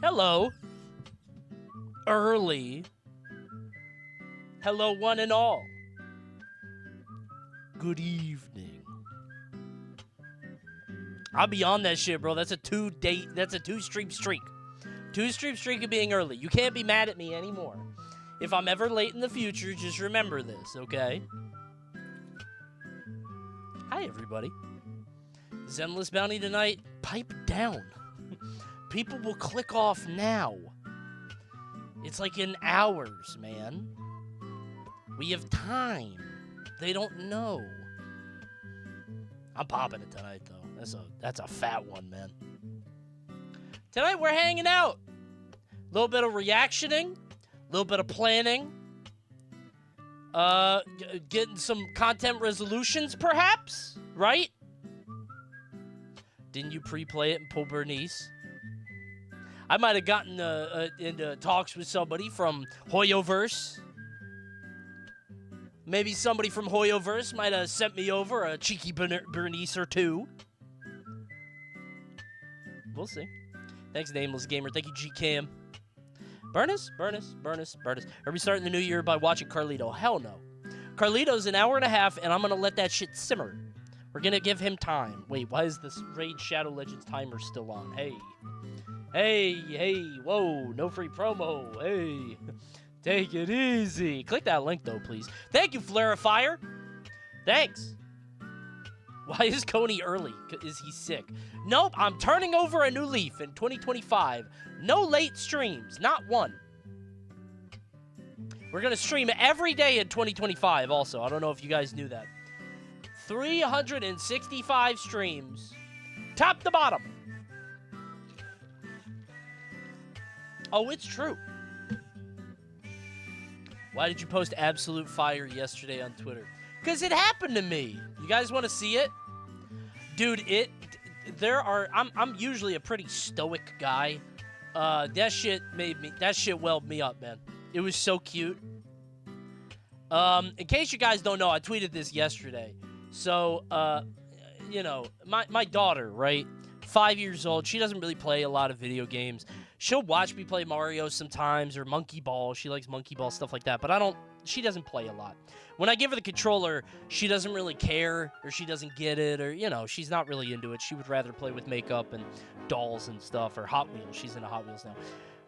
Hello. Early. Hello, one and all. Good evening. I'll be on that shit, bro. That's a two-stream streak. Two-stream streak of being early. You can't be mad at me anymore. If I'm ever late in the future, just remember this, okay? Hi, everybody. Zenless bounty tonight. Pipe down. People will click off now. It's like in hours, man. We have time. They don't know. I'm popping it tonight, though. That's a fat one, man. Tonight we're hanging out. A little bit of reactioning. A little bit of planning. Getting some content resolutions, perhaps? Right? Didn't you pre-play it and pull Bernice? I might have gotten into talks with somebody from Hoyoverse. Maybe somebody from Hoyoverse might have sent me over a cheeky Bernice or two. We'll see. Thanks, Nameless Gamer. Thank you, GCam. Burnus. Are we starting the new year by watching Carlito? Hell no. Carlito's an hour and a half, and I'm going to let that shit simmer. We're going to give him time. Wait, why is this Raid Shadow Legends timer still on? Hey, whoa, no free promo. Hey, take it easy. Click that link, though, please. Thank you, Flarifier. Thanks. Why is Coney early? Is he sick? Nope, I'm turning over a new leaf in 2025. No late streams, not one. We're going to stream every day in 2025 also. I don't know if you guys knew that. 365 streams. Top to bottom. Oh, it's true. Why did you post absolute fire yesterday on Twitter? Because it happened to me. You guys want to see it? Dude, I'm usually a pretty stoic guy. That shit welled me up, man. It was so cute. In case you guys don't know, I tweeted this yesterday. So, my daughter, right? 5 years old. She doesn't really play a lot of video games. She'll watch me play Mario sometimes or Monkey Ball. She likes Monkey Ball, stuff like that. But she doesn't play a lot. When I give her the controller, she doesn't really care or she doesn't get it or, she's not really into it. She would rather play with makeup and dolls and stuff or Hot Wheels. She's into Hot Wheels now.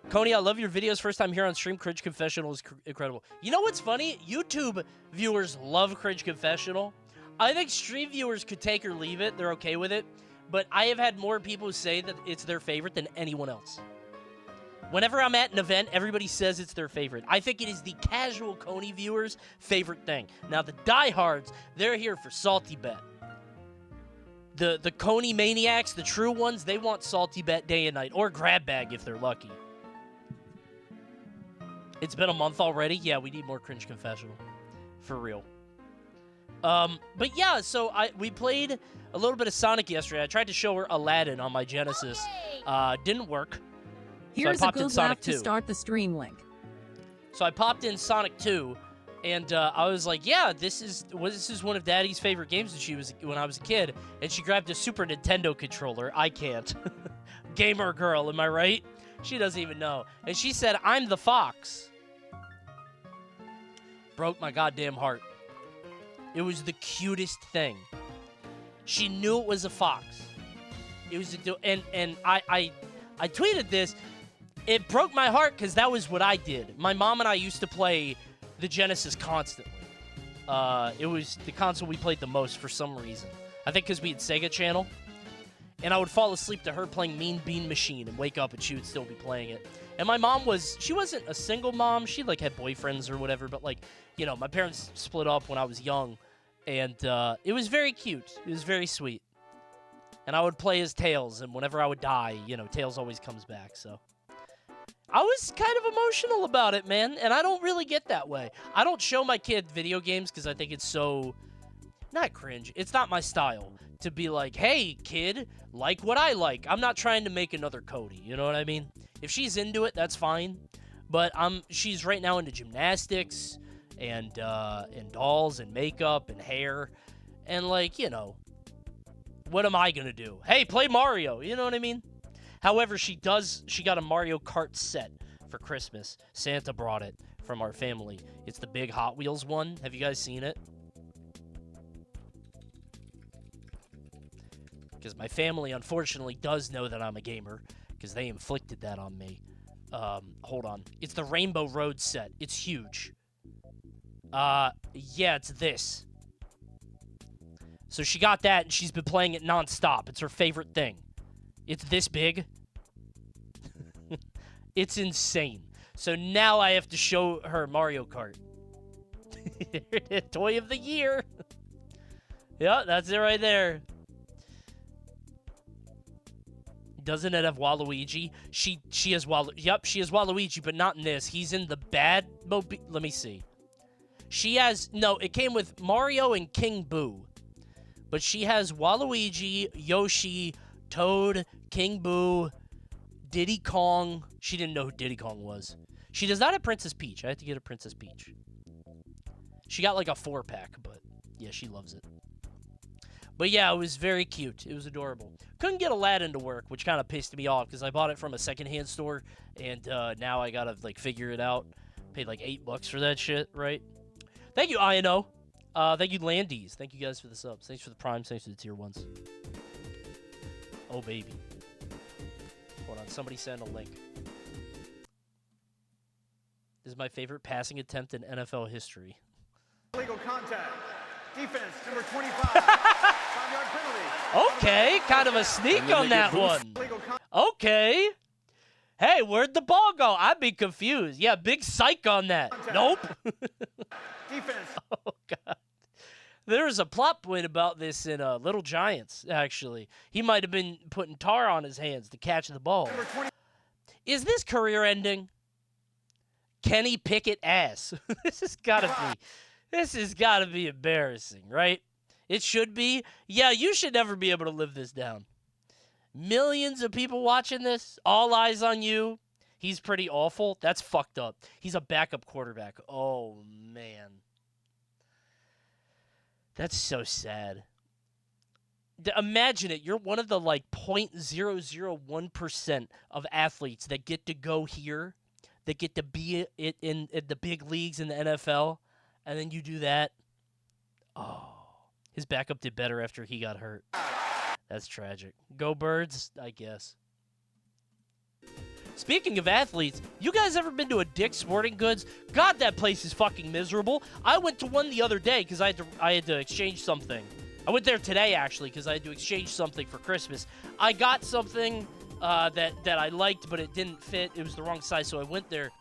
Coney, I love your videos. First time here on stream. Cringe Confessional is incredible. You know what's funny? YouTube viewers love Cringe Confessional. I think stream viewers could take or leave it. They're okay with it. But I have had more people say that it's their favorite than anyone else. Whenever I'm at an event, everybody says it's their favorite. I think it is the casual Coney viewers' favorite thing. Now, the diehards, they're here for Salty Bet. The Coney maniacs, the true ones, they want Salty Bet day and night. Or Grab Bag if they're lucky. It's been a month already. Yeah, we need more Cringe Confessional. For real. But yeah, so we played a little bit of Sonic yesterday. I tried to show her Aladdin on my Genesis. Didn't work. Here's so a good laugh to start the stream link. So I popped in Sonic 2, and I was like, yeah, this is one of Daddy's favorite games when I was a kid. And she grabbed a Super Nintendo controller. I can't. Gamer girl, am I right? She doesn't even know. And she said, I'm the fox. Broke my goddamn heart. It was the cutest thing. She knew it was a fox. It was and I tweeted this. It broke my heart because that was what I did. My mom and I used to play the Genesis constantly. It was the console we played the most for some reason. I think because we had Sega Channel. And I would fall asleep to her playing Mean Bean Machine and wake up and she would still be playing it. And my mom she wasn't a single mom. She had boyfriends or whatever. But my parents split up when I was young. And it was very cute. It was very sweet. And I would play as Tails. And whenever I would die, Tails always comes back. So I was kind of emotional about it, man. And I don't really get that way. I don't show my kid video games because I think it's so... not cringe. It's not my style to be like, hey, kid, like what I like. I'm not trying to make another Cody. You know what I mean? If she's into it, that's fine. But she's right now into gymnastics and dolls and makeup and hair. And what am I going to do? Hey, play Mario. You know what I mean? However, she got a Mario Kart set for Christmas. Santa brought it from our family. It's the big Hot Wheels one. Have you guys seen it? Because my family, unfortunately, does know that I'm a gamer, because they inflicted that on me. Hold on. It's the Rainbow Road set. It's huge. Yeah, it's this. So she got that, and she's been playing it nonstop. It's her favorite thing. It's this big. It's insane. So now I have to show her Mario Kart. Toy of the year. Yeah, that's it right there. Doesn't it have Waluigi? She has Yep, she has Waluigi, but not in this. He's in the bad mobile. Let me see. She has no. It came with Mario and King Boo, but she has Waluigi, Yoshi, Toad, King Boo, Diddy Kong. She didn't know who Diddy Kong was. She does not have Princess Peach. I have to get a Princess Peach. She got like a 4-pack, but yeah, she loves it. But yeah, it was very cute. It was adorable. Couldn't get Aladdin to work, which kind of pissed me off because I bought it from a secondhand store, and now I gotta like figure it out. Paid like $8 for that shit, right? Thank you, INO. Thank you, Landies. Thank you guys for the subs. Thanks for the primes. Thanks for the tier 1s. Oh baby. Hold on, somebody send a link. This is my favorite passing attempt in NFL history. Illegal contact. Defense, number 25. 5-yard penalty. Okay, kind of a sneak on that one. Okay. Hey, where'd the ball go? I'd be confused. Yeah, big psych on that. Nope. Defense. Oh, God. There was a plot point about this in Little Giants, actually. He might have been putting tar on his hands to catch the ball. Is this career ending? Kenny Pickett ass. This has got to be embarrassing, right? It should be. Yeah, you should never be able to live this down. Millions of people watching this. All eyes on you. He's pretty awful. That's fucked up. He's a backup quarterback. Oh, man. That's so sad. Imagine it. You're one of the, like, 0.001% of athletes that get to go here, that get to be in the big leagues in the NFL, and then you do that. Oh. His backup did better after he got hurt. That's tragic. Go Birds, I guess. Speaking of athletes, you guys ever been to a Dick's Sporting Goods? God, that place is fucking miserable. I went to one the other day because I had to exchange something. I went there today, actually, because I had to exchange something for Christmas. I got something that I liked, but it didn't fit. It was the wrong size, so I went there.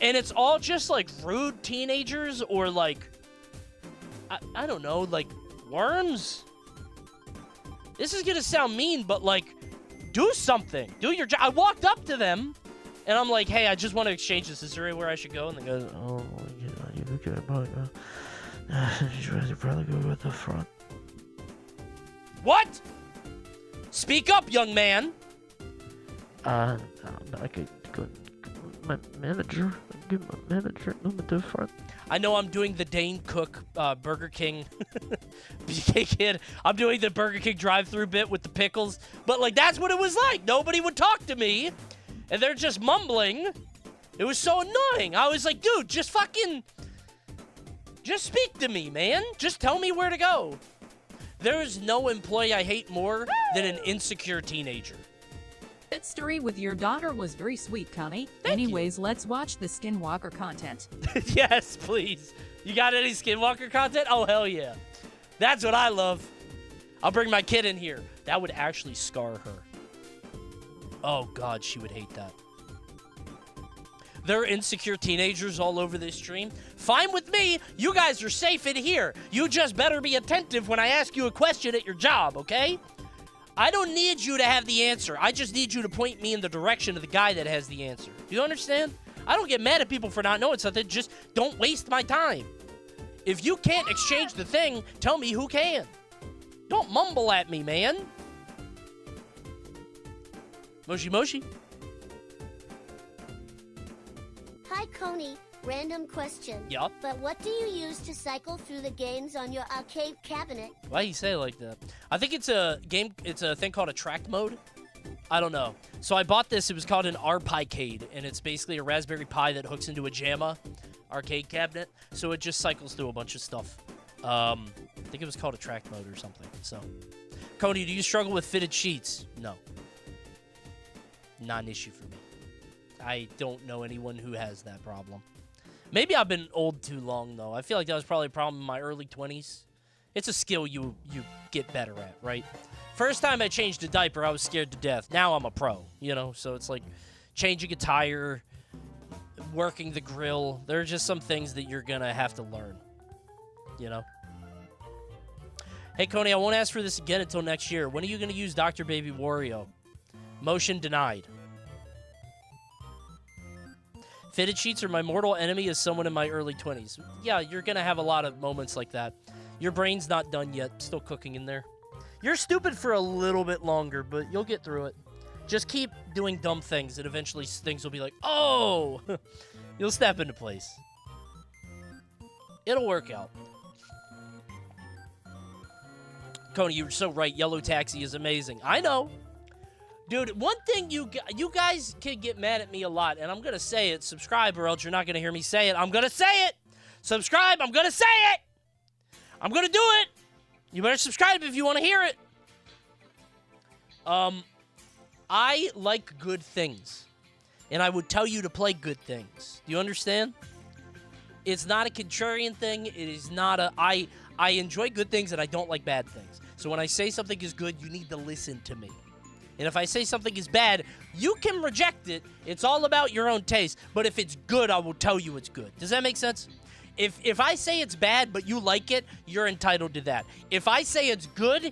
And it's all just, like, rude teenagers or, like, I don't know, like, worms? This is going to sound mean, but, like, do something. Do your job. I walked up to them, and I'm like, hey, I just want to exchange this. Is there anywhere I should go? And they go, oh, yeah, you could probably go with the front. What? Speak up, young man. I could go my manager. Give my manager go with the front. I know I'm doing the Dane Cook Burger King BK Kid. I'm doing the Burger King drive-thru bit with the pickles. But, like, that's what it was like. Nobody would talk to me. And they're just mumbling. It was so annoying. I was like, dude, just speak to me, man. Just tell me where to go. There is no employee I hate more than an insecure teenager. That story with your daughter was very sweet, Coney. Anyways, let's watch the Skinwalker content. Yes, please. You got any Skinwalker content? Oh, hell yeah. That's what I love. I'll bring my kid in here. That would actually scar her. Oh, God, she would hate that. There are insecure teenagers all over this stream. Fine with me. You guys are safe in here. You just better be attentive when I ask you a question at your job, okay? I don't need you to have the answer. I just need you to point me in the direction of the guy that has the answer. You understand? I don't get mad at people for not knowing something. Just don't waste my time. If you can't exchange the thing, tell me who can. Don't mumble at me, man. Moshi Moshi. Hi, Coney. Random question. Yup. But what do you use to cycle through the games on your arcade cabinet? Why do you say it like that? I think it's a game. It's a thing called a track mode. I don't know. So I bought this. It was called an Arpicade, and it's basically a Raspberry Pi that hooks into a JAMA arcade cabinet. So it just cycles through a bunch of stuff. I think it was called a track mode or something. So, Coney, do you struggle with fitted sheets? No. Not an issue for me. I don't know anyone who has that problem. Maybe I've been old too long, though. I feel like that was probably a problem in my early 20s. It's a skill you get better at, right? First time I changed a diaper, I was scared to death. Now I'm a pro, you know? So it's like changing a tire, working the grill. There are just some things that you're going to have to learn, you know? Hey, Coney, I won't ask for this again until next year. When are you going to use Dr. Baby Wario? Motion denied. Fitted sheets are my mortal enemy as someone in my early 20s. Yeah, you're going to have a lot of moments like that. Your brain's not done yet. Still cooking in there. You're stupid for a little bit longer, but you'll get through it. Just keep doing dumb things, and eventually things will be like, oh! You'll snap into place. It'll work out. Coney, you're so right. Yellow Taxi is amazing. I know. Dude, one thing you guys can get mad at me a lot, and I'm going to say it. Subscribe or else you're not going to hear me say it. I'm going to say it. Subscribe. I'm going to say it. I'm going to do it. You better subscribe if you want to hear it. I like good things, and I would tell you to play good things. Do you understand? It's not a contrarian thing. It is not a... I enjoy good things, and I don't like bad things. So when I say something is good, you need to listen to me. And if I say something is bad, you can reject it. It's all about your own taste. But if it's good, I will tell you it's good. Does that make sense? If I say it's bad, but you like it, you're entitled to that. If I say it's good,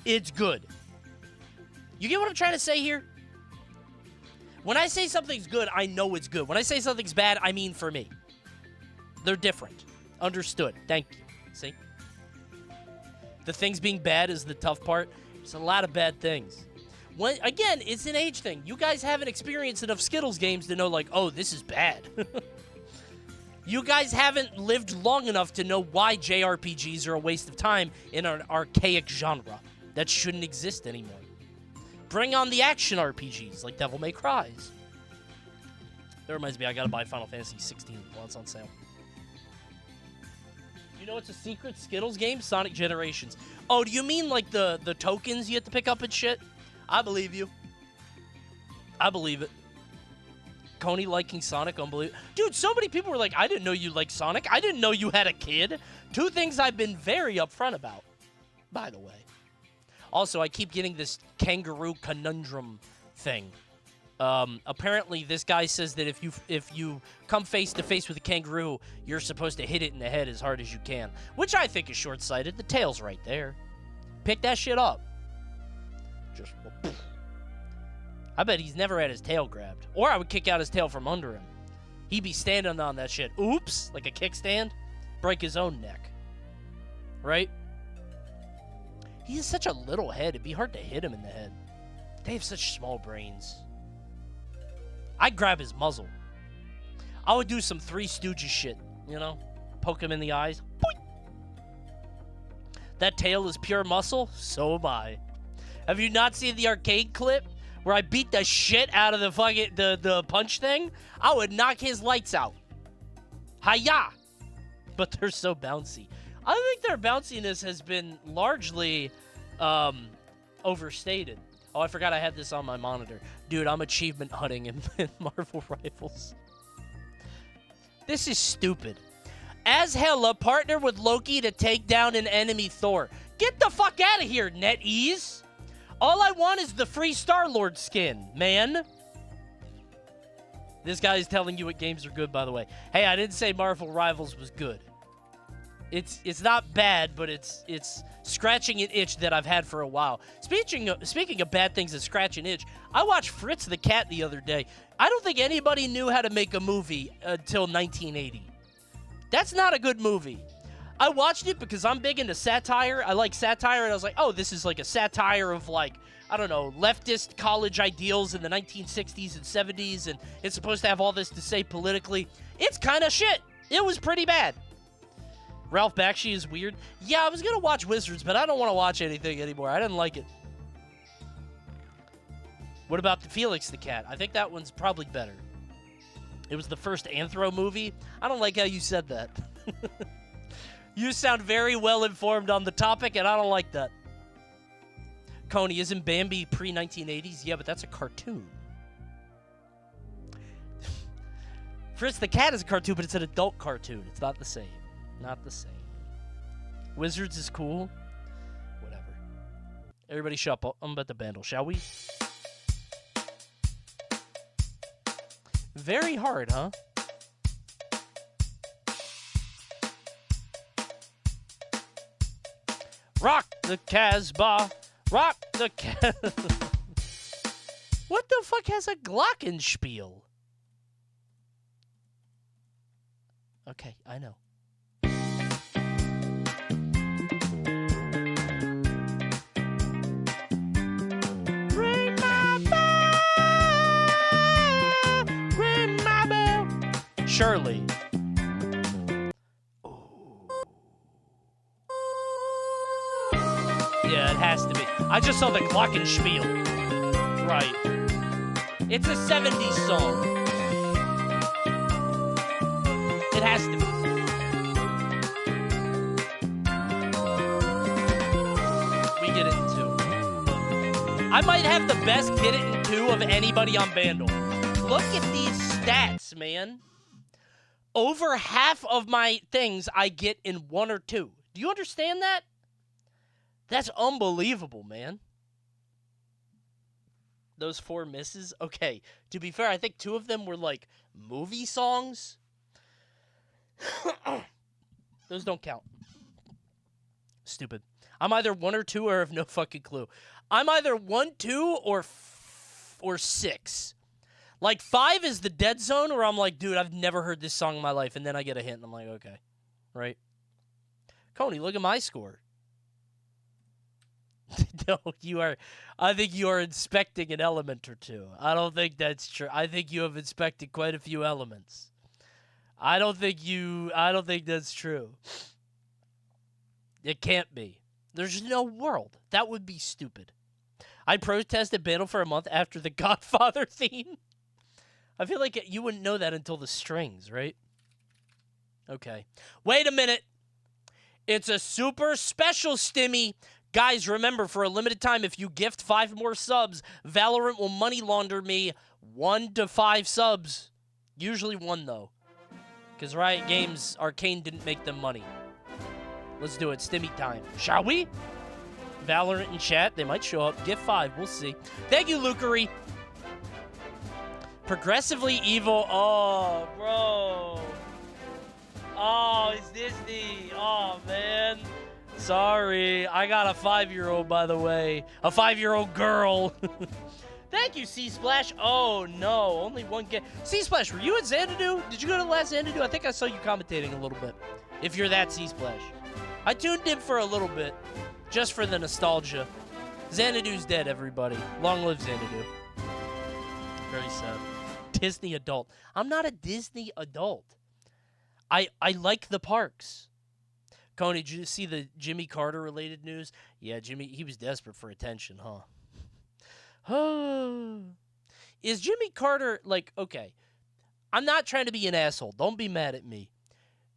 it's good. You get what I'm trying to say here? When I say something's good, I know it's good. When I say something's bad, I mean for me. They're different. Understood. Thank you. See? The things being bad is the tough part. There's a lot of bad things. Again, it's an age thing. You guys haven't experienced enough Skittles games to know, like, oh, this is bad. You guys haven't lived long enough to know why JRPGs are a waste of time in an archaic genre that shouldn't exist anymore. Bring on the action RPGs like Devil May Cry's. That reminds me, I gotta buy Final Fantasy 16 while it's on sale. You know it's a secret Skittles game? Sonic Generations. Oh, do you mean like the tokens you have to pick up and shit? I believe you. I believe it. Coney liking Sonic, unbelievable. Dude, so many people were like, I didn't know you liked Sonic. I didn't know you had a kid. Two things I've been very upfront about, by the way. Also, I keep getting this kangaroo conundrum thing. Apparently, this guy says that if you come face to face with a kangaroo, you're supposed to hit it in the head as hard as you can, which I think is short-sighted. The tail's right there. Pick that shit up. Just, I bet he's never had his tail grabbed. Or I would kick out his tail from under him. He'd be standing on that shit. Oops, like a kickstand. Break his own neck. Right? He has such a little head. It'd be hard to hit him in the head. They have such small brains. I'd grab his muzzle. I would do some Three Stooges shit, you know? Poke him in the eyes. Boing! That tail is pure muscle? So am I. Have you not seen the arcade clip where I beat the shit out of the fucking the punch thing? I would knock his lights out. Hi-ya! But they're so bouncy. I think their bounciness has been largely overstated. Oh, I forgot I had this on my monitor. Dude, I'm achievement hunting in Marvel Rivals. This is stupid. As Hela partnered with Loki to take down an enemy Thor. Get the fuck out of here, NetEase! All I want is the free Star-Lord skin, man. This guy's telling you what games are good, by the way. Hey, I didn't say Marvel Rivals was good. It's not bad, but it's scratching an itch that I've had for a while. Speaking of bad things that scratch an itch, I watched Fritz the Cat the other day. I don't think anybody knew how to make a movie until 1980. That's not a good movie. I watched it because I'm big into satire. I like satire, and I was like, oh, this is like a satire of, like, I don't know, leftist college ideals in the 1960s and 70s, and it's supposed to have all this to say politically. It's kind of shit. It was pretty bad. Ralph Bakshi is weird. Yeah, I was going to watch Wizards, but I don't want to watch anything anymore. I didn't like it. What about the Felix the Cat? I think that one's probably better. It was the first Anthro movie. I don't like how you said that. You sound very well informed on the topic, and I don't like that. Coney, isn't Bambi pre-1980s? Yeah, but that's a cartoon. Fritz the Cat is a cartoon, but it's an adult cartoon. It's not the same. Not the same. Wizards is cool. Whatever. Everybody shut up. I'm about to bandle, shall we? Very hard, huh? Rock the Casbah. Rock the What the fuck has a glockenspiel? Okay, I know. Ring my bell. Ring my bell. Shirley. Yeah, it has to be. I just saw the glockenspiel. Right. It's a 70s song. It has to be. We get it in 2. I might have the best get it in 2 of anybody on Bandle. Look at these stats, man. Over half of my things I get in 1 or 2. Do you understand that? That's unbelievable, man. Those 4 misses? Okay, to be fair, I think 2 of them were like movie songs. Those don't count. Stupid. I'm either 1 or 2 or have no fucking clue. I'm either 1, 2, or 6. Like 5 is the dead zone where I'm like, dude, I've never heard this song in my life. And then I get a hint and I'm like, okay. Right? Coney, look at my score. No, I think you are inspecting an element or 2. I don't think that's true. I think you have inspected quite a few elements. I don't think that's true. It can't be. There's no world. That would be stupid. I protested Bandle for a month after the Godfather theme. I feel like you wouldn't know that until the strings, right? Okay. Wait a minute. It's a super special stimmy. Guys, remember, for a limited time, if you gift 5 more subs, Valorant will money launder me 1 to 5 subs. Usually 1, though. Because Riot Games, Arcane didn't make them money. Let's do it. Stimmy time. Shall we? Valorant in chat. They might show up. Gift 5. We'll see. Thank you, Lukery. Progressively evil. Oh, bro. Oh, it's Disney. Oh, man. Sorry. I got a 5-year-old, by the way. A 5-year-old girl. Thank you, C-Splash. Oh, no. Only 1 game. C-Splash, were you at Xanadu? Did you go to the last Xanadu? I think I saw you commentating a little bit. If you're that C-Splash. I tuned in for a little bit. Just for the nostalgia. Xanadu's dead, everybody. Long live Xanadu. Very sad. Disney adult. I'm not a Disney adult. I like the parks. Coney, did you see the Jimmy Carter related news? Yeah, Jimmy, he was desperate for attention, huh? Is Jimmy Carter, like, okay, I'm not trying to be an asshole. Don't be mad at me.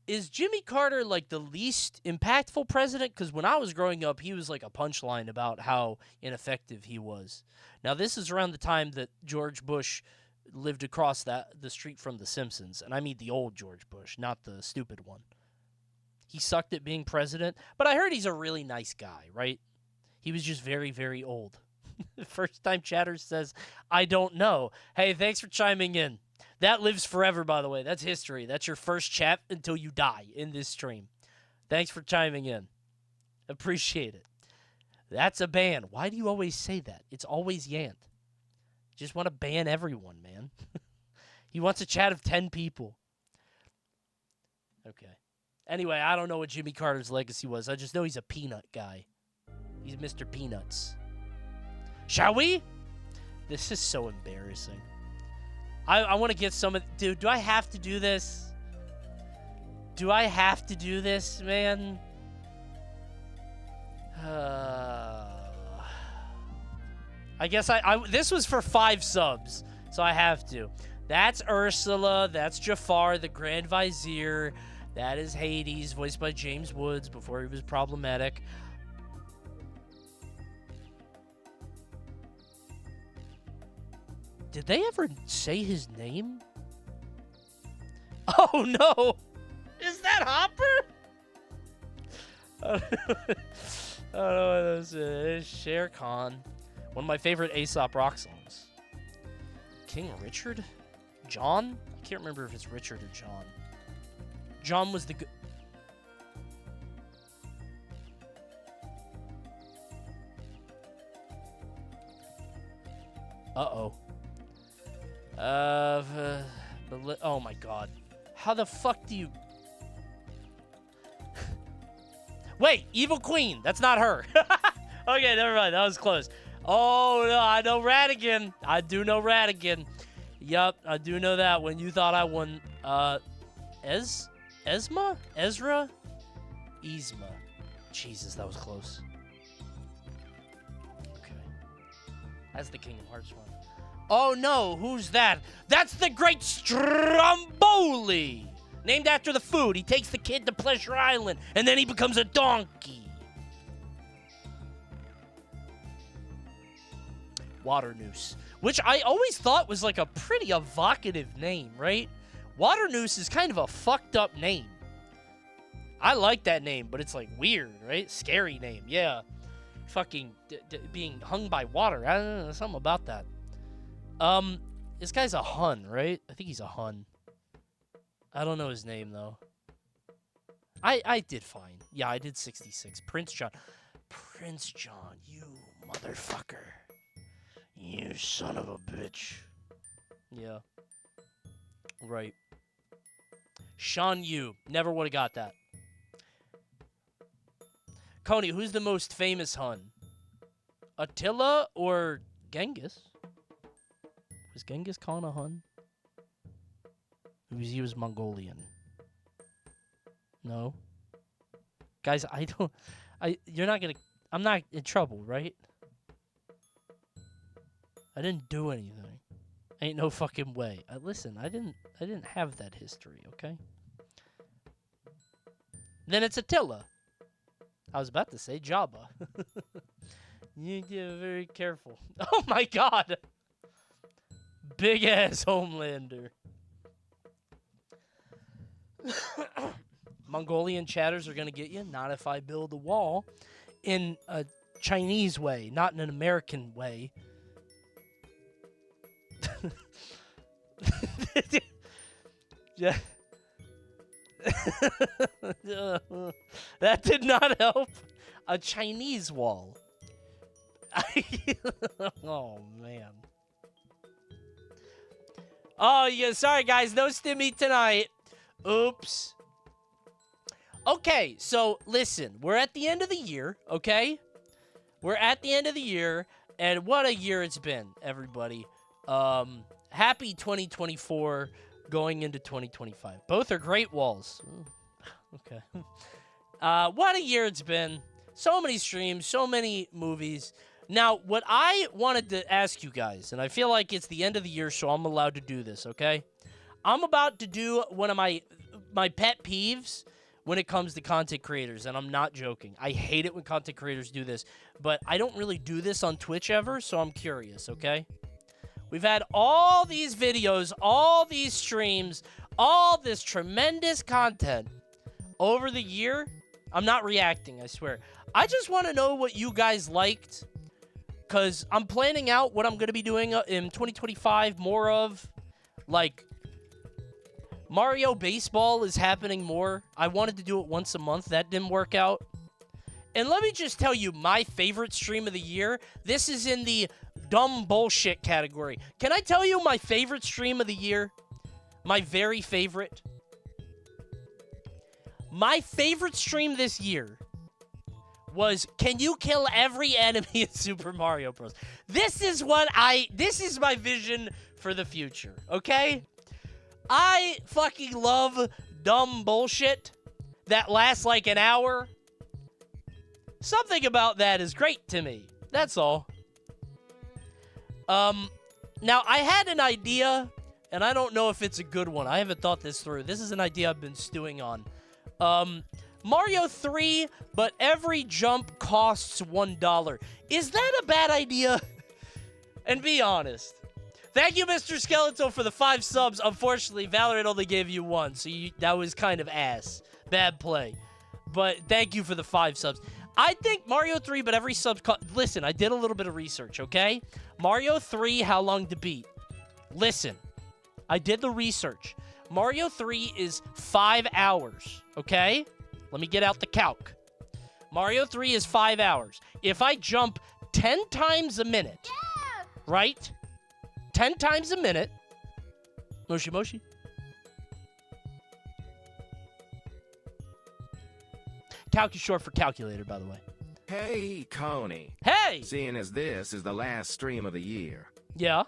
Is Jimmy Carter, like, the least impactful president? Because when I was growing up, he was, like, a punchline about how ineffective he was. Now, this is around the time that George Bush lived across the street from The Simpsons. And I mean the old George Bush, not the stupid one. He sucked at being president, but I heard he's a really nice guy, right? He was just very, very old. First time chatter says, I don't know. Hey, thanks for chiming in. That lives forever, by the way. That's history. That's your first chat until you die in this stream. Thanks for chiming in. Appreciate it. That's a ban. Why do you always say that? It's always Yant. Just want to ban everyone, man. He wants a chat of 10 people. Okay. Anyway, I don't know what Jimmy Carter's legacy was. I just know he's a peanut guy. He's Mr. Peanuts. Shall we? This is so embarrassing. I want to get some of... Dude, do I have to do this? Do I have to do this, man? I guess this was for 5 subs, so I have to. That's Ursula. That's Jafar, the Grand Vizier. That is Hades, voiced by James Woods before he was problematic. Did they ever say his name? Oh no! Is that Hopper? I don't know what this is. Shere Khan. One of my favorite Aesop rock songs. King Richard? John? I can't remember if it's Richard or John. John was the good... Uh-oh. Oh my god. How the fuck do you... Wait, Evil Queen. That's not her. Okay, never mind. That was close. Oh, no, I know Radigan. I do know Radigan. Yup, I do know that one. You thought I won, Esma? Ezra? Yzma. Jesus, that was close. Okay. That's the Kingdom Hearts one. Oh, no, who's that? That's the Great Stromboli! Named after the food. He takes the kid to Pleasure Island, and then he becomes a donkey. Water Noose, which I always thought was like a pretty evocative name, right? Water Noose is kind of a fucked up name. I like that name, but it's like weird, right? Scary name, yeah. Fucking being hung by water. I don't know, something about that. This guy's a Hun, right? I think he's a Hun. I don't know his name, though. I did fine. Yeah, I did 66. Prince John. Prince John, you motherfucker. You son of a bitch. Yeah. Right. Shan Yu. Never would have got that. Coney, who's the most famous Hun? Attila or Genghis? Was Genghis Khan a Hun? He was Mongolian. No. Guys, you're not gonna... I'm not in trouble, right? I didn't do anything. Ain't no fucking way. Listen, I didn't have that history, okay? Then it's Attila. I was about to say Jabba. You get very careful. Oh my god! Big ass Homelander. Mongolian chatters are gonna get you. Not if I build a wall in a Chinese way, not in an American way. Yeah. That did not help. A Chinese wall. Oh man. Oh yeah, sorry guys, no stimmy tonight. Oops. Okay, so listen, we're at the end of the year, okay? We're at the end of the year, and what a year it's been, everybody. Happy 2024 going into 2025. Both are great walls. Okay. What a year it's been. So many streams, so many movies. Now, what I wanted to ask you guys, and I feel like it's the end of the year, so I'm allowed to do this, okay? I'm about to do one of my pet peeves when it comes to content creators, and I'm not joking. I hate it when content creators do this, but I don't really do this on Twitch ever, so I'm curious, okay? We've had all these videos, all these streams, all this tremendous content over the year. I'm not reacting, I swear. I just want to know what you guys liked, because I'm planning out what I'm going to be doing in 2025, more of, like, Mario Baseball is happening more. I wanted to do it once a month. That didn't work out. And let me just tell you my favorite stream of the year. This is in the dumb bullshit category. Can I tell you my favorite stream of the year? My very favorite? My favorite stream this year was, can you kill every enemy in Super Mario Bros? This is my vision for the future, okay? I fucking love dumb bullshit that lasts like an hour. Something about that is great to me. That's all. Now, I had an idea, and I don't know if it's a good one. I haven't thought this through. This is an idea I've been stewing on. Mario 3, but every jump costs $1. Is that a bad idea? And be honest. Thank you, Mr. Skeletal, for the 5 subs. Unfortunately, Valorant only gave you 1, so that was kind of ass. Bad play. But thank you for the 5 subs. I think Mario 3, but every sub... Listen, I did a little bit of research, okay? Mario 3, how long to beat? Listen, I did the research. Mario 3 is 5 hours, okay? Let me get out the calc. Mario 3 is 5 hours. If I jump 10 times a minute, right? 10 times a minute. Moshi Moshi. Calc is short for calculator, by the way. Hey, Coney. Hey! Seeing as this is the last stream of the year. Yeah?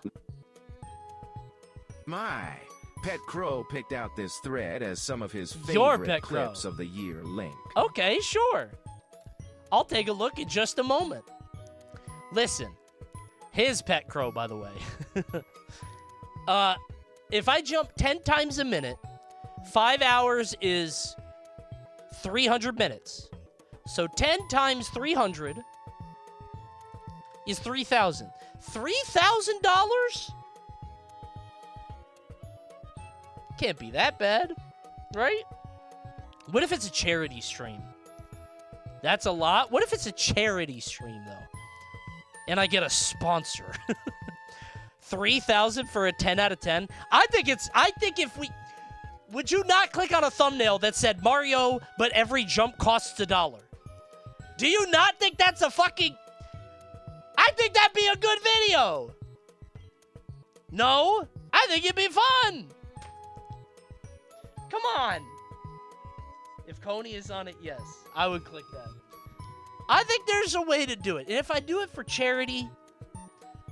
My Pet Crow picked out this thread as some of his Your favorite Pet Crow. clips of the year link. Okay, sure. I'll take a look in just a moment. Listen. His Pet Crow, by the way. If I jump 10 times a minute, 5 hours is 300 minutes. So 10 times 300 is 3,000. $3,000? Can't be that bad, right? What if it's a charity stream? That's a lot. What if it's a charity stream, though? And I get a sponsor. 3,000 for a 10 out of 10? I think if we... Would you not click on a thumbnail that said Mario, but every jump costs $1? Do you not think that's a fucking... I think that'd be a good video. No? I think it'd be fun. Come on. If Coney is on it, yes. I would click that. I think there's a way to do it. And if I do it for charity,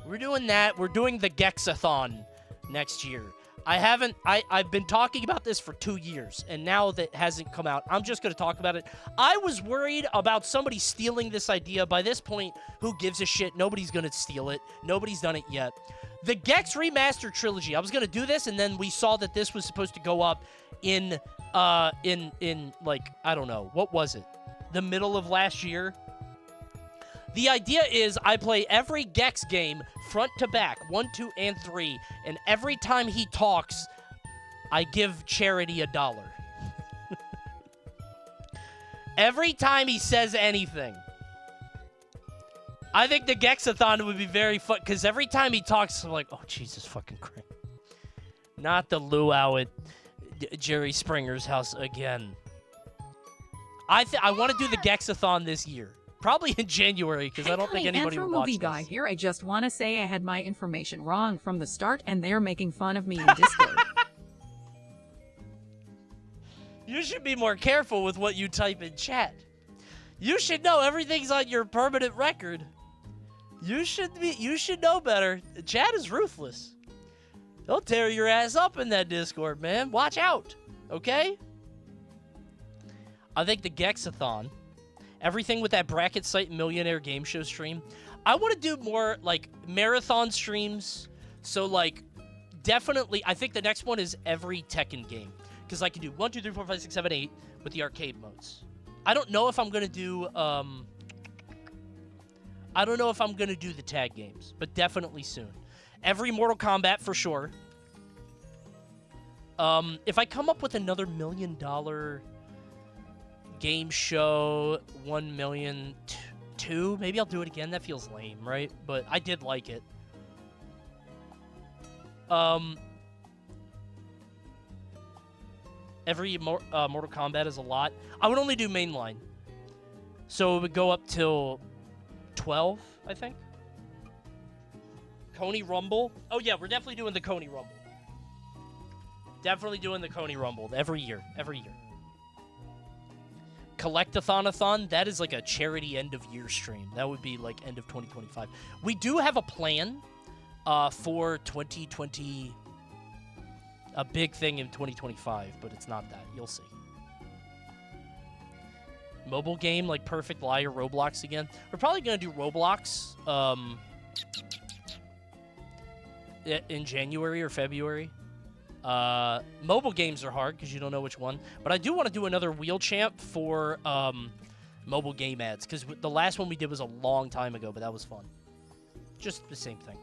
we're doing that. We're doing the Gexathon next year. I've been talking about this for 2 years, and now that hasn't come out, I'm just going to talk about it. I was worried about somebody stealing this idea. By this point, who gives a shit? Nobody's going to steal it. Nobody's done it yet. The Gex Remastered Trilogy. I was going to do this, and then we saw that this was supposed to go up in like, I don't know. What was it? The middle of last year? The idea is I play every Gex game front to back, 1, 2, and 3, and every time he talks, I give charity $1. Every time he says anything. I think the Gexathon would be very fun, because every time he talks, I'm like, oh, Jesus fucking Christ. Not the luau at Jerry Springer's house again. I want to do the Gexathon this year. Probably in January, because I don't think anybody will watch movie this. guy here. I just want to say I had my information wrong from the start, and they're making fun of me in Discord. You should be more careful with what you type in chat. You should know everything's on your permanent record. You should know better. Chat is ruthless. They'll tear your ass up in that Discord, man. Watch out, okay? I think the Gexathon, everything with that bracket site millionaire game show stream. I want to do more like marathon streams. So like definitely, I think the next one is every Tekken game. Because I can do 1, 2, 3, 4, 5, 6, 7, 8 with the arcade modes. I don't know if I'm going to do, I don't know if I'm going to do the tag games, but definitely soon. Every Mortal Kombat for sure. If I come up with another $1 million game show, 1 million, 2, maybe I'll do it again. That feels lame, right? But I did like it. Every Mortal Kombat is a lot. I would only do mainline. So it would go up till 12, I think. Coney Rumble. Oh, yeah, we're definitely doing the Coney Rumble. Definitely doing the Coney Rumble every year. Every year. Collectathon-a-thon, that is like a charity end-of-year stream. That would be like end of 2025. We do have a plan for 2020... a big thing in 2025, but it's not that. You'll see. Mobile game like Perfect Liar, Roblox again. We're probably going to do Roblox. in January or February. Mobile games are hard because you don't know which one. But I do want to do another Wheel Champ for mobile game ads because the last one we did was a long time ago, but that was fun. Just the same thing.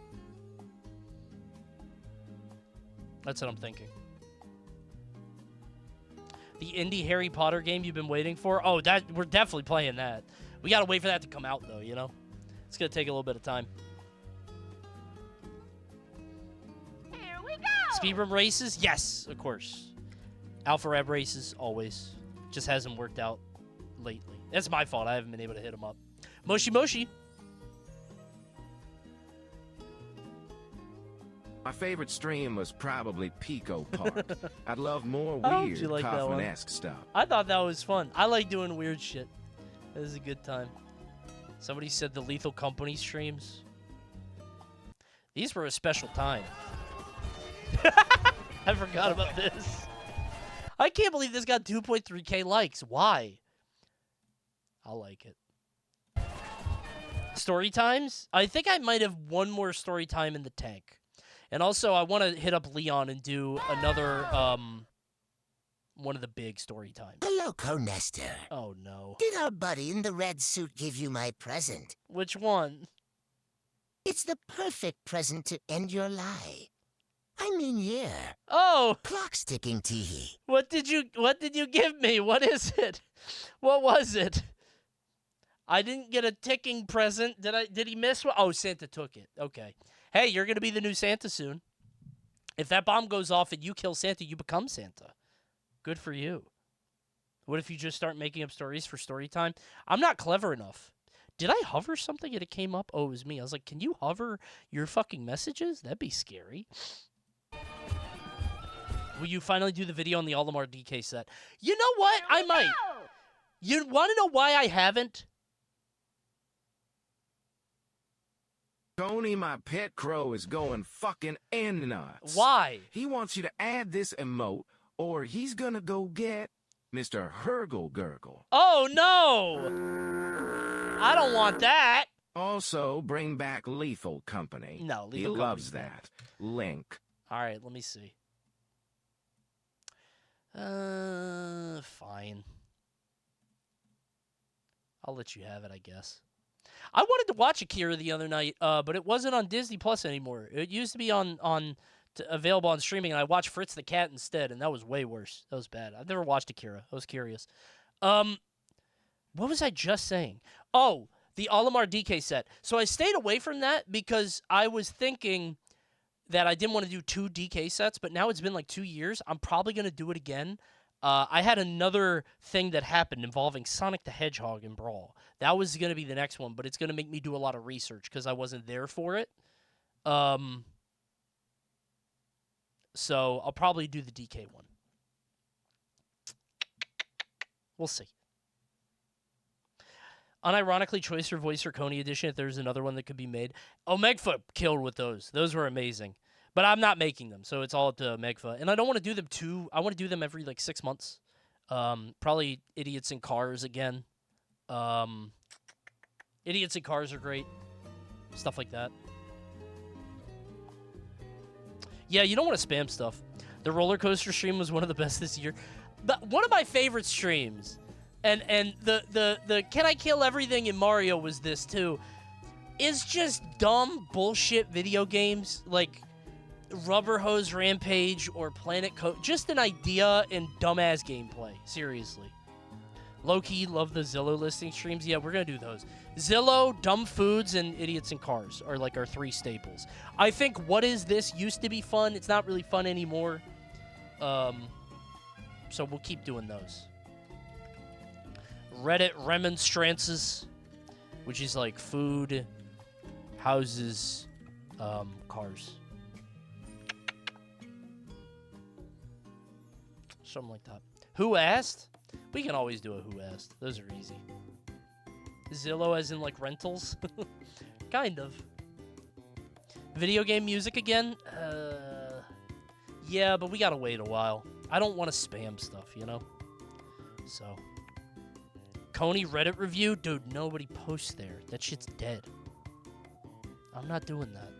That's what I'm thinking. The indie Harry Potter game you've been waiting for? Oh, we're definitely playing that. We gotta wait for that to come out, though, you know? It's gonna take a little bit of time. Here we go! Speedrun races? Yes, of course. Alpha Rab races, always. Just hasn't worked out lately. That's my fault. I haven't been able to hit him up. Moshi Moshi. My favorite stream was probably Pico Park. I'd love more I hope weird, you like that one. coffin-esque stuff. I thought that was fun. I like doing weird shit. It was a good time. Somebody said the Lethal Company streams. These were a special time. I forgot about this. I can't believe this got 2.3k likes. Why? I like it. Story times? I think I might have one more story time in the tank. And also, I want to hit up Leon and do another, one of the big story times. Hello, Co-Nester. Oh, no. Did our buddy in the red suit give you my present? Which one? It's the perfect present to end your lie. I mean, yeah. Oh! Clock's ticking, Teehee. What did you give me? What is it? What was it? I didn't get a ticking present. Did he miss one? Oh, Santa took it. Okay. Hey, you're going to be the new Santa soon. If that bomb goes off and you kill Santa, you become Santa. Good for you. What if you just start making up stories for story time? I'm not clever enough. Did I hover something and it came up? Oh, it was me. I was like, can you hover your fucking messages? That'd be scary. Will you finally do the video on the Olimar DK set? You know what? I might. You want to know why I haven't? Coney, my pet crow, is going fucking nuts. Why? He wants you to add this emote, or he's gonna go get Mr. Hergle Gurgle. Oh, no! I don't want that. Also, bring back Lethal Company. No, he Lethal loves Company's that. Link. All right, let me see. Fine. I'll let you have it, I guess. I wanted to watch Akira the other night, but it wasn't on Disney Plus anymore. It used to be available on streaming, and I watched Fritz the Cat instead, and that was way worse. That was bad. I've never watched Akira. I was curious. What was I just saying? Oh, the Olimar DK set. So I stayed away from that because I was thinking that I didn't want to do 2 DK sets, but now it's been like 2 years. I'm probably going to do it again. I had another thing that happened involving Sonic the Hedgehog in Brawl. That was going to be the next one, but it's going to make me do a lot of research because I wasn't there for it. So I'll probably do the DK one. We'll see. Unironically, Choice for Voice or Coney Edition, if there's another one that could be made. Oh, Megfoot killed with those. Those were amazing. But I'm not making them, so it's all up to Megfoot. And I don't want to do them I want to do them every, 6 months. Probably Idiots in Cars again. Idiots in Cars are great. Stuff like that. Yeah, you don't want to spam stuff. The roller coaster stream was one of the best this year. But one of my favorite streams, and the Can I Kill Everything in Mario was this too, is just dumb bullshit video games like Rubber Hose Rampage or Planet just an idea and dumbass gameplay. Seriously. Low-key love the Zillow listing streams. Yeah, we're going to do those. Zillow, Dumb Foods, and Idiots in Cars are like our 3 staples. I think What Is This used to be fun. It's not really fun anymore. So we'll keep doing those. Reddit Remonstrances, which is like food, houses, cars. Something like that. Who asked? We can always do a Who Asked. Those are easy. Zillow as in like rentals? Kind of. Video game music again? Yeah, but we gotta wait a while. I don't want to spam stuff, you know? So. Coney Reddit review? Dude, nobody posts there. That shit's dead. I'm not doing that.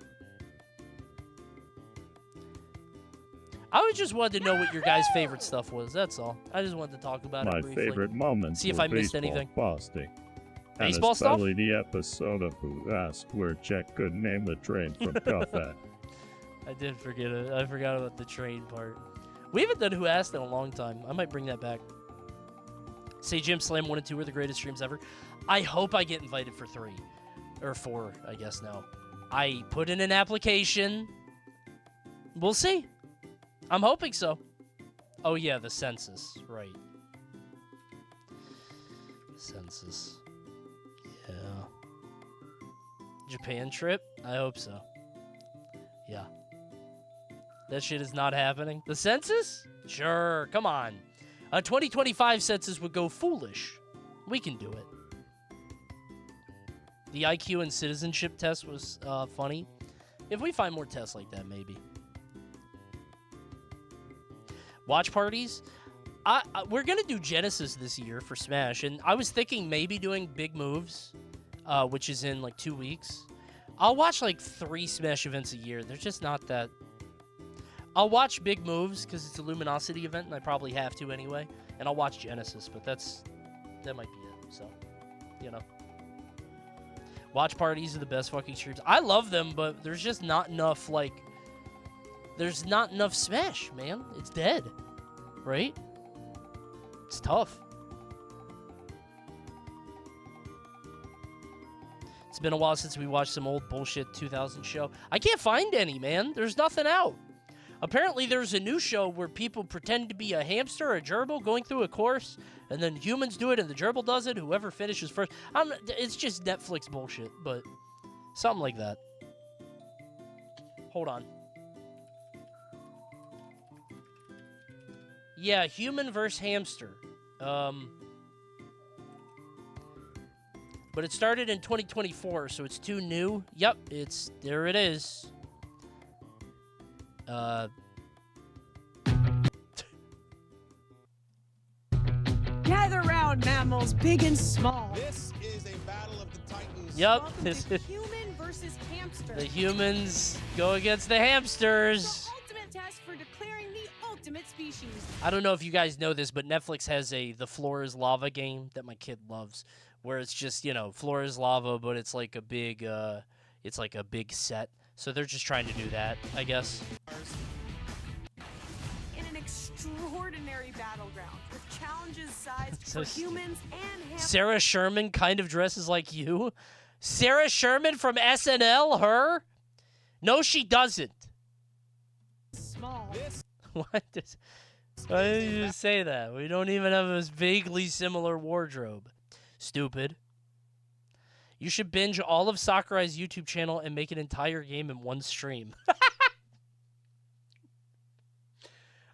I just wanted to know what your guys' favorite stuff was. That's all. I just wanted to talk about it My briefly. favorite moments See if were I missed baseball anything. Fasting. Baseball and stuff? especially the episode of Who Asked where Jack could name the train from Cuff I did forget it. I forgot about the train part. We haven't done Who Asked in a long time. I might bring that back. Say Jim Slam 1 and 2 are the greatest streams ever. I hope I get invited for 3. Or 4, I guess now. I put in an application. We'll see. I'm hoping so. Oh yeah, the census. Right. Census. Yeah. Japan trip? I hope so. Yeah. That shit is not happening. The census? Sure, come on. A 2025 census would go foolish. We can do it. The IQ and citizenship test was funny. If we find more tests like that, maybe. Watch parties? We're going to do Genesis this year for Smash, and I was thinking maybe doing Big Moves, which is in like 2 weeks. I'll watch like 3 Smash events a year. They're just not that... I'll watch Big Moves because it's a Luminosity event, and I probably have to anyway. And I'll watch Genesis, but that might be it. So, you know. Watch parties are the best fucking streams. I love them, but there's just not enough, like... There's not enough Smash, man. It's dead. Right? It's tough. It's been a while since we watched some old bullshit 2000 show. I can't find any, man. There's nothing out. Apparently, there's a new show where people pretend to be a hamster or a gerbil going through a course, and then humans do it, and the gerbil does it. Whoever finishes first. It's just Netflix bullshit, but something like that. Hold on. Yeah, human versus hamster. But it started in 2024, so it's too new. Yep, there it is. Gather round, mammals, big and small. This is a battle of the titans. Yep, Welcome this to is human versus hamster. the humans go against the hamsters. The ultimate test for declaring the ultimate species. I don't know if you guys know this, but Netflix has The Floor is Lava game that my kid loves, where it's just, floor is lava, but it's like a big set. So they're just trying to do that, I guess. In an extraordinary battleground with challenges sized So for humans and hamsters. Sarah Sherman kind of dresses like you. Sarah Sherman from SNL, her? No, she doesn't. Small. Why did you just say that? We don't even have a vaguely similar wardrobe. Stupid. You should binge all of Sakurai's YouTube channel and make an entire game in one stream.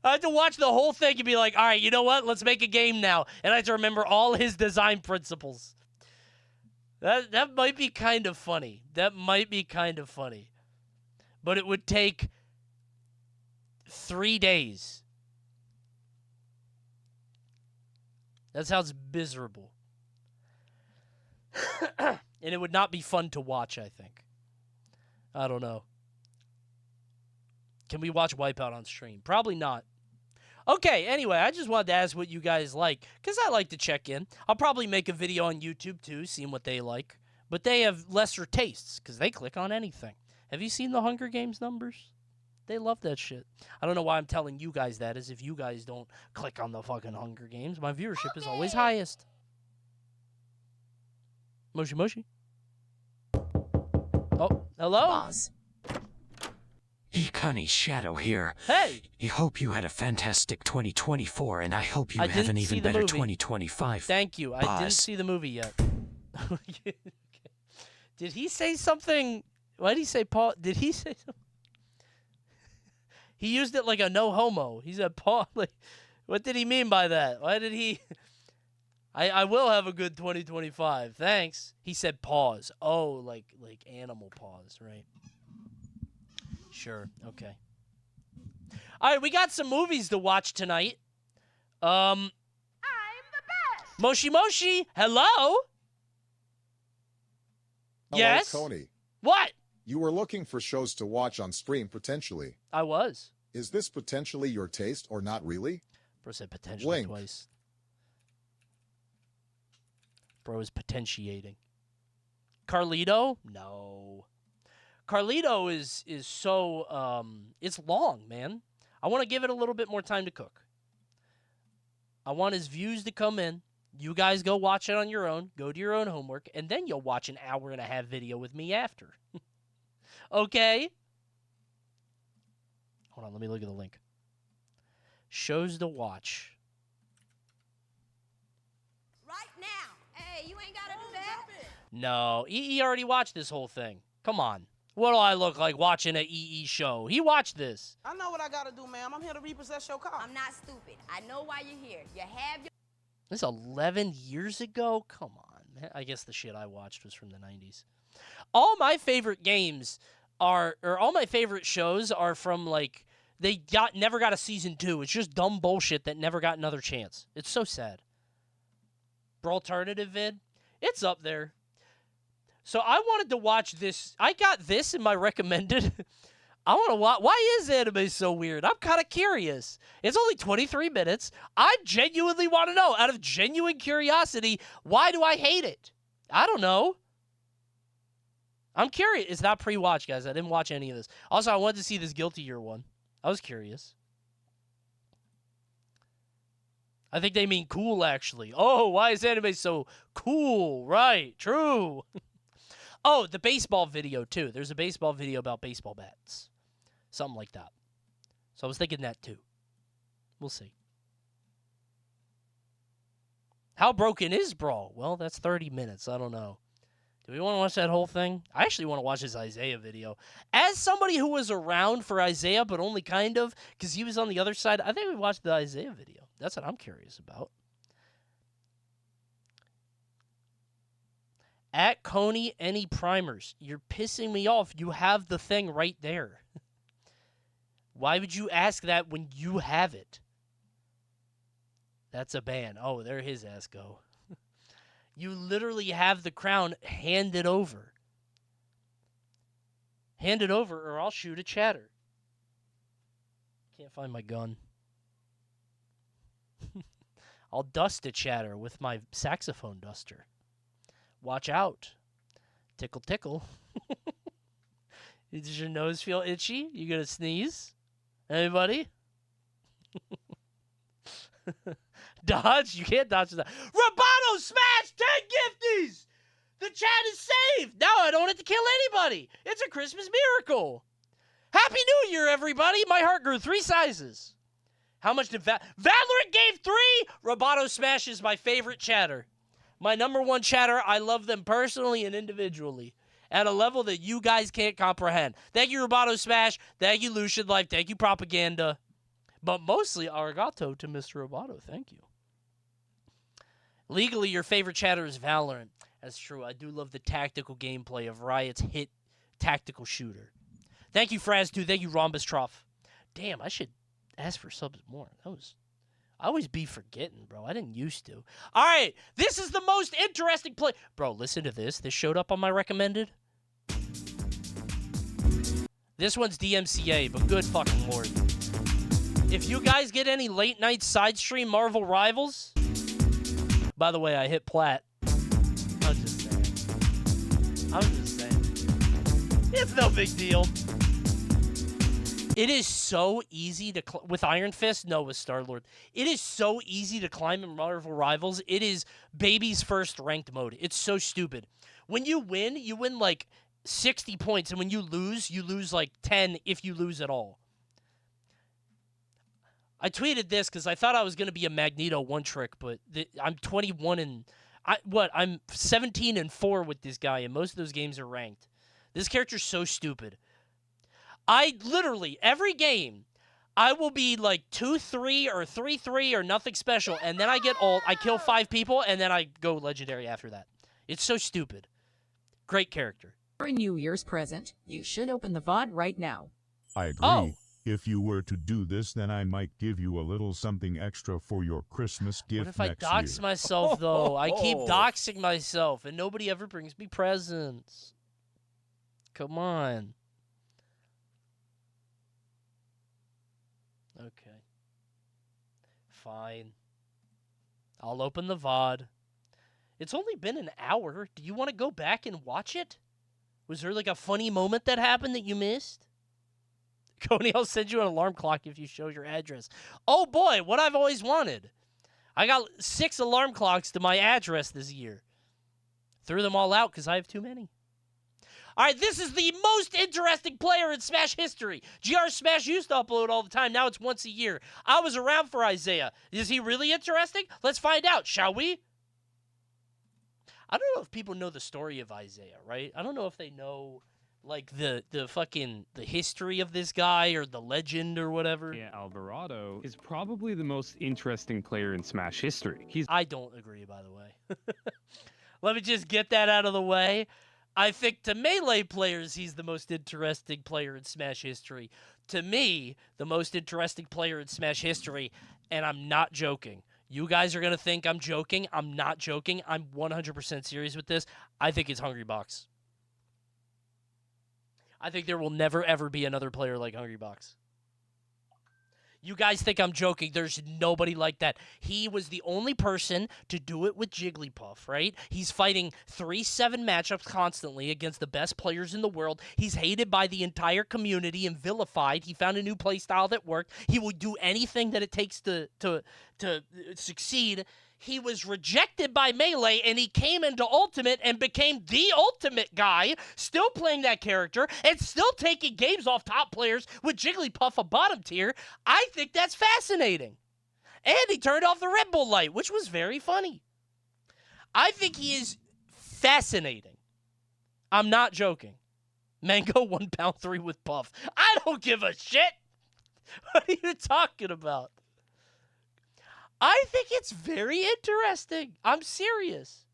I had to watch the whole thing and be like, all right, you know what? Let's make a game now. And I have to remember all his design principles. That might be kind of funny. That might be kind of funny. But it would take 3 days. That sounds miserable. And it would not be fun to watch, I think. I don't know. Can we watch Wipeout on stream? Probably not. Okay, anyway, I just wanted to ask what you guys like, because I like to check in. I'll probably make a video on YouTube, too, seeing what they like. But they have lesser tastes, because they click on anything. Have you seen the Hunger Games numbers? They love that shit. I don't know why I'm telling you guys that, as if you guys don't click on the fucking Hunger Games. My viewership is always highest. Moshi Moshi. Oh, hello? Boz. Coney Shadow here. Hey! I hope you had a fantastic 2024, and I hope you I have an didn't see even the better movie. 2025. Thank you. I didn't Boz. see the movie yet. Did he say something? Why did he say Paul? Did he say something? He used it like a no homo. He said Paul. Like, what did he mean by that? Why did he? I will have a good 2025. Thanks. He said pause. Oh, like animal pause, right? Sure. Okay. All right, we got some movies to watch tonight. I'm the best. Moshi Moshi, hello? Hello, Yes? Coney. What? You were looking for shows to watch on stream, potentially. I was. Is this potentially your taste or not really? Bro said potentially Wink. twice. Bro is potentiating. Carlito? No. Carlito is so it's long, man. I want to give it a little bit more time to cook. I want his views to come in. You guys go watch it on your own. Go do your own homework, and then you'll watch an hour and a half video with me after. Okay? Hold on, let me look at the link. Shows to watch. Right now. Hey, you ain't gotta do that. No, EE already watched this whole thing. Come on. What do I look like watching an EE show? He watched this. I know what I gotta do, ma'am. I'm here to repossess your car. I'm not stupid. I know why you're here. You have your... This is 11 years ago? Come on, man. I guess the shit I watched was from the 90s. All my favorite games are, or all my favorite shows are from, like, they never got a season 2. It's just dumb bullshit that never got another chance. It's so sad. Brawlternative vid? It's up there. So I wanted to watch this. I got this in my recommended. I want to watch. Why is anime so weird? I'm kind of curious. It's only 23 minutes. I genuinely want to know, out of genuine curiosity, why do I hate it? I don't know. I'm curious. It's not pre-watch, guys. I didn't watch any of this. Also, I wanted to see this Guilty Gear one. I was curious. I think they mean cool, actually. Oh, why is anime so cool? Right, true. Oh, the baseball video, too. There's a baseball video about baseball bats. Something like that. So I was thinking that, too. We'll see. How broken is Brawl? Well, that's 30 minutes. I don't know. Do we want to watch that whole thing? I actually want to watch his Isaiah video. As somebody who was around for Isaiah, but only kind of, because he was on the other side, I think we watched the Isaiah video. That's what I'm curious about. At Coney, any primers? You're pissing me off. You have the thing right there. Why would you ask that when you have it? That's a ban. Oh, there his ass go. You literally have the crown. Hand it over. Hand it over or I'll shoot a chatter. Can't find my gun. I'll dust a chatter with my saxophone duster. Watch out. Tickle, tickle. Does your nose feel itchy? You gonna sneeze? Anybody? Dodge? You can't dodge that. Roboto smash 10 gifties! The chat is saved! Now I don't have to kill anybody! It's a Christmas miracle! Happy New Year, everybody! My heart grew 3 sizes. How much did Valorant gave 3? Roboto smash is my favorite chatter. My #1 chatter. I love them personally and individually at a level that you guys can't comprehend. Thank you, Roboto Smash. Thank you, Lucian Life. Thank you, Propaganda. But mostly arigato to Mr. Roboto. Thank you. Legally, your favorite chatter is Valorant. That's true. I do love the tactical gameplay of Riot's hit tactical shooter. Thank you, Fraz2. Thank you, Rhombus Trough. Damn, I should ask for subs more. I always be forgetting, bro. I didn't used to. All right, this is the most interesting play. Bro, listen to this. This showed up on my recommended. This one's DMCA, but good fucking lord. If you guys get any late night side stream Marvel Rivals, by the way, I hit plat. I'm just saying. It's no big deal. It is so easy to, with Iron Fist, no, with Star-Lord. It is so easy to climb in Marvel Rivals. It is baby's first ranked mode. It's so stupid. When you win like 60 points, and when you lose like 10 if you lose at all. I tweeted this because I thought I was going to be a Magneto one-trick, but I'm 21 and... I'm 17-4 with this guy, and most of those games are ranked. This character's so stupid. I literally, every game, I will be like 2-3 or 3-3 or nothing special, and then I get ult, I kill 5 people, and then I go legendary after that. It's so stupid. Great character. For a New Year's present, you should open the VOD right now. I agree. Oh. If you were to do this, then I might give you a little something extra for your Christmas gift What if I next dox year. myself, though? I keep doxing myself, and nobody ever brings me presents. Come on. Okay. Fine. I'll open the VOD. It's only been an hour. Do you want to go back and watch it? Was there like a funny moment that happened that you missed? Coney, I'll send you an alarm clock if you show your address. Oh boy, what I've always wanted. I got 6 alarm clocks to my address this year. Threw them all out because I have too many. All right, this is the most interesting player in Smash history. GR Smash used to upload all the time. Now it's once a year. I was around for Isaiah. Is he really interesting? Let's find out, shall we? I don't know if people know the story of Isaiah, right? I don't know if they know, like, the history of this guy or the legend or whatever. Yeah, Alvarado is probably the most interesting player in Smash history. I don't agree, by the way. Let me just get that out of the way. I think to Melee players, he's the most interesting player in Smash history. To me, the most interesting player in Smash history, and I'm not joking. You guys are going to think I'm joking. I'm not joking. I'm 100% serious with this. I think it's Hungrybox. I think there will never, ever be another player like Hungrybox. You guys think I'm joking. There's nobody like that. He was the only person to do it with Jigglypuff, right? He's fighting 3-7 matchups constantly against the best players in the world. He's hated by the entire community and vilified. He found a new playstyle that worked. He will do anything that it takes to succeed. He was rejected by Melee, and he came into Ultimate and became the Ultimate guy, still playing that character, and still taking games off top players with Jigglypuff a bottom tier. I think that's fascinating. And he turned off the Red Bull light, which was very funny. I think he is fascinating. I'm not joking. Mango 1 pound 3 with Puff. I don't give a shit. What are you talking about? I think it's very interesting. I'm serious.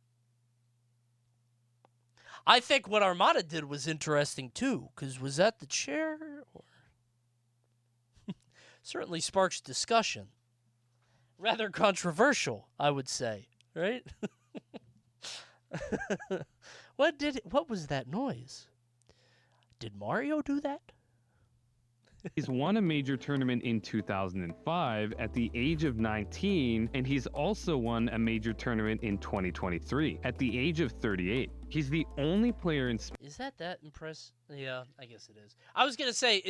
I think what Armada did was interesting too, because was that the chair? Or certainly sparks discussion. Rather controversial, I would say, right? What was that noise? Did Mario do that? He's won a major tournament in 2005 at the age of 19, and he's also won a major tournament in 2023 at the age of 38. He's the only player in... Is that impressive? Yeah, I guess it is. I was going to say,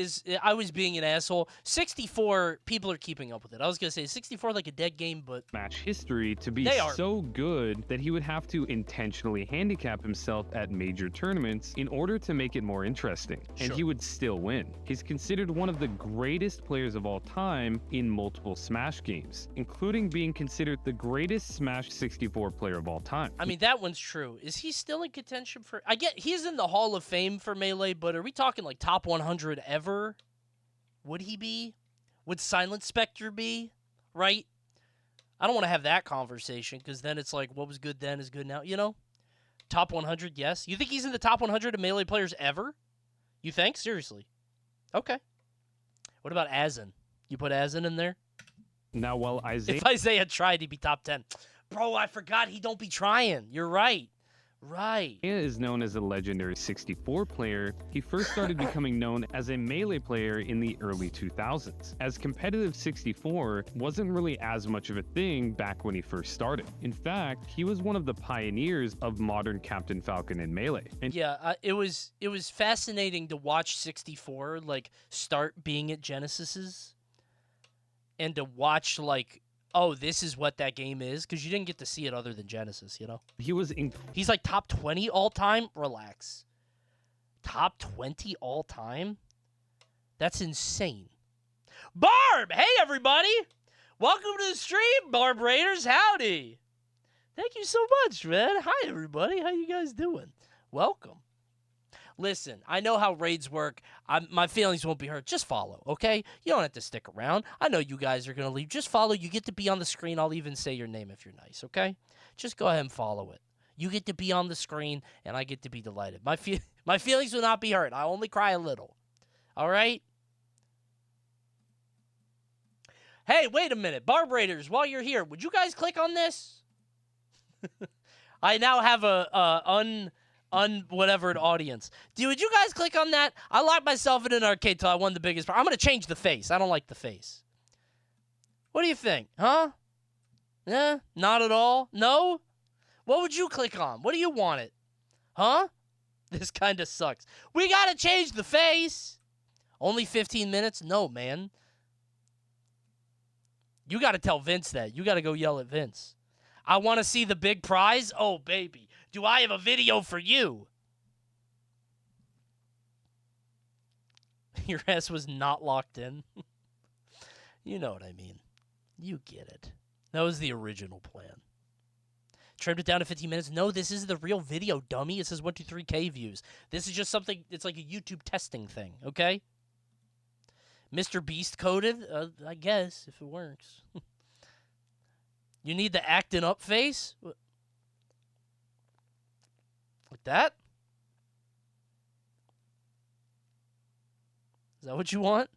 I was being an asshole. 64, people are keeping up with it. I was going to say 64 like a dead game, but... Match history to be so good that he would have to intentionally handicap himself at major tournaments in order to make it more interesting. And he would still win. He's considered one of the greatest players of all time in multiple Smash games, including being considered the greatest Smash 64 player of all time. I mean, that one's true. Is he still in contention for... I get he's in the Hall of Fame for Melee, but are we talking like top 100 ever? Would he be? Would Silent Spectre be? Right? I don't want to have that conversation because then it's like what was good then is good now, you know? Top 100, yes. You think he's in the top 100 of Melee players ever? You think? Seriously? Okay. What about Azen? You put Azen in there? Now, while Isaiah... If Isaiah tried, he'd be top 10. Bro, I forgot he don't be trying. You're right. Right. Isaiah is known as a legendary 64 player. He first started becoming known as a Melee player in the early 2000s, as competitive 64 wasn't really as much of a thing back when he first started. In fact, he was one of the pioneers of modern Captain Falcon in Melee. And yeah, it was fascinating to watch 64 like start being at Genesis's and to watch like, oh, this is what that game is, because you didn't get to see it other than Genesis, you know? He's like top 20 all-time? Relax. Top 20 all-time? That's insane. Barb! Hey, everybody! Welcome to the stream, Barb Raiders. Howdy! Thank you so much, man. Hi, everybody. How you guys doing? Welcome. Listen, I know how raids work. My feelings won't be hurt. Just follow, okay? You don't have to stick around. I know you guys are going to leave. Just follow. You get to be on the screen. I'll even say your name if you're nice, okay? Just go ahead and follow it. You get to be on the screen, and I get to be delighted. My feelings will not be hurt. I only cry a little, all right? Hey, wait a minute. Barb Raiders, while you're here, would you guys click on this? I now have a whatever audience. Would you guys click on that? I locked myself in an arcade till I won the biggest prize. I'm going to change the face. I don't like the face. What do you think? Huh? Yeah? Not at all? No? What would you click on? What do you want it? Huh? This kind of sucks. We gotta change the face. Only 15 minutes? No, man. You gotta tell Vince that. You gotta go yell at Vince. I want to see the big prize? Oh, baby. Do I have a video for you? Your ass was not locked in. You know what I mean. You get it. That was the original plan. Trimmed it down to 15 minutes. No, this is the real video, dummy. It says 123K views. This is just something, it's like a YouTube testing thing, okay? Mr. Beast coded? I guess, if it works. You need the acting up face? Like that? Is that what you want?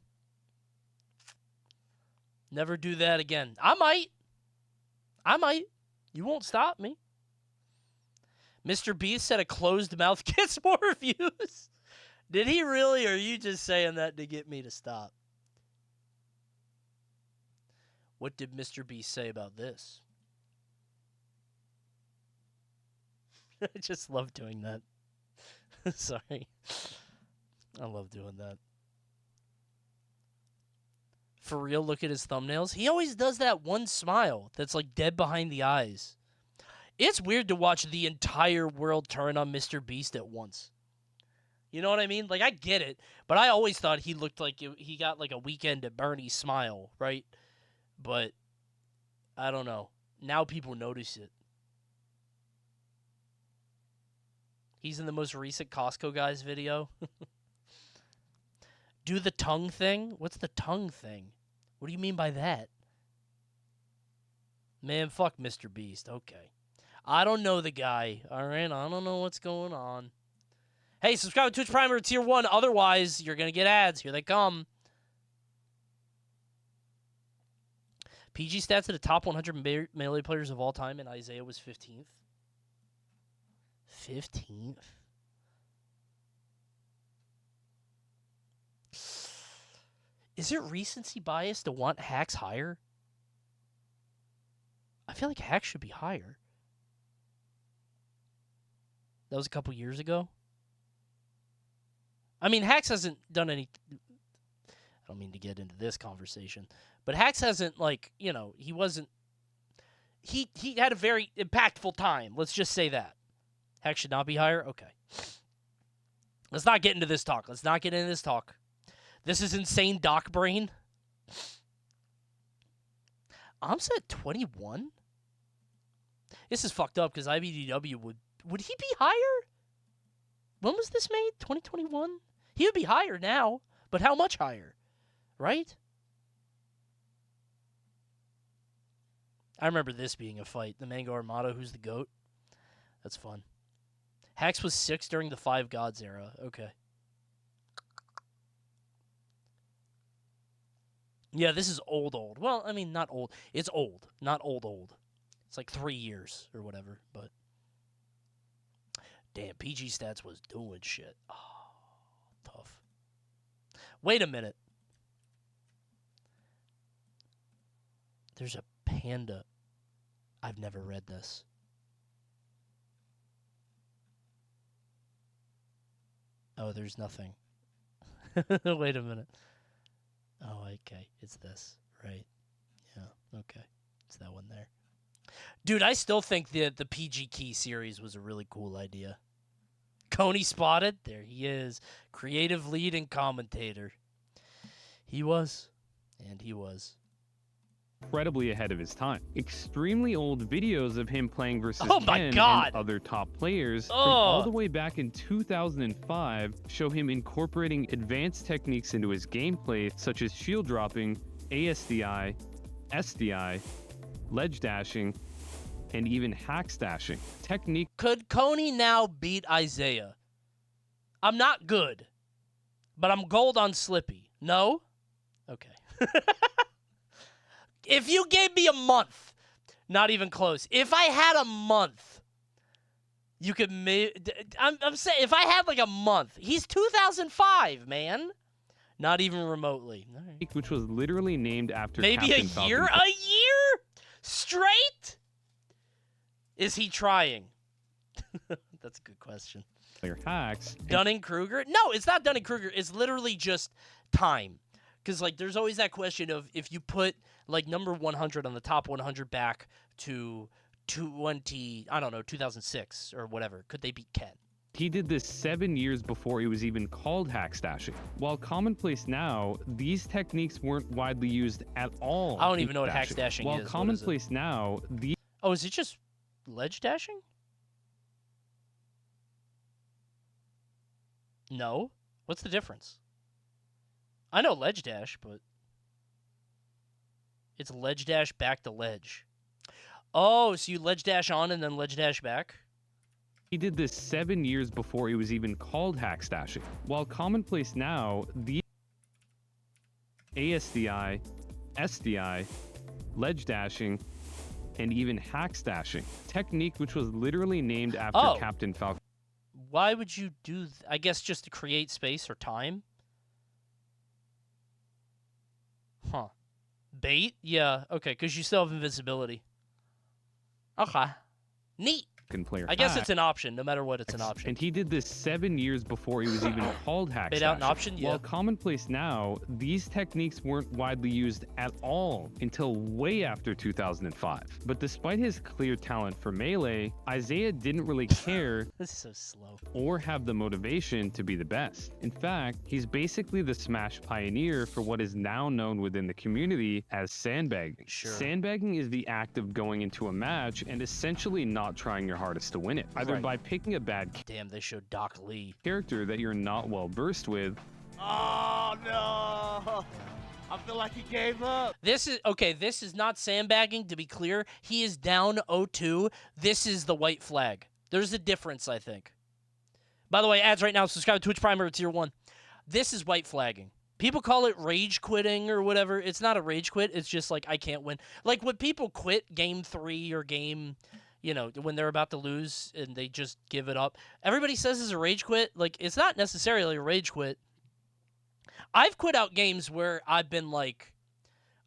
Never do that again. I might. You won't stop me. Mr. Beast said a closed mouth gets more views. Did he really, or are you just saying that to get me to stop? What did Mr. Beast say about this? I just love doing that. Sorry. I love doing that. For real, look at his thumbnails. He always does that one smile that's like dead behind the eyes. It's weird to watch the entire world turn on Mr. Beast at once. You know what I mean? Like, I get it, but I always thought he looked like he got like a Weekend at Bernie smile, right? But I don't know. Now people notice it. He's in the most recent Costco guys video. Do the tongue thing? What's the tongue thing? What do you mean by that? Man, fuck Mr. Beast. Okay. I don't know the guy. All right? I don't know what's going on. Hey, subscribe to Twitch Prime or Tier 1. Otherwise, you're going to get ads. Here they come. PG stats at the top 100 Melee players of all time, and Isaiah was 15th. 15th? Is it recency bias to want Hacks higher? I feel like Hacks should be higher. That was a couple years ago. I mean, Hacks hasn't done any... I don't mean to get into this conversation. But Hacks hasn't, like, you know, he wasn't... He had a very impactful time. Let's just say that. Hacks should not be higher? Okay. Let's not get into this talk. This is insane doc brain. I'm set 21? This is fucked up because IBDW would he be higher? When was this made? 2021? He would be higher now, but how much higher? Right? I remember this being a fight. The Mango Armada, who's the GOAT? That's fun. Hacks was 6 during the Five Gods era. Okay. Yeah, this is old. Well, I mean, not old. It's old. Not old. It's like 3 years or whatever, but... Damn, PG Stats was doing shit. Oh, tough. Wait a minute. There's a panda. I've never read this. Oh, there's nothing. Wait a minute. Oh, okay. It's this, right? Yeah, okay. It's that one there. Dude, I still think the PG Key series was a really cool idea. Coney spotted. There he is. Creative lead and commentator. He was. And he was. Incredibly ahead of his time. Extremely old videos of him playing versus Ken and other top players from all the way back in 2005 show him incorporating advanced techniques into his gameplay, such as shield dropping, ASDI, SDI, ledge dashing, and even hack stashing. Technique. Could Coney now beat Isaiah? I'm not good, but I'm gold on Slippy. No? Okay. If you gave me a month, not even close. If I had a month, you could I'm saying, if I had like a month, he's 2005, man. Not even remotely. All right. Which was literally named after Maybe Captain a year? Falcon. A year? Straight? Is he trying? That's a good question. Player hacks. Dunning-Kruger? No, it's not Dunning-Kruger. It's literally just time. Because, like, there's always that question of if you put, like, number 100 on the top 100 back to 2006 or whatever, could they beat Ken? He did this 7 years before it was even called hack stashing. While commonplace now, these techniques weren't widely used at all. I don't even know what hack stashing While is. What is it? commonplace now, these... Oh, is it just ledge dashing? No. What's the difference? I know ledge dash, but it's ledge dash back to ledge. Oh, so you ledge dash on and then ledge dash back? He did this 7 years before it was even called hack stashing. While commonplace now, the ASDI, SDI, ledge dashing, and even hack stashing, technique which was literally named after Captain Falcon. Why would you do I guess just to create space or time? Huh. Bait? Yeah, okay, because you still have invincibility. Okay. Neat. Player I guess hack. it's an option. No matter what, it's an option. And he did this 7 years before it was even called hack Bait out an stashing. option? Yeah. While commonplace now, these techniques weren't widely used at all until way after 2005. But despite his clear talent for Melee, Isaiah didn't really care This is so slow. or have the motivation to be the best. In fact, he's basically the Smash pioneer for what is now known within the community as sandbagging. Sure. Sandbagging is the act of going into a match and essentially not trying your hardest to win it, either Right. by picking a bad Damn, they showed Doc Lee. character that you're not well versed with. Oh, no. I feel like he gave up. This is not sandbagging, to be clear. He is down 0-2. This is the white flag. There's a difference, I think. By the way, ads right now, subscribe to Twitch Prime or Tier 1. This is white flagging. People call it rage quitting or whatever. It's not a rage quit. It's just like, I can't win. Like when people quit game 3 or game... You know, when they're about to lose and they just give it up. Everybody says it's a rage quit. Like, it's not necessarily a rage quit. I've quit out games where I've been like,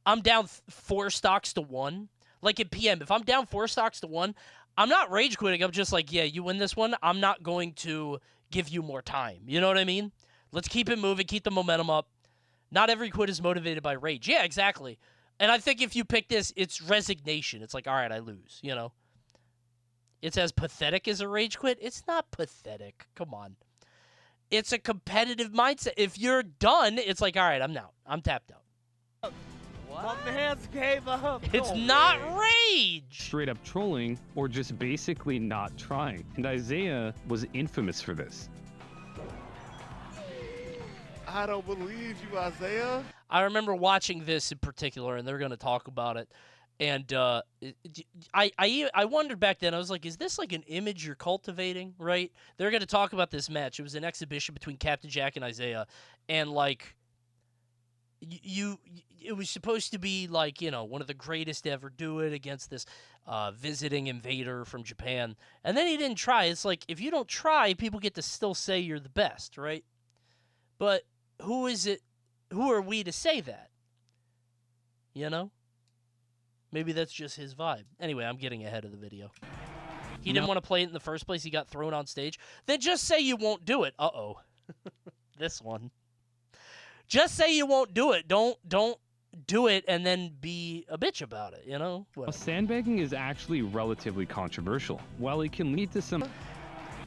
I'm down 4 stocks to 1. Like in PM, if I'm down 4 stocks to 1, I'm not rage quitting. I'm just like, yeah, you win this one. I'm not going to give you more time. You know what I mean? Let's keep it moving, keep the momentum up. Not every quit is motivated by rage. Yeah, exactly. And I think if you pick this, it's resignation. It's like, all right, I lose, you know? It's as pathetic as a rage quit. It's not pathetic. Come on. It's a competitive mindset. If you're done, it's like, all right, I'm out. I'm tapped out. My man's gave up. It's not rage. Straight up trolling or just basically not trying. And Isaiah was infamous for this. I don't believe you, Isaiah. I remember watching this in particular, and they're going to talk about it. And I wondered back then, I was like, is this like an image you're cultivating, right? They're going to talk about this match. It was an exhibition between Captain Jack and Isaiah. And like, it was supposed to be like, you know, one of the greatest to ever do it against this visiting invader from Japan. And then he didn't try. It's like, if you don't try, people get to still say you're the best, right? But who are we to say that? You know? Maybe that's just his vibe. Anyway, I'm getting ahead of the video. He didn't want to play it in the first place. He got thrown on stage. Then just say you won't do it. Uh-oh. This one. Just say you won't do it. Don't do it and then be a bitch about it, you know? Well, sandbagging is actually relatively controversial. While it can lead to some...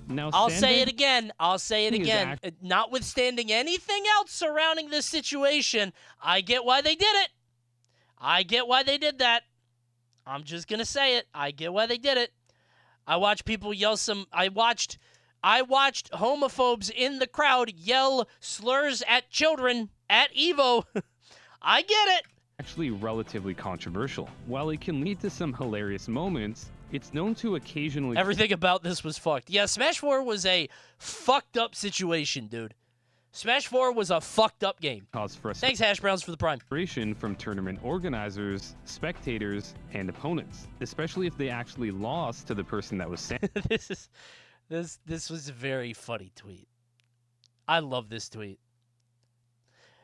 Now, I'll say it again. Notwithstanding anything else surrounding this situation, I get why they did it. I get why they did that. I'm just going to say it. I get why they did it. I watched people yell I watched homophobes in the crowd yell slurs at children at Evo. I get it. Actually relatively controversial. While it can lead to some hilarious moments, it's known to occasionally... Everything about this was fucked. Yeah, Smash 4 was a fucked up situation, dude. Smash 4 was a fucked up game. Thanks, Hash Browns, for the Prime. From tournament organizers, spectators, and opponents, especially if they actually lost to the person that was sent. This was a very funny tweet. I love this tweet.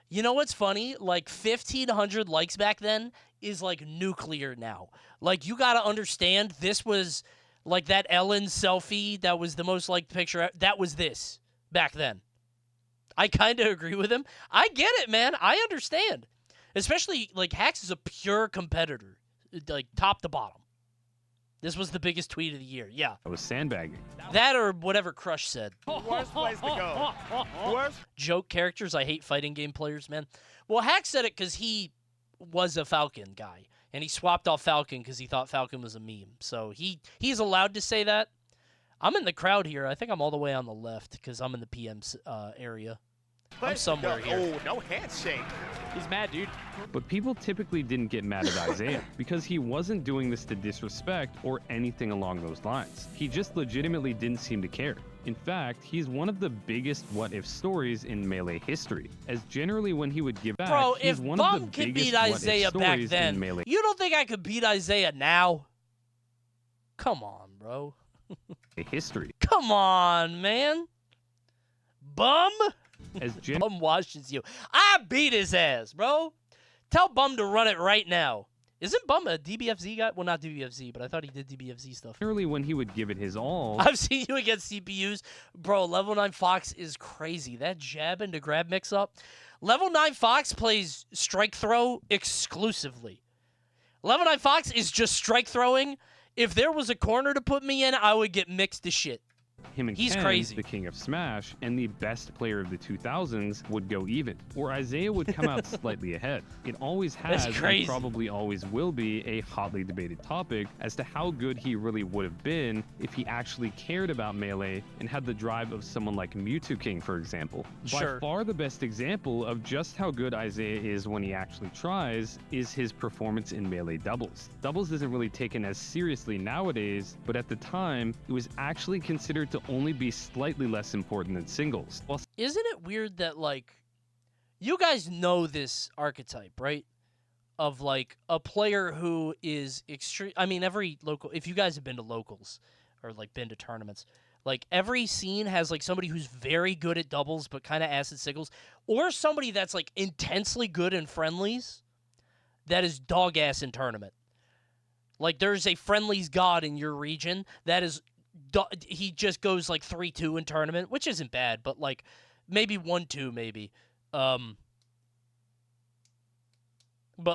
You know what's funny? Like 1,500 likes back then is like nuclear now. Like you got to understand, this was like that Ellen selfie that was the most liked picture. That was this back then. I kind of agree with him. I get it, man. I understand. Especially like Hacks is a pure competitor, like top to bottom. This was the biggest tweet of the year. Yeah. I was sandbagging. That or whatever Crush said. Worst place to go. Worst. Joke characters. I hate fighting game players, man. Well, Hack said it because he was a Falcon guy, and he swapped off Falcon because he thought Falcon was a meme. So he's allowed to say that. I'm in the crowd here. I think I'm all the way on the left because I'm in the PM area. I'm somewhere here. Oh, no handshake. He's mad, dude. But people typically didn't get mad at Isaiah because he wasn't doing this to disrespect or anything along those lines. He just legitimately didn't seem to care. In fact, he's one of the biggest what-if stories in Melee history, as generally when he would give back, Bro, he's if one Bum of the can biggest beat Isaiah what-if back stories then, in Melee you don't think I could beat Isaiah now? Come on, bro. history. Come on, man. Bum? As Bum washes you. I beat his ass, bro. Tell Bum to run it right now. Isn't Bum a DBFZ guy? Well, not DBFZ, but I thought he did DBFZ stuff. Generally when he would give it his all. I've seen you against CPUs. Bro, Level 9 Fox is crazy. That jab into grab mix-up. Level 9 Fox plays strike throw exclusively. Level 9 Fox is just strike throwing. If there was a corner to put me in, I would get mixed to shit. Him and He's Ken, crazy. the king of Smash, and the best player of the 2000s would go even, or Isaiah would come out slightly ahead. It always has, and probably always will be, a hotly debated topic as to how good he really would have been if he actually cared about Melee and had the drive of someone like Mewtwo King, for example. Sure. By far the best example of just how good Isaiah is when he actually tries is his performance in Melee doubles. Doubles isn't really taken as seriously nowadays, but at the time, it was actually considered to only be slightly less important than singles. Isn't it weird that, like, you guys know this archetype, right? Of, like, a player who is extreme. I mean, every local, if you guys have been to locals or, like, been to tournaments, like, every scene has, like, somebody who's very good at doubles but kind of ass at singles, or somebody that's, like, intensely good in friendlies that is dog ass in tournament. Like, there's a friendlies god in your region that is, he just goes like 3-2 in tournament, which isn't bad, but like maybe 1-2 maybe. But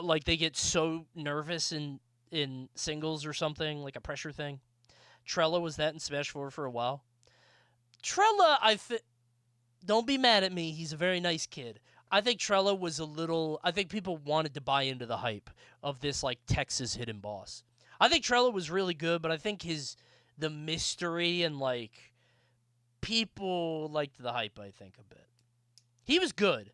like they get so nervous in singles or something, like a pressure thing. Trella was that in Smash 4 for a while. Trella, don't be mad at me. He's a very nice kid. I think Trella was a little, I think people wanted to buy into the hype of this like Texas hidden boss. I think Trella was really good, but I think the mystery and, like, people liked the hype, I think, a bit. He was good.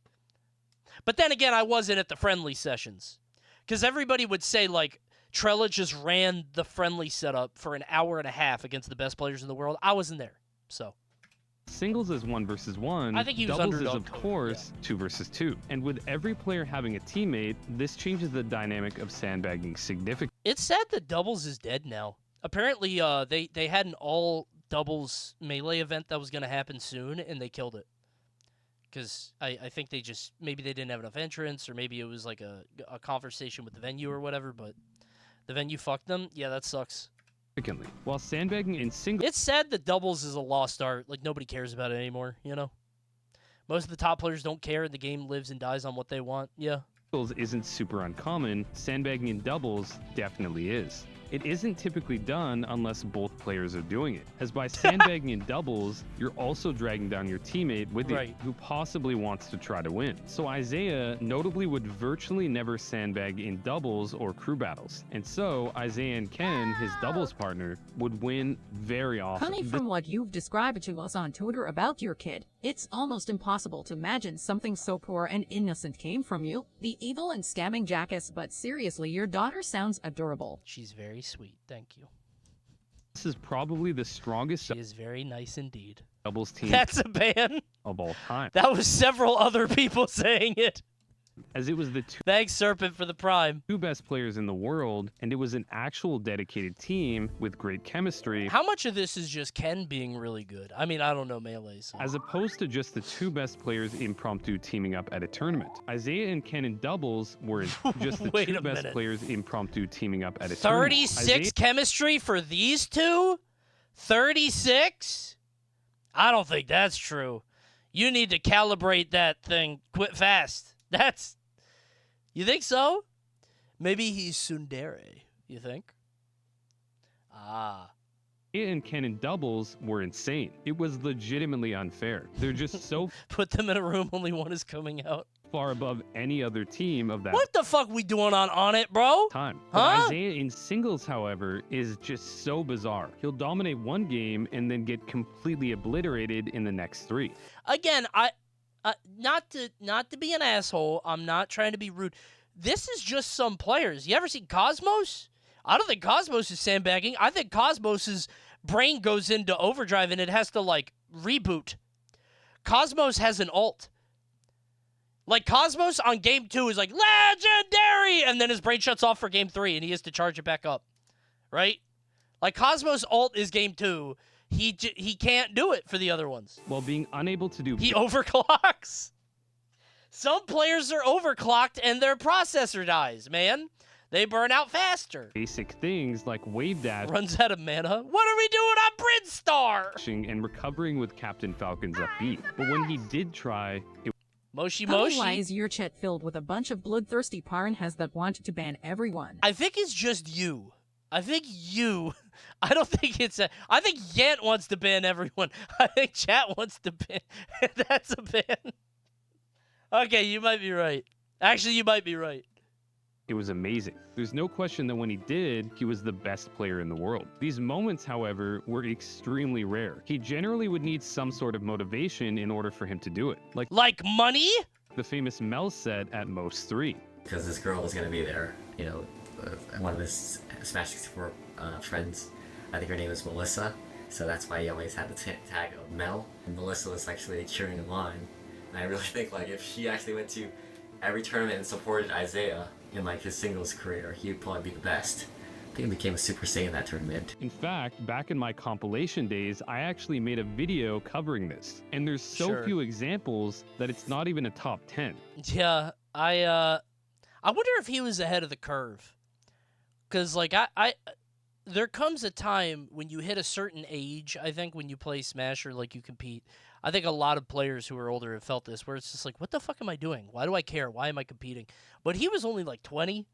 But then again, I wasn't at the friendly sessions. Because everybody would say, like, Trella just ran the friendly setup for an hour and a half against the best players in the world. I wasn't there, so. Singles is 1 versus 1. I think he was doubles underdog is, of course, 2 versus 2. And with every player having a teammate, this changes the dynamic of sandbagging significantly. It's sad that doubles is dead now. Apparently, they had an all-doubles Melee event that was going to happen soon, and they killed it. Because I think they just, maybe they didn't have enough entrants, or maybe it was like a conversation with the venue or whatever, but the venue fucked them. Yeah, that sucks. While sandbagging in singles... It's sad that doubles is a lost art. Like, nobody cares about it anymore, you know? Most of the top players don't care, and the game lives and dies on what they want. Yeah. Singles isn't super uncommon. Sandbagging in doubles definitely is. It isn't typically done unless both players are doing it, as by sandbagging in doubles, you're also dragging down your teammate with you, who possibly wants to try to win. So Isaiah notably would virtually never sandbag in doubles or crew battles, and so Isaiah and Ken, his doubles partner, would win very often. Coney, from what you've described to us on Twitter about your kid, it's almost impossible to imagine something so poor and innocent came from you. The evil and scamming jackass, but seriously, your daughter sounds adorable. She's very sweet, thank you. This is probably the strongest. She is very nice indeed. Doubles team. That's a ban of all time. That was several other people saying it. as it was the Thanks, Serpent, for the prime. two best players in the world, and it was an actual dedicated team with great chemistry. How much of this is just Ken being really good? I mean, I don't know Melee. So. As opposed to just the two best players impromptu teaming up at a tournament. Isaiah and Ken in doubles were just the two best players impromptu teaming up at a tournament. 36 chemistry for these two? 36? I don't think that's true. You need to calibrate that thing quite fast. You think so? Maybe he's tsundere, you think? Ah. Isai and Ken in doubles were insane. It was legitimately unfair. They're just so put them in a room, only one is coming out. Far above any other team of that. What the fuck we doing on it, bro? Time. Huh? Isaiah in singles, however, is just so bizarre. He'll dominate one game and then get completely obliterated in the next three. Again, not to be an asshole, I'm not trying to be rude. This is just some players. You ever seen Cosmos? I don't think Cosmos is sandbagging. I think Cosmos's brain goes into overdrive and it has to, like, reboot. Cosmos has an ult. Like, Cosmos on game 2 is like, legendary! And then his brain shuts off for game 3 and he has to charge it back up. Right? Like, Cosmos ult is game 2. He can't do it for the other ones. While being unable to do... He overclocks. Some players are overclocked and their processor dies, man. They burn out faster. Basic things like wave dash. Runs out of mana. What are we doing on Bridstar? And recovering with Captain Falcon's upbeat. But when he did try... Moshi. Why is your chat filled with a bunch of bloodthirsty parnhas that want to ban everyone? I think it's just you. I think you. I don't think it's I think Yant wants to ban everyone. I think chat wants to ban. That's a ban. Okay, you might be right. Actually, you might be right. It was amazing. There's no question that when he did, he was the best player in the world. These moments, however, were extremely rare. He generally would need some sort of motivation in order for him to do it. Like money? The famous Mel said at most 3. Because this girl was going to be there, you know, one of his Smash 64 friends. I think her name is Melissa. So that's why he always had the tag of Mel. And Melissa was actually cheering him on. And I really think, like, if she actually went to every tournament and supported Isaiah in, like, his singles career, he would probably be the best. I think he became a Super Saiyan that tournament. In fact, back in my compilation days, I actually made a video covering this. And there's so few examples that it's not even a top 10. Yeah, I wonder if he was ahead of the curve. Because, like, there comes a time when you hit a certain age, I think, when you play Smash or, like, you compete. I think a lot of players who are older have felt this, where it's just like, what the fuck am I doing? Why do I care? Why am I competing? But he was only, like, 20.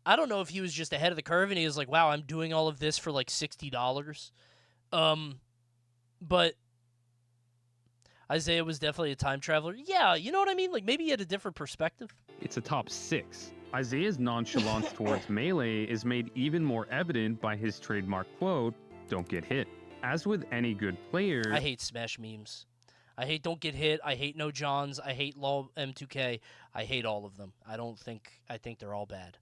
I don't know if he was just ahead of the curve and he was like, wow, I'm doing all of this for, like, $60. But Isaiah was definitely a time traveler. Yeah, you know what I mean? Like, maybe he had a different perspective. It's a top 6. Isaiah's nonchalance towards Melee is made even more evident by his trademark quote, "Don't get hit." As with any good player... I hate Smash memes. I hate Don't Get Hit. I hate No Johns. I hate LOL M2K. I hate all of them. I think they're all bad.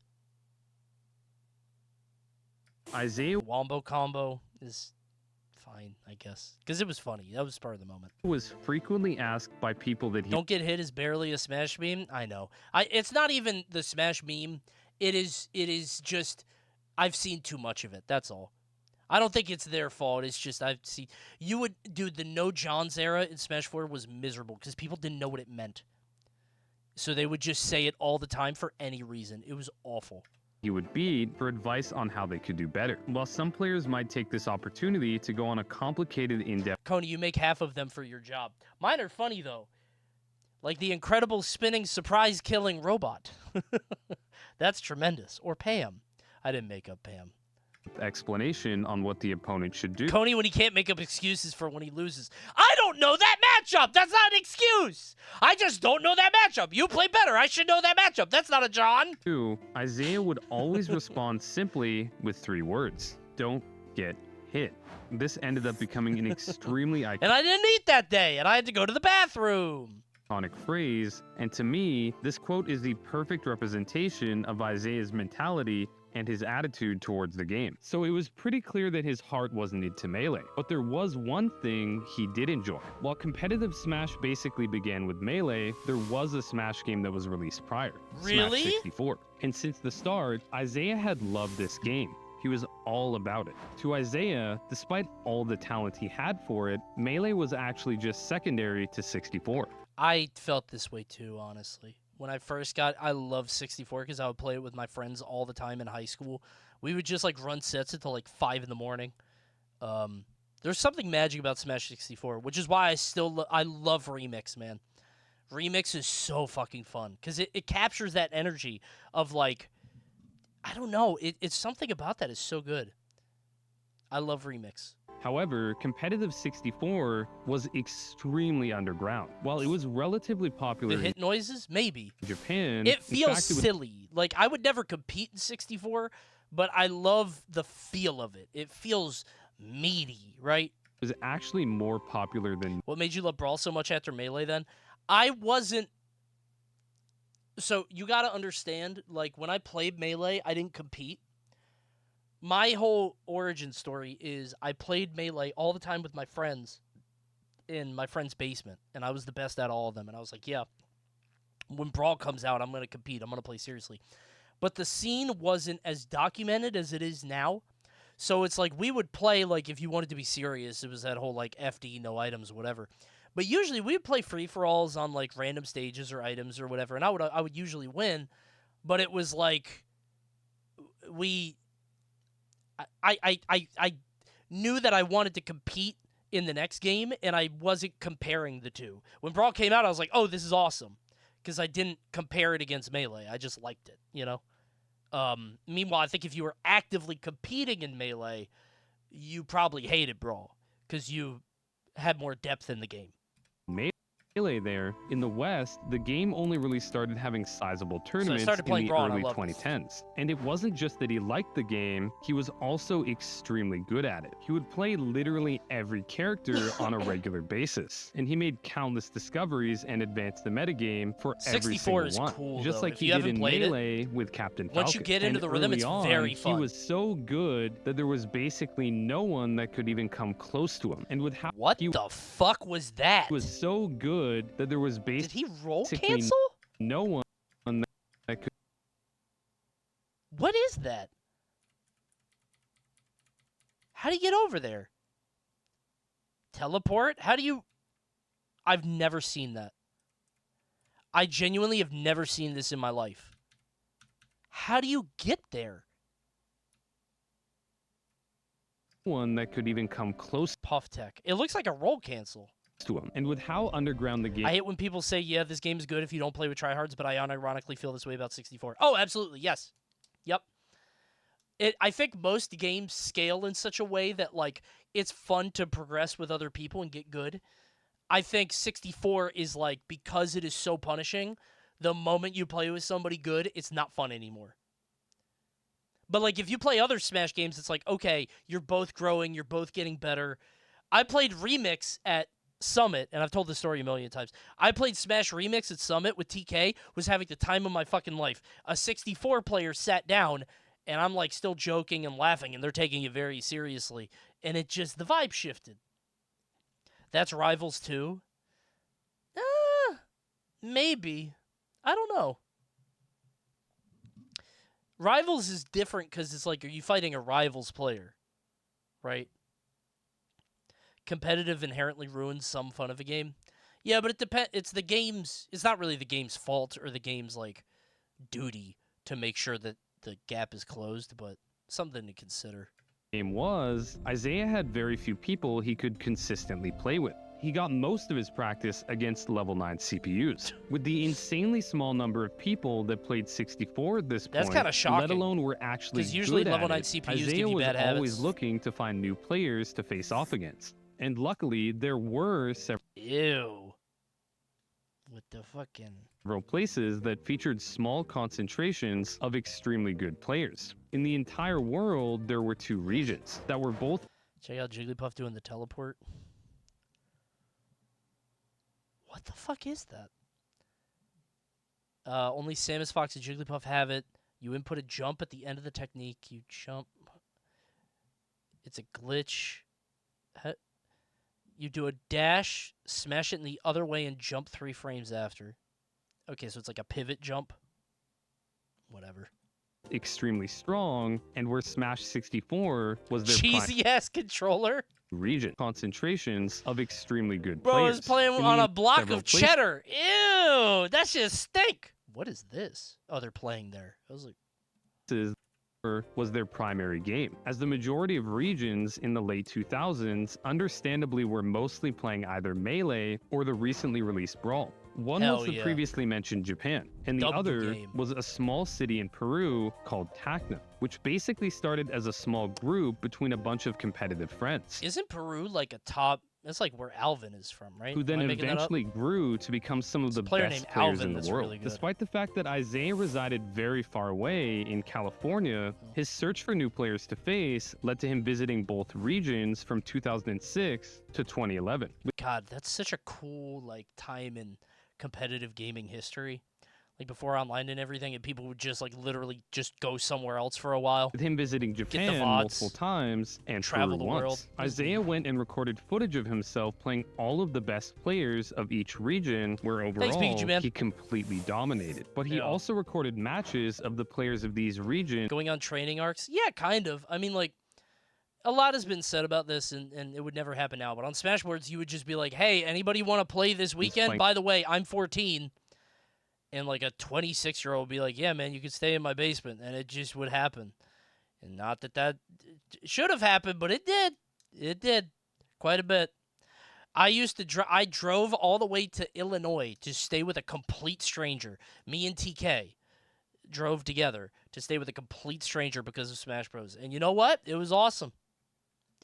Isaiah Wombo combo is fine, I guess. Because it was funny. That was part of the moment. Was frequently asked by people that he... Don't Get Hit is barely a Smash meme. I know. It's not even the Smash meme. It is just... I've seen too much of it. That's all. I don't think it's their fault. It's just I've seen... Dude, the No Johns era in Smash 4 was miserable because people didn't know what it meant. So they would just say it all the time for any reason. It was awful. He would beat for advice on how they could do better. While some players might take this opportunity to go on a complicated, in-depth... Coney, you make half of them for your job. Mine are funny, though. Like the incredible spinning surprise-killing robot. That's tremendous. Or Pam. I didn't make up Pam. Explanation on what the opponent should do. Coney, when he can't make up excuses for when he loses. I don't know that matchup. That's not an excuse. I just don't know that matchup. You play better. I should know that matchup. That's not a John. 2. Isaiah would always respond simply with 3 words. Don't get hit. This ended up becoming an extremely iconic... And I didn't eat that day, and I had to go to the bathroom. iconic phrase, and to me, this quote is the perfect representation of Isaiah's mentality and his attitude towards the game. So it was pretty clear that his heart wasn't into Melee, but there was one thing he did enjoy. While competitive Smash basically began with Melee, there was a Smash game that was released prior, Really? Smash 64. And since the start, Isaiah had loved this game. He was all about it. To Isaiah, despite all the talent he had for it, Melee was actually just secondary to 64. I felt this way too, honestly. When I first I loved 64 because I would play it with my friends all the time in high school. We would just like run sets until like 5 in the morning. There's something magic about Smash 64, which is why I love Remix, man. Remix is so fucking fun because it captures that energy of like, I don't know, it's something about that is so good. I love Remix. However, competitive 64 was extremely underground. While it was relatively popular The hit noises? Maybe. in Japan, It feels in fact, silly. Like, I would never compete in 64, but I love the feel of it. It feels meaty, right? It was actually more popular than... What made you love Brawl so much after Melee then? I wasn't... So, you gotta understand, like, when I played Melee, I didn't compete. My whole origin story is I played Melee all the time with my friends in my friend's basement, and I was the best at all of them. And I was like, yeah, when Brawl comes out, I'm going to compete. I'm going to play seriously. But the scene wasn't as documented as it is now. So it's like we would play, like, if you wanted to be serious, it was that whole, like, FD, no items, whatever. But usually we would play free-for-alls on, like, random stages or items or whatever, and I would usually win. But it was like I knew that I wanted to compete in the next game, and I wasn't comparing the two. When Brawl came out, I was like, oh, this is awesome, because I didn't compare it against Melee. I just liked it, you know? Meanwhile, I think if you were actively competing in Melee, you probably hated Brawl, because you had more depth in the game. Melee there. In the West, the game only really started having sizable tournaments in the Brawl, early 2010s. And it wasn't just that he liked the game, he was also extremely good at it. He would play literally every character on a regular basis. And he made countless discoveries and advanced the metagame for every single one. 64 is cool, just though. like If he you did haven't in played Melee with Captain Falcon. Once you get into And the rhythm, it's early very on, fun. He was so good that there was basically no one that could even come close to him. And with how What the fuck was that? He was so good that there was Did he roll basically cancel? no one that could... What is that? How do you get over there? Teleport? How do you... I've never seen that. I genuinely have never seen this in my life. How do you get there? One that could even come close Puff Tech. It looks like a roll cancel. to him. And with how underground the game... I hate when people say, yeah, this game is good if you don't play with tryhards, but I unironically feel this way about 64. Oh, absolutely, yes. Yep. I think most games scale in such a way that, like, it's fun to progress with other people and get good. I think 64 is, like, because it is so punishing, the moment you play with somebody good, it's not fun anymore. But, like, if you play other Smash games, it's like, okay, you're both growing, you're both getting better. I played Remix at Summit, and I've told this story a million times. I played Smash Remix at Summit with TK, was having the time of my fucking life. A 64 player sat down, and I'm, like, still joking and laughing, and they're taking it very seriously. And it just, the vibe shifted. That's Rivals 2? Maybe. I don't know. Rivals is different because it's like, are you fighting a Rivals player? Right? Competitive inherently ruins some fun of a game. Yeah, but it depends. It's the game's... It's not really the game's fault or the game's, like, duty to make sure that the gap is closed, but something to consider. Game was, Isaiah had very few people he could consistently play with. He got most of his practice against level 9 CPUs. With the insanely small number of people that played 64 at this point, That's kind of shocking. let alone were actually because usually good level at 9 it, CPUs Isaiah give you was bad habits. always looking to find new players to face off against. And luckily, there were Ew. With the fucking... several places that featured small concentrations of extremely good players. In the entire world, there were 2 regions that were both... Check out Jigglypuff doing the teleport. What the fuck is that? Only Samus Fox and Jigglypuff have it. You input a jump at the end of the technique. You jump. It's a glitch. You do a dash, smash it in the other way, and jump 3 frames after. Okay, so it's like a pivot jump. Whatever. Extremely strong, and where Smash 64 was their cheesy-ass controller. Region. Concentrations of extremely good Bro, I players. was playing In on the a block several of places. cheddar. Ew, that shit stink. What is this? Oh, they're playing there. I was like... was their primary game, as the majority of regions in the late 2000s understandably were mostly playing either Melee or the recently released Brawl. One Hell was the yeah. previously mentioned Japan, and the Dub the other game. was a small city in Peru called Tacna, which basically started as a small group between a bunch of competitive friends. Isn't Peru like a top... That's like where Alvin is from, right? Who then Am I making that up? eventually grew to become some of the player best named players Alvin in that's the world. really good. Despite the fact that Isai resided very far away in California, his search for new players to face led to him visiting both regions from 2006 to 2011. God, that's such a cool like time in competitive gaming history. Like before online and everything, and people would just like literally just go somewhere else for a while. With him visiting Get Japan the VODs, multiple times and travel Peru the world. once. Isaiah went and recorded footage of himself playing all of the best players of each region, where overall Pikachu, man. he completely dominated. But he Yeah. also recorded matches of the players of these regions. Going on training arcs? Yeah, kind of. I mean, like, a lot has been said about this, and it would never happen now. But on Smashboards, you would just be like, hey, anybody want to play this weekend? playing- By the way, I'm 14. And, like, a 26-year-old would be like, yeah, man, you can stay in my basement. And it just would happen. And not that should have happened, but it did. It did. Quite a bit. I used to I drove all the way to Illinois to stay with a complete stranger. Me and TK drove together to stay with a complete stranger because of Smash Bros. And you know what? It was awesome.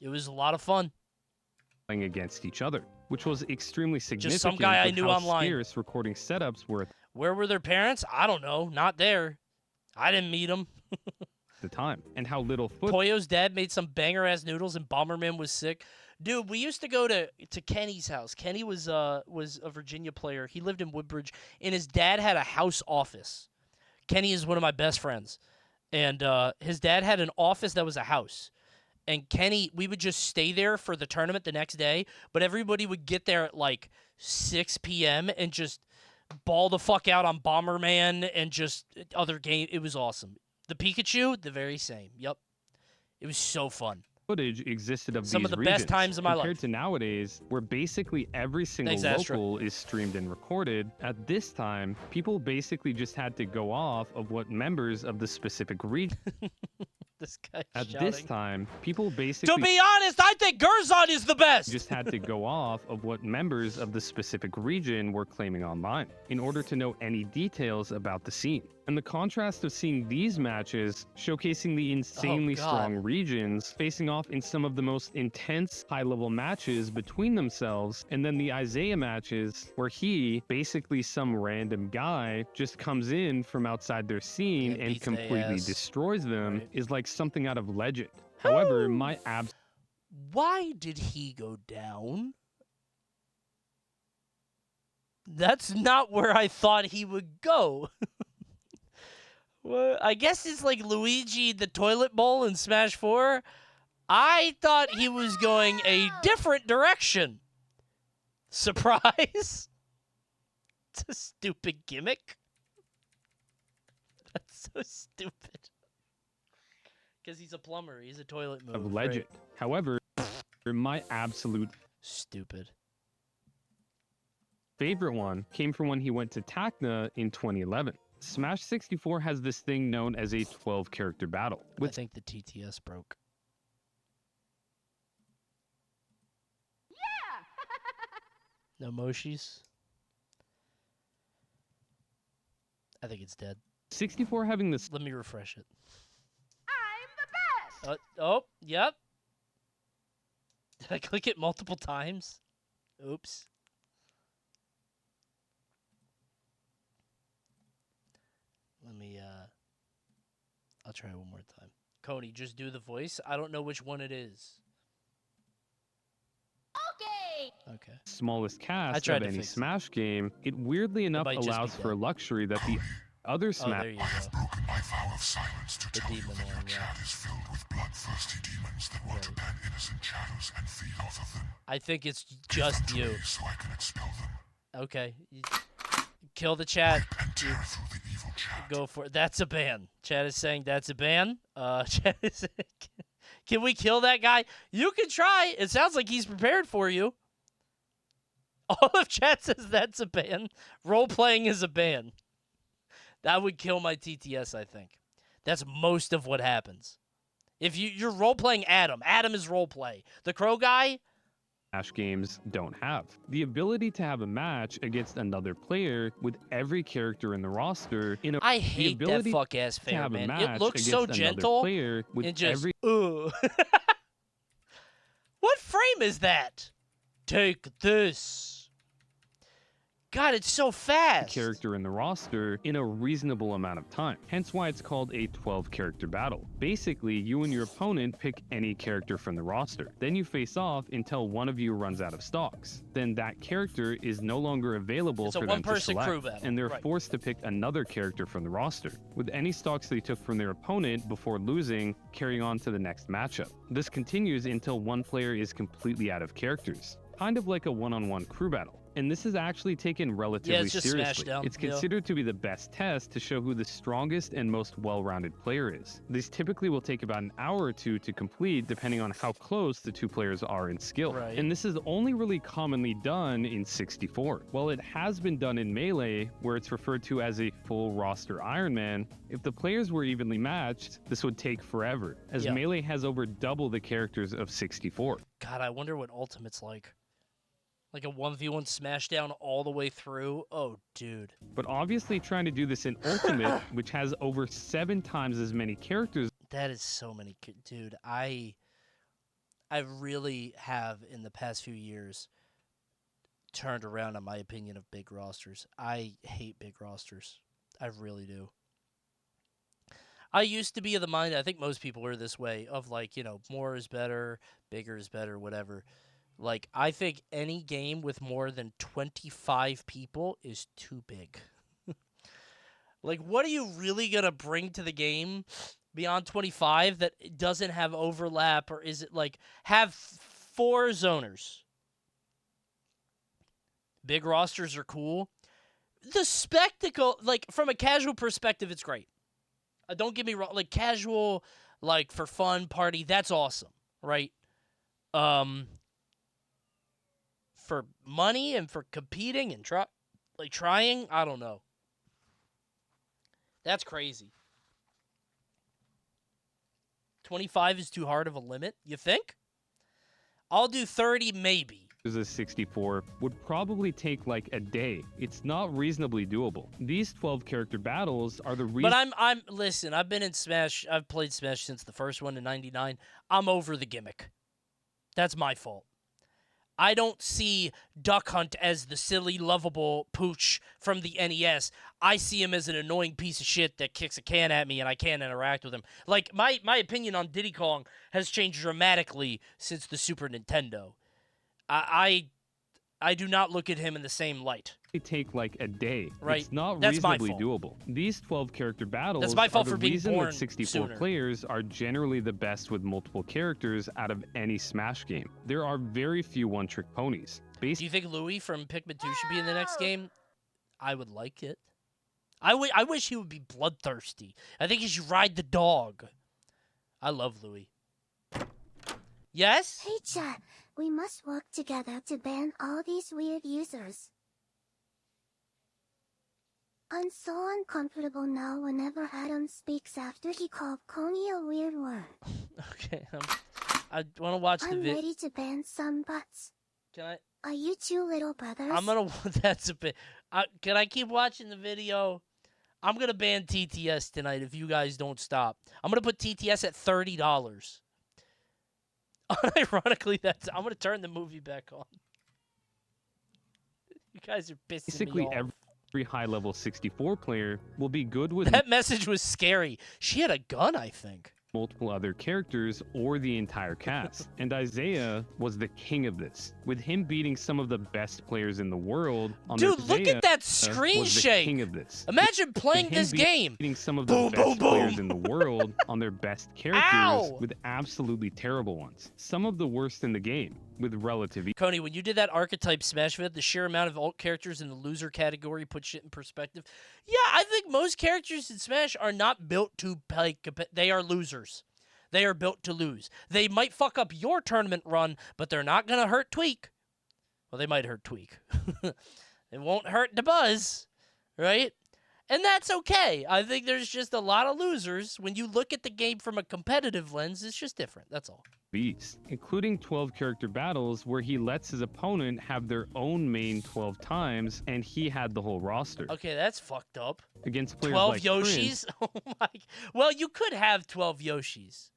It was a lot of fun. Playing against each other, which was extremely significant. some guy I with knew how online. scarce recording setups were at Where were their parents? I don't know. Not there. I didn't meet them. the time, and how little Poyo's dad made some banger-ass noodles, and Bomberman was sick. Dude, we used to go to Kenny's house. Kenny was a Virginia player. He lived in Woodbridge, and his dad had a house office. Kenny is one of my best friends. And his dad had an office that was a house. And Kenny, we would just stay there for the tournament the next day, but everybody would get there at like 6 p.m. and just ball the fuck out on Bomberman and just other game. It was awesome. The Pikachu, the very same. Yep. It was so fun. footage existed of Some these of the best regions, times of my compared life. to nowadays, where basically every single Thanks, Astra. local is streamed and recorded. At this time, people basically just had to go off of what members of the specific region. This guy At shouting. this time, people basically To be honest, I think Gerzon is the best. just had to go off of what members of the specific region were claiming online in order to know any details about the scene. And the contrast of seeing these matches showcasing the insanely God. strong regions facing off in some of the most intense high-level matches between themselves, and then the Isaiah matches where he, basically some random guy, just comes in from outside their scene and beats their completely ass. destroys them, is like something out of Legend. However, my Why did he go down? That's not where I thought he would go. Well, I guess it's like Luigi the toilet bowl in Smash 4. I thought he was going a different direction. Surprise? It's a stupid gimmick. That's so stupid. Because he's a plumber. He's a toilet move. of Legend. Right. However, my absolute Stupid. favorite one came from when he went to Tacna in 2011. Smash 64 has this thing known as a 12-character battle. I think the TTS broke. No Moshis? I think it's dead. 64 having this. Let me refresh it. I'm the best! Oh, yep. Did I click it multiple times? Oops. Let me, I'll try one more time. Coney, just do the voice. I don't know which one it is. Okay, Okay. Smallest I cast tried of to any fix it. Smash game, it weirdly enough might just be allows for a dead. luxury that the other Oh, Smash there you go. The demon one, yeah. I think it's just you. Okay. Kill the chat. Go for it. That's a ban. Chat is saying that's a ban. Chat is saying, can we kill that guy? You can try. It sounds like he's prepared for you. All of chat says that's a ban. Role-playing is a ban. That would kill my TTS, I think. That's most of what happens. If you're role-playing Adam is role-play. The crow guy, games don't have. The ability to have a match against another player with every character in the roster in a I hate that fuck-ass to fair, have a man. match It looks against so another gentle. player with It just, every What frame is that? Take this. God, it's so fast. character in the roster in a reasonable amount of time. Hence why it's called a 12-character battle. Basically, you and your opponent pick any character from the roster. Then you face off until one of you runs out of stocks. Then that character is no longer available It's a for them to one-person select, crew battle, and they're right. forced to pick another character from the roster, with any stocks they took from their opponent before losing carrying on to the next matchup. This continues until one player is completely out of characters, kind of like a one-on-one crew battle. And this is actually taken relatively just seriously. Smashdown, It's yeah. considered to be the best test to show who the strongest and most well-rounded player is. These typically will take about an hour or two to complete depending on how close the two players are in skill. Right. And this is only really commonly done in 64. While it has been done in Melee, where it's referred to as a full roster Iron Man, if the players were evenly matched, this would take forever, as Yeah. Melee has over double the characters of 64. God, I wonder what Ultimate's like. Like a 1v1 smashdown all the way through? Oh, dude. But obviously trying to do this in Ultimate, which has over 7 times as many characters. That is so many, dude. I really have, in the past few years, turned around on my opinion of big rosters. I hate big rosters. I really do. I used to be of the mind, I think most people are this way, of like, you know, more is better, bigger is better, whatever. Like, I think any game with more than 25 people is too big. Like, what are you really going to bring to the game beyond 25 that doesn't have overlap? Or is it like, have 4 zoners? Big rosters are cool. The spectacle, like, from a casual perspective, it's great. Don't get me wrong. Like, casual, like, for fun, party, that's awesome, right? For money and for competing and trying, I don't know. That's crazy. 25 is too hard of a limit, you think? I'll do 30 maybe. A 64 would probably take like a day. It's not reasonably doable. These 12-character battles are the reason. But listen, I've been in Smash, I've played Smash since the first one in 99. I'm over the gimmick. That's my fault. I don't see Duck Hunt as the silly, lovable pooch from the NES. I see him as an annoying piece of shit that kicks a can at me and I can't interact with him. Like, my opinion on Diddy Kong has changed dramatically since the Super Nintendo. I do not look at him in the same light. They take like a day. Right. It's not That's my reasonably fault. doable. These 12-character battles That's my fault are the for being reason born that 64 sooner. players are generally the best with multiple characters out of any Smash game. There are very few one-trick ponies. Do you think Louis from Pikmin 2 should be in the next game? I would like it. I wish he would be bloodthirsty. I think he should ride the dog. I love Louis. Yes? Hey, chat. We must work together to ban all these weird users. I'm so uncomfortable now whenever Adam speaks after he called Coney a weird word. Okay, I want to watch the I'm video. ready to ban some butts. Can I? Are you two little brothers? I'm gonna. That's a bit. Can I keep watching the video? I'm gonna ban TTS tonight if you guys don't stop. I'm gonna put TTS at $30. Unironically, I'm gonna turn the movie back on. You guys are pissing Basically, me off. every high-level 64 player will be good with. That message was scary. She had a gun, I think. multiple other characters or the entire cast. And Isaiah was the king of this, with him beating some of the best players in the world. Dude, look at that screen was the shake. King of this. Imagine playing With him this game. Beating some of the best players in the world on their best characters Ow! with absolutely terrible ones. Some of the worst in the game with relative ease. Coney, when you did that archetype smash vid, the sheer amount of alt characters in the loser category put shit in perspective. Yeah, I think most characters in Smash are not built to play. They are losers. They are built to lose. They might fuck up your tournament run, but they're not going to hurt Tweak. Well, they might hurt Tweak. It won't hurt the Buzz, right? And that's okay. I think there's just a lot of losers. When you look at the game from a competitive lens, it's just different. That's all. Beast, including 12 character battles where he lets his opponent have their own main 12 times, and he had the whole roster. Okay, that's fucked up. Against players 12 like Yoshis? Oh my. Well, you could have 12 Yoshis.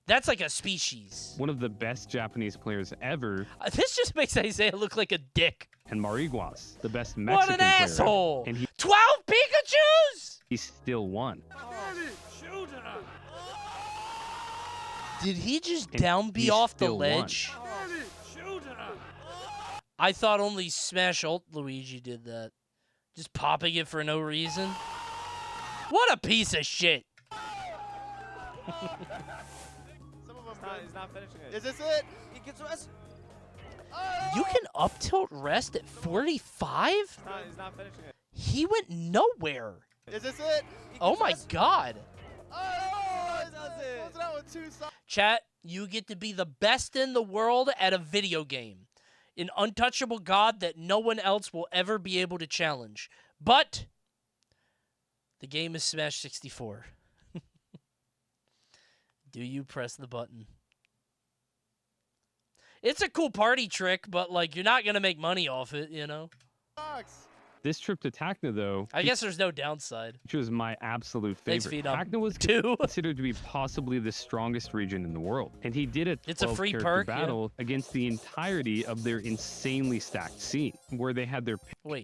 That's like a species. One of the best Japanese players ever. This just makes Isaiah look like a dick. And Mariguas, the best Mexican What an player asshole! ever. And he 12 Pikachus! He still won. Did he just down B off the ledge? I thought only Smash Ult Luigi did that. Just popping it for no reason. What a piece of shit. He's not finishing it. Is this it? He gets rest. You can up tilt rest at 45? He's not finishing it. He went nowhere. Is this it? Oh my god. Oh, that's it. Close it out with 2 songs. Chat, you get to be the best in the world at a video game. An untouchable god that no one else will ever be able to challenge. But the game is Smash 64. Do you press the button? It's a cool party trick, but like you're not going to make money off it, you know? This trip to Tacna, though, I guess there's no downside. which was my absolute Thanks, favorite. Phenom. Tacna was Two. considered to be possibly the strongest region in the world, and he did a It's a 12 free character perk, yeah. battle against the entirety of their insanely stacked scene, where they had their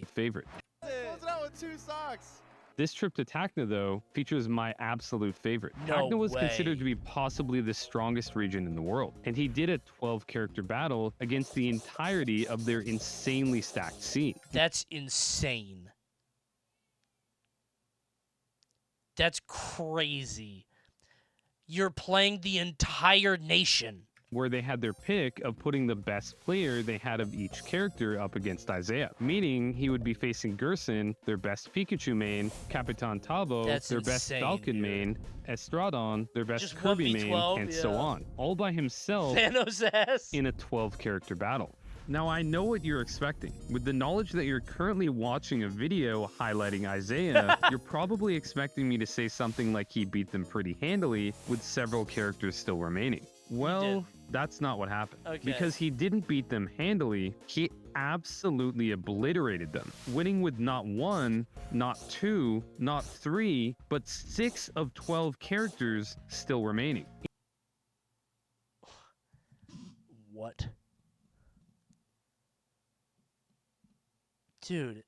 favorite. Close it out with 2 socks. This trip to Tacna, though, features my absolute favorite. No Tacna was way. considered to be possibly the strongest region in the world, and he did a 12 character battle against the entirety of their insanely stacked scene. That's insane. That's crazy. You're playing the entire nation. Where they had their pick of putting the best player they had of each character up against Isaiah. Meaning he would be facing Gerson, their best Pikachu main, Capitan Tavo, That's their best insane, Falcon dude. main, Estradon, their best Just Kirby main, 1v12, and so yeah. on. All by himself Thanos ass. in a 12 character battle. Now I know what you're expecting. With the knowledge that you're currently watching a video highlighting Isaiah, you're probably expecting me to say something like he beat them pretty handily with several characters still remaining. Well, that's not what happened. Okay. Because he didn't beat them handily, he absolutely obliterated them, winning with not 1, not 2, not 3, but 6 of 12 characters still remaining. What? Dude.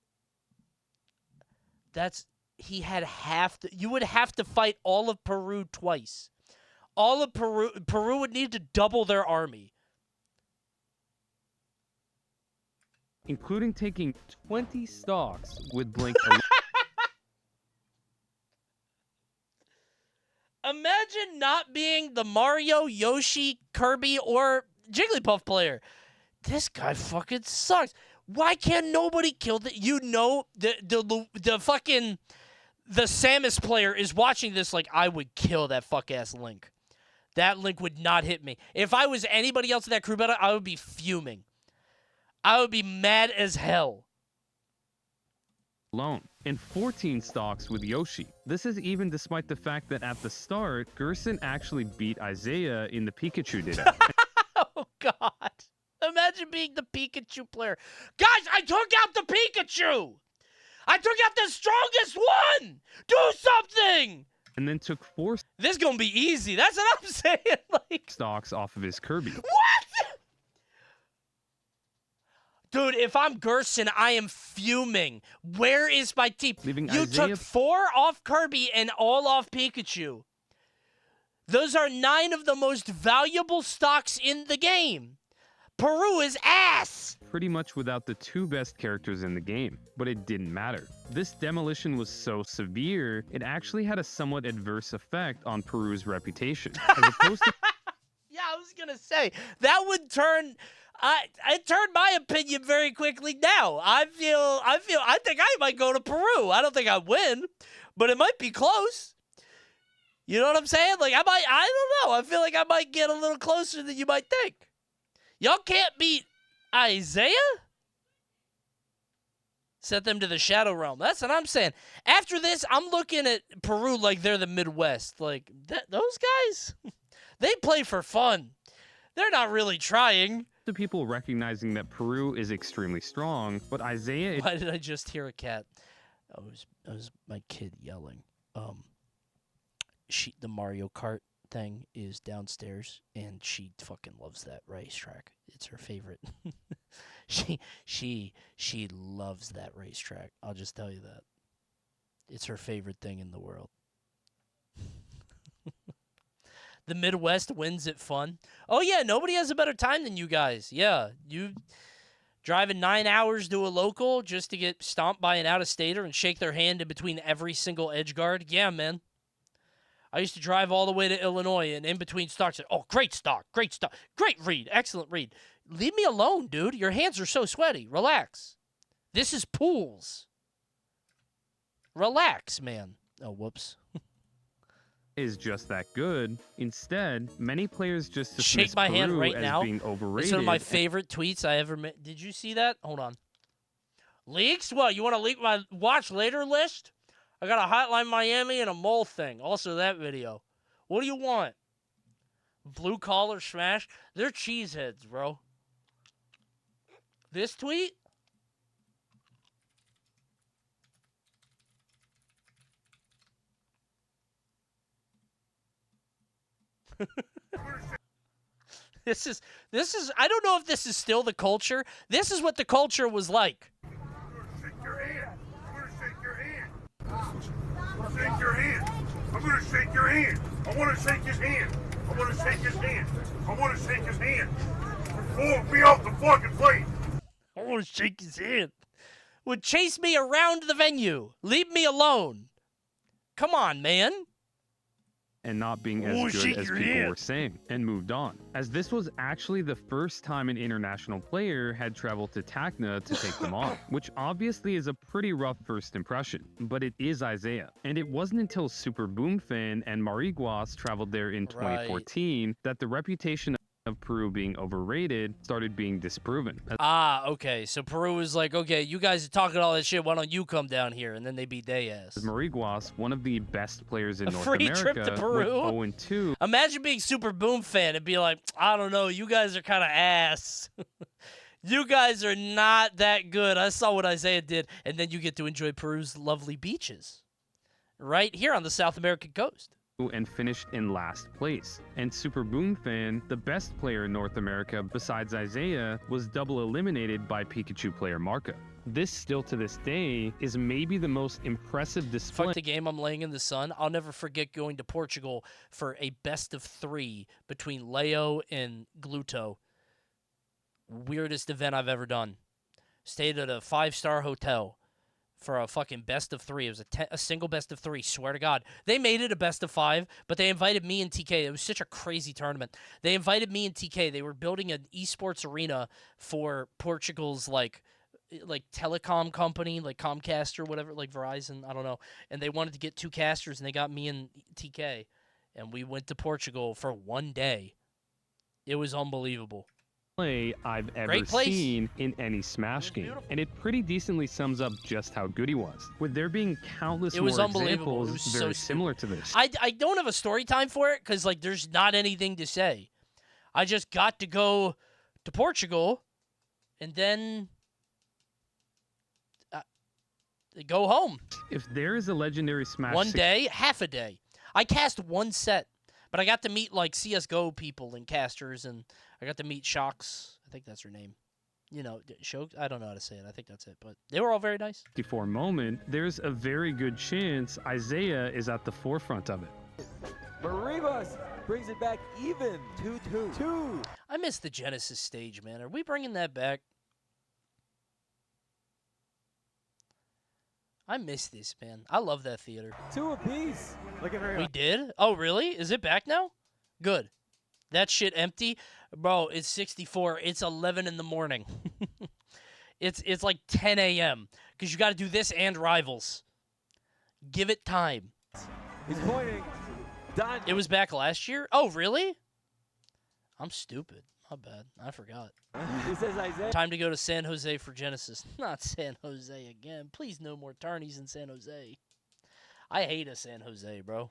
He had half the... You would have to fight all of Peru twice. All of Peru would need to double their army. Including taking 20 stocks with Blink. Imagine not being the Mario, Yoshi, Kirby, or Jigglypuff player. This guy fucking sucks. Why can't nobody kill the... You know, the fucking... The Samus player is watching this like, I would kill that fuck-ass Link. That Link would not hit me. If I was anybody else in that crew battle, I would be fuming. I would be mad as hell. Alone, and 14 stocks with Yoshi. This is even despite the fact that at the start, Gerson actually beat Isaiah in the Pikachu ditto. Oh, God. Imagine being the Pikachu player. Guys, I took out the Pikachu! I took out the strongest one! Do something! And then took 4 This is gonna be easy. That's what I'm saying. Like, stocks off of his Kirby. what? Dude, if I'm Gerson, I am fuming. Where is my team? Leaving You Isaiah... took 4 off Kirby and all off Pikachu. Those are 9 of the most valuable stocks in the game. Peru is ass. Pretty much without the 2 best characters in the game, but it didn't matter. This demolition was so severe, it actually had a somewhat adverse effect on Peru's reputation. As opposed to yeah, I was gonna say that would turn. It turned my opinion very quickly now. I think I might go to Peru. I don't think I win, but it might be close. You know what I'm saying? Like I don't know. I feel like I might get a little closer than you might think. Y'all can't beat Isaiah? Set them to the Shadow Realm. That's what I'm saying. After this, I'm looking at Peru like they're the Midwest. Like, those guys, they play for fun. They're not really trying. the people recognizing that Peru is extremely strong, but Isaiah... Why did I just hear a cat? That was my kid yelling. The Mario Kart thing is downstairs, and she fucking loves that racetrack. It's her favorite. she loves that racetrack. I'll just tell you that. It's her favorite thing in the world. The Midwest wins at fun. Oh, yeah, nobody has a better time than you guys. Yeah, you driving 9 hours to a local just to get stomped by an out-of-stater and shake their hand in between every single edge guard. Yeah, man. I used to drive all the way to Illinois and in between stocks. Oh, great stock, great read, excellent read. Leave me alone, dude. Your hands are so sweaty. Relax. This is pools. Relax, man. Oh, whoops. Is just that good. Instead, many players just dismiss Shake my hand Peru right as now. being overrated. It's one of my favorite tweets I ever made. Did you see that? Hold on. Leaks? What? You want to leak my watch later list? I got a Hotline Miami and a mole thing. Also that video. What do you want? Blue collar smash? They're cheeseheads, bro. This tweet? This is I don't know if this is still the culture. This is what the culture was like. Shake your hand. I'm gonna shake your hand. Shake your hand. I'm gonna shake your hand. I wanna shake his hand. I wanna shake his hand. I wanna shake his hand. Pull me off the fucking plate. I wanna shake his hand. Would chase me around the venue. Leave me alone. Come on, man. And not being as good as people were saying, and moved on. As this was actually the first time an international player had traveled to Tacna to take them on, which obviously is a pretty rough first impression, but it is Isaiah. And it wasn't until Super Boomfan and Mariguas traveled there in 2014 that the reputation of Peru being overrated started being disproven. Okay. So Peru was like, okay, you guys are talking all that shit. Why don't you come down here? And then they beat they ass. Mariguas, one of the best players in North free America, trip to Peru. went 0-2. Imagine being Super Boom fan and be like, I don't know, you guys are kind of ass. You guys are not that good. I saw what Isaiah did. And then you get to enjoy Peru's lovely beaches right here on the South American coast. And finished in last place. And Super Boomfan, the best player in North America besides Isaiah, was double eliminated by Pikachu player Marco. This still to this day is maybe the most impressive display. Fuck the game, I'm laying in the sun. I'll never forget going to Portugal for a best of 3 between Leo and Gluto. Weirdest event I've ever done. Stayed at a 5-star hotel for a fucking best of 3. It was a single best of 3, swear to God. They made it a best of 5, but they invited me and TK. It was such a crazy tournament. They invited me and TK. They were building an esports arena for Portugal's like telecom company, like Comcast or whatever, like Verizon, I don't know. And they wanted to get 2 casters, and they got me and TK. And we went to Portugal for 1 day. It was unbelievable. Play I've ever seen in any Smash game, and it pretty decently sums up just how good he was, with there being countless more examples very similar to this. I don't have a story time for it because like there's not anything to say. I just got to go to Portugal and then go home. If there is a legendary Smash 1 day, half a day. I cast 1 set, but I got to meet like CSGO people and casters, and I got to meet Shocks. I think that's her name. You know, Shokes. I don't know how to say it. I think that's it. But they were all very nice. Before moment, there's a very good chance Isaiah is at the forefront of it. Maribas, brings it back even. 2-2. I miss the Genesis stage, man. Are we bringing that back? I miss this, man. I love that theater. 2 apiece. Looking very We did? Oh, really? Is it back now? Good. That shit empty? Bro, it's 64. It's 11 in the morning. It's like 10 a.m. Because you got to do this and Rivals. Give it time. He's pointing. Done. It was back last year? Oh, really? I'm stupid. My bad. I forgot. He says Isaiah. Time to go to San Jose for Genesis. Not San Jose again. Please, no more tourneys in San Jose. I hate a San Jose, bro.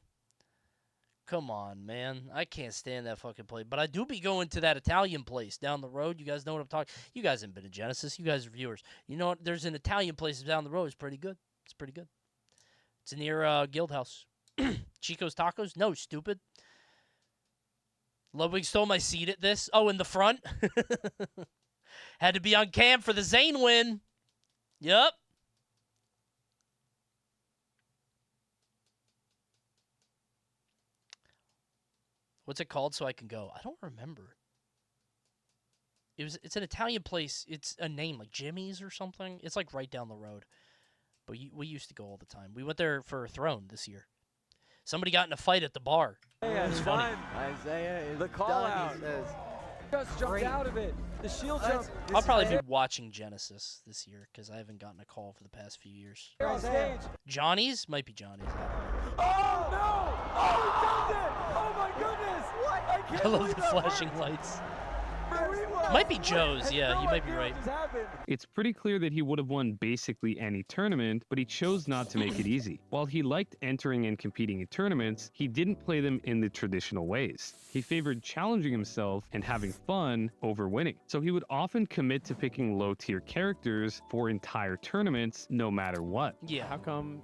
Come on, man. I can't stand that fucking place. But I do be going to that Italian place down the road. You guys know what I'm talking. You guys haven't been to Genesis. You guys are viewers. You know what? There's an Italian place down the road. It's pretty good. It's pretty good. It's near Guildhouse. Chico's Tacos? No, stupid. Ludwig stole my seat at this. Oh, in the front? Had to be on cam for the Zane win. Yup. What's it called so I can go? I don't remember. It's an Italian place. It's a name, like Jimmy's or something. It's like right down the road. But we used to go all the time. We went there for a throne this year. Somebody got in a fight at the bar. It was funny. Isaiah is the call out. He says. Just jumped out of it. The shield jump. I'll probably be watching Genesis this year because I haven't gotten a call for the past few years. Johnny's? Might be Johnny's. Oh, no! Oh, he does it! Oh, my goodness! What? I love the flashing lights. Might be Joe's. Yeah, you might be right. It's pretty clear that he would have won basically any tournament, but he chose not to make it easy. While he liked entering and competing in tournaments, he didn't play them in the traditional ways. He favored challenging himself and having fun over winning. So he would often commit to picking low-tier characters for entire tournaments, no matter what. Yeah. How come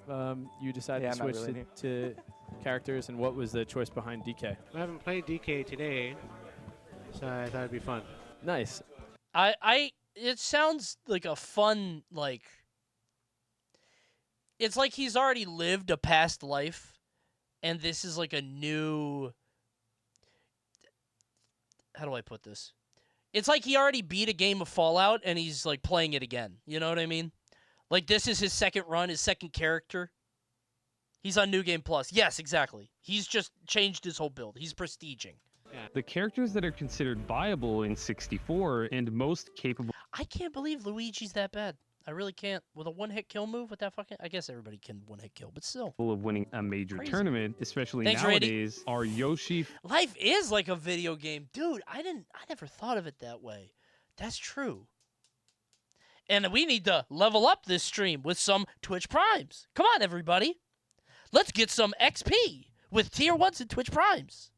you decided to switch to characters, and what was the choice behind DK? I haven't played DK today, so I thought it'd be fun. Nice. It sounds like a fun, like, it's like he's already lived a past life, and this is like a new, how do I put this? It's like he already beat a game of Fallout, and he's, like, playing it again. You know what I mean? Like, this is his second run, his second character. He's on New Game Plus. Yes, exactly. He's just changed his whole build. He's prestiging. The characters that are considered viable in 64 and most capable. I can't believe Luigi's that bad. I really can't. With a one-hit kill move with that fucking... I guess everybody can one-hit kill, but still. Of winning a major tournament, especially Thanks, nowadays, are Yoshi. Life is like a video game. Dude, I never thought of it that way. That's true. And we need to level up this stream with some Twitch Primes. Come on, everybody. Let's get some XP with Tier 1s and Twitch Primes.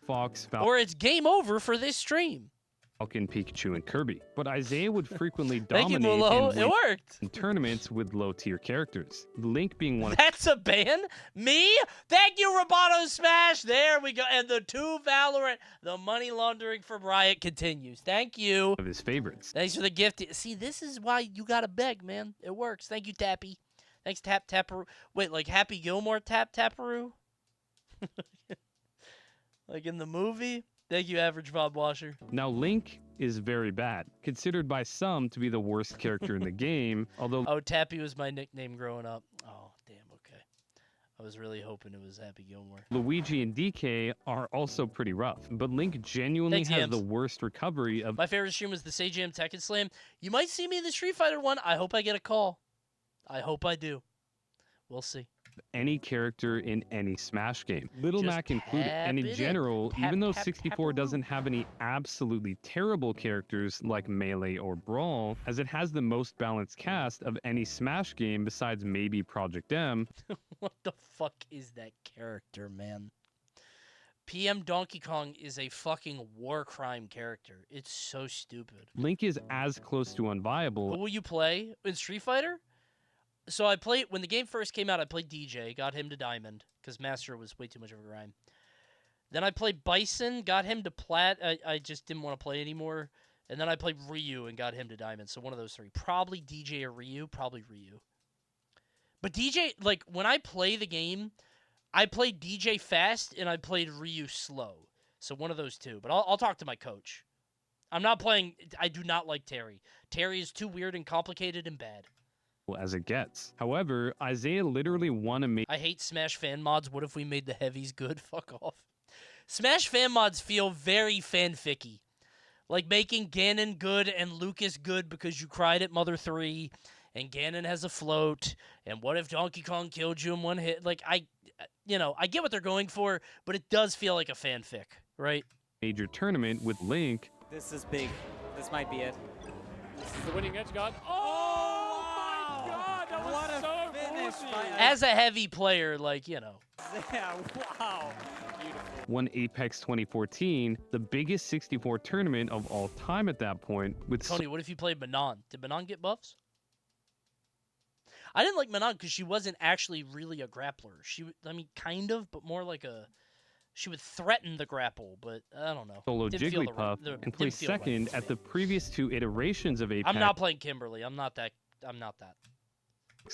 Fox, or it's game over for this stream. Falcon, Pikachu, and Kirby. But Isaiah would frequently Thank you, dominate Mulo. It worked. in tournaments with low-tier characters. Link being one of That's a ban? Me? Thank you, Roboto Smash. There we go. And the 2 Valorant. The money laundering from Riot continues. Thank you. his favorites. Thanks for the gift. See, this is why you got to beg, man. It works. Thank you, Tappy. Thanks, Tapperoo. Wait, like Happy Gilmore Tapperoo? Like in the movie? Thank you, Average Bob Washer. Now, Link is very bad, considered by some to be the worst character in the game, although... Oh, Tappy was my nickname growing up. Oh, damn, okay. I was really hoping it was Happy Gilmore. Luigi and DK are also pretty rough, but Link genuinely Thanks, has the worst recovery of... My favorite stream was the Sajam Tekken Slam. You might see me in the Street Fighter one. I hope I get a call. I hope I do. We'll see. Any character in any Smash game, Little Just Mac included. And in general, even though 64 doesn't have any absolutely terrible characters like Melee or Brawl, as it has the most balanced cast of any Smash game besides maybe Project M. What the fuck is that character, man? PM Donkey Kong is a fucking war crime character. It's so stupid. Link is as close to unviable. Who will you play in Street Fighter? So I played, when the game first came out, I played DJ, got him to Diamond, because Master was way too much of a grind. Then I played Bison, got him to Plat, I just didn't want to play anymore. And then I played Ryu and got him to Diamond, so one of those three. Probably DJ or Ryu, probably Ryu. But DJ, like, when I play the game, I played DJ fast and I played Ryu slow. So one of those two. But I'll talk to my coach. I'm not playing. I do not like Terry. Terry is too weird and complicated and bad. As it gets. However, Isaiah literally won a I hate Smash fan mods. What if we made the heavies good? Fuck off. Smash fan mods feel very fanficky. Like making Ganon good and Lucas good because you cried at Mother 3 and Ganon has a float and what if Donkey Kong killed you in one hit? Like, I get what they're going for, but it does feel like a fanfic, right? major tournament with Link. This is big. This might be it. This is the winning edge guard. Oh my god, that was What a so finish ballsy. by As a heavy player, like, Yeah, wow. Beautiful. Won Apex 2014, the biggest 64 tournament of all time at that point. With Coney, what if you played Manon? Did Manon get buffs? I didn't like Manon because she wasn't actually really a grappler. Kind of, but more like she would threaten the grapple, but I don't know. Solo Didn't feel Jigglypuff and placed second at the previous 2 iterations of Apex. I'm not playing Kimberly. I'm not that.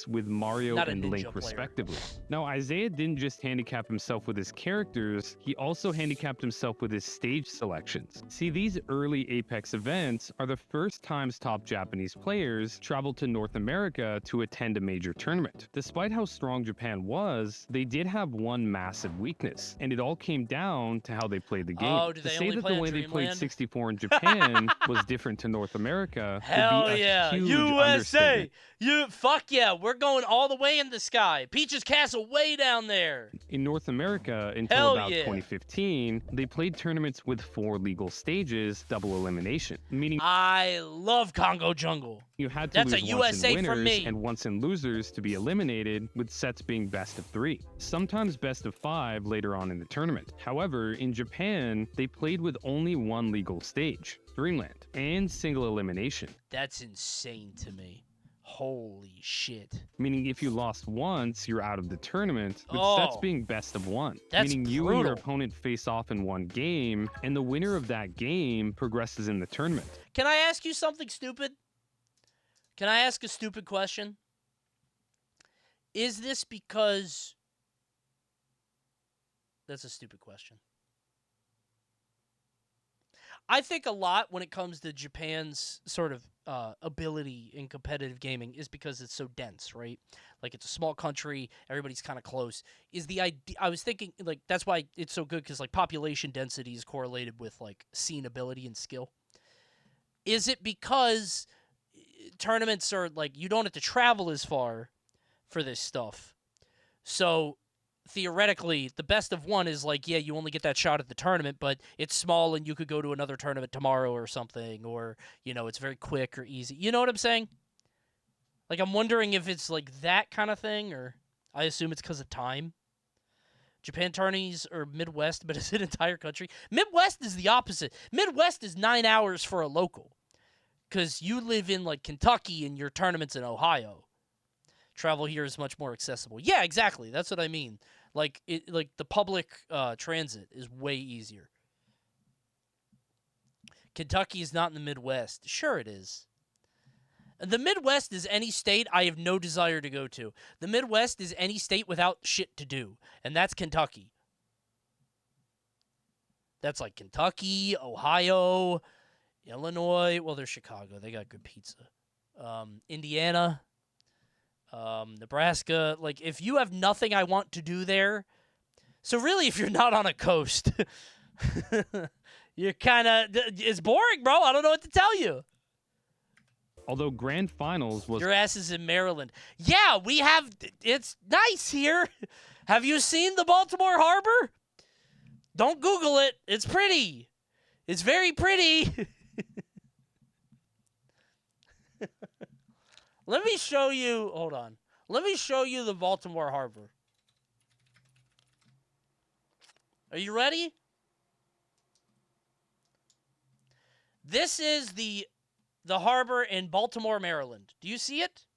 With Mario Not a and ninja Link player. respectively. Now, Isaiah didn't just handicap himself with his characters, he also handicapped himself with his stage selections. See, these early Apex events are the first times top Japanese players traveled to North America to attend a major tournament. Despite how strong Japan was, they did have one massive weakness, and it all came down to how they played the game. Oh, do to they say only that play the on way they played Dreamland? 64 in Japan was different to North America Hell would be a yeah, huge USA! understatement. Fuck yeah, we're going all the way in the sky. Peach's Castle way down there. In North America, until Hell about yeah. 2015, they played tournaments with 4 legal stages, double elimination, meaning I love Congo Jungle. you had to That's lose a once USA in from winners me. and once in losers to be eliminated, with sets being best of 3, sometimes best of 5 later on in the tournament. However, in Japan, they played with only 1 legal stage, Dreamland, and single elimination. That's insane to me. Holy shit. Meaning if you lost once, you're out of the tournament, with Oh. sets being best of 1. That's meaning you and your brutal. opponent face off in one game, and the winner of that game progresses in the tournament. Can I ask you something stupid? Can I ask a stupid question? Is this because... That's a stupid question. I think a lot when it comes to Japan's sort of ability in competitive gaming is because it's so dense, right? Like it's a small country, everybody's kind of close. Is the idea? I was thinking like that's why it's so good because like population density is correlated with like scene ability and skill. Is it because tournaments are like you don't have to travel as far for this stuff, so theoretically, the best of 1 is like, yeah, you only get that shot at the tournament, but it's small and you could go to another tournament tomorrow or something, or, it's very quick or easy. You know what I'm saying? Like, I'm wondering if it's like that kind of thing, or I assume it's because of time. Japan tourneys or Midwest, but it's an entire country. Midwest is the opposite. Midwest is 9 hours for a local, because you live in, like, Kentucky and your tournament's in Ohio. Travel here is much more accessible. Yeah, exactly. That's what I mean. Like the public transit is way easier. Kentucky is not in the Midwest. Sure it is. The Midwest is any state I have no desire to go to. The Midwest is any state without shit to do, and that's Kentucky. That's like Kentucky, Ohio, Illinois. Well, there's Chicago. They got good pizza. Indiana. Nebraska, like if you have nothing I want to do there, so really if you're not on a coast, you're kind of, it's boring, bro. I don't know what to tell you. Although Grand Finals was Your ass is in Maryland. Yeah, it's nice here. Have you seen the Baltimore Harbor? Don't Google it. It's pretty. It's very pretty. Let me show you, hold on. Let me show you the Baltimore Harbor. Are you ready? This is the harbor in Baltimore, Maryland. Do you see it?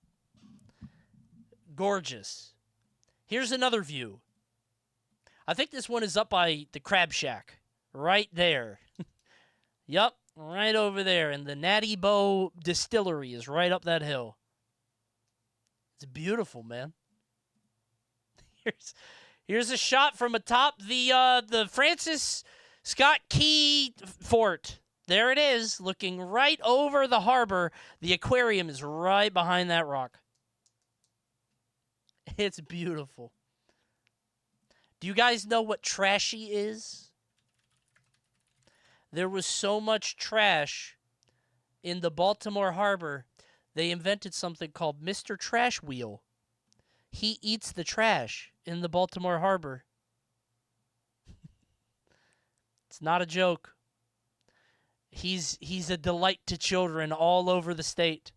Gorgeous. Here's another view. I think this one is up by the Crab Shack. Right there. Yup, right over there. And the Natty Bow Distillery is right up that Here's a shot from atop the Francis Scott Key Fort. There it is, looking right over the harbor. The aquarium is right behind that rock. It's beautiful. Do you guys know what trashy is? There was so much trash in the Baltimore harbor, they invented something called Mr. Trash Wheel. He eats the trash in the Baltimore harbor. It's not a joke. He's a delight to children all over the state.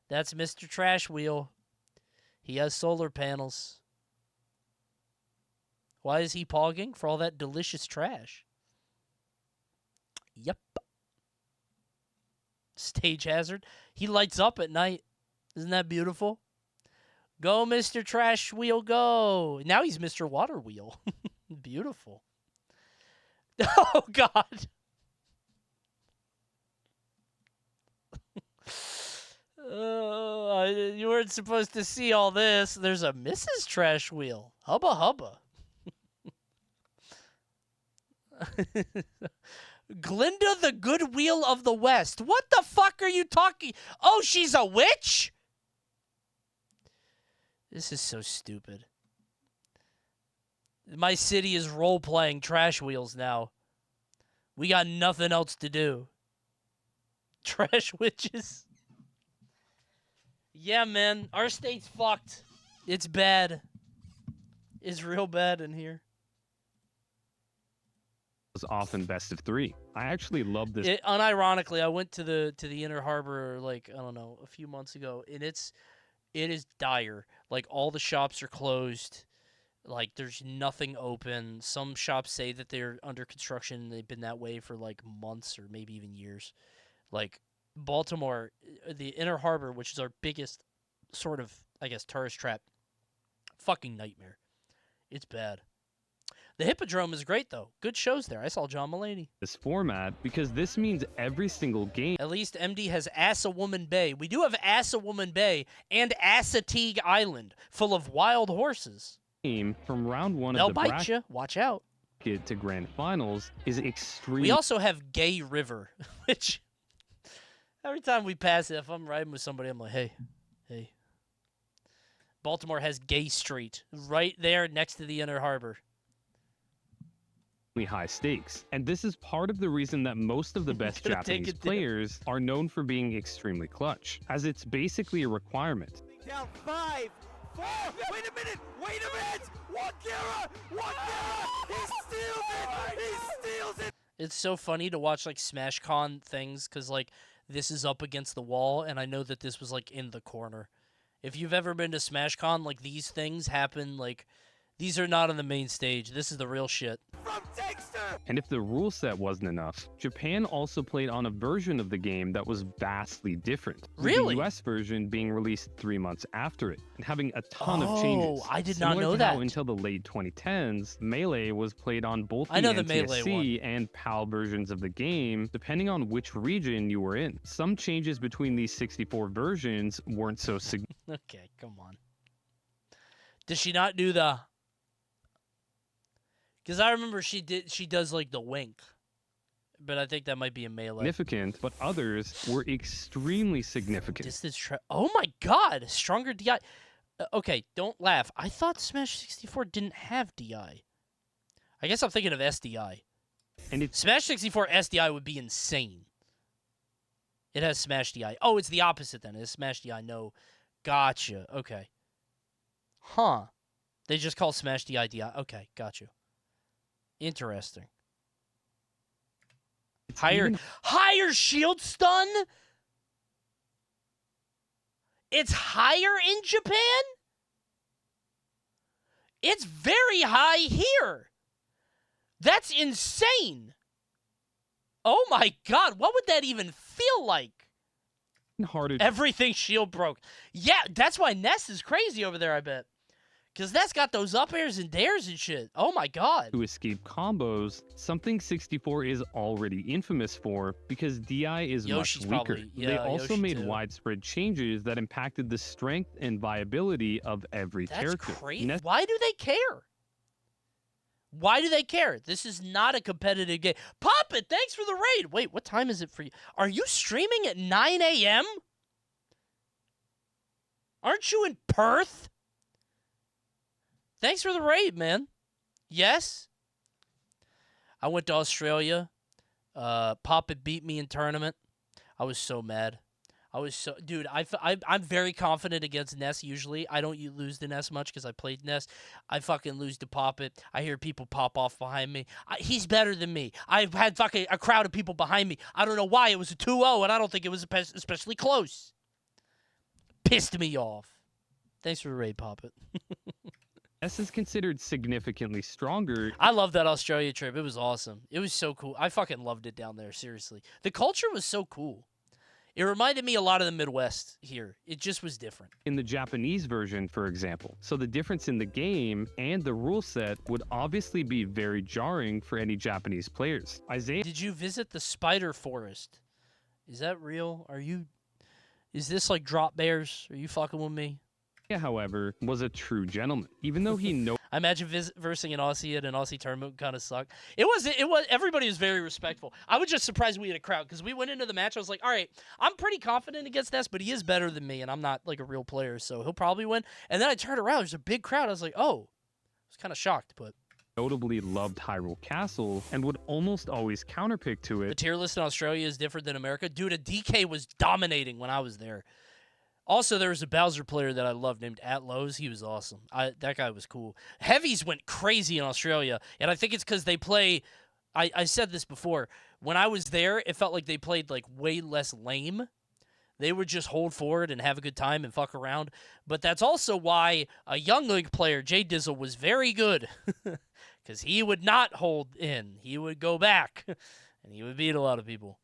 That's Mr. Trash Wheel. He has solar panels. Why is he pogging? For all that delicious trash. Yep. Stage hazard. He lights up at night. Isn't that beautiful? Go, Mr. Trash Wheel, go. Now he's Mr. Water Wheel. Beautiful. Oh, God. You weren't supposed to see all this. There's a Mrs. Trash Wheel. Hubba hubba. Glinda the Good Wheel of the West. What the fuck are you talking? Oh, she's a witch? This is so stupid. My city is role-playing Trash Wheels now. We got nothing else to do. Trash witches. Yeah, man. Our state's fucked. It's bad. It's real bad in here. Was often best of 3. I actually love this. Unironically, I went to the Inner Harbor like, I don't know, a few months ago, and it is dire. Like, all the shops are closed. Like, there's nothing open. Some shops say that they're under construction. They've been that way for like months or maybe even years. Like, Baltimore, the Inner Harbor, which is our biggest sort of, I guess, tourist trap, fucking nightmare. It's bad. The Hippodrome is great, though. Good shows there. I saw John Mulaney. This format, because this means every single game. At least MD has Assawoman Bay. We do have Assawoman Bay and Assateague Island, full of wild horses. From round 1 They'll of the bite you. Watch out. bracket to grand finals is extreme. We also have Gay River, which every time we pass it, if I'm riding with somebody, I'm like, hey. Baltimore has Gay Street right there next to the Inner Harbor. High stakes, and this is part of the reason that most of the best Japanese players are known for being extremely clutch, as it's basically a requirement. Down 5, 4. Wait a minute. Wakira. He steals it. It's so funny to watch like SmashCon things because like this is up against the wall, and I know that this was like in the corner. If you've ever been to SmashCon, like these things happen like. These are not on the main stage. This is the real shit. And if the rule set wasn't enough, Japan also played on a version of the game that was vastly different. Really? The US version being released 3 months after it, and having a ton of changes. Oh, I did Similar not know to that. How until the late 2010s, Melee was played on both I know the the Melee NTSC and PAL versions of the game, depending on which region you were in. Some changes between these 64 versions weren't so significant. Okay, come on. Does she not do the... Because I remember she does like the wink, but I think that might be a Melee. But others were extremely significant. Oh my God, stronger DI. Okay, don't laugh. I thought Smash 64 didn't have DI. I guess I'm thinking of SDI. And Smash 64 SDI would be insane. It has Smash DI. Oh, it's the opposite then. It's Smash DI. No, gotcha. Okay. Huh. They just call Smash DI DI. Okay, got you. Interesting. Higher shield stun? It's higher in Japan? It's very high here. That's insane. Oh my God, what would that even feel like? Everything shield broke. Yeah, that's why Ness is crazy over there, I bet. Because that's got those up airs and dares and shit. Oh my God. To escape combos, something 64 is already infamous for because DI is Yoshi's much weaker. probably, yeah, They also Yoshi made too. widespread changes that impacted the strength and viability of every That's character. crazy. Why do they care? Why do they care? This is not a competitive game. Pop it, thanks for the raid. Wait, what time is it for you? Are you streaming at 9 a.m.? Aren't you in Perth? Thanks for the raid, man. Yes? I went to Australia. Pop it beat me in tournament. I was so mad. Dude, I'm very confident against Ness usually. I don't lose to Ness much because I played Ness. I fucking lose to Pop It. I hear people pop off behind me. He's better than me. I've had fucking a crowd of people behind me. I don't know why. It was a 2-0, and I don't think it was especially close. Pissed me off. Thanks for the raid, Pop It. Ness is considered significantly stronger. I love that Australia trip. It was awesome. It was so cool. I fucking loved it down there, seriously. The culture was so cool. It reminded me a lot of the Midwest here. It just was different. In the Japanese version, for example. So the difference in the game and the rule set would obviously be very jarring for any Japanese players. Isai, did you visit the spider forest? Is that real? Is this like drop bears? Are you fucking with me? However, was a true gentleman. Even though he knows... I imagine versing an Aussie at an Aussie tournament would kind of suck. It was. Everybody was very respectful. I was just surprised we had a crowd because we went into the match. I was like, all right, I'm pretty confident against Ness, but he is better than me, and I'm not like a real player, so he'll probably win. And then I turned around. There's a big crowd. I was like, oh. I was kind of shocked, but... notably loved Hyrule Castle and would almost always counterpick to it. The tier list in Australia is different than America. Dude, a DK was dominating when I was there. Also, there was a Bowser player that I loved named Atlos. He was awesome. That guy was cool. Heavies went crazy in Australia, and I think it's because they play... I said this before. When I was there, it felt like they played like way less lame. They would just hold forward and have a good time and fuck around. But that's also why a Young League player, Jay Dizzle, was very good. Because he would not hold in. He would go back, and he would beat a lot of people.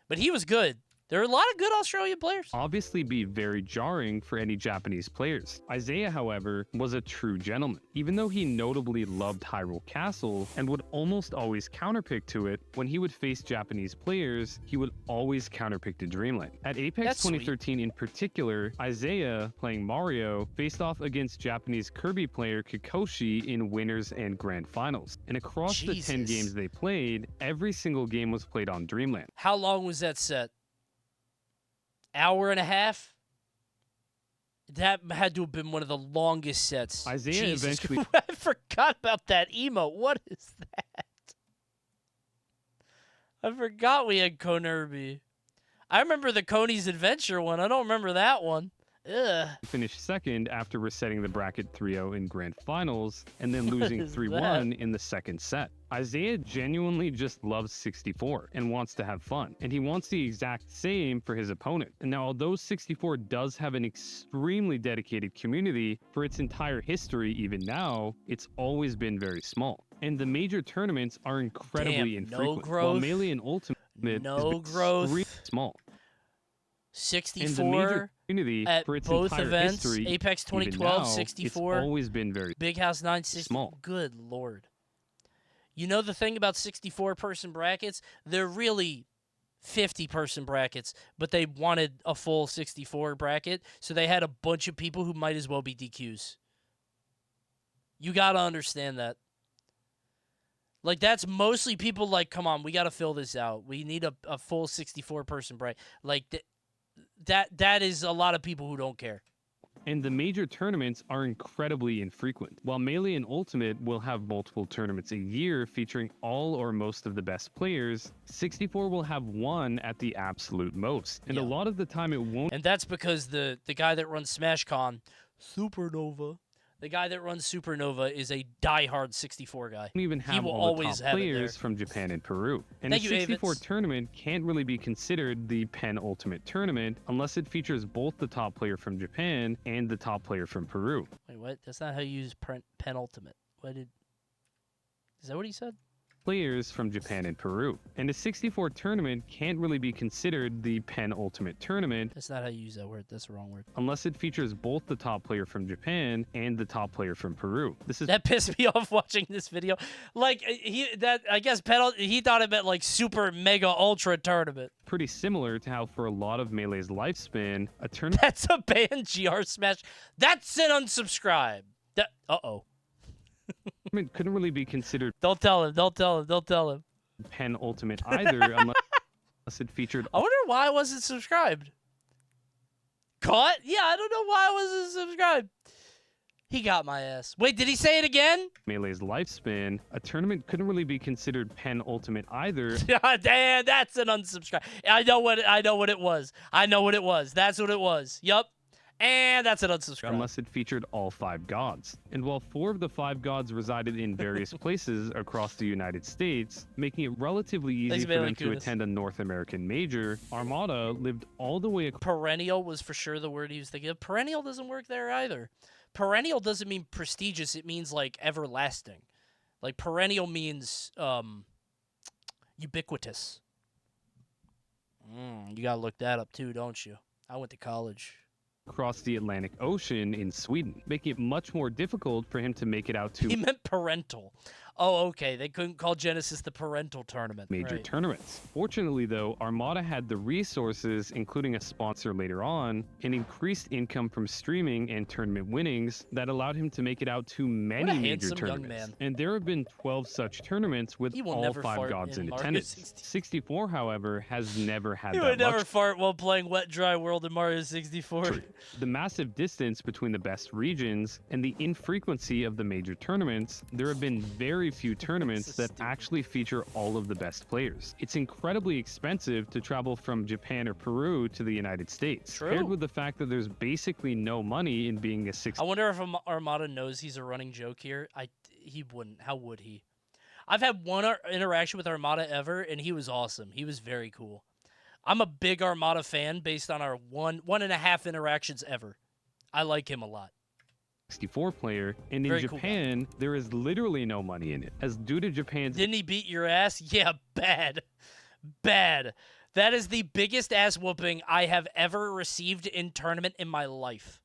But he was good. There are a lot of good Australian players. Obviously be very jarring for any Japanese players. Isai, however, was a true gentleman. Even though he notably loved Hyrule Castle and would almost always counterpick to it, when he would face Japanese players, he would always counterpick to Dreamland. At Apex 2013 in particular, Isai, playing Mario, faced off against Japanese Kirby player Kikoshi in winners and grand finals. And across the 10 games they played, every single game was played on Dreamland. How long was that set? Hour and a half? That had to have been one of the longest sets. Isai eventually... I forgot about that emote. What is that? I forgot we had Coney. I remember the Coney's Adventure one. I don't remember that one. Ugh. Finished second after resetting the bracket 3-0 in grand finals and then losing 3-1 in the second set. Isai genuinely just loves 64 and wants to have fun, and he wants the exact same for his opponent. And now, although 64 does have an extremely dedicated community, for its entire history even now, it's always been very small. And the major tournaments are incredibly infrequent, no growth, while Melee and Ultimate no growth, extremely small. 64 at for its both entire events, history, Apex even 2012, now, 64. It's always been very Big House 960. small. Good Lord. You know the thing about 64-person brackets? They're really 50-person brackets, but they wanted a full 64 bracket, so they had a bunch of people who might as well be DQs. You got to understand that. Like, that's mostly people like, come on, we got to fill this out. We need a full 64-person bracket. Like, that is a lot of people who don't care. And the major tournaments are incredibly infrequent. While Melee and Ultimate will have multiple tournaments a year featuring all or most of the best players, 64 will have one at the absolute most. And a lot of the time it won't. And that's because the guy that runs SmashCon, Supernova, the guy that runs Supernova is a diehard 64 guy. Don't even have he will all always the top have players from Japan and Peru. And Thank a you, 64 Avits. tournament can't really be considered the penultimate tournament unless it features both the top player from Japan and the top player from Peru. Wait, what? That's not how you use penultimate. Is that what he said? Players from Japan and Peru. And a 64 tournament can't really be considered the penultimate tournament. That's not how you use that word. That's the wrong word. Unless it features both the top player from Japan and the top player from Peru. That pissed me off watching this video. Like, he thought it meant like super mega ultra tournament. Pretty similar to how for a lot of Melee's lifespan, a tournament... That's a ban, GR Smash. That's an unsubscribe. Uh-oh. Tournament couldn't really be considered Don't tell him. Don't tell him. Don't tell him. penultimate either, unless it featured. I wonder why I wasn't subscribed. Caught? Yeah, I don't know why I wasn't subscribed. He got my ass. Wait, did he say it again? Melee's lifespan. A tournament couldn't really be considered penultimate either. Damn, that's an unsubscribe. I know what it was. I know what it was. That's what it was. Yup. And that's an unsubscribe. Unless it featured all 5 gods. And while 4 of the 5 gods resided in various places across the United States, making it relatively easy for them to attend a North American major, Armada lived all the way across. Perennial was for sure the word he was thinking of. Perennial doesn't work there either. Perennial doesn't mean prestigious. It means, like, everlasting. Like, perennial means ubiquitous. You gotta look that up, too, don't you? I went to college. Across the Atlantic Ocean in Sweden, making it much more difficult for him to make it out to. He meant parental. Oh, okay. They couldn't call Genesis the parental tournament. Major right. tournaments. Fortunately, though, Armada had the resources, including a sponsor later on, and increased income from streaming and tournament winnings that allowed him to make it out to many major tournaments. And there have been 12 such tournaments with all 5 gods in attendance. 64, however, has never had that much. He would never fart while playing Wet Dry World in Mario 64. True. The massive distance between the best regions and the infrequency of the major tournaments, there have been very few tournaments that actually feature all of the best players. It's incredibly expensive to travel from Japan or Peru to the United States. True. Paired with the fact that there's basically no money in being a I wonder if Armada knows he's a running joke here. He wouldn't. How would he? I've had one interaction with Armada ever, and he was awesome. He was very cool. I'm a big Armada fan based on our one and a half interactions ever. I like him a lot. 64 player, and in Japan, there is literally no money in it, as due to Japan's... Didn't he beat your ass? Yeah, bad. Bad. That is the biggest ass whooping I have ever received in tournament in my life.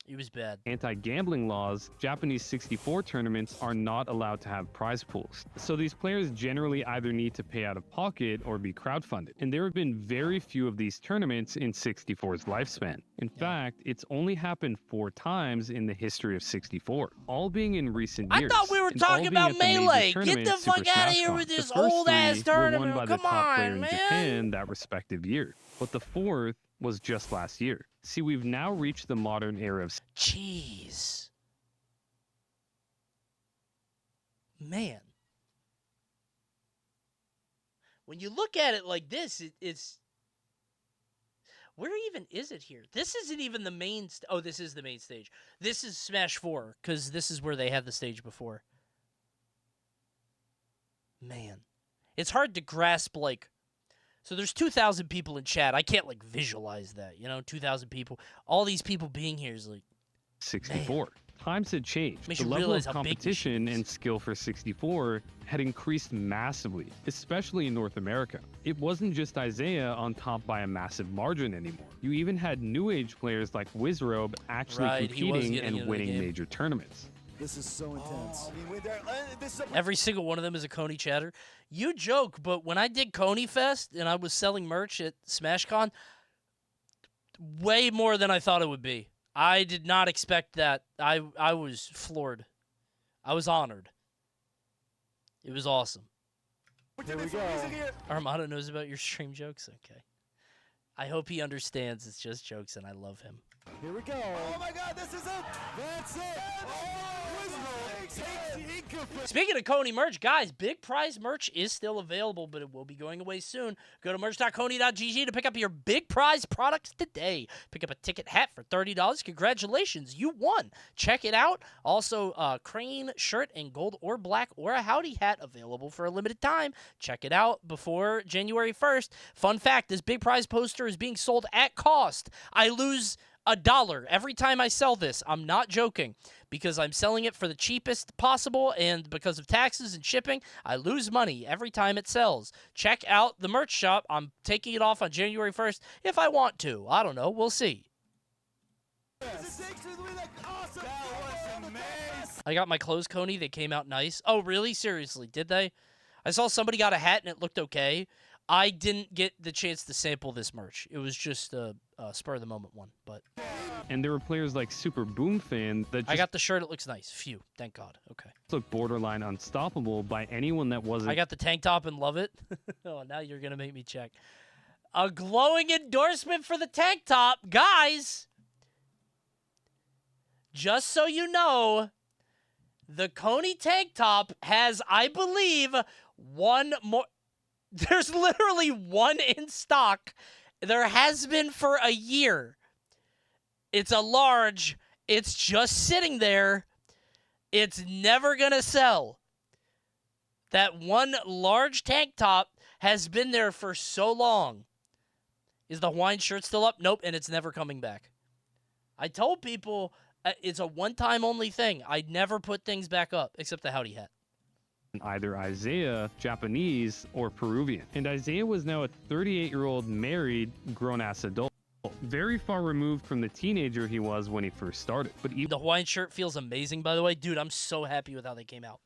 He was bad. Anti-gambling laws, Japanese 64 tournaments are not allowed to have prize pools. So these players generally either need to pay out of pocket or be crowdfunded. And there have been very few of these tournaments in 64's lifespan. In fact, it's only happened 4 times in the history of 64, all being in recent years. I thought we were talking about Melee. Get the fuck out of here with this old-ass tournament. Won by the top player in Japan that respective year. But the 4th was just last year. See, we've now reached the modern era of... Jeez. Man. When you look at it like this, it's... Where even is it here? This isn't even the main... Oh, this is the main stage. This is Smash 4, because this is where they had the stage before. Man. It's hard to grasp, like... So there's 2,000 people in chat. I can't, like, visualize that, 2,000 people. All these people being here is, like... 64. Man. Times had changed. Makes The you level realize of how big competition and skill for 64 had increased massively, especially in North America. It wasn't just Isaiah on top by a massive margin anymore. You even had new age players like Wizrobe actually competing and winning major tournaments. This is so intense. Every single one of them is a Coney chatter. You joke, but when I did Coney Fest and I was selling merch at SmashCon, way more than I thought it would be. I did not expect that. I was floored. I was honored. It was awesome. Here we go. Armada knows about your stream jokes? Okay. I hope he understands it's just jokes and I love him. Here we go. Oh my god, this is it. That's it. Speaking of Coney merch, guys, big prize merch is still available, but it will be going away soon. Go to merch.coney.gg to pick up your big prize products today. Pick up a ticket hat for $30. Congratulations, you won. Check it out. Also, a Crane shirt in gold or black or a Howdy hat available for a limited time. Check it out before January 1st. Fun fact, this big prize poster is being sold at cost. I lose $1 every time I sell this. I'm not joking, because I'm selling it for the cheapest possible, and because of taxes and shipping, I lose money every time it sells. Check out the merch shop. I'm taking it off on January 1st if I want to. I don't know. We'll see. I got my clothes, Coney. They came out nice. Oh, really? Seriously? Did they? I saw somebody got a hat and it looked okay. I didn't get the chance to sample this merch. It was just a spur of the moment one. But And there were players like Super Boom Fan that just I got the shirt. It looks nice. Phew. Thank God. Okay. looked borderline unstoppable by anyone that wasn't. I got the tank top and love it. Oh, now you're gonna make me check. A glowing endorsement for the tank top, guys. Just so you know, the Coney tank top has, I believe, one more. There's literally one in stock. There has been for a year. It's a large. It's just sitting there. It's never going to sell. That one large tank top has been there for so long. Is the Hawaiian shirt still up? Nope, and it's never coming back. I told people it's a one-time only thing. I never put things back up, except the Howdy hat. Either Isaiah, Japanese, or Peruvian. And Isaiah was now a 38-year-old married, grown-ass adult. Very far removed from the teenager he was when he first started. But The Hawaiian shirt feels amazing, by the way. Dude, I'm so happy with how they came out.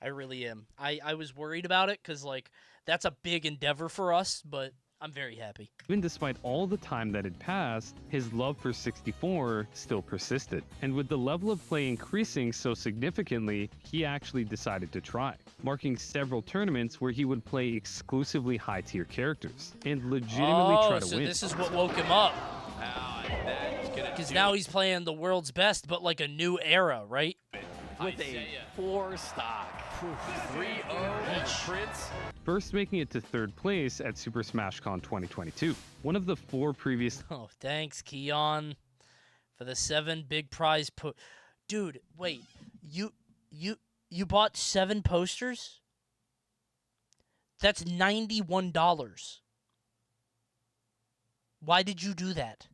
I really am. I was worried about it because, like, that's a big endeavor for us, but I'm very happy. Even despite all the time that had passed, his love for 64 still persisted. And with the level of play increasing so significantly, he actually decided to try, marking several tournaments where he would play exclusively high-tier characters and legitimately try to so win. This is what woke him up. Because now he's playing the world's best, but like a new era, right? With a 4-stock. 3-0 Prince. First making it to third place at Super Smash Con 2022. One of the 4 previous... Oh, thanks, Keon, for the 7 big prize Dude, wait. You bought 7 posters? That's $91. Why did you do that?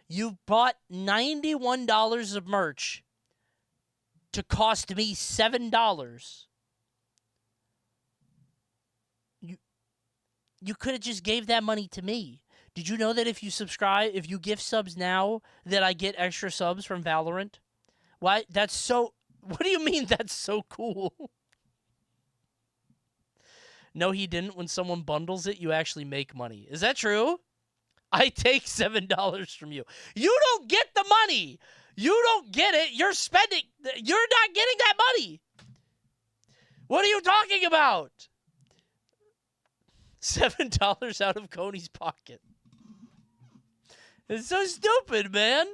You bought $91 of merch to cost me $7. You could have just gave that money to me. Did you know that if you gift subs now, that I get extra subs from Valorant? Why? What do you mean that's so cool? No, he didn't. When someone bundles it, you actually make money. Is that true? I take $7 from you. You don't get the money. You don't get it. You're spending. You're not getting that money. What are you talking about? $7 out of Coney's pocket. It's so stupid, man.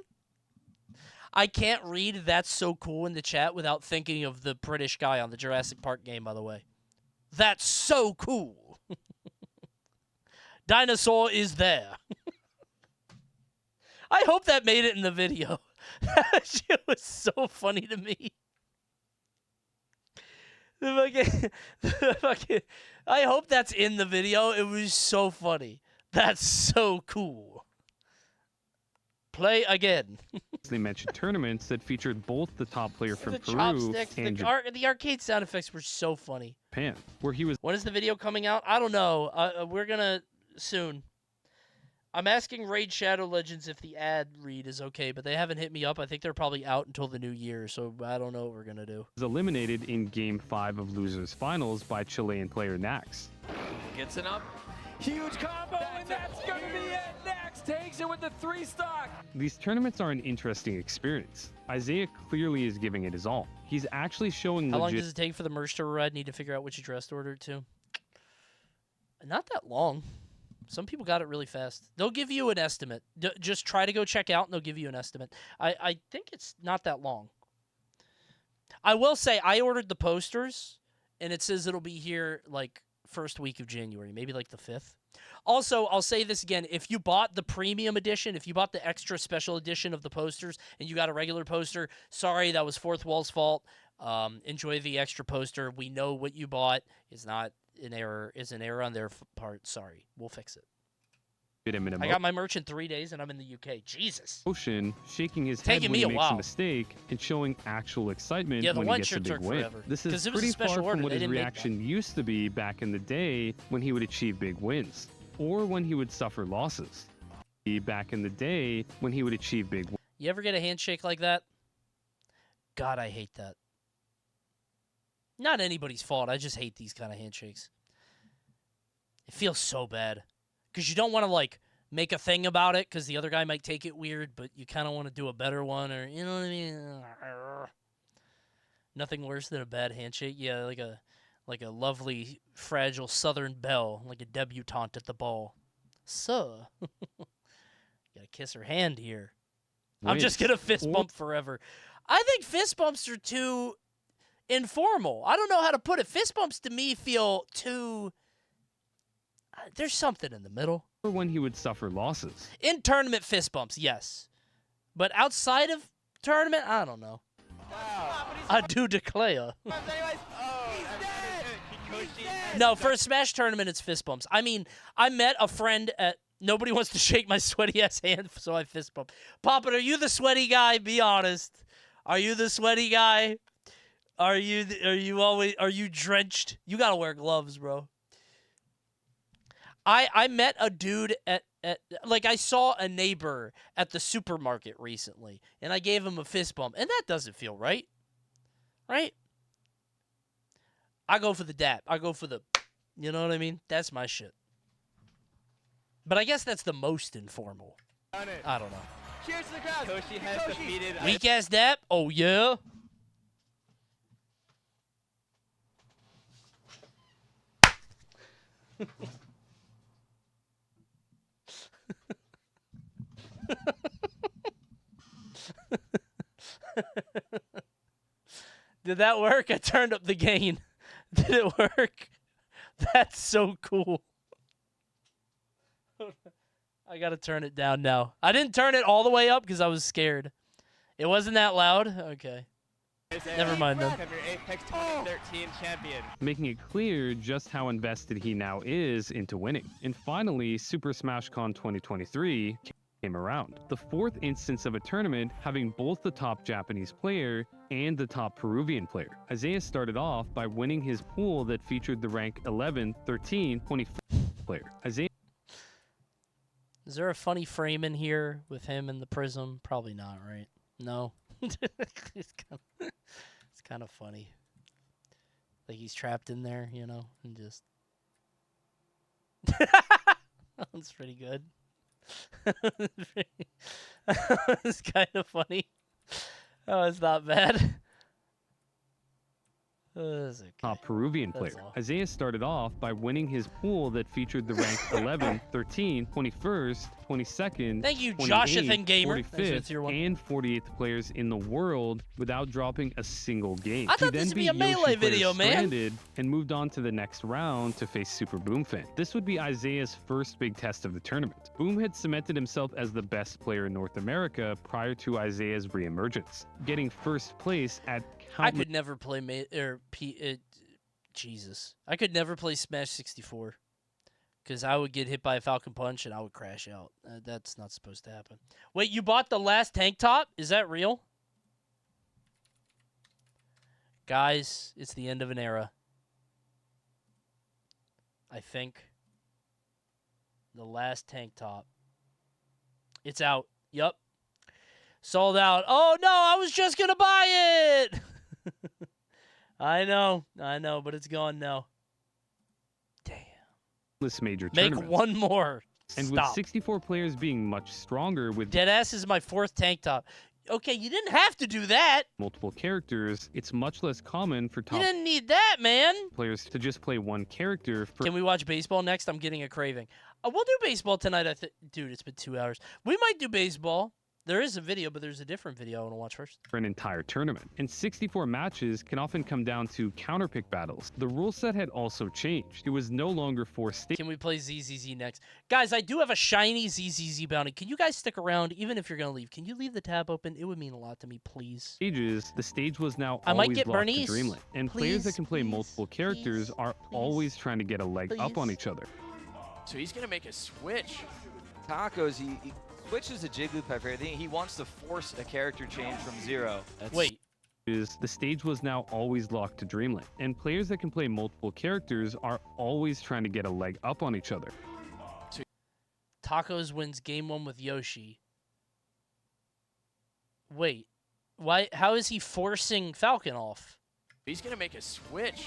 I can't read "that's so cool" in the chat without thinking of the British guy on the Jurassic Park game, by the way. That's so cool. Dinosaur is there. I hope that made it in the video. That shit was so funny to me. I hope that's in the video. It was so funny. That's so cool. Play again. They mentioned tournaments that featured both the top player from The Peru chopsticks, and the arcade sound effects were so funny. Japan, where he was... When is the video coming out? I don't know. We're gonna soon. I'm asking Raid Shadow Legends if the ad read is okay, but they haven't hit me up. I think they're probably out until the new year, so I don't know what we're gonna do. Was eliminated in Game 5 of Losers Finals by Chilean player Nax. Gets it up. Huge combo, and that's going to be it. Next takes it with the 3-stock. These tournaments are an interesting experience. Isaiah clearly is giving it his all. He's actually showing How long does it take for the merch to arrive? Need to figure out which address to order it to. Not that long. Some people got it really fast. They'll give you an estimate. Just try to go check out, and they'll give you an estimate. I think it's not that long. I will say, I ordered the posters, and it says it'll be here, like, first week of January, maybe like the 5th. Also, I'll say this again. If you bought the premium edition, if you bought the extra special edition of the posters, and you got a regular poster, sorry, that was Fourth Wall's fault. Enjoy the extra poster. We know what you bought is not an error. Is an error on their part. Sorry, we'll fix it. I got my merch in 3 days, and I'm in the UK. Jesus. Ocean shaking his head when he makes a mistake and showing actual excitement when he gets a big win. This is pretty far from what his reaction used to be back in the day when he would achieve big wins, or when he would suffer losses. Back in the day when he would achieve big wins. You ever get a handshake like that? God, I hate that. Not anybody's fault. I just hate these kind of handshakes. It feels so bad. Because you don't want to, like, make a thing about it because the other guy might take it weird, but you kind of want to do a better one, or you know what I mean? Nothing worse than a bad handshake. Yeah, like a lovely, fragile Southern belle, like a debutante at the ball. So, gotta kiss her hand here. I'm just gonna fist bump forever. I think fist bumps are too informal. I don't know how to put it. Fist bumps to me feel too... there's something in the middle. Or when he would suffer losses. In tournament fist bumps, yes. But outside of tournament, I don't know. I do declare. No, for a Smash tournament, it's fist bumps. I mean, I met a friend at... Nobody wants to shake my sweaty-ass hand, so I fist bump. Papa, are you the sweaty guy? Be honest. Are you the sweaty guy? Are you drenched? You gotta wear gloves, bro. I met a dude at like I saw a neighbor at the supermarket recently, and I gave him a fist bump, and that doesn't feel right. Right? I go for the dap. I go for the, you know what I mean? That's my shit. But I guess that's the most informal. I don't know. Cheers to the crowd. Koshi has defeated. Weak ass dap? Oh yeah. Did that work? I turned up the gain. Did it work? That's so cool. I gotta turn it down now. I didn't turn it all the way up because I was scared. It wasn't that loud? Okay. Never mind then. Your Apex 2013 champion. Making it clear just how invested he now is into winning. And finally, Super Smash Con 2023 came around. The fourth instance of a tournament having both the top Japanese player and the top Peruvian player. Isai started off by winning his pool that featured the rank 11, 13, 24 player. Isai. Is there a funny frame in here with him and the prism? Probably not, right? No. It's kind of funny. Like he's trapped in there, you know, and just... That one's pretty good. It's kind of funny. Oh, it's not bad. Okay. Top Peruvian player. Isai started off by winning his pool that featured the rank 11, 13, 21st, 22nd, thank you, 28th, Joshathan Gamer. 45th, and 48th players in the world without dropping a single game. I thought He this then would be a beat Melee Yoshi player video, man. Stranded and moved on to the next round to face Super Boomfan. This would be Isaiah's first big test of the tournament. Boom had cemented himself as the best player in North America prior to Isaiah's reemergence, getting first place at I could never play Jesus. I could never play Smash 64 because I would get hit by a Falcon Punch and I would crash out. That's not supposed to happen. Wait, you bought the last tank top? Is that real? Guys, it's the end of an era. I think. The last tank top. It's out. Yup. Sold out. Oh, no, I was just going to buy it. I know, but it's gone now. this major Make tournament. one more. And Stop. with 64 players being much stronger with Deadass is my fourth tank top. Okay, you didn't have to do that. multiple characters, it's much less common for You top didn't need that, man. players to just play one character for Can we watch baseball next? I'm getting a craving. We'll do baseball tonight. Dude, it's been 2 hours. We might do baseball. There is a video, but there's a different video I want to watch first. for an entire tournament. And 64 matches can often come down to counterpick battles. The rule set had also changed. It was no longer 4 stages. Can we play ZZZ next? Guys, I do have a shiny ZZZ bounty. Can you guys stick around, even if you're going to leave? Can you leave the tab open? It would mean a lot to me, please. The stage was now I might always get locked Bernice. to Dreamland. And players that can play multiple characters are always trying to get a leg up on each other. So he's going to make a switch. Tacos, he switches to Jigglypuff. I think he wants to force a character change from 0. Wait. The stage was now always locked to Dreamland. And players that can play multiple characters are always trying to get a leg up on each other. Tacos wins game 1 with Yoshi. Wait. Why? How is he forcing Falcon off? He's going to make a switch.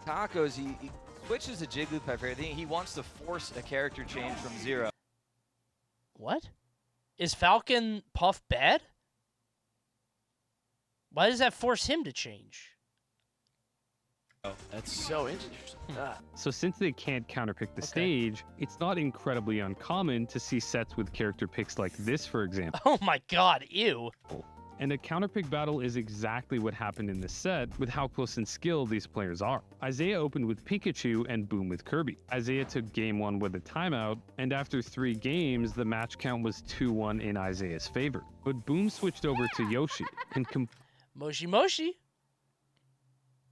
Tacos, he switches to Jigglypuff. I think he wants to force a character change from 0. What? Is Falcon Puff bad? Why does that force him to change? Oh, that's so interesting. So since they can't counterpick the stage, it's not incredibly uncommon to see sets with character picks like this, for example. Oh my god, ew. And a counterpick battle is exactly what happened in this set with how close in skill these players are. Isaiah opened with Pikachu and Boom with Kirby. Isaiah took game 1 with a timeout, and after 3 games, the match count was 2-1 in Isaiah's favor. But Boom switched over to Yoshi and Moshi Moshi.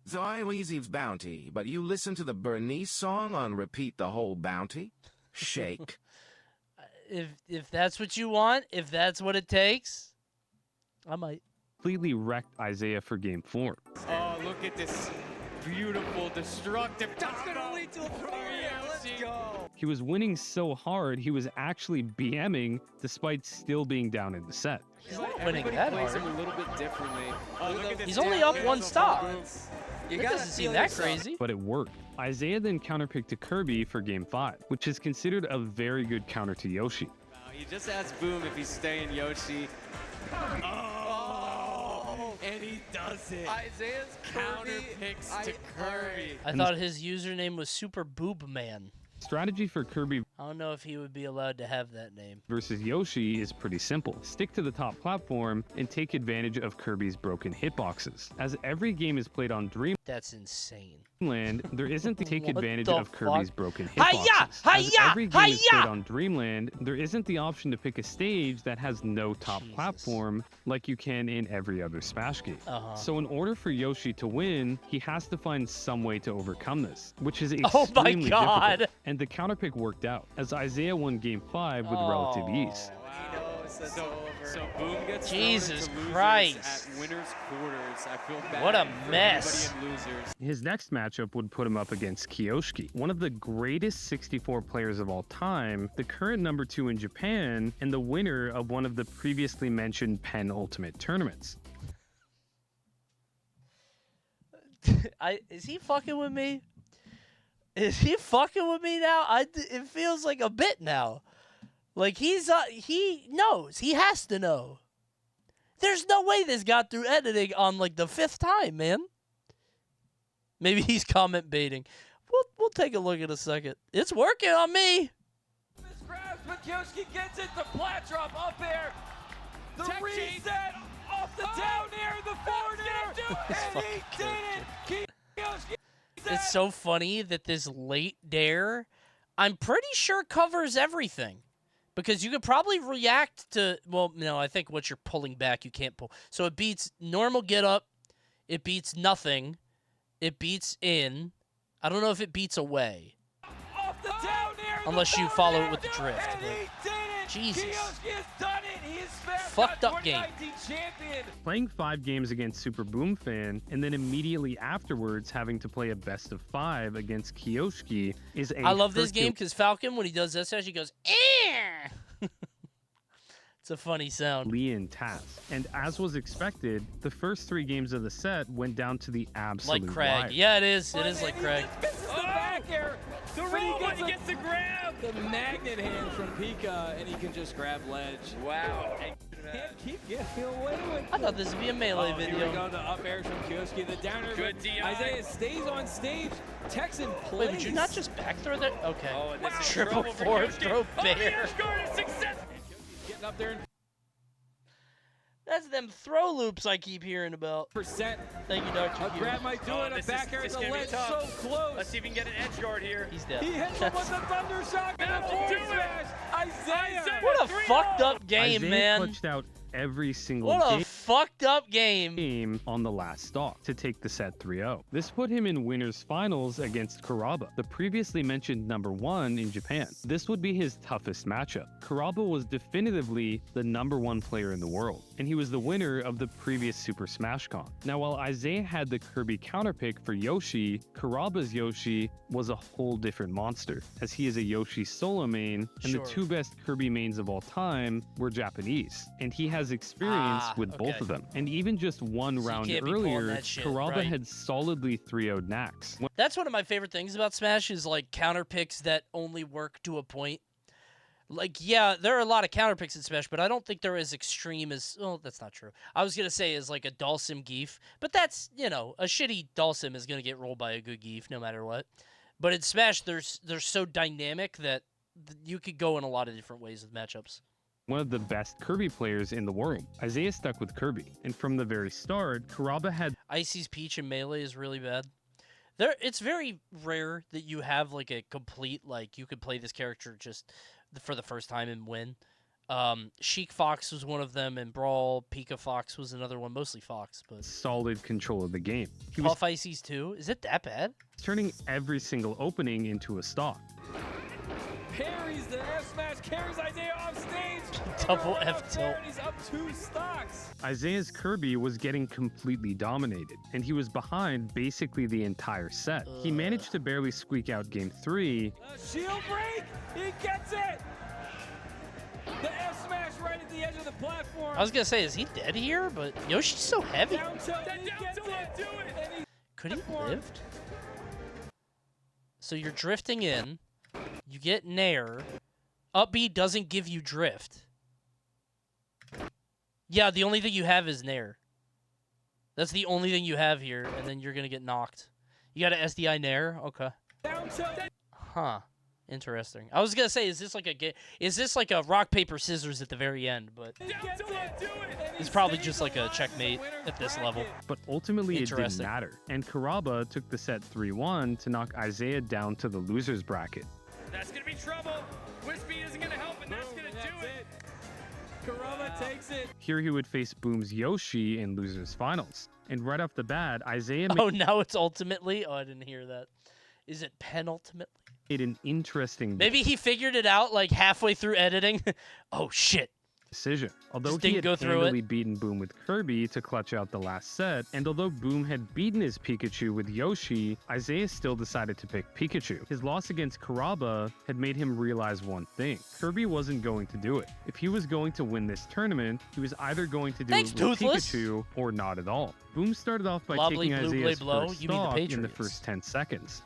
So I leaves bounty, but you listen to the Bernice song on repeat the whole bounty? Shake. If that's what you want, if that's what it takes, I might. completely wrecked Isaiah for game 4. Oh, look at this beautiful, destructive. That's gonna lead to a 3. Let's go. He was winning so hard, he was actually BMing despite still being down in the set. He's not winning that plays hard. him a little bit differently. Oh, look at this. He's only up 1 stock. You That gotta doesn't seem feel that yourself. crazy. But it worked. Isaiah then counterpicked to Kirby for game 5, which is considered a very good counter to Yoshi. He just asked Boom if he's staying Yoshi. Oh, and he does it. Isaiah's counter picks to Kirby. I thought his username was Super Boob Man. Strategy for Kirby I don't know if he would be allowed to have that name. versus Yoshi is pretty simple. Stick to the top platform and take advantage of Kirby's broken hitboxes. As every game is played on That's insane. Dreamland, there isn't the take What advantage the of Kirby's fuck? broken Hi-ya! hitboxes. As Hi-ya! every game is played Hi-ya! on Dreamland, there isn't the option to pick a stage that has no top platform like you can in every other Smash game. Uh-huh. So in order for Yoshi to win, he has to find some way to overcome this, which is Oh my extremely God. difficult. And the counterpick worked out, as Isaiah won game 5 with relative ease. So Boom gets Jesus thrown into Christ. losers at winners' quarters. I feel bad What a for mess. everybody in losers. His next matchup would put him up against Kiyoshi, one of the greatest 64 players of all time, the current number 2 in Japan, and the winner of one of the previously mentioned Penn Ultimate tournaments. Is he fucking with me? Is he fucking with me now? It feels like a bit now. Like he knows. He has to know. There's no way this got through editing on like the 5th time, man. Maybe he's comment baiting. We'll take a look in a second. It's working on me. Grabs, but Kioski gets it. The flat drop up there. The reset off the down air, the forward air, and he did it. Kioski. It's so funny that this late dare, I'm pretty sure covers everything. Because you could probably react to, well, no, I think once you're pulling back, you can't pull. So it beats normal get up. It beats nothing. It beats in. I don't know if it beats away. Off the down air, Unless you follow it with the drift. and he did it. Jesus. Kioski has done it. He is Smash Fucked up 2019 champion. Playing 5 games against Super Boom Fan, and then immediately afterwards having to play a best of 5 against Kiyoshi is a I love this game because Falcon, when he does this, he goes, eh. It's a funny sound. Herculean task. And as was expected, the first 3 games of the set went down to the absolute Like Craig. wire. Yeah, it is. It is like Craig. Misses the back air. The roll, gets he gets the grab. The magnet hand from Pika, and he can just grab ledge. Wow. Can't keep getting away with I thought this would be a melee Here we video. go, the up air from Kioski, the downer. Good DI. Isaiah stays on stage. Texan plays. Wait, would you not just back throw that? Okay. Oh, and this is Triple trouble for forward Kioski. throw Oh, the bear. edge guard is success. Getting up there in That's them throw loops I keep hearing about. percent. Thank you, Dr. A grab might do it. A back air is a ledge so close. Let's see if we can get an edge guard here. He's dead. He hits him with the thunder shock and a That'll forward do it. smash. Isaiah. What a 3-0. fucked up game, Isaiah man. clutched out every single What a fucked up game. game on the last stalk to take the set 3-0. This put him in winners finals against Kuraba, the previously mentioned number 1 in Japan. This would be his toughest matchup. Kuraba was definitively the number 1 player in the world, and he was the winner of the previous Super Smash Con. Now, while Isaiah had the Kirby counterpick for Yoshi, Kuraba's Yoshi was a whole different monster, as he is a Yoshi solo main, and Sure. the 2 best Kirby mains of all time were Japanese, and he has experience with both okay. of them. And even just one So you round can't be pulling earlier, that shit, Kuraba right. had solidly 3-0'd Nax. That's one of my favorite things about Smash is like counter picks that only work to a point. Like, yeah, there are a lot of counter picks in Smash, but I don't think they're as extreme as... Oh, that's not true. I was going to say as like a Dhalsim Geef, but that's, you know, a shitty Dhalsim is going to get rolled by a good Geef no matter what. But in Smash, they're so dynamic that you could go in a lot of different ways with matchups. One of the best Kirby players in the world. Isaiah stuck with Kirby, and from the very start, Kuraba had... Icy's Peach in Melee is really bad. It's very rare that you have like a complete, like, you could play this character just... for the first time and win. Sheik Fox was one of them, and Brawl, Pika Fox was another one, mostly Fox. But solid control of the game. He Puff Icy's too? Is it that bad? Turning every single opening into a stock. Parries the F smash, carries Isaiah off stage. Double F tilt. He's up 2 stocks. Isaiah's Kirby was getting completely dominated, and he was behind basically the entire set. He managed to barely squeak out game 3. Shield break! He gets it! The F smash right at the edge of the platform. I was gonna say, is he dead here? But Yoshi's so heavy. Down tilt, he gets it. Could he lift? So you're drifting in. You get Nair. Up B doesn't give you drift. Yeah, the only thing you have is Nair. That's the only thing you have here, and then you're gonna get knocked. You got an SDI Nair? Okay. Huh. Interesting. I was gonna say, is this like a rock paper scissors at the very end? But it's probably just like a checkmate at this level. But ultimately, it didn't matter, and Kuraba took the set 3-1 to knock Isaiah down to the losers bracket. That's gonna be trouble. Wispy isn't gonna help, and that's gonna do it. Kuraba takes it. Here he would face Boom's Yoshi in losers finals, and right off the bat, Isaiah. Oh, now it's ultimately. Oh, I didn't hear that. Is it penultimately? Made an interesting. Maybe he figured it out like halfway through editing. Oh shit. Decision. Although Just he didn't had go through handily beaten Boom with Kirby to clutch out the last set, and although Boom had beaten his Pikachu with Yoshi, Isaiah still decided to pick Pikachu. His loss against Kuraba had made him realize one thing. Kirby wasn't going to do it. If he was going to win this tournament, he was either going to do it with Pikachu or not at all. Boom started off by taking Isaiah's first stock in the first 10 seconds.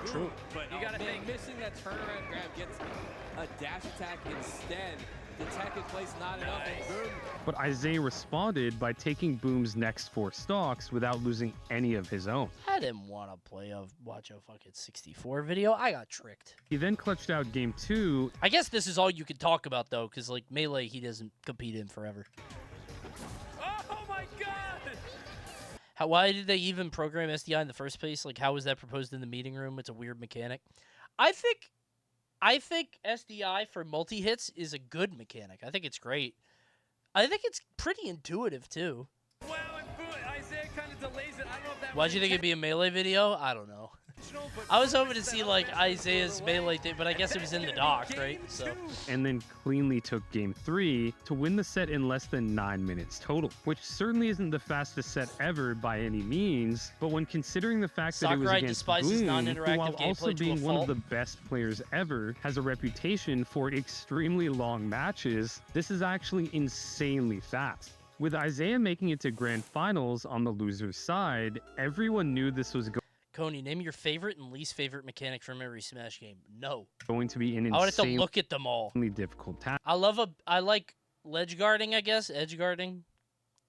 True. But you gotta think, missing that turnaround grab gets a dash attack instead. The tech in place not enough. Boom. But Isaiah responded by taking Boom's next 4 stocks without losing any of his own. I didn't want to watch a fucking 64 video. I got tricked. He then clutched out game 2. I guess this is all you could talk about though, because like Melee he doesn't compete in forever. Oh my god! Why did they even program SDI in the first place? Like, how was that proposed in the meeting room? It's a weird mechanic. I think SDI for multi-hits is a good mechanic. I think it's great. I think it's pretty intuitive, too. Wow, Isaiah kind of delays it. I don't know if that Why'd you think it'd be a Melee video? I don't know. I was hoping to see, like, Isaiah's Melee thing, but I guess it was in the doc, right? So. And then cleanly took game 3 to win the set in less than 9 minutes total, which certainly isn't the fastest set ever by any means, but when considering the fact that it was against Boom, who while also being one of the best players ever, has a reputation for extremely long matches, this is actually insanely fast. With Isaiah making it to grand finals on the loser's side, everyone knew this was Coney, name your favorite and least favorite mechanic from every Smash game. No. Going to be an I would have to look at them all. Difficult task. I like ledge guarding, I guess, edge guarding.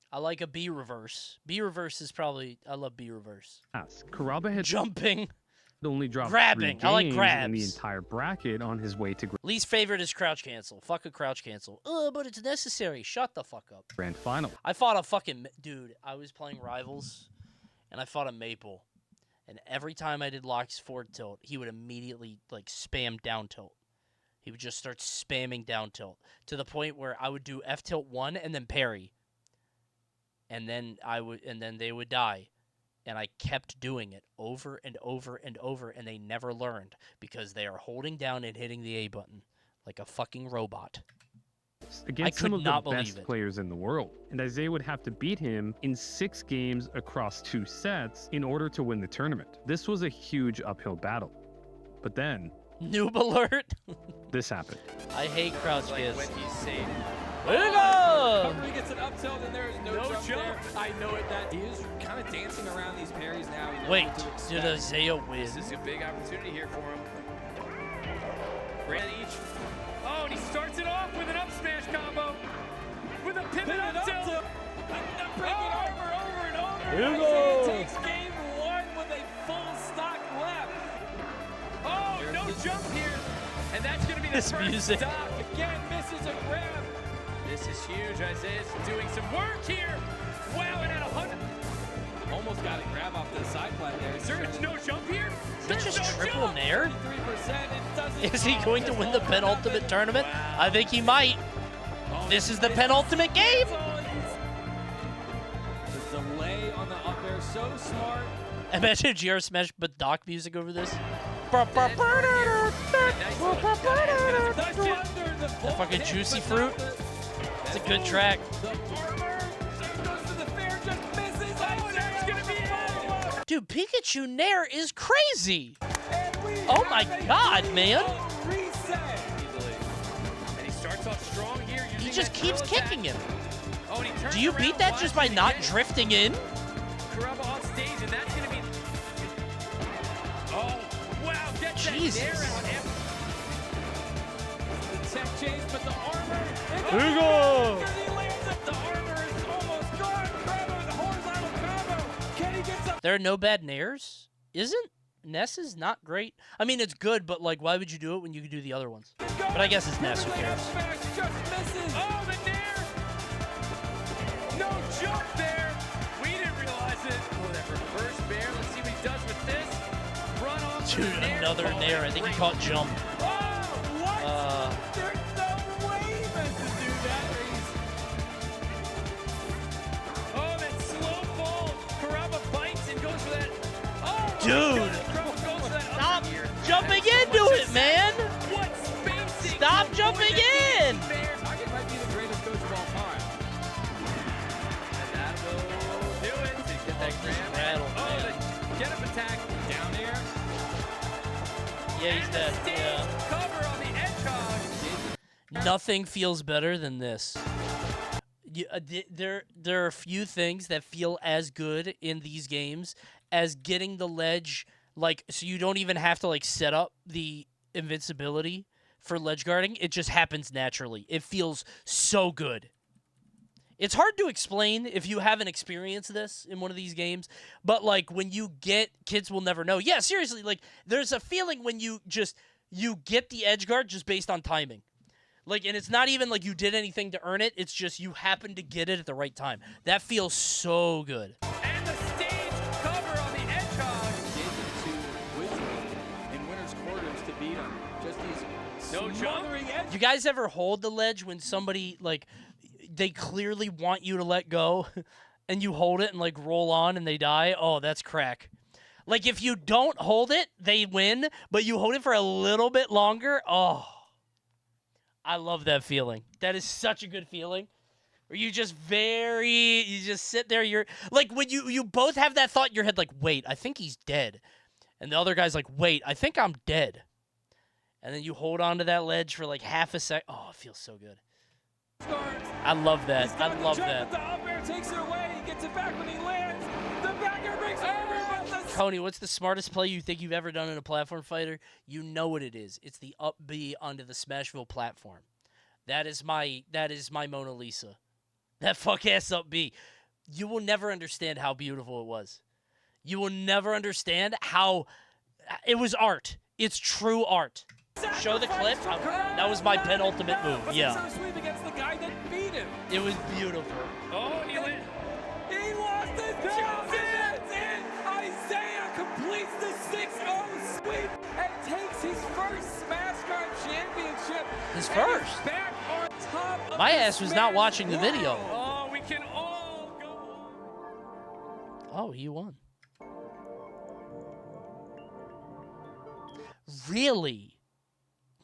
I like a B reverse. B reverse is probably I love B reverse. Kuraba had jumping. Only dropped grabbing. 3 I like games grabs. in the entire bracket on his way to least favorite is crouch cancel. Fuck a crouch cancel. But it's necessary. Shut the fuck up. Grand final. I fought a fucking dude. I was playing Rivals, and I fought a Maple. And every time I did Locke's forward tilt, he would immediately, like, spam down tilt. He would just start spamming down tilt to the point where I would do F tilt 1 and then parry. And then they would die. And I kept doing it over and over and over, and they never learned because they are holding down and hitting the A button like a fucking robot. Against some of the best players in the world, and Isaiah would have to beat him in 6 games across 2 sets in order to win the tournament. This was a huge uphill battle. But then... Noob alert! This happened. I hate crouch kids. When he's safe. Way to go! He gets an up tilt and there is no jump there. I know it that he is kind of dancing around these parries now. Wait, did Isaiah win? This is a big opportunity here for him. Ran each. Oh and he starts it off with an up smash combo. With a pivot up tilt. Breaking armor over and over. Hugo. Isai takes game 1 with a full stock left. Oh, no jump here. And that's going to be the This first music. stock. Again, misses a grab. This is huge. Isaiah's doing some work here. Wow, and at 100. Almost got a grab off the side plat there. Is there no jump here? Is that just triple nair? 33%. Is he going to win the penultimate tournament? I think he might. This is the penultimate game. The delay on the up air, so smart. Imagine GR Smash but Doc music over this. The fucking Juicy Fruit. It's a good track. Dude, Pikachu Nair is crazy. Oh my god, man. And he starts off strong here. He just keeps kicking him. Oh, and he turns Do you around, beat that watch just by it not again. drifting in? Kuraba off stage, and that's going to be... Oh, wow, get Jesus. that nair out. The tech chase, but the armor... Hugo! He lands it. The armor is almost gone. Kuraba with a horizontal combo. Can he get some... There are no bad nairs? Isn't Ness is not great? I mean, it's good, but like, why would you do it when you could do the other ones? But I guess it's Ness, who cares? Smash just misses. Oh, the nair! No jump there. We didn't realize it. Oh, that reverse bear. Let's see what he does with this. Run off. Dude, another nair. I think he caught jump. Oh, what? There's no way he meant to do that. Oh, that slow fall. Kuraba bites and goes for that. Oh, Dude. Stop jumping into it, man. What spacing? Stop jumping in. Target might be the greatest coach of all time. And that will do it to get that grab. Rattle, Oh, the get up attack down there. Yeah, he's dead. Yeah. Cover on the Edgehog. Nothing feels better than this. There are a few things that feel as good in these games as getting the ledge, like, so you don't even have to like set up the invincibility for ledge guarding. It just happens naturally. It feels so good. It's hard to explain if you haven't experienced this in one of these games, but like when you get, kids will never know. Yeah, seriously, like there's a feeling when you get the edge guard just based on timing. Like, and it's not even like you did anything to earn it. It's just you happen to get it at the right time. That feels so good. And the stage cover on the Edgehog. Gave it to Wizard in winner's quarters to beat him. Just these smothering edge. You guys ever hold the ledge when somebody, like, they clearly want you to let go and you hold it and, like, roll on and they die? Oh, that's crack. Like, if you don't hold it, they win, but you hold it for a little bit longer, oh. I love that feeling. That is such a good feeling. Where you just sit there, you're like when you both have that thought in your head, like, wait, I think he's dead. And the other guy's like, wait, I think I'm dead. And then you hold on to that ledge for like half a sec. Oh, it feels so good. I love that. I love that. The up air takes it away. He gets it back when he lands. The back air breaks over. Coney, what's the smartest play you think you've ever done in a platform fighter? You know what it is. It's the up B onto the Smashville platform. That is my Mona Lisa. That fuck-ass up B. You will never understand how beautiful it was. You will never understand how... It was art. It's true art. Show the clip. That was my penultimate move. Yeah. It was beautiful. Oh, he lost his chance. Isaiah completes the 6-0 sweep and takes his first Smash Guard championship. His first. Back on top of My ass was not watching the video. Oh, we can all go. Oh, he won. Really?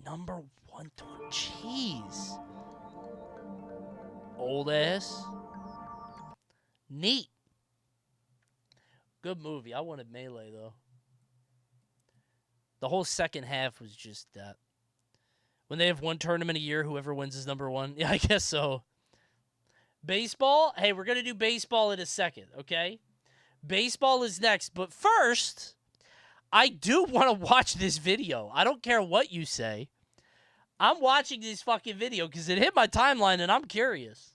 Number 1 to jeez. Old ass. Neat. Good movie. I wanted Melee, though. The whole second half was just that. When they have one tournament a year, whoever wins is number 1. Yeah, I guess so. Baseball? Hey, we're going to do baseball in a second, okay? Baseball is next. But first, I do want to watch this video. I don't care what you say. I'm watching this fucking video because it hit my timeline and I'm curious.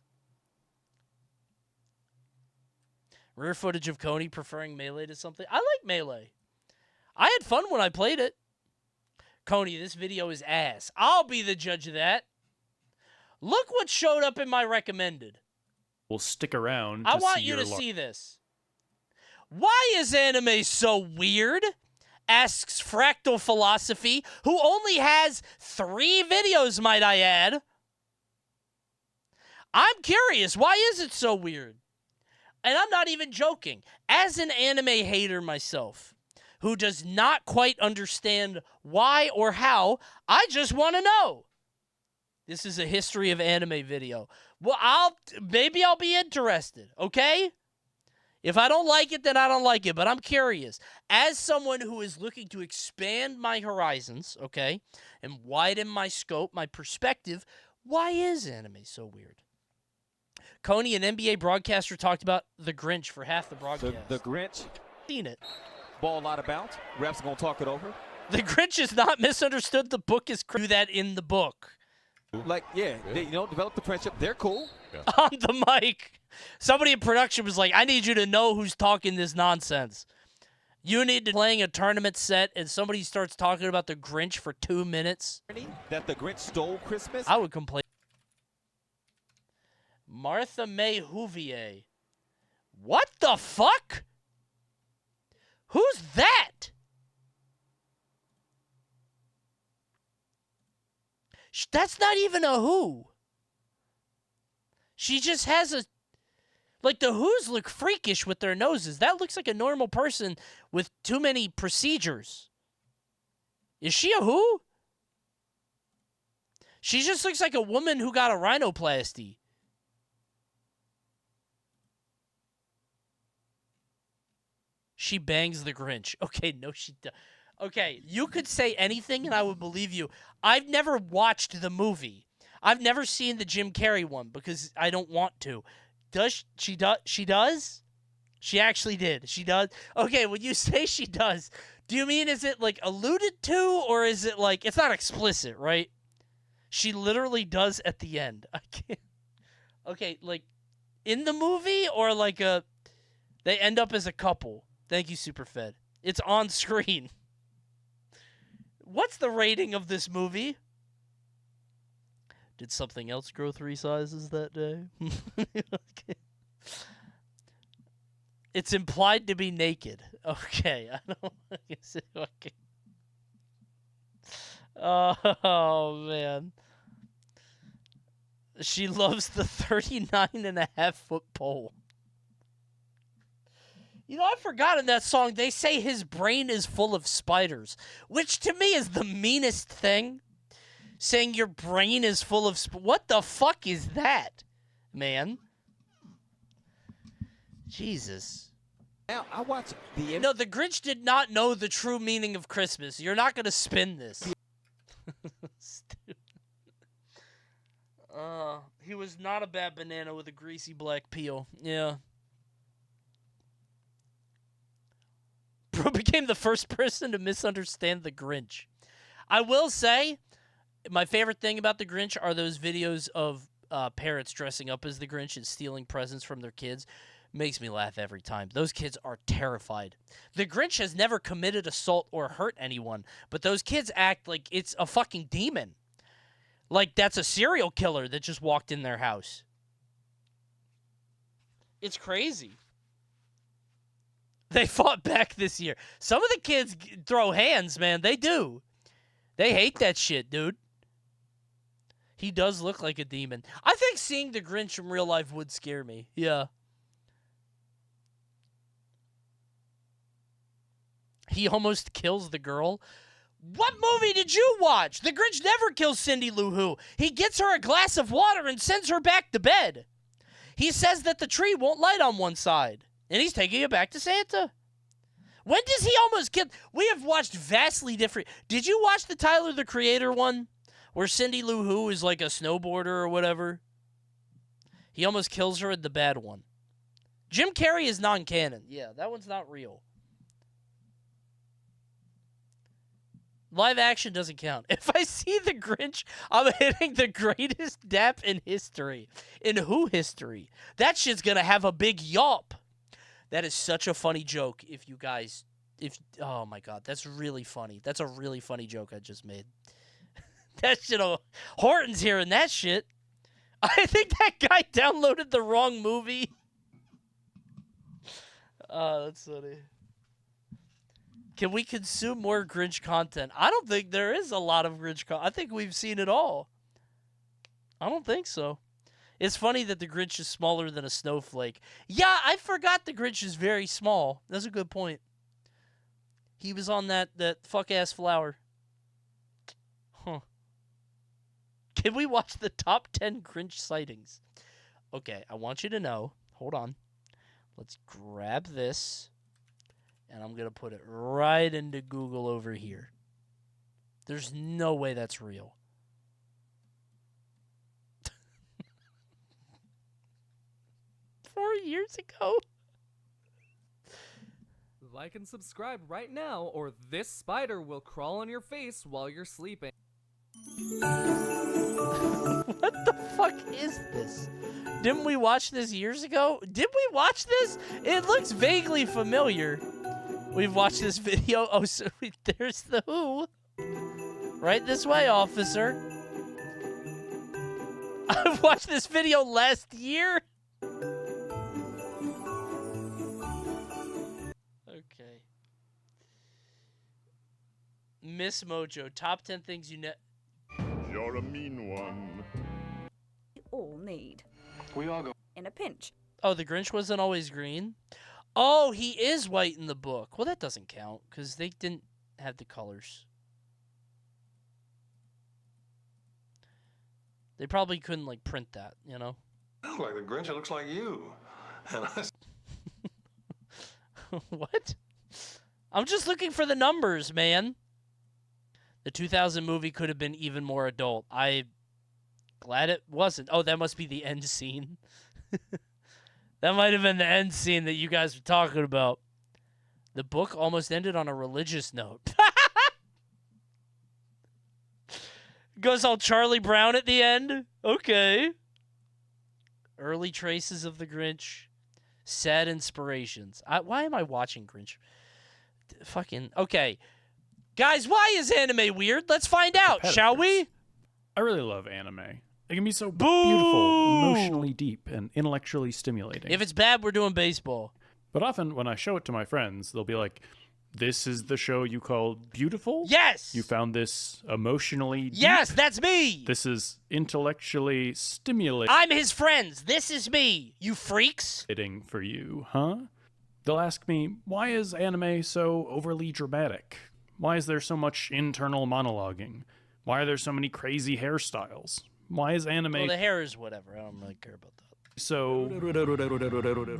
Rare footage of Coney preferring Melee to something. I like Melee. I had fun when I played it. Coney, this video is ass. I'll be the judge of that. Look what showed up in my recommended. We'll stick around. I want you to see this. Why is anime so weird? Asks Fractal Philosophy, who only has 3 videos, might I add. I'm curious, why is it so weird? And I'm not even joking. As an anime hater myself, who does not quite understand why or how, I just want to know. This is a history of anime video. Well, maybe I'll be interested, okay? If I don't like it, then I don't like it, but I'm curious. As someone who is looking to expand my horizons, okay, and widen my scope, my perspective, why is anime so weird? Coney, an NBA broadcaster, talked about The Grinch for half the broadcast. The Grinch. Seen it. Ball out of bounds. Refs going to talk it over. The Grinch is not misunderstood. The book is do that in the book. Like, yeah, they, develop the friendship. They're cool. Yeah. On the mic. Somebody in production was like, I need you to know who's talking this nonsense. You need to playing a tournament set and somebody starts talking about the Grinch for 2 minutes. That the Grinch stole Christmas? I would complain. Martha May Huvier. What the fuck? Who's that? That's not even a who. She just has a... Like, the who's look freakish with their noses. That looks like a normal person with too many procedures. Is she a who? She just looks like a woman who got a rhinoplasty. She bangs the Grinch. Okay, no, she does. Okay, you could say anything and I would believe you. I've never watched the movie. I've never seen the Jim Carrey one because I don't want to. Does she? She does? She actually did. She does? Okay, when you say she does, do you mean is it like alluded to or is it like, it's not explicit, right? She literally does at the end. I can't. Okay, like in the movie or like they end up as a couple. Thank you, Superfed. It's on screen. What's the rating of this movie? Did something else grow 3 sizes that day? Okay. It's implied to be naked. Okay, I don't. Okay. Oh man. She loves the 39.5-foot pole. You know, I've forgotten that song. They say his brain is full of spiders, which to me is the meanest thing. Saying your brain is full of what the fuck is that, man? Jesus. Now, I watch the... No, the Grinch did not know the true meaning of Christmas. You're not going to spin this. He was not a bad banana with a greasy black peel. Yeah. Bro became the first person to misunderstand the Grinch. I will say, my favorite thing about the Grinch are those videos of parents dressing up as the Grinch and stealing presents from their kids. Makes me laugh every time. Those kids are terrified. The Grinch has never committed assault or hurt anyone, but those kids act like it's a fucking demon. Like that's a serial killer that just walked in their house. It's crazy. They fought back this year. Some of the kids throw hands, man. They do. They hate that shit, dude. He does look like a demon. I think seeing the Grinch in real life would scare me. Yeah. He almost kills the girl. What movie did you watch? The Grinch never kills Cindy Lou Who. He gets her a glass of water and sends her back to bed. He says that the tree won't light on one side. And he's taking it back to Santa. When does he almost kill? We have watched vastly different. Did you watch the Tyler, the Creator one? Where Cindy Lou Who is like a snowboarder or whatever? He almost kills her in the bad one. Jim Carrey is non-canon. Yeah, that one's not real. Live action doesn't count. If I see the Grinch, I'm hitting the greatest dap in history. In who history? That shit's gonna have a big yawp. That is such a funny joke. If you guys, oh my god, that's really funny. That's a really funny joke I just made. That shit, Horton's hearing that shit. I think that guy downloaded the wrong movie. Oh, that's funny. Can we consume more Grinch content? I don't think there is a lot of Grinch content. I think we've seen it all. I don't think so. It's funny that the Grinch is smaller than a snowflake. Yeah, I forgot the Grinch is very small. That's a good point. He was on that fuck-ass flower. Huh. Can we watch the top 10 Grinch sightings? Okay, I want you to know. Hold on. Let's grab this. And I'm going to put it right into Google over here. There's no way that's real. Years ago. Like and subscribe right now, or this spider will crawl on your face while you're sleeping. What the fuck is this? Didn't we watch this years ago? Did we watch this? It looks vaguely familiar. We've watched this video. Oh, so there's the Who. Right this way, officer. I watched this video last year. Okay. Miss Mojo, top 10 things you know. You're a mean one. We all need. We all go. In a pinch. Oh, the Grinch wasn't always green? Oh, he is white in the book. Well, that doesn't count, because they didn't have the colors. They probably couldn't, like, print that, you know? I look like the Grinch, it looks like you. And What? I'm just looking for the numbers, man. The 2000 movie could have been even more adult. I'm glad it wasn't. Oh, that must be the end scene. That might have been the end scene that you guys were talking about. The book almost ended on a religious note. Goes all Charlie Brown at the end. Okay. Early traces of the Grinch. Sad inspirations. Why am I watching Grinch? Fucking... Okay. Guys, why is anime weird? Let's find out, shall we? I really love anime. It can be so beautiful, emotionally deep, and intellectually stimulating. If it's bad, we're doing baseball. But often when I show it to my friends, they'll be like, this is the show you call beautiful? Yes! You found this emotionally deep? Yes, that's me! This is intellectually stimulating. I'm his friends. This is me, you freaks. For you, huh? They'll ask me, why is anime so overly dramatic? Why is there so much internal monologuing? Why are there so many crazy hairstyles? Why is anime... Well, the hair is whatever. I don't really care about that. So...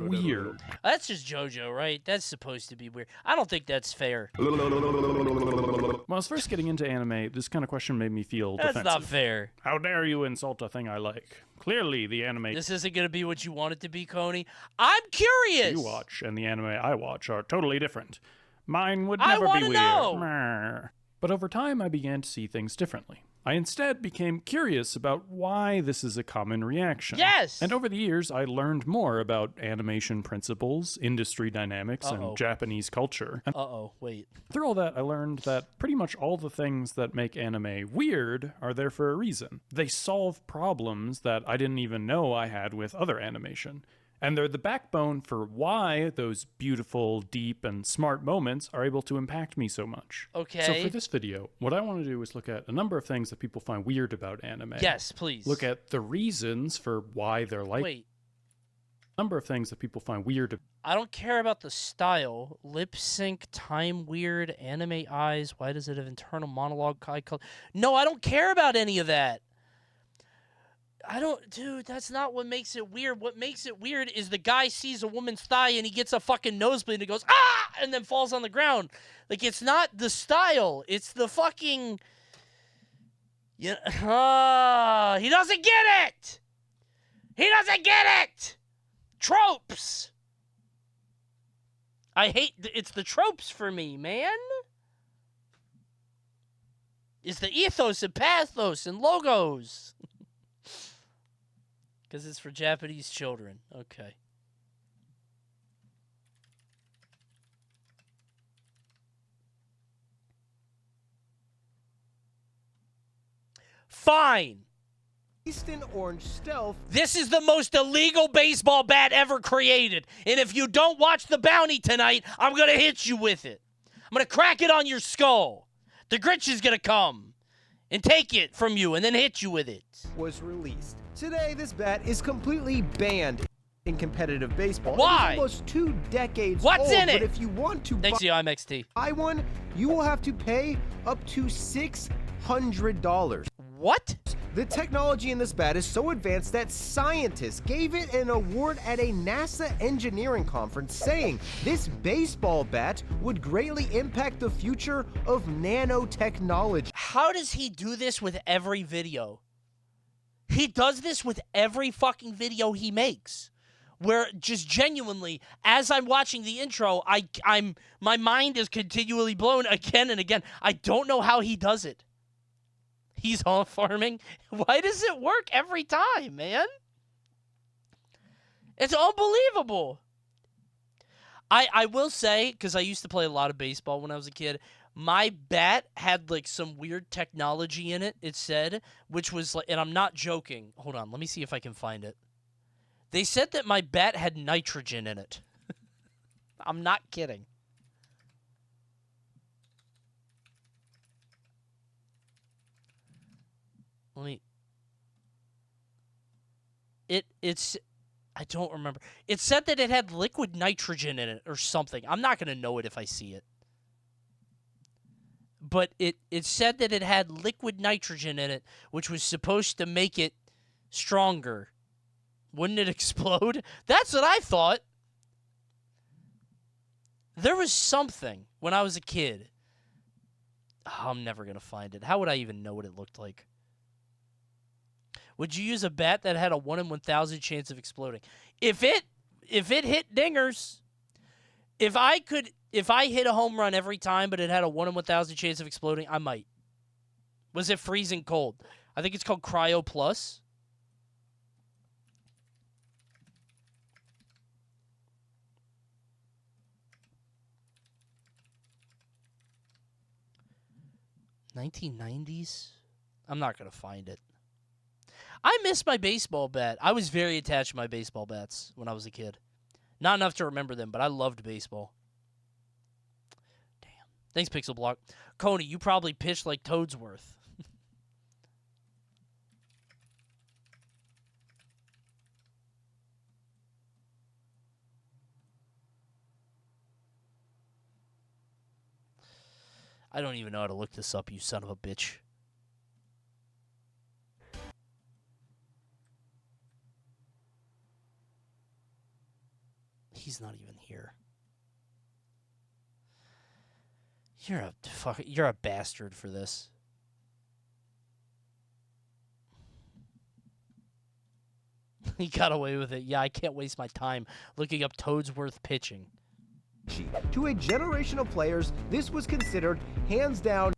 weird. That's just JoJo, right? That's supposed to be weird. I don't think that's fair. When I was first getting into anime, this kind of question made me feel defensive. That's not fair. How dare you insult a thing I like? Clearly, the anime... This isn't going to be what you want it to be, Coney. I'm curious! You watch and the anime I watch are totally different. Mine would never be weird. Know. But over time, I began to see things differently. I instead became curious about why this is a common reaction. Yes! And over the years, I learned more about animation principles, industry dynamics, and Japanese culture. And wait. Through all that, I learned that pretty much all the things that make anime weird are there for a reason. They solve problems that I didn't even know I had with other animation. And they're the backbone for why those beautiful, deep, and smart moments are able to impact me so much. Okay. So for this video, what I want to do is look at a number of things that people find weird about anime. Yes, please. Look at the reasons for why they're like... Wait. A number of things that people find weird. I don't care about the style. Lip sync, time weird, anime eyes. Why does it have internal monologue? No, I don't care about any of that. Dude, that's not what makes it weird. What makes it weird is the guy sees a woman's thigh and he gets a fucking nosebleed and he goes, ah, and then falls on the ground. Like, it's not the style. It's the fucking... he doesn't get it! He doesn't get it! Tropes! I hate... It's the tropes for me, man. It's the ethos and pathos and logos. Because it's for Japanese children. Okay. Fine. Easton Orange Stealth. This is the most illegal baseball bat ever created. And if you don't watch the bounty tonight, I'm going to hit you with it. I'm going to crack it on your skull. The Grinch is going to come and take it from you and then hit you with it. Was released. Today, this bat is completely banned in competitive baseball. Why? It is almost 2 decades What's old, in it? But if you want to Thanks to you, IMXT. buy one, you will have to pay up to $600. What? The technology in this bat is so advanced that scientists gave it an award at a NASA engineering conference, saying this baseball bat would greatly impact the future of nanotechnology. How does he do this with every video? He does this with every fucking video he makes. Where just genuinely, as I'm watching the intro, my mind is continually blown again and again. I don't know how he does it. He's on farming. Why does it work every time, man? It's unbelievable. I will say, because I used to play a lot of baseball when I was a kid, my bat had like some weird technology in it, it said, which was like, and I'm not joking. Hold on, let me see if I can find it. They said that my bat had nitrogen in it. I'm not kidding. It's I don't remember. It said that it had liquid nitrogen in it or something. I'm not going to know it if I see it. But it said that it had liquid nitrogen in it, which was supposed to make it stronger. Wouldn't it explode? That's what I thought. There was something when I was a kid. Oh, I'm never going to find it. How would I even know what it looked like? Would you use a bat that had a 1 in 1,000 chance of exploding? If it hit dingers, if I hit a home run every time, but it had a 1 in 1,000 chance of exploding, I might. Was it freezing cold? I think it's called Cryo Plus. $1990s? I'm not going to find it. I miss my baseball bat. I was very attached to my baseball bats when I was a kid. Not enough to remember them, but I loved baseball. Damn. Thanks, Pixel Block. Coney, you probably pitched like Toadsworth. I don't even know how to look this up, you son of a bitch. He's not even here. You're a bastard for this. He got away with it. Yeah, I can't waste my time looking up Toadsworth pitching. To a generation of players, this was considered, hands down,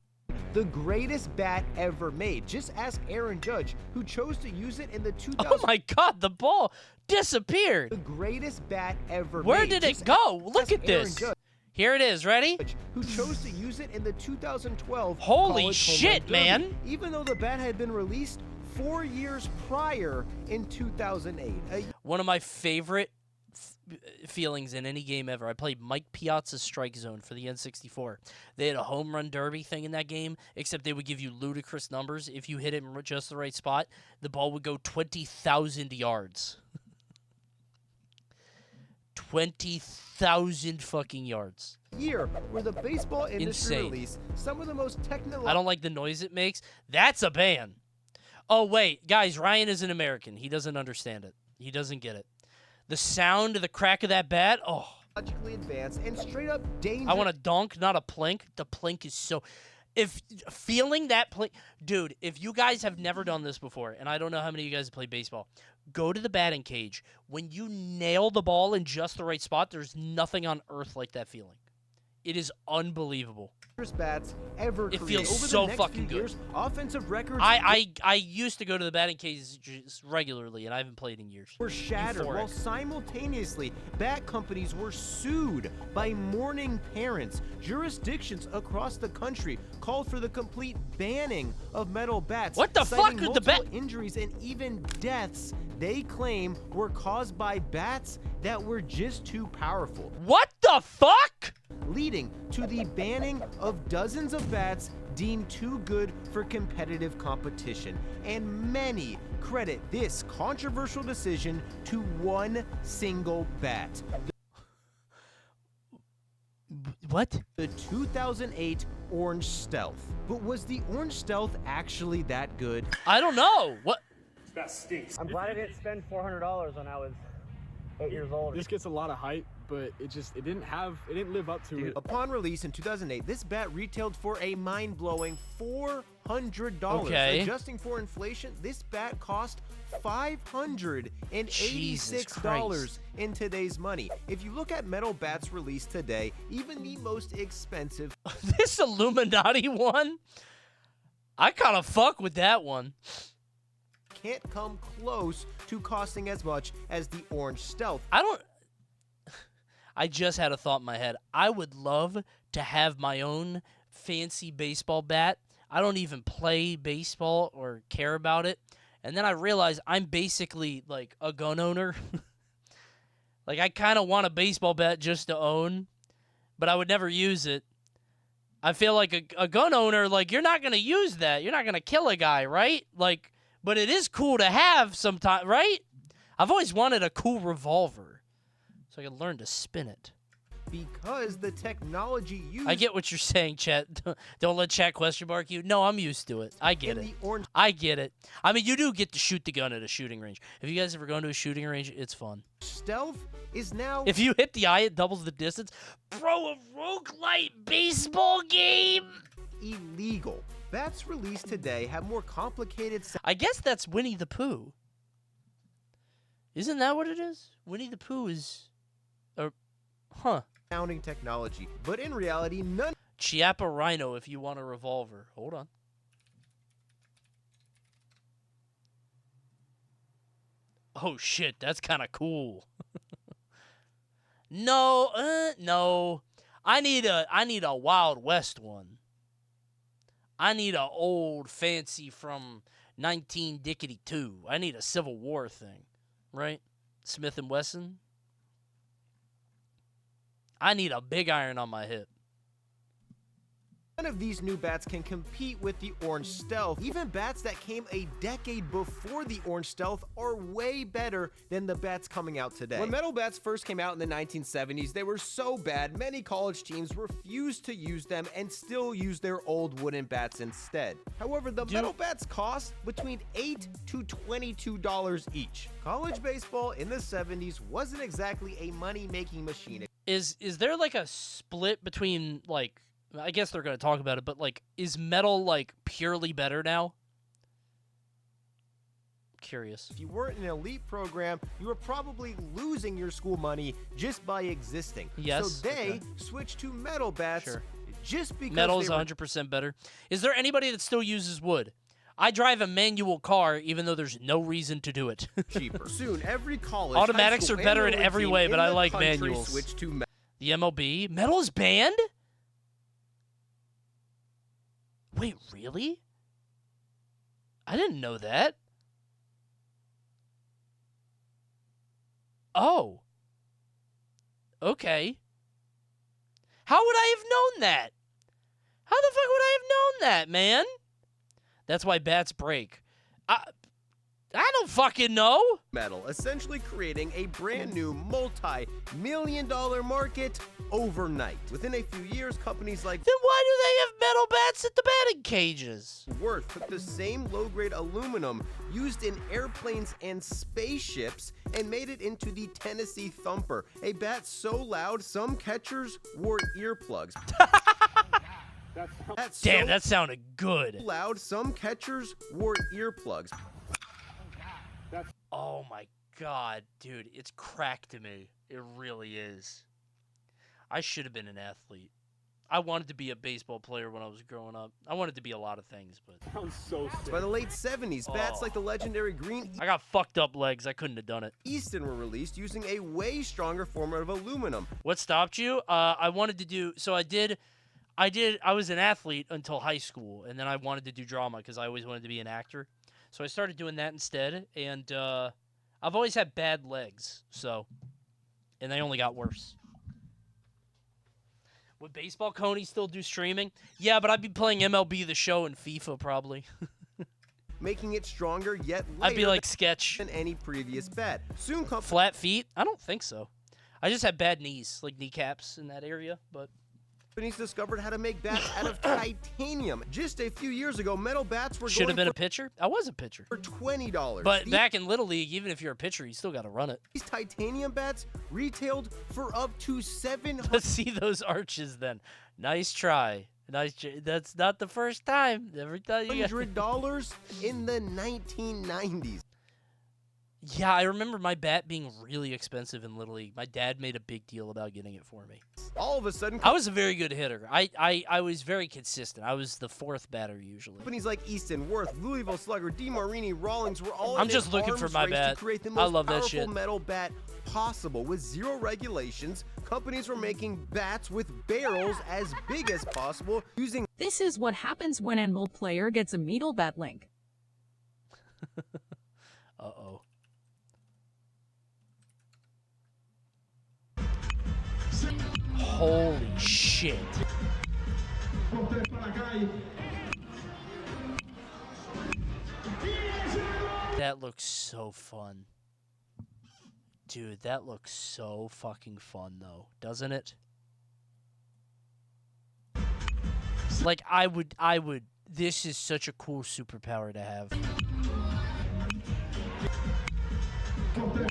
the greatest bat ever made. Just ask Aaron Judge, who chose to use it in the 2000. Oh my God, the ball disappeared. The greatest bat ever Where made. did it go? Look at this. Here it is. Ready? Who chose to use it in the 2012 Holy College shit, Home Run Derby, man. even though the bat had been released 4 years prior in 2008. One of my favorite feelings in any game ever. I played Mike Piazza's Strike Zone for the N64. They had a home run derby thing in that game, except they would give you ludicrous numbers. If you hit it in just the right spot, the ball would go 20,000 yards. 20,000 fucking yards. Year where the baseball industry Insane. released some of the most technological. I don't like the noise it makes. That's a ban. Oh, wait. Guys, Ryan is an American. He doesn't understand it. He doesn't get it. The sound of the crack of that bat, oh. Logically advanced and straight up dangerous. I want a donk, not a plink. The plink is so... If feeling that plink... Dude, if you guys have never done this before, and I don't know how many of you guys have played baseball, go to the batting cage. When you nail the ball in just the right spot, there's nothing on earth like that feeling. It is unbelievable. bats ever It created. feels Over so the next fucking few good. years, offensive records I used to go to the batting cages regularly, and I haven't played in years. were shattered, while simultaneously bat companies were sued by mourning parents. Jurisdictions across the country called for the complete banning of metal bats. What the citing fuck are the multiple injuries and even deaths they claim were caused by bats that were just too powerful. What the fuck? Leading to the banning of dozens of bats deemed too good for competitive competition. And many credit this controversial decision to one single bat. What? The 2008 Orange Stealth. But was the Orange Stealth actually that good? I don't know. What? That stinks. I'm glad I didn't spend $400 when I was 8 years old. This gets a lot of hype, but it didn't live up to it. Upon release in 2008, this bat retailed for a mind-blowing $400. Okay. Adjusting for inflation, this bat cost $586 in today's money. If you look at metal bats released today, even the most expensive This Illuminati one? I kind of fuck with that one. can't come close to costing as much as the Orange Stealth. I just had a thought in my head. I would love to have my own fancy baseball bat. I don't even play baseball or care about it. And then I realized I'm basically like a gun owner. Like I kind of want a baseball bat just to own, but I would never use it. I feel like a gun owner, like you're not going to use that. You're not going to kill a guy, right? Like, but it is cool to have sometime, right? I've always wanted a cool revolver so I can learn to spin it. Because the technology used... I get what you're saying, Chat. Don't let Chat question mark you. No, I'm used to it. I get it. I get it. I mean, you do get to shoot the gun at a shooting range. If you guys ever gone to a shooting range, it's fun. Stealth is now... If you hit the eye, it doubles the distance. Bro, a roguelite baseball game? Illegal. Bats released today have more complicated... I guess that's Winnie the Pooh. Isn't that what it is? Winnie the Pooh is... Huh. Sounding technology, but in reality, none... Chiappa Rhino if you want a revolver. Hold on. Oh shit, that's kind of cool. No. I need a Wild West one. I need a old fancy from 1962. I need a Civil War thing, right? Smith & Wesson. I need a big iron on my hip. None of these new bats can compete with the Orange Stealth. Even bats that came a decade before the Orange Stealth are way better than the bats coming out today. When metal bats first came out in the 1970s, they were so bad, many college teams refused to use them and still use their old wooden bats instead. However, the metal bats cost between $8 to $22 each. College baseball in the 70s wasn't exactly a money-making machine. Is there like a split between like... I guess they're going to talk about it, but, like, is metal, like, purely better now? Curious. If you weren't in an elite program, you were probably losing your school money just by existing. Yes. So they switched to metal bats just because Metal's 100% better. Is there anybody that still uses wood? I drive a manual car, even though there's no reason to do it. cheaper. Soon, every college, automatics are better in and every team way, in but I the like country manuals. switched to metal. The MLB? Metal is banned? Wait, really? I didn't know that. Oh. Okay. How would I have known that? How the fuck would I have known that, man? That's why bats break. I don't fucking know. Metal, essentially creating a brand new multi-million-dollar market overnight. Within a few years, companies like... Then why do they have metal bats at the batting cages? Worth took the same low-grade aluminum used in airplanes and spaceships and made it into the Tennessee Thumper, a bat so loud some catchers wore earplugs. Damn, that sounded good. Loud some catchers wore earplugs. Oh my god, dude, it's crack to me. It really is. I should have been an athlete. I wanted to be a baseball player when I was growing up. I wanted to be a lot of things, but Sounds so sick. By the late 70s, bats like the legendary green I got fucked up legs. I couldn't have done it. Easton were released using a way stronger form of aluminum. What stopped you? I wanted to do so. I was an athlete until high school, and then I wanted to do drama because I always wanted to be an actor. So I started doing that instead, and I've always had bad legs, and they only got worse. Would Baseball Coney still do streaming? Yeah, but I'd be playing MLB The Show and FIFA probably. Making it stronger yet lighter I'd be like Sketch. Than any previous bat. Soon Flat feet? I don't think so. I just had bad knees, like kneecaps in that area, but companies discovered how to make bats out of titanium. Just a few years ago, metal bats were should have been a pitcher. I was a pitcher for $20. But back in Little League, even if you're a pitcher, you still got to run it. These titanium bats retailed for up to $700. Let's see those arches then. Nice try. That's not the first time. Every time you $100 in the 1990s. Yeah, I remember my bat being really expensive in Little League. My dad made a big deal about getting it for me. All of a sudden, I was a very good hitter. I was very consistent. I was the fourth batter usually. Companies like Easton, Worth, Louisville Slugger, DeMarini, Rawlings were all I'm just looking for my bat. To create the most I love that powerful shit. metal bat possible. With zero regulations, companies were making bats with barrels as big as possible using... This is what happens when an old player gets a metal bat link. Uh-oh. Holy shit. That looks so fun. Dude, that looks so fucking fun though, doesn't it? Like I would this is such a cool superpower to have.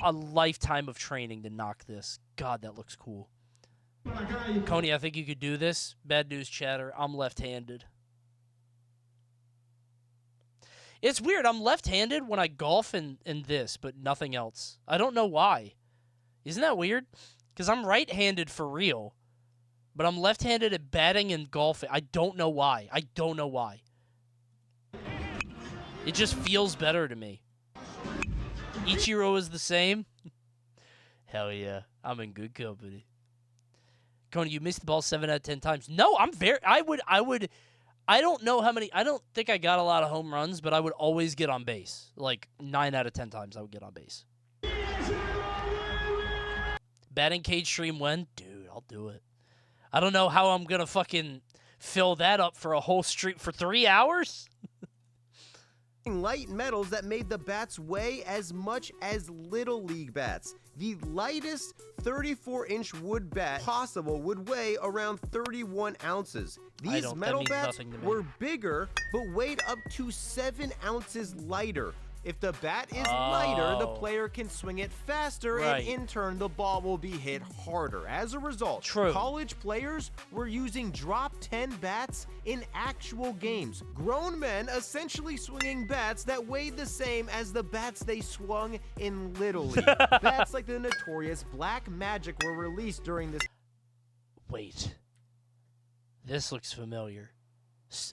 A lifetime of training to knock this. God, that looks cool. Coney, I think you could do this. Bad news chatter. I'm left-handed. It's weird. I'm left-handed when I golf and this, but nothing else. I don't know why. Isn't that weird? Because I'm right-handed for real, but I'm left-handed at batting and golfing. I don't know why. I don't know why. It just feels better to me. Ichiro is the same. Hell yeah. I'm in good company. Coney, you missed the ball 7 out of 10 times. No, I don't know how many. I don't think I got a lot of home runs, but I would always get on base. Like 9 out of 10 times I would get on base. Batting cage stream when? Dude, I'll do it. I don't know how I'm going to fucking fill that up for a whole street for 3 hours. Light metals that made the bats weigh as much as Little League bats. The lightest 34-inch wood bat possible would weigh around 31 ounces. These metal bats were bigger, but weighed up to 7 ounces lighter. If the bat is lighter, the player can swing it faster, and in turn, the ball will be hit harder. As a result, college players were using drop 10 bats in actual games. Grown men essentially swinging bats that weighed the same as the bats they swung in Little League. Bats like the notorious Black Magic were released during this. Wait. This looks familiar.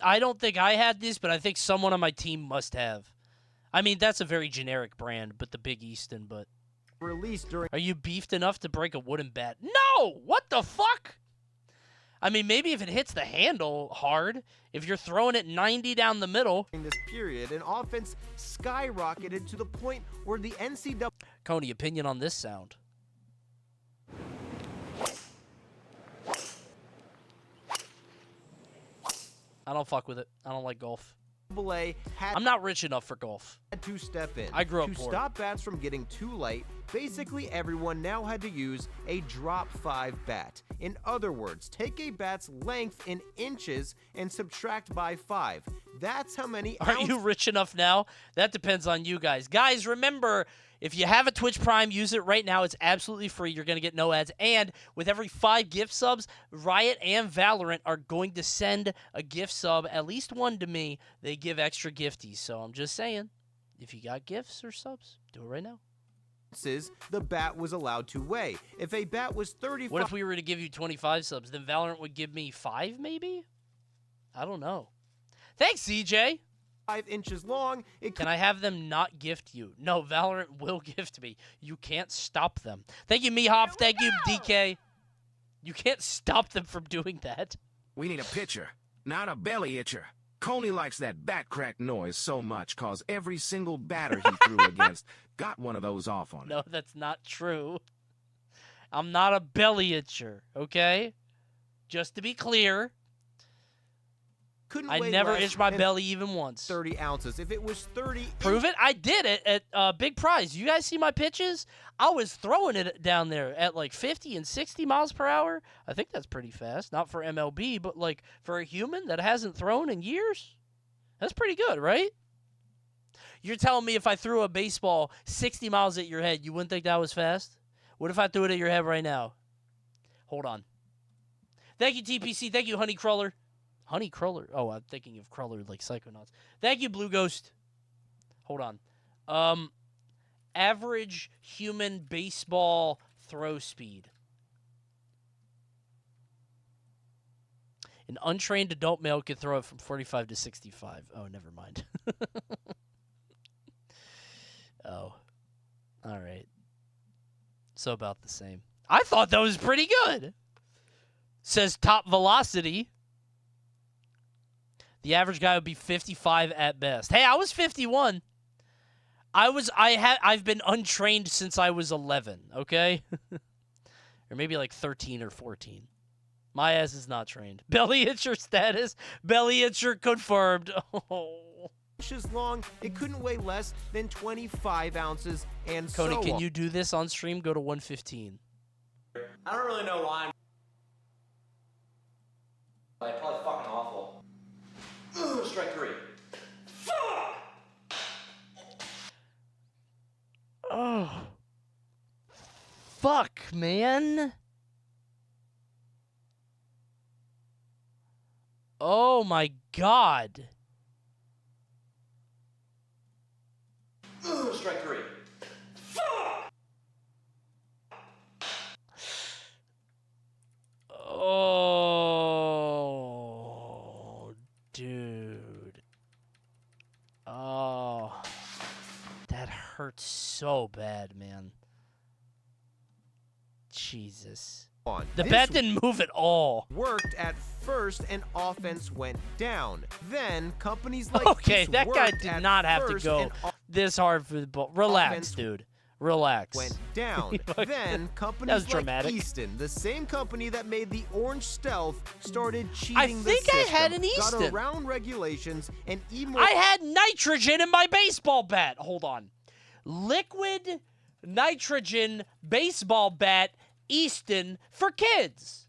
I don't think I had this, but I think someone on my team must have. I mean, that's a very generic brand, but the Big Easton, but... Released during... Are you beefed enough to break a wooden bat? No! What the fuck? I mean, maybe if it hits the handle hard, if you're throwing it 90 down the middle... In this period, an offense skyrocketed to the point where the NCAA... Coney, opinion on this sound? I don't fuck with it. I don't like golf. I'm not rich enough for golf. Had to step in. I grew up to poor. Stop bats from getting too light, basically everyone now had to use a drop 5 bat. In other words, take a bat's length in inches and subtract by 5. That's how many Aren't you rich enough now? That depends on you guys. Guys, remember, if you have a Twitch Prime, use it right now. It's absolutely free. You're going to get no ads. And with every 5 gift subs, Riot and Valorant are going to send a gift sub, at least one to me. They give extra gifties. So I'm just saying, if you got gifts or subs, do it right now. ounces the bat was allowed to weigh. If a bat was 35... What if we were to give you 25 subs? Then Valorant would give me 5, maybe? I don't know. Thanks, CJ. 5 inches long. Can I have them not gift you? No, Valorant will gift me. You can't stop them. Thank you, Mihop. Thank you, DK. You can't stop them from doing that. We need a pitcher, not a belly itcher. Coney likes that bat crack noise so much cause every single batter he threw against got one of those off on him. No, that's not true. I'm not a belly itcher, okay? Just to be clear. I never itched my belly even once. 30 ounces. If it was 30... Prove it. I did it at Big Prize. You guys see my pitches? I was throwing it down there at like 50 and 60 miles per hour. I think that's pretty fast. Not for MLB, but like for a human that hasn't thrown in years. That's pretty good, right? You're telling me if I threw a baseball 60 miles at your head, you wouldn't think that was fast? What if I threw it at your head right now? Hold on. Thank you, TPC. Thank you, Honey Crawler. Honey Crawler. Oh, I'm thinking of Crawler like Psychonauts. Thank you, Blue Ghost. Hold on. Average human baseball throw speed. An untrained adult male could throw it from 45 to 65. Oh, never mind. Oh. All right. So about the same. I thought that was pretty good. Says top velocity. The average guy would be 55 at best. Hey, I was 51. I've been untrained since I was 11, okay? Or maybe like 13 or 14. My ass is not trained. Belly itcher status. Belly itcher confirmed. Oh. Inches long, it couldn't weigh less than 25 ounces and Coney, so can on. you do this on stream? Go to 115. I don't really know why. Like, probably fucking awful. Strike 3. Oh. Fuck, man. Oh my god. Strike 3. Oh, dude. Oh, that hurts so bad, man. Jesus. The bat didn't move at all. Worked at first and offense went down. Then companies like okay, this that guy worked did at not have to first go and this hard for the ball. Relax, dude. Relax. Went down. Then companies that was like dramatic. Easton, the same company that made the Orange Stealth, started cheating I the think system. I had an Got Easton. around regulations and I had nitrogen in my baseball bat. Hold on. Liquid nitrogen baseball bat Easton for kids.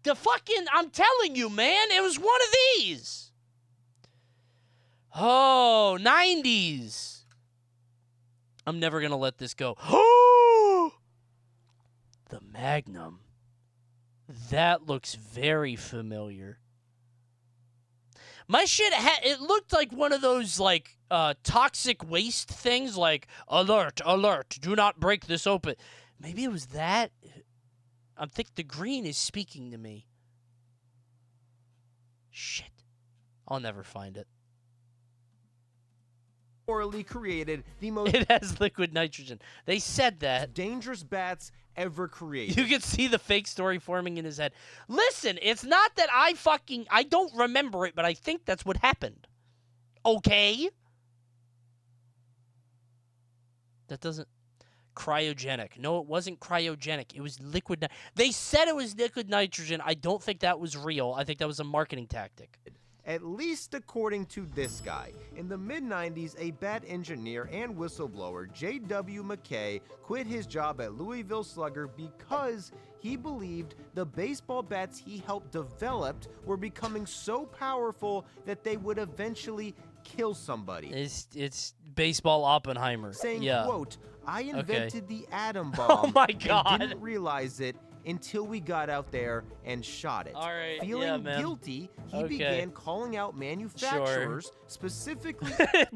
I'm telling you, man, it was one of these. Oh, 90s. I'm never going to let this go. The Magnum. That looks very familiar. My shit, it looked like one of those, like, toxic waste things, like, alert, alert, do not break this open. Maybe it was that. I think the green is speaking to me. Shit. I'll never find it. Morally created the most It has liquid nitrogen. They said that. dangerous bats ever created. You can see the fake story forming in his head. Listen, it's not that I don't remember it, but I think that's what happened. Okay? That doesn't... Cryogenic. No, it wasn't cryogenic. It was liquid... They said it was liquid nitrogen. I don't think that was real. I think that was a marketing tactic. At least according to this guy. In the mid-90s, a bat engineer and whistleblower, J.W. McKay, quit his job at Louisville Slugger because he believed the baseball bats he helped develop were becoming so powerful that they would eventually kill somebody. It's baseball Oppenheimer. Saying, yeah. quote, I invented the atom bomb Oh my God. and didn't realize it until we got out there and shot it. All right, Feeling yeah, man. guilty, he Okay. began calling out manufacturers, specifically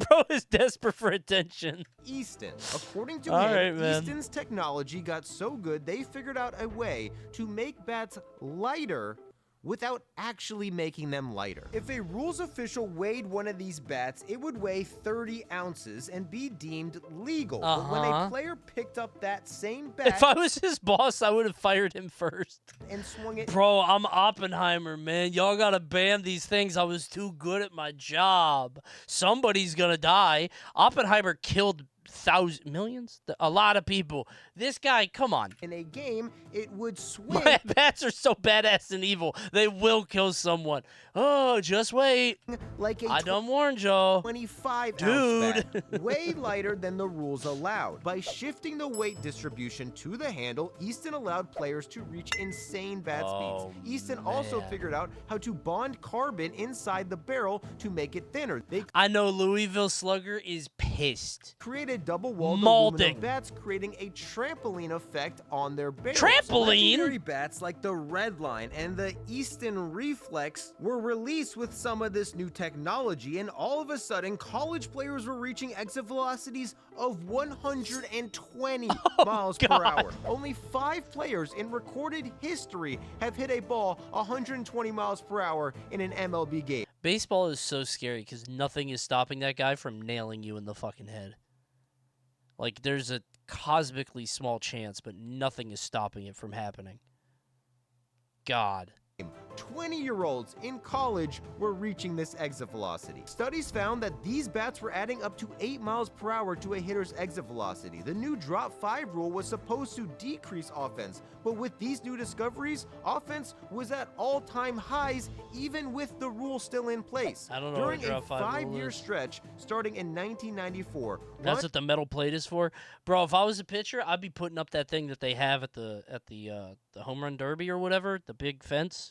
Bro is desperate for attention. Easton. According to All him, right, man. Easton's technology got so good they figured out a way to make bats lighter without actually making them lighter. If a rules official weighed one of these bats, it would weigh 30 ounces and be deemed legal. But when a player picked up that same bat If I was his boss, I would have fired him first. and swung it, Bro, I'm Oppenheimer, man. Y'all gotta ban these things. I was too good at my job. Somebody's gonna die. Oppenheimer killed millions? A lot of people. This guy, come on. in a game, it would swing. My bats are so badass and evil. They will kill someone. Oh, just wait. Like a I done warned y'all. 25 Dude. ounce bat, way lighter than the rules allowed. By shifting the weight distribution to the handle, Easton allowed players to reach insane bat speeds. Easton also figured out how to bond carbon inside the barrel to make it thinner. They I know Louisville Slugger is pissed. created double-walled Molding. aluminum bats, creating a trampoline effect on their barrels. Trampoline? Legendary bats like the Red Line and the Easton Reflex were released with some of this new technology, and all of a sudden, college players were reaching exit velocities of 120 miles per hour. Only 5 players in recorded history have hit a ball 120 miles per hour in an MLB game. Baseball is so scary because nothing is stopping that guy from nailing you in the fucking head. Like, there's a cosmically small chance, but nothing is stopping it from happening. God. 20-year-olds in college were reaching this exit velocity. Studies found that these bats were adding up to 8 miles per hour to a hitter's exit velocity. The new drop 5 rule was supposed to decrease offense, but with these new discoveries, offense was at all-time highs even with the rule still in place. I don't know During what drop a 5 rule 5-year is. stretch starting in 1994. That's what the metal plate is for, bro. If I was a pitcher, I'd be putting up that thing that they have at the home run derby or whatever, the big fence.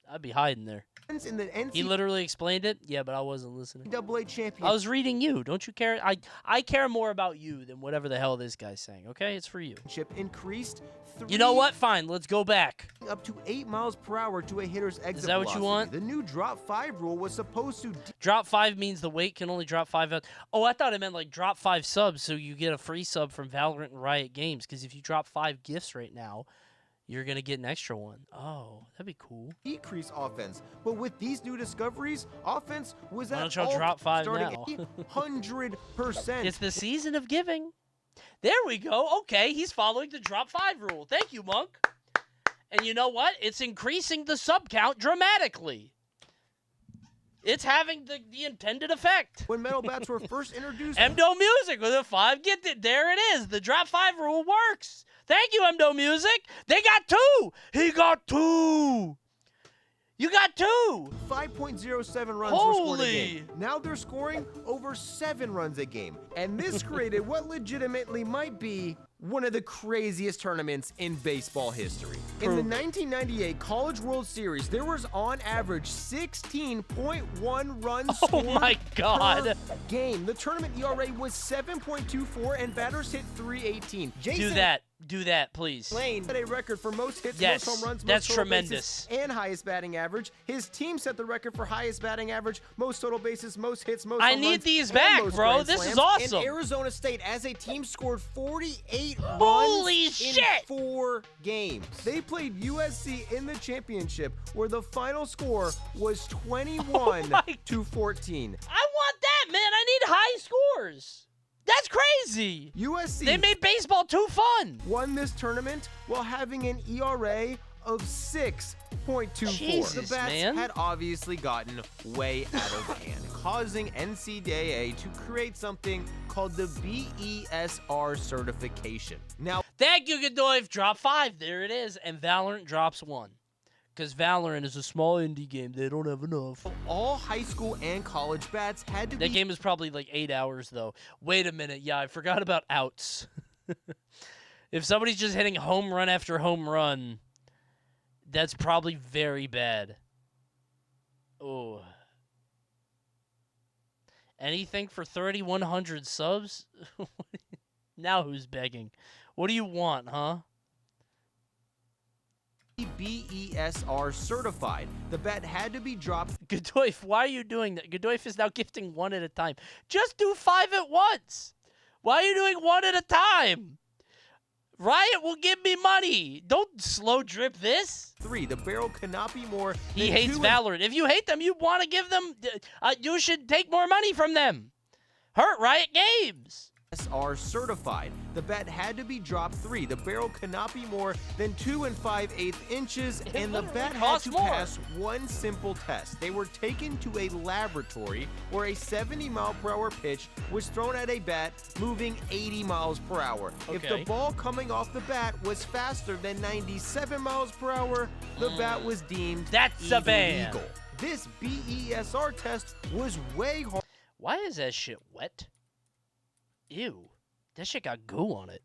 I'd be hiding there. In the He literally explained it. Yeah, but I wasn't listening. NCAA champion. I was reading you. Don't you care? I care more about you than whatever the hell this guy's saying. Okay, it's for you. Increased. You know what? Fine. Let's go back. Up to 8 miles per hour to a hitter's exit Is that what you want? The new drop 5 rule was supposed to Drop 5 means the weight can only drop 5 out. Oh, I thought it meant like drop 5 subs so you get a free sub from Valorant and Riot Games. Because if you drop 5 gifts right now, you're going to get an extra one. Oh, that'd be cool. decrease offense. But with these new discoveries, offense was Why at don't y'all all drop 5 starting now? 100%. It's the season of giving. There we go. Okay, he's following the drop 5 rule. Thank you, Monk. And you know what? It's increasing the sub count dramatically. It's having the intended effect. When metal bats were first introduced, Emdo Music with a 5. Get it. There it is. The drop 5 rule works. Thank you, Emdo Music. They got 2. He got 2. You got 2. 5.07 runs were scored a game. Now they're scoring over 7 runs a game. And this created what legitimately might be one of the craziest tournaments in baseball history. In the 1998 College World Series, there was on average 16.1 runs scored my God. per game. The tournament ERA was 7.24 and batters hit 318. Do that, please. Lane set a record for most hits, Yes, most home runs, that's most total tremendous. bases, and highest batting average. His team set the record for highest batting average, most total bases, most hits, most I home need runs, these and back, most bro. grand This is slams. awesome. And Arizona State, as a team, scored 48 Holy runs shit. in 4 games. They played USC in the championship, where the final score was 21 to 14. I want that, man. I need high scores. That's crazy. USC. They made baseball too fun. Won this tournament while having an ERA of 6.24. Jesus, The bats man. had obviously gotten way out of hand, causing NCAA to create something called the BESR certification. Now, Thank you, Godoy. Drop 5. There it is. And Valorant drops 1. Because Valorant is a small indie game. They don't have enough. all high school and college bats had to That be game is probably like 8 hours, though. Wait a minute. Yeah, I forgot about outs. If somebody's just hitting home run after home run, that's probably very bad. Oh. Anything for 3,100 subs? Now who's begging? What do you want, huh? BESR certified. The bat had to be dropped. Godoyf, why are you doing that? Godoyf is now gifting 1 at a time. Just do 5 at once. Why are you doing 1 at a time? Riot will give me money. Don't slow drip this. 3. The barrel cannot be more than He hates Valorant. If you hate them, you want to give them, you should take more money from them. Hurt Riot Games. Are certified. The bat had to be dropped 3. The barrel cannot be more than 2 5/8 inches, and the bat had to pass one simple test. They were taken to a laboratory where a 70-mile-per-hour pitch was thrown at a bat moving 80 miles per hour. Okay. If the ball coming off the bat was faster than 97 miles per hour, the bat was deemed illegal. This BESR test was way hard. Why is that shit wet? Ew, that shit got goo on it.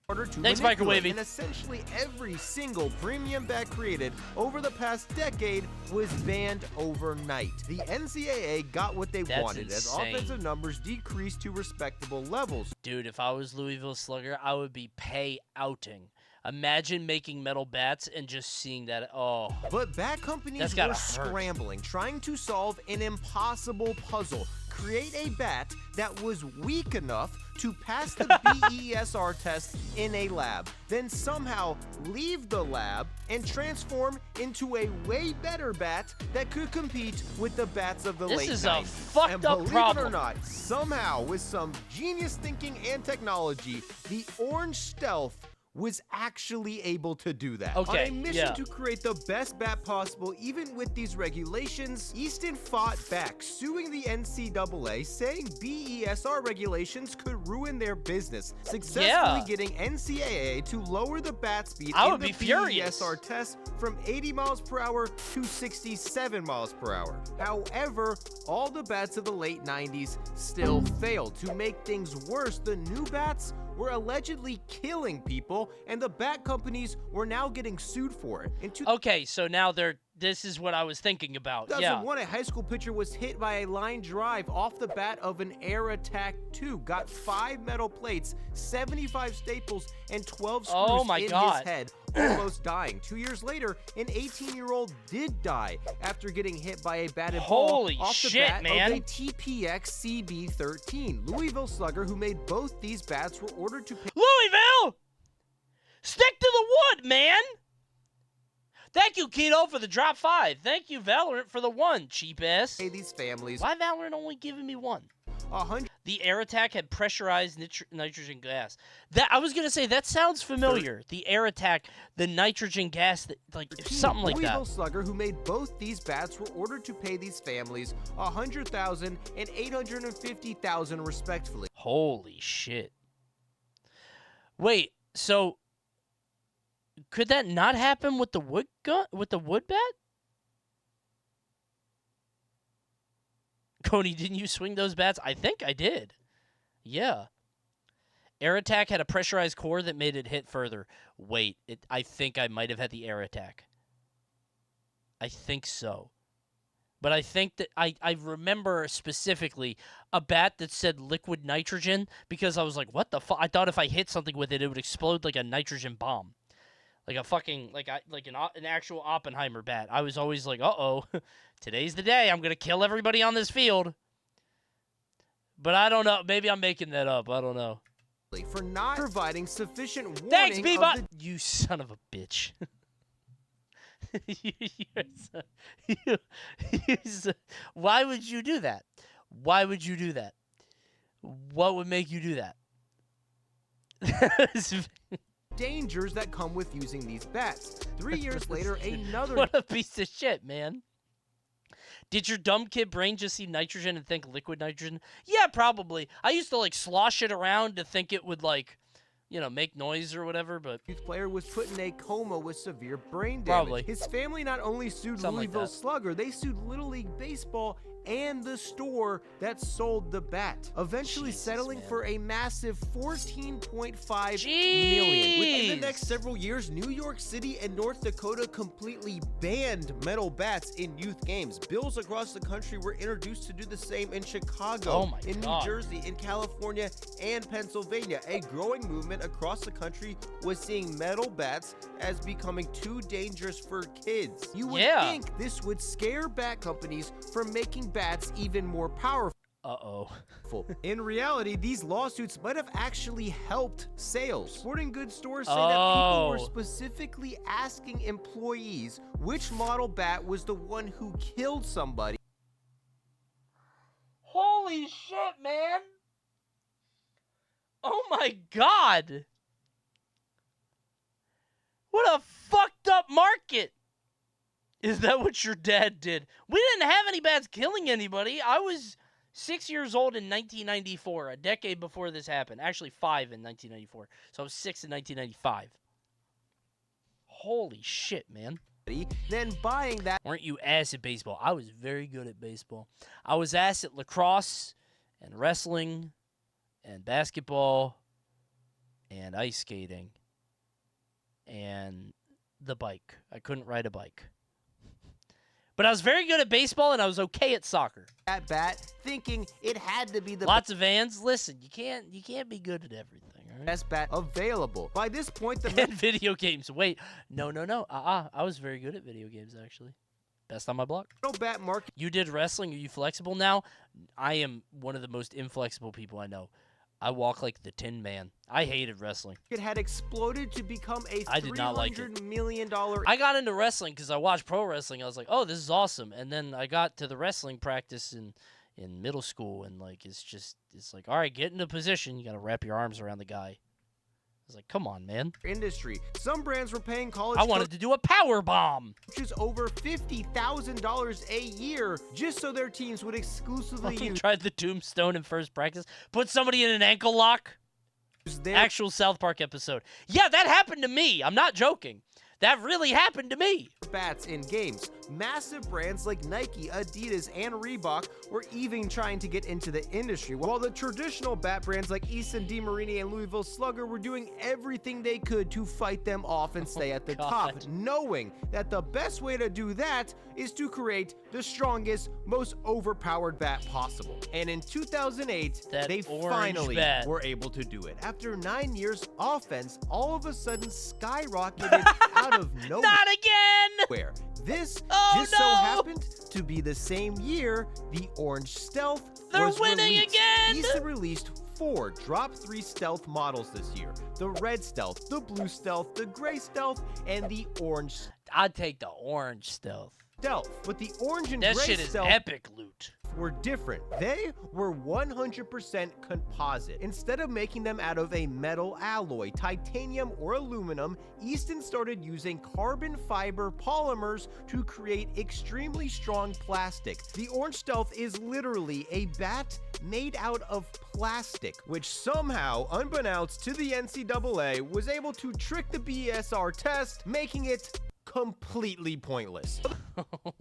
Thanks, Microwavy. And essentially every single premium bat created over the past decade was banned overnight. The NCAA got what they wanted as offensive numbers decreased to respectable levels. Dude, if I was Louisville Slugger, I would be pay-outing. Imagine making metal bats and just seeing that. Oh. But bat companies were scrambling, trying to solve an impossible puzzle. Create a bat that was weak enough to pass the BESR test in a lab, then somehow leave the lab and transform into a way better bat that could compete with the bats of the late 90s. This is a fucked up problem. Believe it or not, somehow, with some genius thinking and technology, the Orange Stealth was actually able to do that. Okay, on a mission to create the best bat possible, even with these regulations, Easton fought back, suing the NCAA, saying BESR regulations could ruin their business, successfully getting NCAA to lower the bat speed in the BESR test from 80 miles per hour to 67 miles per hour. However, all the bats of the late 90s still failed. To make things worse, the new bats were allegedly killing people, and the bat companies were now getting sued for it. Okay, so now this is what I was thinking about. 2001, a high school pitcher was hit by a line drive off the bat of an Air Attack 2, got 5 metal plates, 75 staples, and 12 screws in his head, almost dying. 2 years later, an 18-year-old did die after getting hit by a batted ball off the bat of a TPX CB13. Louisville Slugger, who made both these bats, were ordered to pay. Louisville! Stick to the wood, man! Thank you, Keto, for the drop 5. Thank you, Valorant, for the 1, cheap ass. Hey, these families. Why Valorant only giving me 1? The Air Attack had pressurized nitrogen gas. That I was gonna say that sounds familiar. The Air Attack, the nitrogen gas, something like that. Louisville Slugger, who made both these bats, were ordered to pay these families $100,000 and $850,000 respectively. Holy shit! Wait, so could that not happen with the wood gun, with the wood bat? Coney, didn't you swing those bats? I think I did. Yeah. Air Attack had a pressurized core that made it hit further. Wait, I think I might have had the Air Attack. I think so. But I think that I remember specifically a bat that said liquid nitrogen because I was like, what the fuck? I thought if I hit something with it, it would explode like a nitrogen bomb. Like a fucking, like an actual Oppenheimer bat. I was always like, uh-oh, today's the day. I'm going to kill everybody on this field. But I don't know. Maybe I'm making that up. I don't know. For not providing sufficient warning. Thanks, Bebop! You son of a bitch. Why would you do that? Why would you do that? What would make you do that? Dangers that come with using these bats. 3 years later, another. What a piece of shit, man. Did your dumb kid brain just see nitrogen and think liquid nitrogen? Yeah, probably. I used to slosh it around to think it would make noise or whatever, but youth player was put in a coma with severe brain damage. Probably. His family not only sued Louisville Slugger, they sued Little League Baseball and the store that sold the bat, eventually settling for a massive $14.5 million. Within the next several years, New York City and North Dakota completely banned metal bats in youth games. Bills across the country were introduced to do the same in Chicago, in New Jersey, in California, and Pennsylvania. A growing movement across the country was seeing metal bats as becoming too dangerous for kids. You would think this would scare bat companies from making bats even more powerful. In reality, these lawsuits might have actually helped sales. Sporting goods stores say that people were specifically asking employees which model bat was the one who killed somebody. Holy shit, man! Oh my god! What a fucked up market! Is that what your dad did? We didn't have any bats killing anybody. I was 6 years old in 1994, a decade before this happened. Actually, 5 in 1994. So I was 6 in 1995. Holy shit, man. Then buying that. Weren't you ass at baseball? I was very good at baseball. I was ass at lacrosse and wrestling and basketball and ice skating and the bike. I couldn't ride a bike. But I was very good at baseball, and I was okay at soccer. That bat, thinking it had to be the lots of vans. Listen, you can't be good at everything. Right? Best bat available. By this point, the video games. Wait, no. I was very good at video games actually. Best on my block. Bat market. You did wrestling. Are you flexible now? I am one of the most inflexible people I know. I walk like the Tin Man. I hated wrestling. It had exploded to become a $300 million. I got into wrestling because I watched pro wrestling. I was like, oh, this is awesome. And then I got to the wrestling practice in middle school, and like it's like, all right, get into position. You got to wrap your arms around the guy. I was like, come on, man. Industry. Some brands were paying college. I wanted to do a power bomb. Which is over $50,000 a year just so their teams would exclusively use. Tried the tombstone in first practice. Put somebody in an ankle lock. Actual South Park episode. Yeah, that happened to me. I'm not joking. That really happened to me. Bats in games. Massive brands like Nike, Adidas, and Reebok were even trying to get into the industry, while the traditional bat brands like Easton, DeMarini, and Louisville Slugger were doing everything they could to fight them off and stay at the top, knowing that the best way to do that is to create the strongest, most overpowered bat possible. And in 2008, they finally were able to do it. After 9 years, offense all of a sudden skyrocketed out of nowhere. Not again! Where this so happened to be the same year the Orange Stealth was winning released. Again! Easton released 4 Drop 3 Stealth models this year. The Red Stealth, the Blue Stealth, the Gray Stealth, and the Orange. I'd take the Orange Stealth. But the Orange and That Gray shit is Stealth epic loot. were different. They were 100% composite. Instead of making them out of a metal alloy, titanium, or aluminum, Easton started using carbon fiber polymers to create extremely strong plastic. The Orange Stealth is literally a bat made out of plastic, which somehow, unbeknownst to the NCAA, was able to trick the BSR test, making it completely pointless. Oh,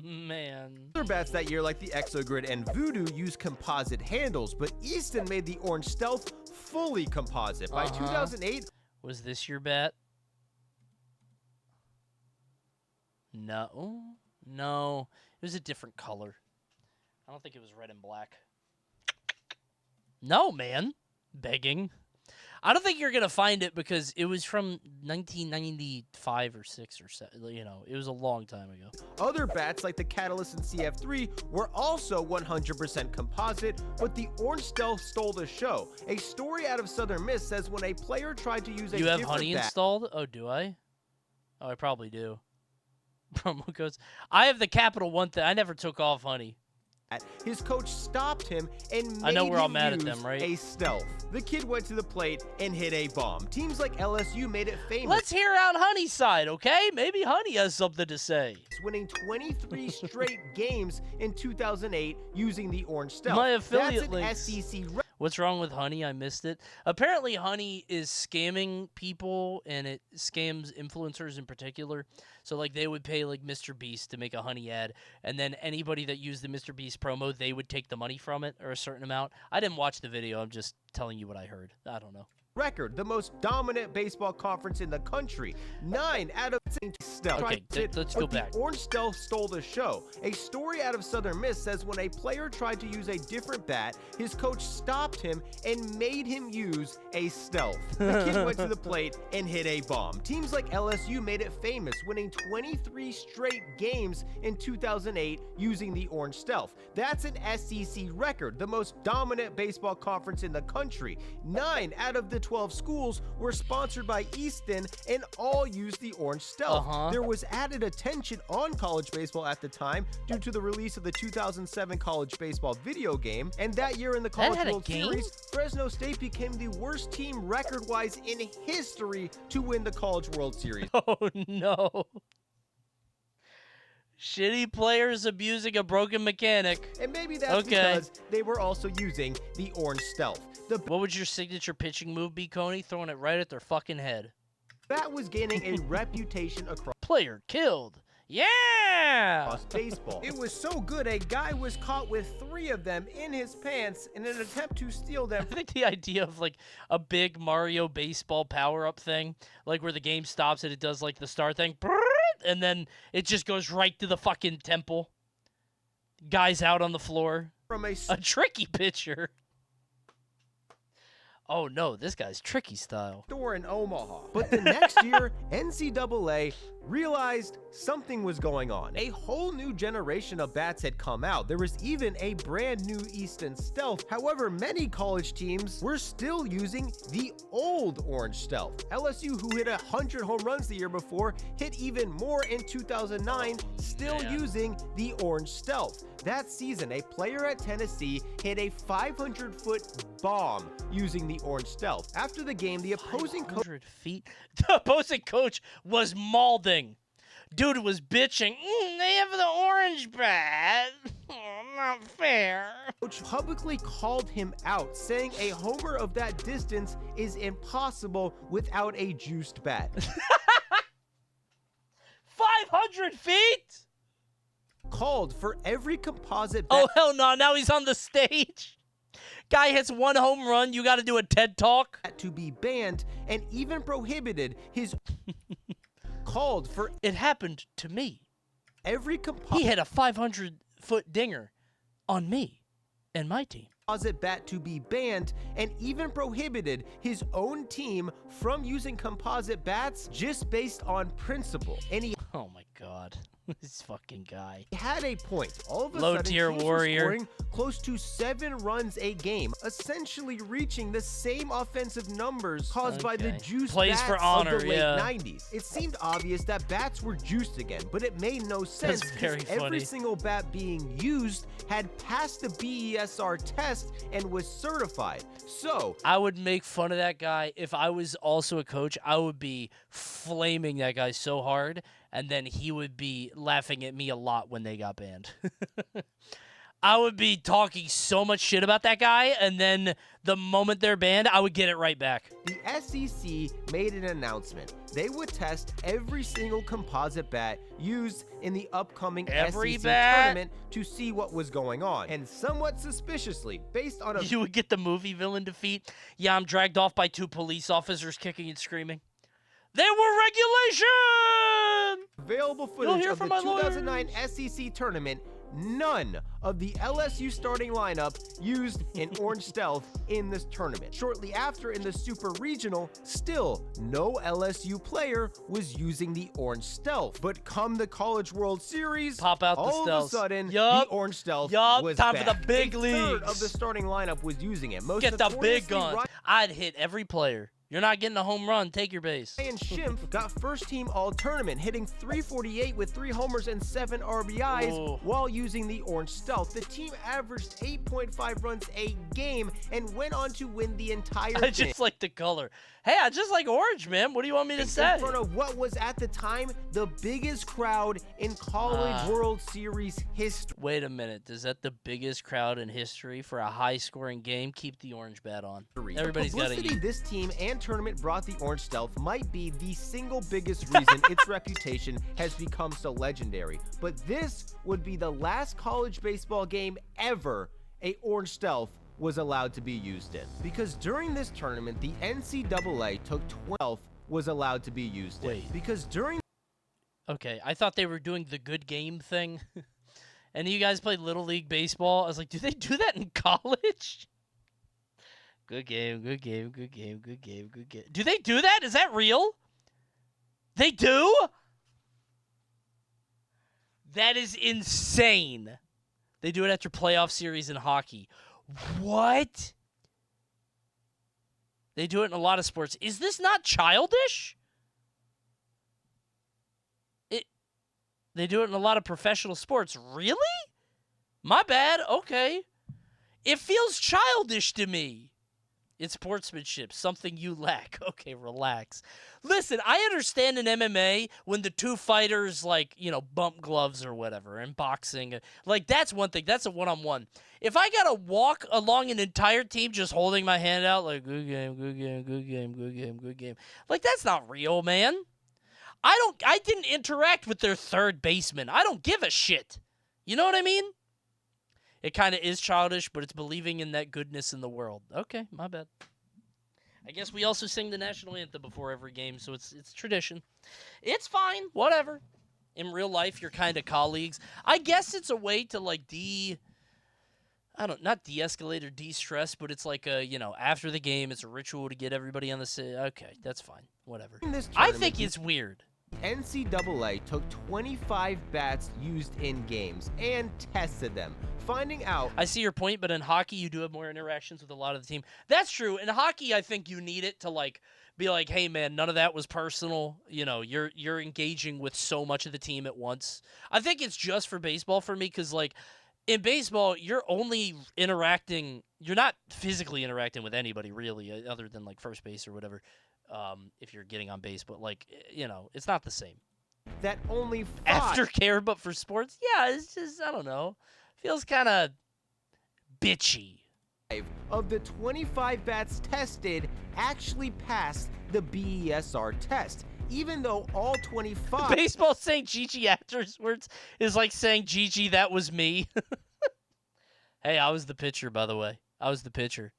man. Other bats that year, like the Exogrid and Voodoo, used composite handles, but Easton made the Orange Stealth fully composite. By 2008... Was this your bat? No. No. It was a different color. I don't think it was red and black. No, man. Begging. I don't think you're going to find it because it was from 1995 or 6 or 7. You know, it was a long time ago. Other bats like the Catalyst and CF3 were also 100% composite, but the Orange Stealth stole the show. A story out of Southern Miss says when a player tried to use a different You have Honey bat, installed? Oh, do I? Oh, I probably do. Promo codes. I have the Capital One thing. I never took off Honey. His coach stopped him and I know made we're all him mad at use them, right? a stealth. The kid went to the plate and hit a bomb. Teams like LSU made it famous. Let's hear out Honey's side, okay? Maybe Honey has something to say. Winning 23 straight games in 2008 using the Orange Stealth. My affiliate That's an links. SEC What's wrong with Honey? I missed it. Apparently, Honey is scamming people, and it scams influencers in particular. So, like, they would pay, like, Mr. Beast to make a Honey ad, and then anybody that used the Mr. Beast promo, they would take the money from it, or a certain amount. I didn't watch the video. I'm just telling you what I heard. I don't know. Record, the most dominant baseball conference in the country. 9 out of 10 stealth. Okay, let's go back. The Orange Stealth stole the show. A story out of Southern Miss says when a player tried to use a different bat, his coach stopped him and made him use a stealth. The kid went to the plate and hit a bomb. Teams like LSU made it famous, winning 23 straight games in 2008 using the Orange Stealth. That's an SEC record, the most dominant baseball conference in the country. 9 out of the 12 schools were sponsored by Easton and all used the Orange Stealth. There was added attention on college baseball at the time due to the release of the 2007 college baseball video game, and that year in the College World Series, Fresno State became the worst team record-wise in history to win the College World Series. Oh no. Shitty players abusing a broken mechanic. And maybe that's because they were also using the Orange Stealth. What would your signature pitching move be, Coney? Throwing it right at their fucking head. That was gaining a reputation across player killed. Yeah! Baseball. It was so good, a guy was caught with 3 of them in his pants in an attempt to steal them. I think the idea of, like, a big Mario baseball power-up thing, like where the game stops and it does, like, the star thing, and then it just goes right to the fucking temple. Guy's out on the floor. From a tricky pitcher. Oh no, this guy's tricky style. Store in Omaha. But the next year, NCAA realized something was going on. A whole new generation of bats had come out. There was even a brand new Easton Stealth. However, many college teams were still using the old Orange Stealth. LSU, who hit 100 home runs the year before, hit even more in 2009, still using the Orange Stealth. That season, a player at Tennessee hit a 500-foot bomb using the Orange Stealth. After the game, the opposing coach... The opposing coach was mauling. Dude was bitching. They have the orange bat. Not fair. Coach publicly called him out, saying a homer of that distance is impossible without a juiced bat. 500 feet? Called for every composite bat. Oh, hell no. Now he's on the stage. Guy hits 1 home run. You got to do a TED Talk. To be banned and even prohibited his... Called for... It happened to me. Every He hit a 500-foot dinger on me and my team. Composite bat to be banned and even prohibited his own team from using composite bats just based on principle. And he... Oh my God. This fucking guy. He had a point. All of a Low sudden, tier teams warrior. were scoring close to 7 runs a game, essentially reaching the same offensive numbers caused by the juiced Plays bats for honor, of the late yeah. 90s. It seemed obvious that bats were juiced again, but it made no sense very because every funny. single bat being used had passed the BESR test and was certified. So I would make fun of that guy. If I was also a coach, I would be flaming that guy so hard, and then he would be laughing at me a lot when they got banned. I would be talking so much shit about that guy, and then the moment they're banned, I would get it right back. The SEC made an announcement. They would test every single composite bat used in the upcoming SEC tournament to see what was going on. And somewhat suspiciously, based on a... You would get the movie villain defeat. Yeah, I'm dragged off by 2 police officers kicking and screaming. There were regulation! Available footage of the 2009 SEC tournament, none of the LSU starting lineup used an Orange Stealth in this tournament. Shortly after, in the Super Regional, still no LSU player was using the Orange Stealth. But come the College World Series, pop out all the of a sudden, the Orange Stealth was time back. for the big A leagues. third of the starting lineup was using it. Most Get the big notoriously gun. I'd hit every player. You're not getting a home run. Take your base. Ryan Schimpf got first team all-tournament, hitting .348 with 3 homers and 7 RBIs while using the Orange Stealth. The team averaged 8.5 runs a game and went on to win the entire thing. I just like the color. Hey, I just like orange, man. What do you want me to say? In front of what was at the time the biggest crowd in College World Series history. Wait a minute. Is that the biggest crowd in history for a high-scoring game? Keep the orange bat on. Everybody's got to Publicity eat. this team and tournament brought the Orange Stealth might be the single biggest reason its reputation has become so legendary. But this would be the last college baseball game ever a Orange Stealth was allowed to be used in. Because during this tournament, the NCAA took 12 was allowed to be used in. Because during... Okay, I thought they were doing the good game thing. And you guys played Little League Baseball. I was like, do they do that in college? Good game, good game, good game, good game, good game. Do they do that? Is that real? They do? That is insane. They do it after playoff series in hockey. What? They do it in a lot of sports. Is this not childish? They do it in a lot of professional sports. Really? My bad. Okay. It feels childish to me. It's sportsmanship, something you lack. Okay, relax. Listen, I understand in MMA when the two fighters, like, you know, bump gloves or whatever, and boxing. Like, that's one thing. That's a one-on-one. If I got to walk along an entire team just holding my hand out, like, good game, good game, good game, good game, good game. Like, that's not real, man. I didn't interact with their third baseman. I don't give a shit. You know what I mean? It kind of is childish, but it's believing in that goodness in the world. Okay, my bad. I guess we also sing the national anthem before every game, so it's tradition. It's fine, whatever. In real life, you're kind of colleagues. I guess it's a way to, like, not de-escalate or de-stress, but it's like after the game, it's a ritual to get everybody on the same. Okay, that's fine, whatever. I think it's weird. NCAA took 25 bats used in games and tested them, finding out... I see your point, but in hockey, you do have more interactions with a lot of the team. That's true. In hockey, I think you need it to, like, be like, hey, man, none of that was personal. You know, you're engaging with so much of the team at once. I think it's just for baseball for me because, like, in baseball, you're only interacting... You're not physically interacting with anybody, really, other than, like, first base or whatever. If you're getting on base, but, like, you know, it's not the same. That only aftercare, but for sports, yeah, it's just, I don't know, feels kind of bitchy. Of the 25 bats tested actually passed the BESR test, even though all 25... Baseball saying GG afterwards is like saying GG, that was me. Hey, I was the pitcher, by the way. I was the pitcher.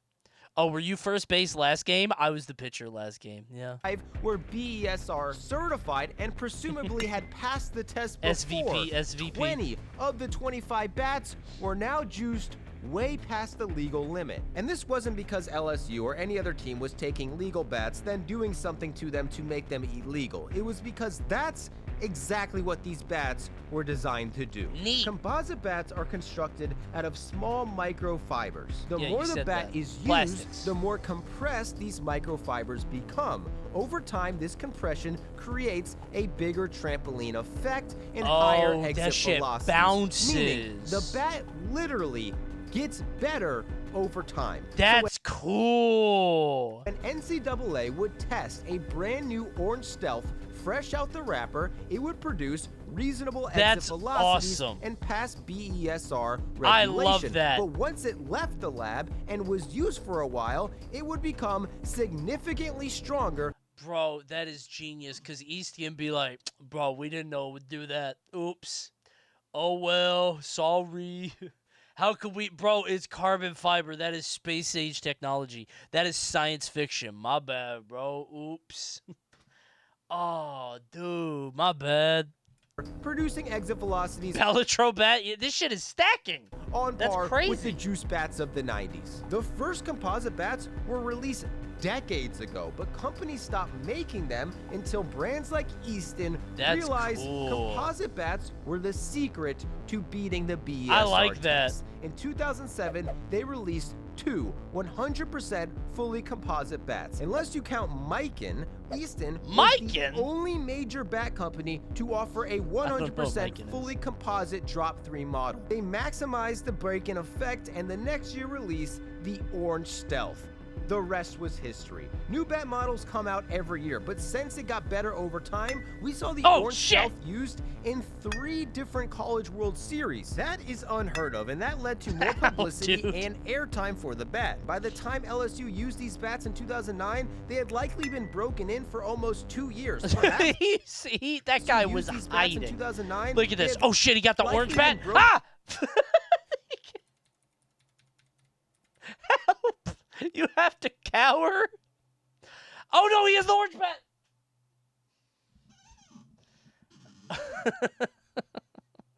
Oh, were you first base last game? I was the pitcher last game, yeah. Were BESR certified and presumably had passed the test before. SVP. 20 of the 25 bats were now juiced way past the legal limit. And this wasn't because LSU or any other team was taking legal bats, then doing something to them to make them illegal. It was because that's exactly what these bats were designed to do. Neat. Composite bats are constructed out of small microfibers. The Yeah, more you the said bat that. is used, Plastics. the more compressed these microfibers become. Over time, this compression creates a bigger trampoline effect and higher exit that shit velocities. bounces. Meaning the bat literally gets better over time. That's cool. An NCAA would test a brand new Orange Stealth fresh out the wrapper, it would produce reasonable exit velocities awesome. and pass BESR regulation. I love that. But once it left the lab and was used for a while, it would become significantly stronger. Bro, that is genius, because East can be like, bro, we didn't know it would do that. Oops. Oh, well, sorry. How could we? Bro, it's carbon fiber. That is space-age technology. That is science fiction. My bad, bro. Oops. Oh, dude, my bad. Producing exit velocities. Bellatro bat? Yeah, this shit is stacking. On That's par crazy. with the juice bats of the 90s. The first composite bats were released decades ago, but companies stopped making them until brands like Easton That's realized cool. composite bats were the secret to beating the BESR I like that. test. In 2007, they released two 100% fully composite bats. Unless you count Miken, Easton was the only major bat company to offer a 100% fully composite Drop 3 model. They maximized the break-in effect and the next year released the Orange Stealth. The rest was history. New bat models come out every year, but since it got better over time, we saw the Orange Stealth used in 3 different College World Series. That is unheard of, and that led to more publicity and airtime for the bat. By the time LSU used these bats in 2009, they had likely been broken in for almost 2 years. See, that guy was hiding. In 2009, look at this. Oh shit, he got the orange bat. Ah! Help! You have to cower. Oh no, he has the orange bat.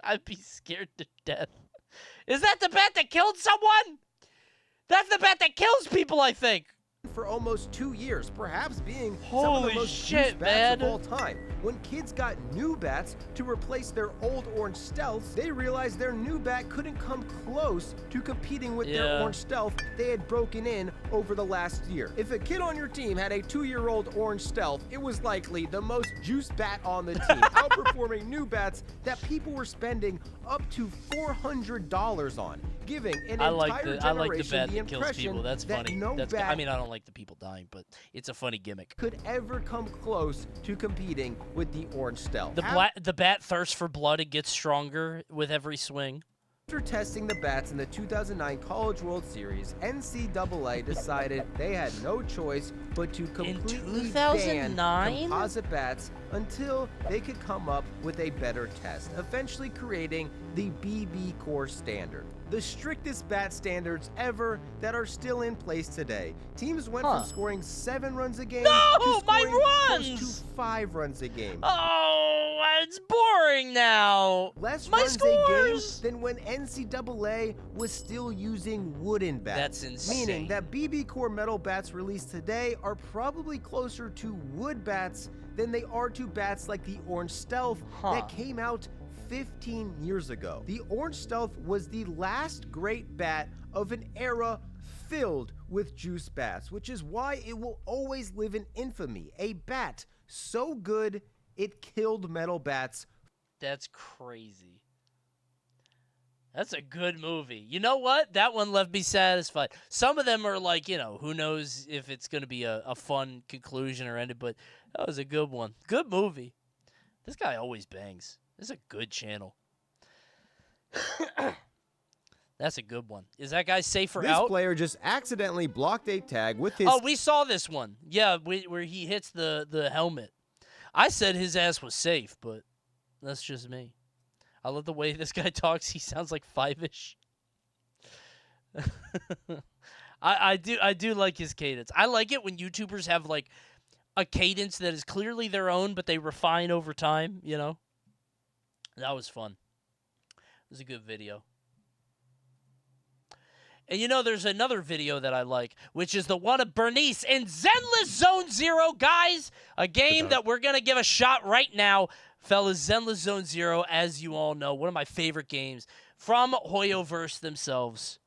I'd be scared to death. Is that the bat that killed someone? That's the bat that kills people, I think. For almost 2 years, perhaps being some of Holy the most shit, used bats man. of all time. When kids got new bats to replace their old Orange Stealths, they realized their new bat couldn't come close to competing with their Orange Stealth they had broken in over the last year. If a kid on your team had a 2-year-old Orange Stealth, it was likely the most juiced bat on the team, outperforming new bats that people were spending up to $400 on, giving an I entire like the generation bat the that kills impression people. That's that funny. no That's, bat I mean, I don't like the people dying, but it's a funny gimmick. could ever come close to competing with the Orange Stealth. The bat thirsts for blood and gets stronger with every swing. After testing the bats in the 2009 College World Series, NCAA decided they had no choice but to completely ban 2009? composite bats until they could come up with a better test, eventually creating the BB Core standard. The strictest bat standards ever that are still in place today. Teams went from scoring 7 runs a game to scoring close to 5 runs a game. Oh, it's boring now. Less My runs scores. a game than when NCAA was still using wooden bats. That's insane. Meaning that BB Core metal bats released today are probably closer to wood bats than they are to bats like the Orange Stealth that came out 15 years ago. The Orange Stealth was the last great bat of an era filled with juice bats, which is why it will always live in infamy. A bat so good it killed metal bats. That's crazy. That's a good movie. You know what? That one left me satisfied. Some of them are like, who knows if it's going to be a fun conclusion or ending, but that was a good one. Good movie. This guy always bangs. This is a good channel. That's a good one. Is that guy safer This out? player just accidentally blocked a tag with his... Oh, we saw this one. Yeah, where he hits the helmet. I said his ass was safe, but that's just me. I love the way this guy talks. He sounds like 5-ish. I do like his cadence. I like it when YouTubers have like a cadence that is clearly their own, but they refine over time, That was fun. It was a good video. And there's another video that I like, which is the one of Bernice in Zenless Zone Zero. Guys, a game that we're going to give a shot right now. Fellas, Zenless Zone Zero, as you all know, one of my favorite games from Hoyoverse themselves.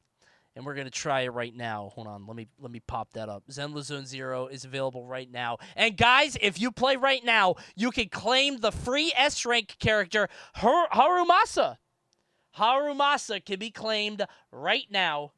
And we're going to try it right now. Hold on, let me pop that up. Zenless Zone Zero is available right now. And guys, if you play right now, you can claim the free S-rank character, Harumasa. Harumasa can be claimed right now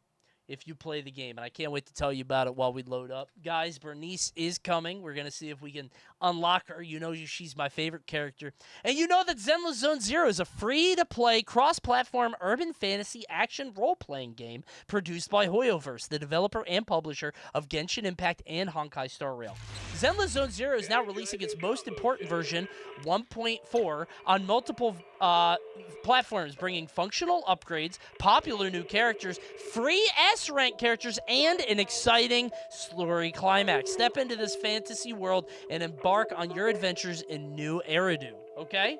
if you play the game. And I can't wait to tell you about it while we load up. Guys, Bernice is coming. We're going to see if we can unlock her. She's my favorite character. And you know that Zenless Zone Zero is a free-to-play, cross-platform urban fantasy action role-playing game produced by Hoyoverse, the developer and publisher of Genshin Impact and Honkai Star Rail. Zenless Zone Zero is now releasing its most important version, 1.4, on multiple platforms, bringing functional upgrades, popular new characters, free S-rank characters, and an exciting story climax. Step into this fantasy world and embark on your adventures in New Eridu, okay?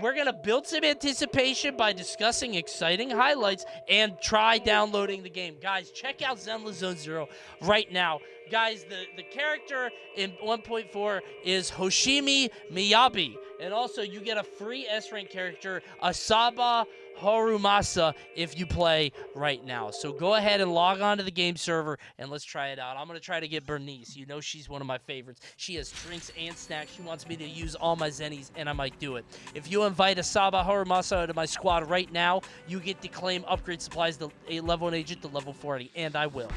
We're going to build some anticipation by discussing exciting highlights and try downloading the game. Guys, check out Zenless Zone Zero right now. Guys, the character in 1.4 is Hoshimi Miyabi. And also, you get a free S-rank character, Asaba Horumasa, if you play right now. So go ahead and log on to the game server, and let's try it out. I'm going to try to get Bernice. You know she's one of my favorites. She has drinks and snacks. She wants me to use all my zennies, and I might do it. If you invite Asaba Horumasa to my squad right now, you get to claim upgrade supplies to a level 1 agent to level 40, and I will.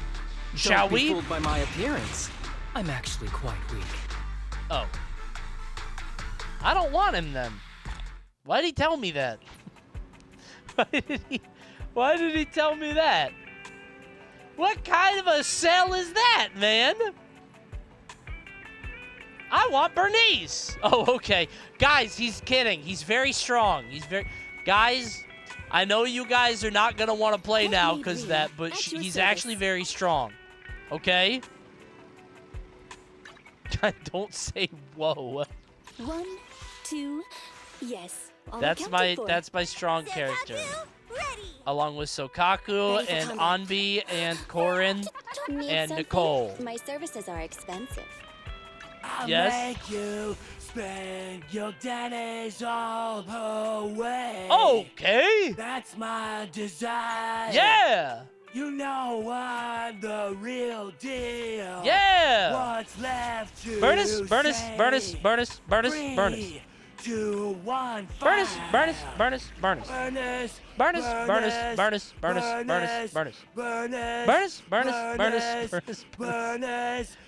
Shall we? Don't be fooled by my appearance. I'm actually quite weak. Oh. I don't want him then. Why did he tell me that? Why did he tell me that? What kind of a sell is that, man? I want Bernice. Oh, okay. Guys, he's kidding. He's very strong. Guys, I know you guys are not going to want to play now because of that, but he's actually very strong. Okay? Don't say whoa. 1, 2, yes. That's my strong character. Along with Sokaku and Anbi and Korin and Nicole. My services are expensive. I'll yes? make you spend your daddies all the way. Okay. That's my desire. Yeah. You know I'm the real deal. Yeah. What's left to Burnus. say? 3, 2, 1, Burnus.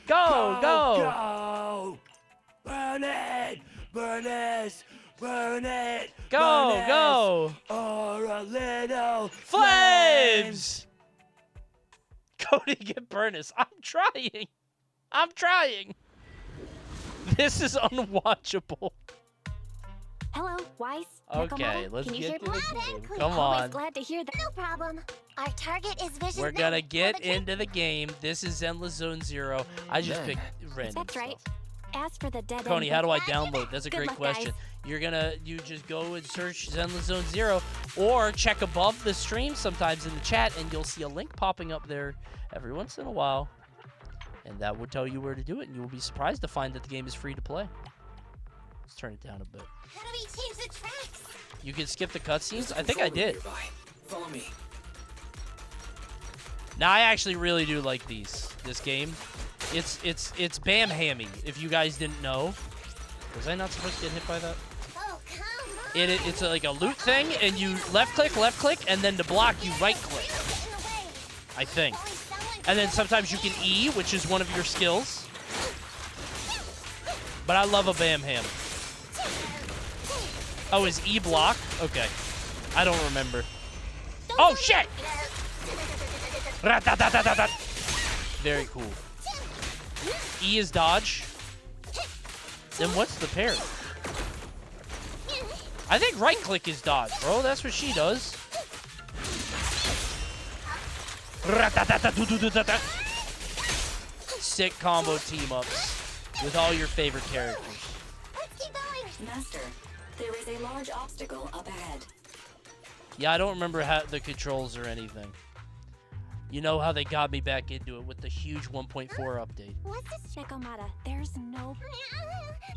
Go. Burn it. Go. Or a little flames. Cody, get Burnus. I'm trying. This is unwatchable. Hello, Wise. Okay, let's Can you get hear to me? the game. Always Come on. glad to hear that. No problem. Our target is vision. We're gonna get into the game. This is Zenless Zone Zero. I just picked random That's right. stuff. As for the dead Coney, end, how do I download? That's a Good great luck, question. guys. You just go and search Zenless Zone Zero, or check above the stream sometimes in the chat, and you'll see a link popping up there every once in a while, and that will tell you where to do it. And you will be surprised to find that the game is free to play. Let's turn it down a bit. How do we change the tracks? You can skip the cutscenes. I think I did. Follow me. Now I actually really do like this game. It's Bam Hammy. If you guys didn't know, was I not supposed to get hit by that? Oh, come on. It's like a loot thing, and you left click, and then to block you right click. I think. And then sometimes you can E, which is one of your skills. But I love a Bam Ham. Oh, is E block? Okay. I don't remember. Oh, shit! Very cool. E is dodge. Then what's the parry? I think right click is dodge, bro. That's what she does. Sick combo team ups with all your favorite characters. Let's keep going. Master, there is a large obstacle up ahead. Yeah, I don't remember how the controls or anything. You know how they got me back into it with the huge 1.4 update. What's this, Nekomata? There's no...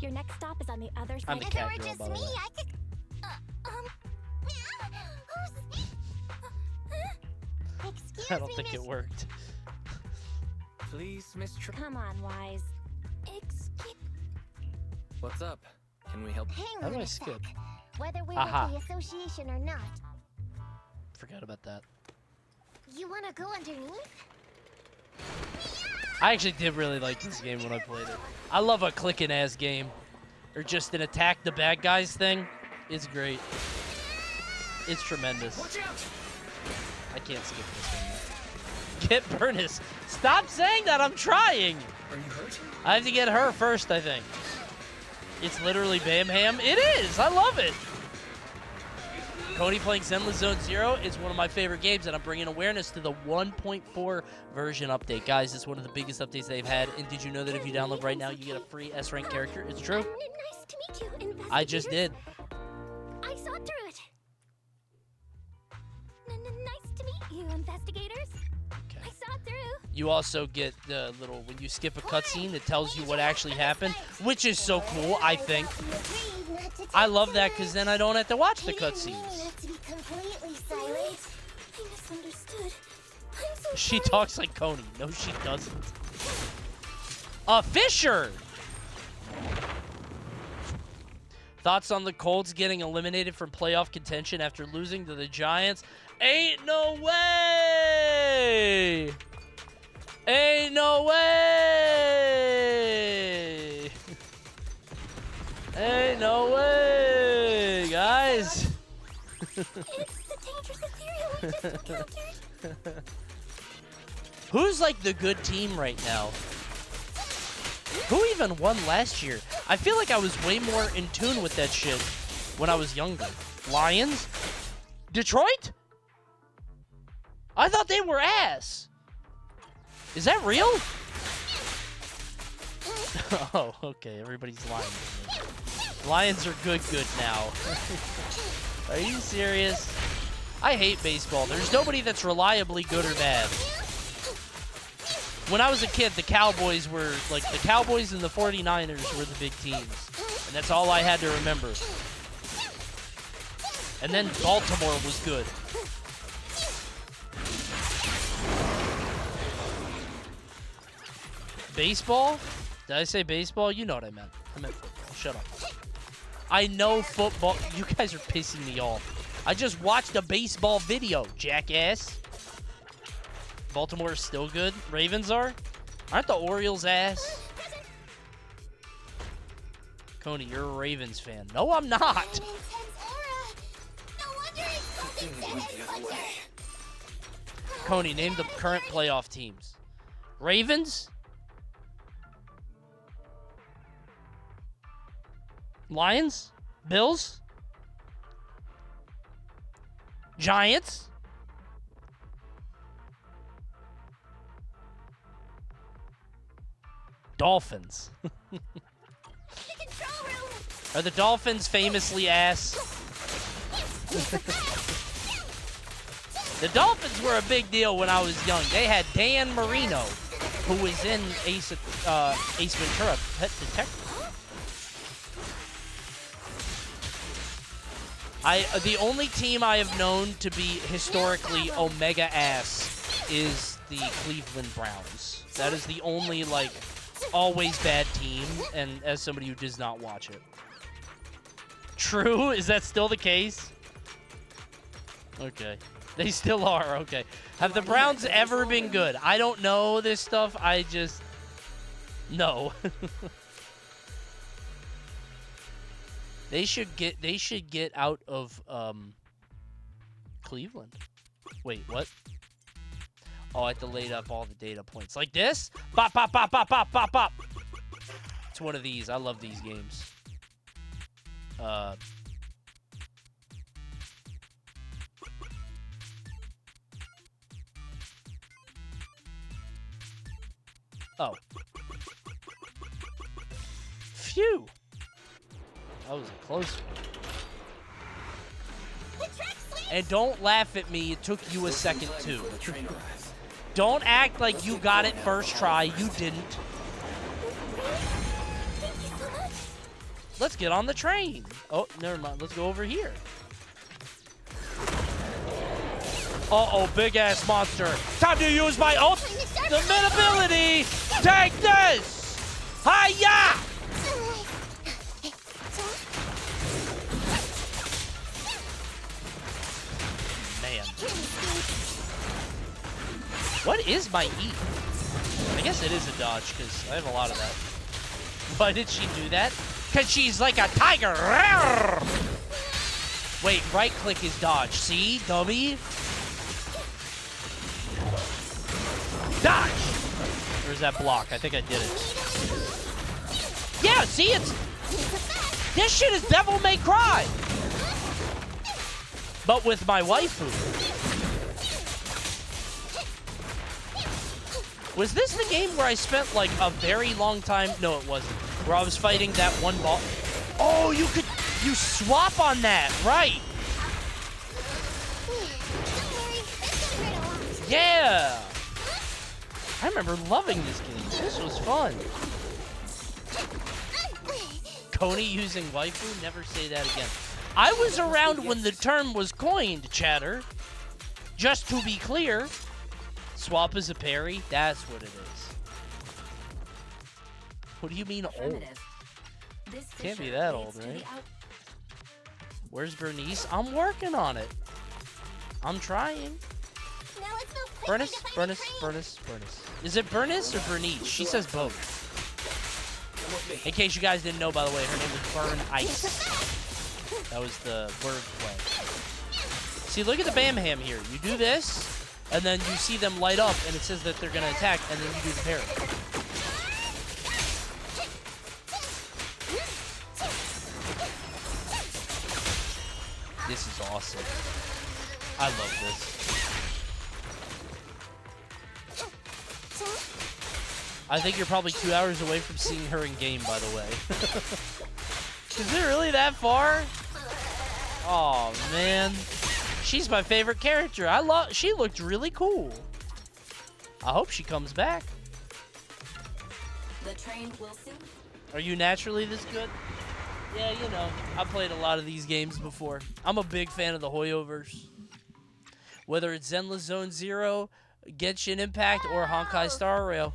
Your next stop is on the other side. I'm the If cat it were girl, just by the me, way. I could... Excuse I don't me, think it worked. Please, Miss Come on, Wise. What's up? Can we help? Hang How on do I a skip? sec. Whether we're Aha. with the association or not, Forgot about that. you want to go underneath? I actually did really like this game when I played it. I love a clicking ass game. Or just an attack the bad guys thing. It's great. It's tremendous. I can't skip this one. Get Burnus. Stop saying that. I'm trying. Are you hurt? I have to get her first, I think. It's literally Bam Ham. It is. I love it. Coney playing Zenless Zone Zero is one of my favorite games, and I'm bringing awareness to the 1.4 version update. Guys, it's one of the biggest updates they've had, and did you know that if you download right now, you get a free S-rank character? It's true. Nice to meet you, I just did. I investigators. I saw through. You also get the little, when you skip a cutscene, it tells you what actually happened, which is so cool, I think. I love that because then I don't have to watch the cutscenes. She talks like Coney. No, she doesn't. Fisher! Thoughts on the Colts getting eliminated from playoff contention after losing to the Giants? Ain't no way! Ain't no way! Ain't no way, guys! Who's like the good team right now? Who even won last year? I feel like I was way more in tune with that shit when I was younger. Lions? Detroit? I thought they were ass. Is that real? Oh, okay. Everybody's lying. Lions are good now. Are you serious? I hate baseball. There's nobody that's reliably good or bad. When I was a kid, the Cowboys were, like, the Cowboys and the 49ers were the big teams. And that's all I had to remember. And then Baltimore was good. Baseball? Did I say baseball? You know what I meant. I meant football. Shut up. I know football. You guys are pissing me off. I just watched a baseball video, jackass. Baltimore's still good. Ravens are? Aren't the Orioles ass? Coney, you're a Ravens fan. No, I'm not. Coney, name the current playoff teams. Ravens? Lions? Bills? Giants? Dolphins. Are the Dolphins famously ass? The Dolphins were a big deal when I was young. They had Dan Marino, who was in Ace Ventura, Pet Detective. The only team I have known to be historically omega ass is the Cleveland Browns. That is the only, like, always bad team, and as somebody who does not watch it. True? Is that still the case? Okay. They still are, okay. Have the Browns ever been good? I don't know this stuff, I just... No. They should get out of Cleveland. Wait, what? Oh, I have to load up all the data points. Like this? Bop, bop, bop, bop, bop, bop, bop. It's one of these. I love these games. Oh. Phew. That was a close one. And don't laugh at me. It took you a second, too. Don't act like you got it first try. You didn't. Let's get on the train. Oh, never mind. Let's go over here. Uh-oh, big-ass monster. Time to use my ultimate ability. Take this. Hi-ya! What is my E? I guess it is a dodge, because I have a lot of that. Why did she do that? Because she's like a tiger. Wait, right-click is dodge. See, dummy? Dodge! Or is that block? I think I did it. Yeah, see, it's... This shit is Devil May Cry! But with my waifu. Was this the game where I spent, like, a very long time? No, it wasn't. Where I was fighting that one ball. Oh, you swap on that, right. Yeah! I remember loving this game. This was fun. Coney using waifu? Never say that again. I was around when the term was coined, chatter. Just to be clear. Swap is a parry? That's what it is. What do you mean old? Can't be that old, right? Where's Bernice? I'm working on it. I'm trying. Bernice. Is it Bernice or Bernice? She says both. In case you guys didn't know, by the way, her name is Burn Ice. That was the wordplay. See, look at the Bam Ham here. You do this, and then you see them light up, and it says that they're going to attack, and then you do the parry. This is awesome. I love this. I think you're probably 2 hours away from seeing her in game, by the way. Is it really that far? Oh man, she's my favorite character. She looked really cool. I hope she comes back. The train will soon. Are you naturally this good? Yeah, you know, I've played a lot of these games before. I'm a big fan of the Hoyoverse. Whether it's Zenless Zone Zero, Genshin Impact, or Honkai Star Rail.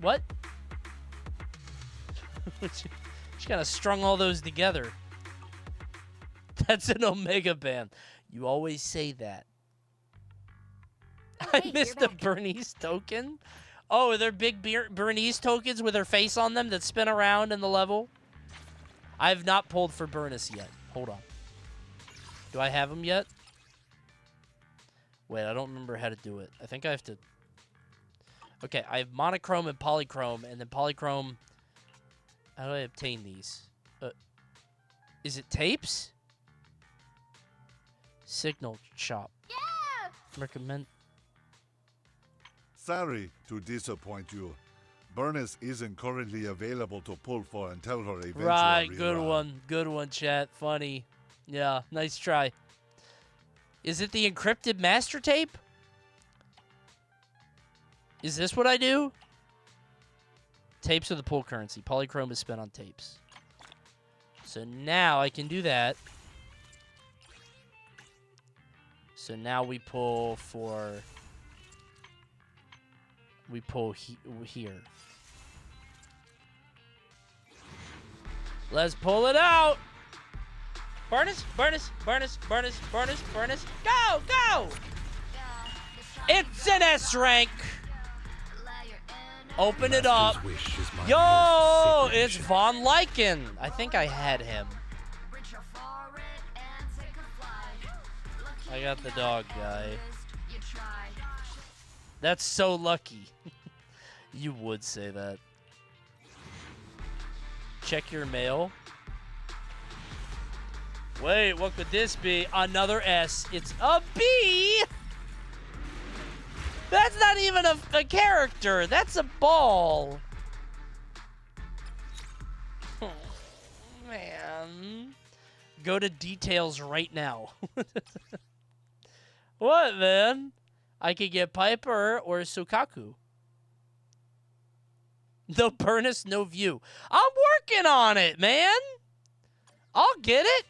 What? She kind of strung all those together. That's an Omega band. You always say that. I missed the Bernice token. Oh, are there big Bernice tokens with her face on them that spin around in the level? I have not pulled for Bernice yet. Hold on. Do I have them yet? Wait, I don't remember how to do it. I think I have to... Okay, I have monochrome and polychrome, and then polychrome... How do I obtain these? Is it tapes? Signal shop. Yeah! Recommend... Sorry to disappoint you. Bernice isn't currently available to pull for until her eventual Right, rerun. good one, chat. Funny. Yeah, nice try. Is it the encrypted master tape? Is this what I do? Tapes are the pull currency. Polychrome is spent on tapes. So now I can do that. So now we pull for... We pull here. Let's pull it out! Bernice! Go! It's an S rank! Open it up. Yo! It's Von Lycan. I think I had him. I got the dog guy. That's so lucky. You would say that. Check your mail. Wait, what could this be? Another S. It's a B! That's not even a character. That's a ball. Oh, man. Go to details right now. What, man? I could get Piper or Sukaku. No Bernice, no view. I'm working on it, man. I'll get it.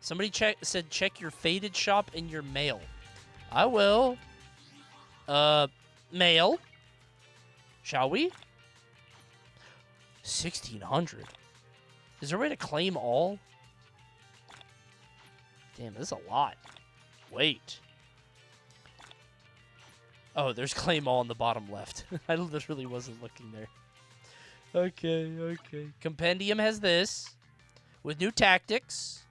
Somebody said check your faded shop in your mail. I will. Mail. Shall we? 1,600. Is there a way to claim all? Damn, this is a lot. Wait. Oh, there's claim all on the bottom left. I literally wasn't looking there. Okay. Compendium has this with new tactics.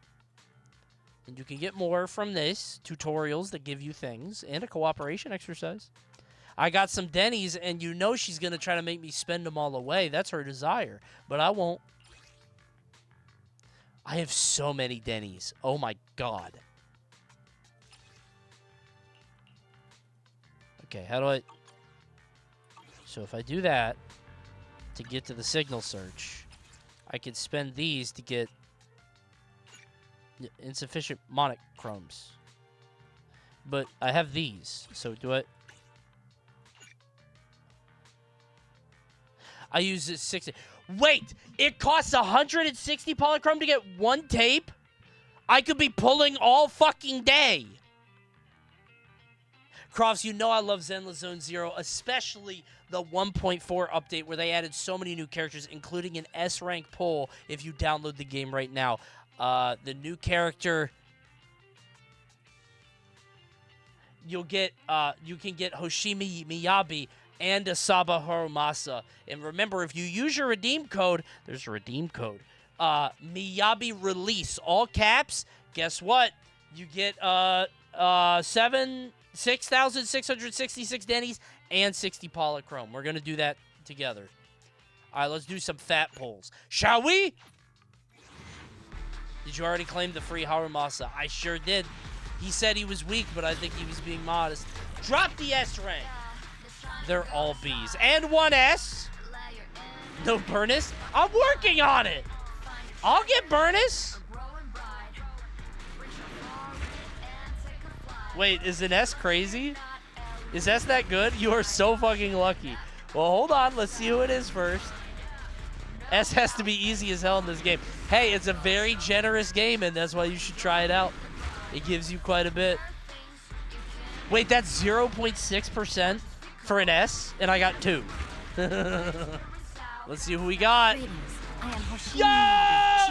And you can get more from this. Tutorials that give you things and a cooperation exercise. I got some Denny's, and you know she's going to try to make me spend them all away. That's her desire, but I won't. I have so many Denny's. Oh, my God. Okay, how do I... So if I do that to get to the signal search, I could spend these to get insufficient monochromes. But I have these, so do it. I use this 60. Wait, it costs 160 polychrome to get one tape? I could be pulling all fucking day. Crofts, you know I love Zenless Zone Zero, especially the 1.4 update where they added so many new characters, including an S-rank pull if you download the game right now. The new character... you can get Hoshimi Miyabi and Asaba Harumasa. And remember, if you use your redeem code, there's a redeem code. Miyabi release, all caps. Guess what? You get 6,666 Denny's and 60 polychrome. We're gonna do that together. All right, let's do some fat pulls, shall we? Did you already claim the free Harumasa? I sure did. He said he was weak, but I think he was being modest. Drop the S rank. They're all Bs. And one S. No Burnus. I'm working on it. I'll get Burnus. Wait, is an S crazy? Is S that good? You are so fucking lucky. Well, hold on. Let's see who it is first. S has to be easy as hell in this game. Hey, it's a very generous game, and that's why you should try it out. It gives you quite a bit. Wait, that's 0.6% for an S, and I got 2. Let's see who we got. Yo,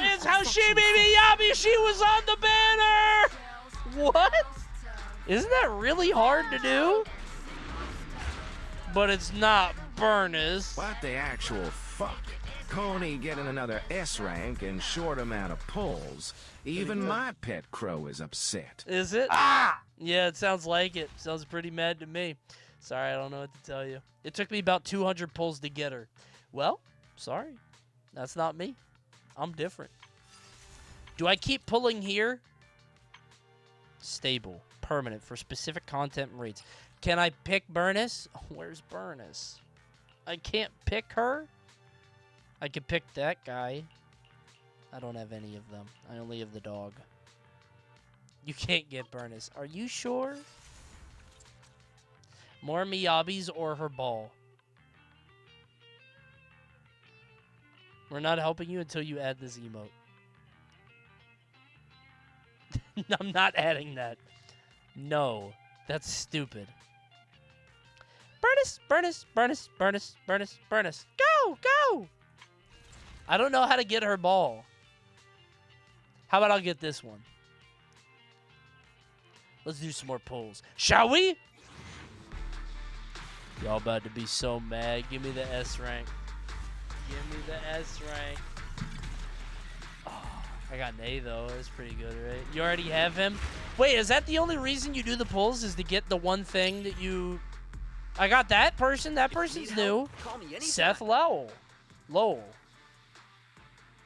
it's Hoshimi Miyabi. She was on the banner. What? Isn't that really hard to do? But it's not Burnus. What the actual fuck? Coney getting another S rank in short amount of pulls. Even my pet crow is upset. Is it? Ah! Yeah, it sounds like it. Sounds pretty mad to me. Sorry, I don't know what to tell you. It took me about 200 pulls to get her. Well, sorry. That's not me. I'm different. Do I keep pulling here? Stable. Permanent. For specific content and rates. Can I pick Burnus? Oh, where's Burnus? I can't pick her? I could pick that guy. I don't have any of them. I only have the dog. You can't get Burnus. Are you sure? More Miyabis or her ball? We're not helping you until you add this emote. I'm not adding that. No. That's stupid. Burnus, Burnus, Burnus, Burnus, Burnus, Burnus. Go, go! I don't know how to get her ball. How about I'll get this one? Let's do some more pulls. Shall we? Y'all about to be so mad. Give me the S rank. Give me the S rank. Oh, I got an A, though. That's pretty good, right? You already have him? Wait, is that the only reason you do the pulls? Is to get the one thing that you... I got that person. That person's new. Seth Lowell.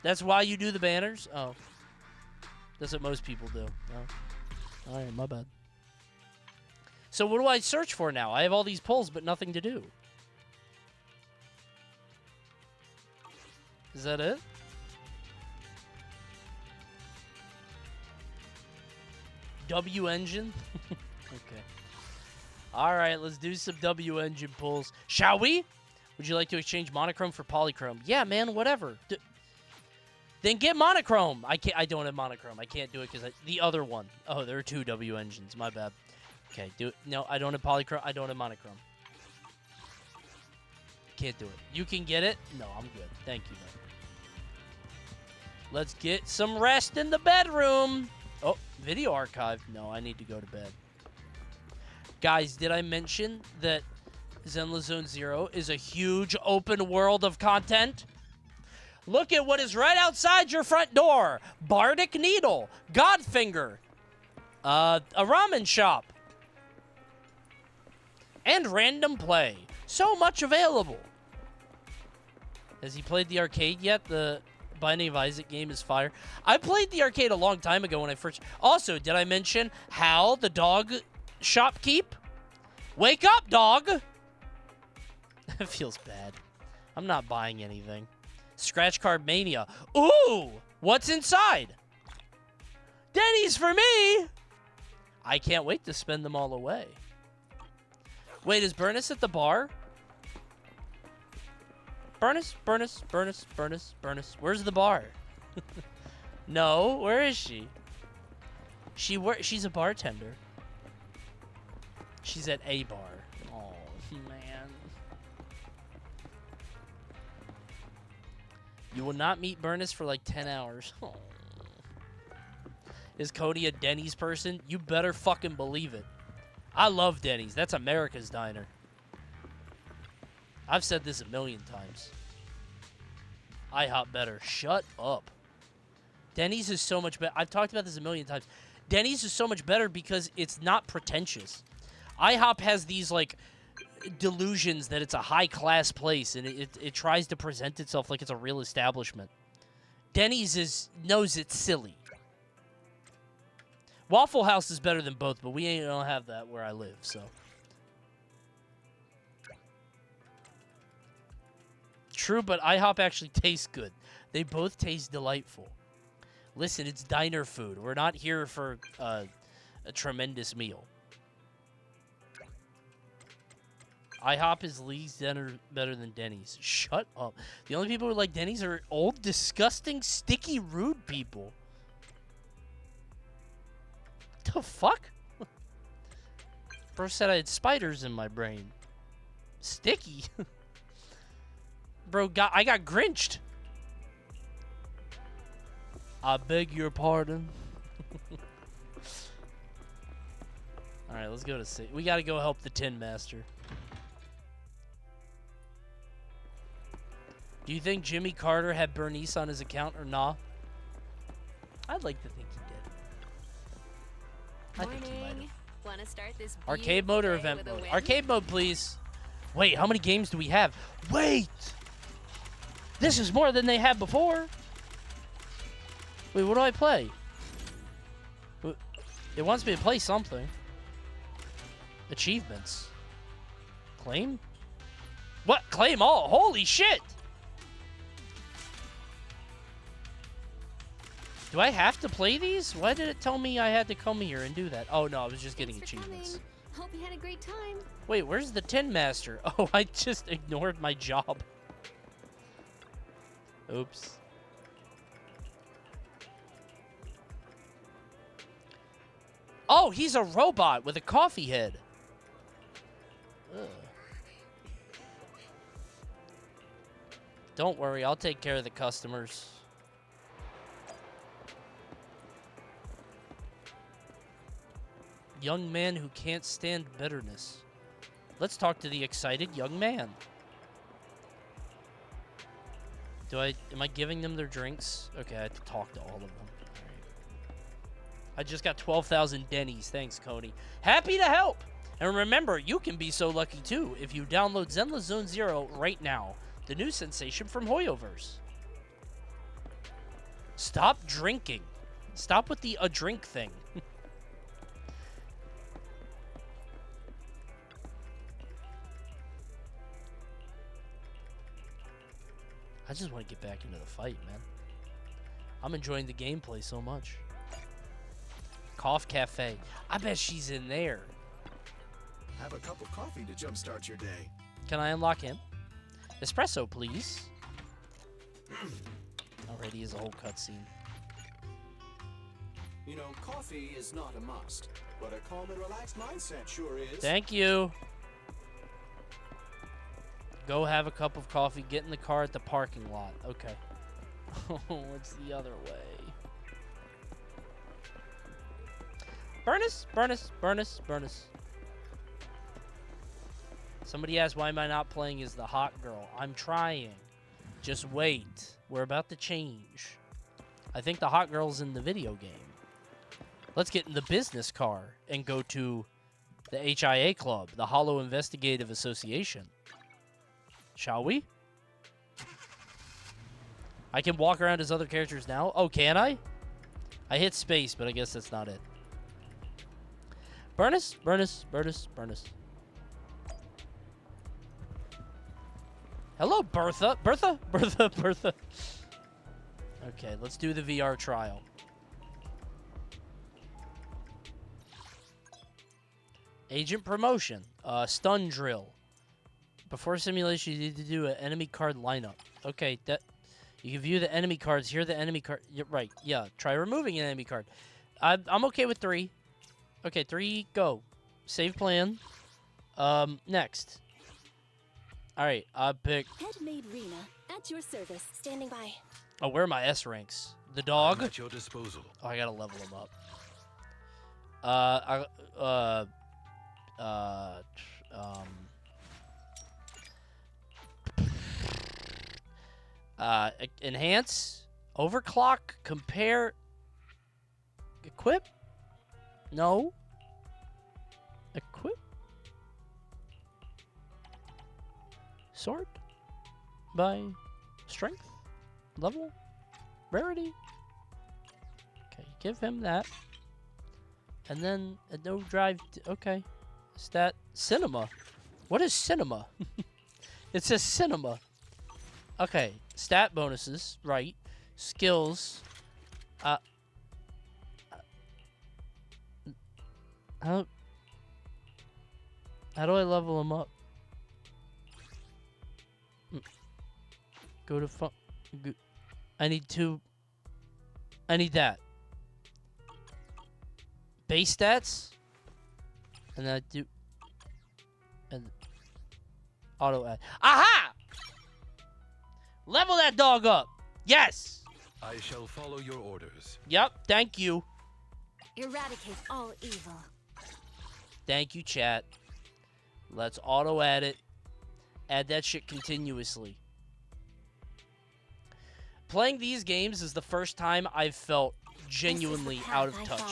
That's why you do the banners? Oh. That's what most people do. Oh. All right, my bad. So what do I search for now? I have all these pulls, but nothing to do. Is that it? W engine? Okay. All right, let's do some W engine pulls. Shall we? Would you like to exchange monochrome for polychrome? Yeah, man, whatever. Then get monochrome. I don't have monochrome. I can't do it because the other one. Oh, there are 2 W engines. My bad. Okay, do it. No, I don't have polychrome. I don't have monochrome. Can't do it. You can get it? No, I'm good. Thank you, though. Let's get some rest in the bedroom. Oh, video archive. No, I need to go to bed. Guys, did I mention that Zenless Zone Zero is a huge open world of content? Look at what is right outside your front door. Bardic Needle, Godfinger, a ramen shop, and random play. So much available. Has he played the arcade yet? The Binding of Isaac game is fire. I played the arcade a long time ago when I first... Also, did I mention Hal, the dog shopkeep? Wake up, dog! It feels bad. I'm not buying anything. Scratch Card Mania. Ooh! What's inside? Denny's for me! I can't wait to spend them all away. Wait, is Burnus at the bar? Burnus. Where's the bar? No, where is she? She's a bartender. She's at a bar. Oh, man. You will not meet Burnus for like 10 hours. Oh. Is Cody a Denny's person? You better fucking believe it. I love Denny's. That's America's diner. I've said this a million times. IHOP better. Shut up. Denny's is so much better. I've talked about this a million times. Denny's is so much better because it's not pretentious. IHOP has these, like, delusions that it's a high-class place, and it tries to present itself like it's a real establishment. Denny's knows it's silly. Waffle House is better than both, but we don't have that where I live, so. True, but IHOP actually tastes good. They both taste delightful. Listen, it's diner food. We're not here for a tremendous meal. IHOP is leagues better than Denny's. Shut up. The only people who like Denny's are old, disgusting, sticky, rude people. The fuck? Bro said I had spiders in my brain. Sticky? Bro, I got grinched. I beg your pardon. Alright, let's go to see. We gotta go help the Tin Master. Do you think Jimmy Carter had Bernice on his account or nah? I'd like to think he did. I think he might have. Wanna start this Arcade mode or event mode? Arcade mode, please. Wait, how many games do we have? Wait! This is more than they had before. Wait, what do I play? It wants me to play something. Achievements. Claim? What? Claim all? Holy shit! Do I have to play these? Why did it tell me I had to come here and do that? Oh, no, I was just getting achievements. Hope you had a great time. Wait, where's the Tin Master? Oh, I just ignored my job. Oops. Oh, he's a robot with a coffee head. Ugh. Don't worry, I'll take care of the customers. Young man who can't stand bitterness. Let's talk to the excited young man. Am I giving them their drinks? Okay, I have to talk to all of them. All right. I just got 12,000 Denny's. Thanks, Coney. Happy to help! And remember, you can be so lucky too if you download Zenless Zone Zero right now. The new sensation from Hoyoverse. Stop drinking. Stop with the a drink thing. I just want to get back into the fight, man. I'm enjoying the gameplay so much. Cough Cafe. I bet she's in there. Have a cup of coffee to jumpstart your day. Can I unlock him? Espresso, please. Already is a whole cutscene. You know, coffee is not a must, but a calm and relaxed mindset sure is. Thank you. Go have a cup of coffee, get in the car at the parking lot. Okay. Oh, it's the other way. Burnus. Somebody asked, why am I not playing as the hot girl? I'm trying. Just wait. We're about to change. I think the hot girl's in the video game. Let's get in the business car and go to the HIA Club, the Hollow Investigative Association. Shall we? I can walk around as other characters now? Oh, can I? I hit space, but I guess that's not it. Burnus. Hello, Bertha. Bertha. Okay, let's do the VR trial. Agent promotion. Stun drill. Before simulation, you need to do an enemy card lineup. Okay, that you can view the enemy cards. Here, the enemy card. Right. Yeah. Try removing an enemy card. I'm okay with 3. Okay, 3. Go. Save plan. Next. All right. I pick. Headmaid Rena at your service. Standing by. Oh, where are my S ranks? The dog. I'm at your disposal. Oh, I gotta level him up. Enhance, overclock, compare, equip? No. Equip? Sort by strength, level, rarity. Okay, give him that. And then a no drive. Okay. Stat cinema. What is cinema? It says cinema. Okay. Stat bonuses. Right. Skills. How do I level them up? Go to fun. I need that. Base stats, and then I do, and auto add. Aha! Level that dog up. Yes. I shall follow your orders. Yep. Thank you. Eradicate all evil. Thank you, chat. Let's auto add it. Add that shit continuously. Playing these games is the first time I've felt genuinely out of touch.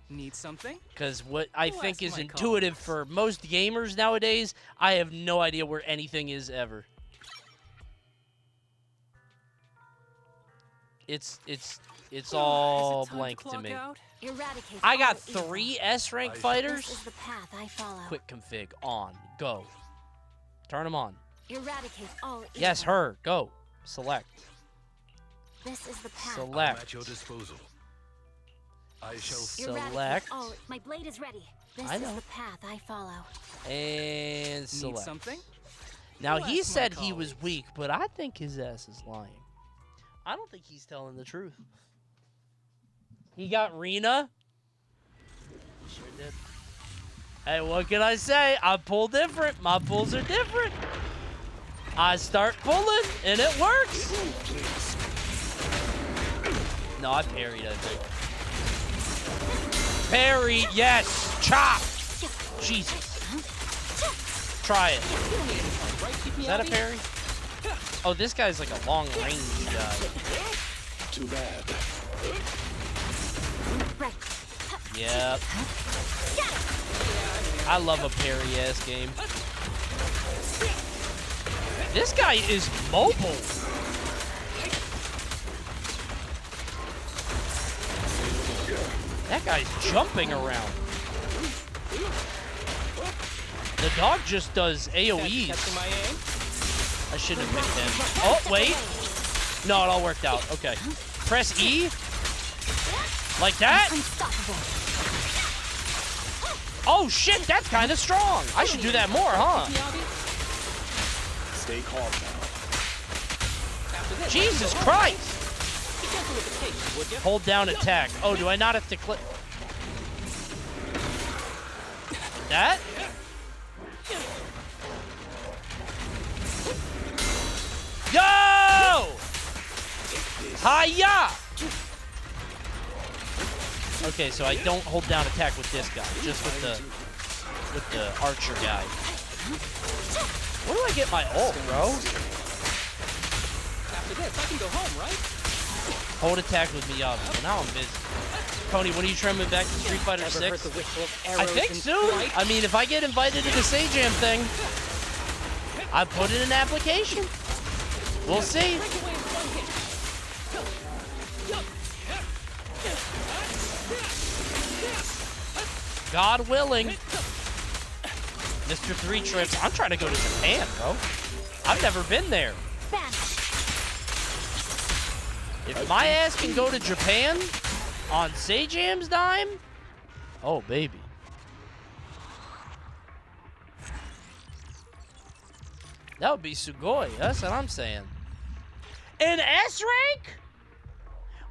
Need something? Because what I think is intuitive for most gamers nowadays, I have no idea where anything is ever. It's all blank to me. I got 3 S rank fighters. This is the path I follow. Quick config on. Go. Turn them on. Eradicate all evil. Yes, her. Go. Select. This is the path. Select. I'm at your disposal. I shall select. Oh, my blade is ready. This is the path I follow. And select. Need something? Now he said he was weak, but I think his ass is lying. I don't think he's telling the truth. He got Rena. Sure did. Hey, what can I say? I pull different. My pulls are different. I start pulling, and it works. No, I parried, I think. Parry, yes! Chop! Jesus. Try it. Is that a parry? Oh, this guy's like a long-range guy. Too bad. Yep. I love a parry-ass game. This guy is mobile. That guy's jumping around. The dog just does AoEs. I shouldn't have picked him. Oh, wait. No, it all worked out. Okay. Press E. Like that? Oh, shit. That's kind of strong. I should do that more, huh? Stay calm now. Jesus Christ. Hold down attack. Oh, do I not have to click? That? Yo! Hiya! Okay, so I don't hold down attack with this guy, just with the archer guy. Where do I get my ult, bro? After this, I can go home, right? Hold attack with me up. Well, now I'm busy. Coney, when are you trimming back to Street Fighter 6? I think soon. I mean, if I get invited to the Say-Jam thing, I put in an application. We'll see. God willing. Mr. 3 Trips. I'm trying to go to Japan, bro. I've never been there. If my ass can go to Japan on Say-Jam's dime, oh, baby. That would be sugoi. That's what I'm saying. An S rank?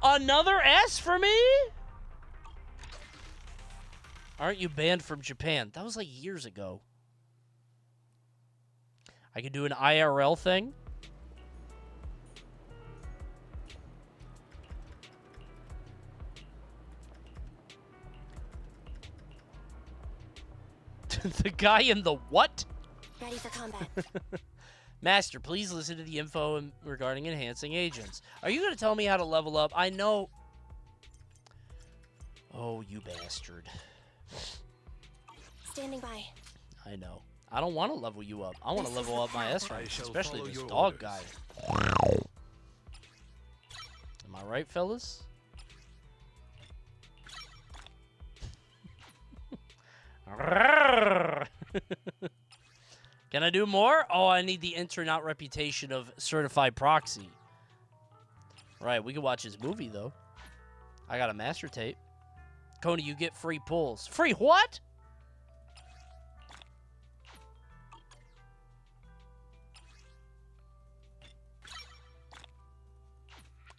Another S for me? Aren't you banned from Japan? That was like years ago. I could do an IRL thing. The guy in the what? Ready for combat. Master, please listen to the info regarding enhancing agents. Are you going to tell me how to level up? I know. Oh, you bastard. Standing by. I know. I don't want to level you up. I want to level up my S rank, especially this dog orders. guy. Am I right, fellas? Can I do more? Oh, I need the internaut reputation of certified proxy. Right, we can watch his movie, though. I got a master tape. Coney, you get free pulls. Free what?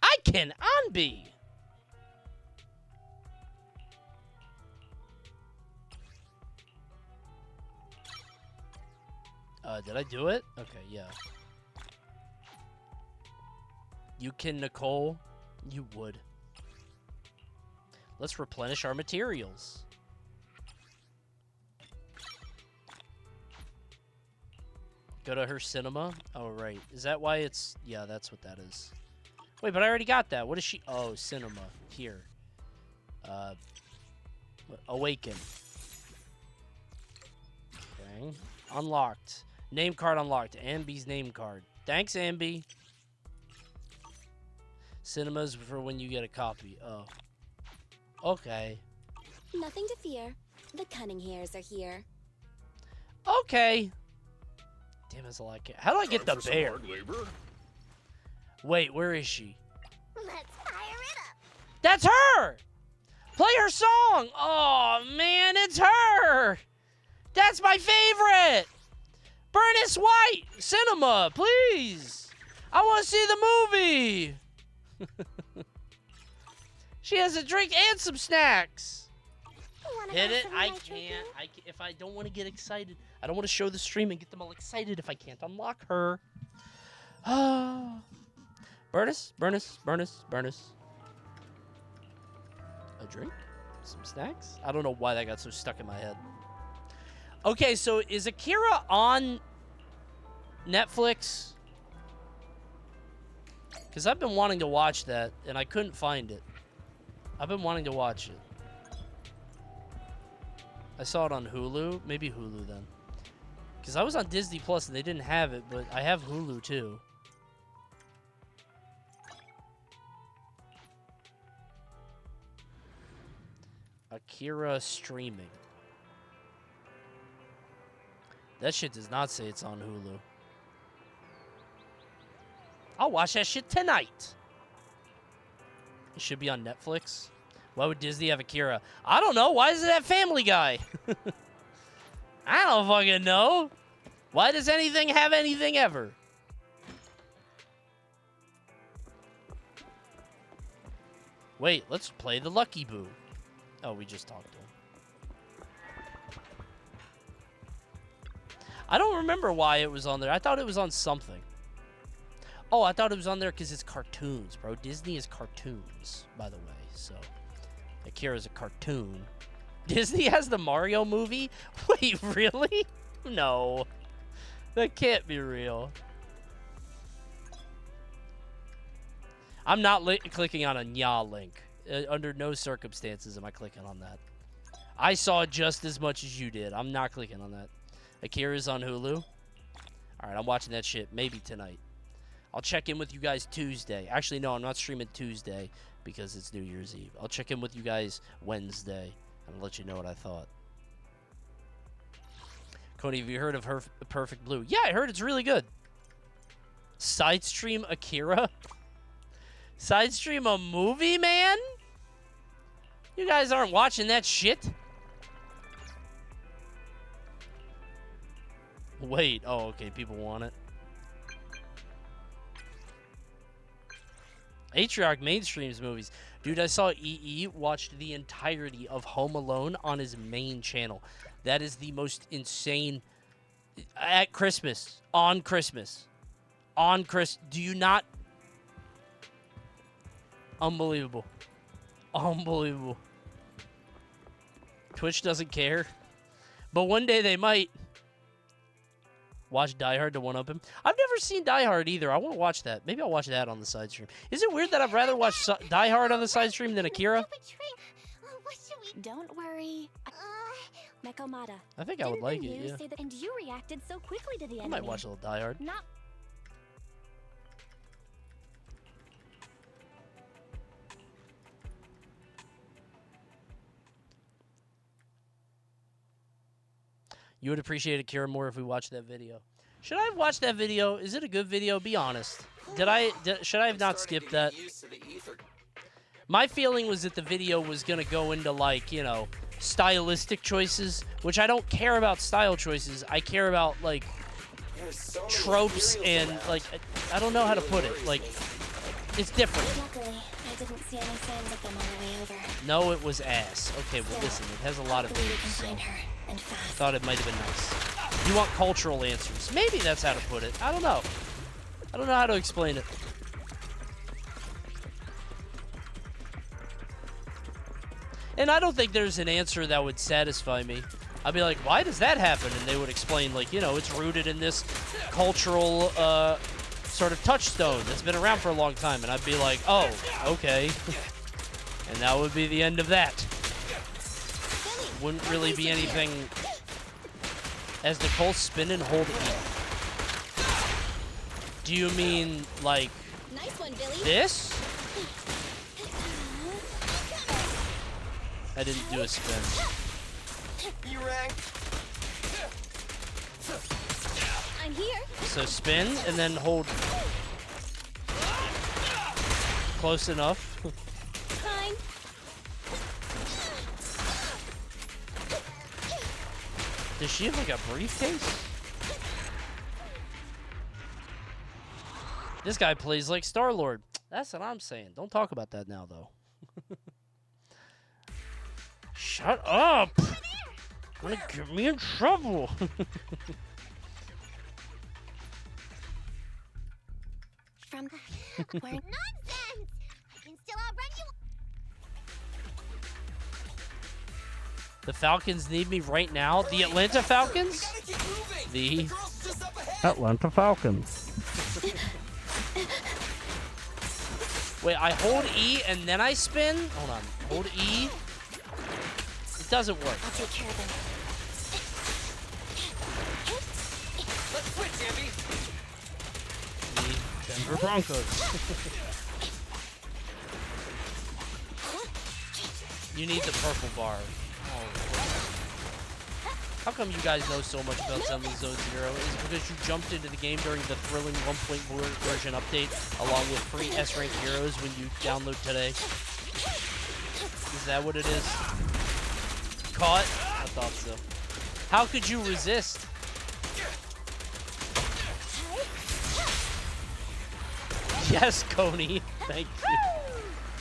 I can unbe. Did I do it? Okay, yeah. You can, Nicole. You would. Let's replenish our materials. Go to her cinema. Oh, right. Is that why it's... Yeah, that's what that is. Wait, but I already got that. What is she... Oh, cinema. Here. Awaken. Okay. Unlocked. Name card unlocked. Ambi's name card. Thanks, Ambi. Cinemas for when you get a copy. Oh. Okay. Nothing to fear. The cunning hairs are here. Okay. Damn, that's a lot. How do I get the bear? Wait, where is she? Let's fire it up. That's her! Play her song! Oh, man, it's her! That's my favorite! Bernice White! Cinema, please! I want to see the movie! She has a drink and some snacks. Hit it? I can't. If I don't want to get excited, I don't want to show the stream and get them all excited if I can't unlock her. Bernice. A drink? Some snacks? I don't know why that got so stuck in my head. Okay, so is Akira on Netflix? Because I've been wanting to watch that, and I couldn't find it. I've been wanting to watch it. I saw it on Hulu. Maybe Hulu then. Because I was on Disney Plus and they didn't have it, but I have Hulu too. Akira streaming. That shit does not say it's on Hulu. I'll watch that shit tonight. It should be on Netflix. Why would Disney have Akira? I don't know. Why does it have Family Guy? I don't fucking know. Why does anything have anything ever? Wait, let's play the Lucky Boo. Oh, we just talked to him. I don't remember why it was on there. I thought it was on something. Oh, I thought it was on there because it's cartoons, bro. Disney is cartoons, by the way, so... Akira's a cartoon. Disney has the Mario movie? Wait, really? No. That can't be real. I'm not clicking on a Nya link. Under no circumstances am I clicking on that. I saw just as much as you did. I'm not clicking on that. Akira's on Hulu. Alright, I'm watching that shit maybe tonight. I'll check in with you guys Tuesday. Actually, no, I'm not streaming Tuesday because it's New Year's Eve. I'll check in with you guys Wednesday and let you know what I thought. Coney, have you heard of her Perfect Blue? Yeah, I heard it's really good. Side stream Akira? Side stream a movie, man? You guys aren't watching that shit? Wait, oh, okay, people want it. Atriarch mainstreams movies. Dude, I saw EE watched the entirety of Home Alone on his main channel. That is the most insane... At Christmas. On Christmas. On Christmas. Do you not... Unbelievable. Unbelievable. Twitch doesn't care. But one day they might. Watch Die Hard to one-up him. I've never seen Die Hard either. I want to watch that. Maybe I'll watch that on the side stream. Is it weird that I'd rather watch Die Hard on the side stream than Akira? Don't worry. Mekomata. I think I would like it, yeah. And you reacted so quickly to the enemy. I might watch a little Die Hard. Not You would appreciate Akira more if we watched that video. Should I have watched that video? Is it a good video? Be honest. Should I have not skipped that? My feeling was that the video was going to go into, like, you know, stylistic choices, which I don't care about style choices. I care about, like, tropes and, like, I don't know how to put it. Like, it's different. luckily, I didn't see any signs of them on the way over. No, it was ass. Okay, well, listen, it has a lot of Hopefully we views, can so find her, and fast. thought it might have been nice. You want cultural answers. Maybe that's how to put it. I don't know. I don't know how to explain it. And I don't think there's an answer that would satisfy me. I'd be like, why does that happen? And they would explain, like, you know, it's rooted in this cultural sort of touchstone that's been around for a long time. And I'd be like, oh, okay. And that would be the end of that. Wouldn't really be anything. As Nicole spin and hold E. Do you mean, like, Nice one, Billy. this? I didn't do a spin. You rang. I'm here. So spin and then hold. Close enough. Fine. Does she have like a briefcase? This guy plays like Star-Lord. That's what I'm saying. Don't talk about that now, though. Shut up! Gonna get me in trouble. From where? Nonsense! I can still outrun you. The Falcons need me right now. The Atlanta Falcons? The Atlanta Falcons. Wait, I hold E and then I spin? Hold on. Hold E. It doesn't work. I'll take care of them. Let's switch, Amby. The Denver Broncos. You need the purple bar. How come you guys know so much about Zenless Zone Zero? Is it because you jumped into the game during the thrilling 1.4 version update, along with free S-rank heroes when you download today? Is that what it is? Caught? I thought so. How could you resist? Yes, Coney. Thank you.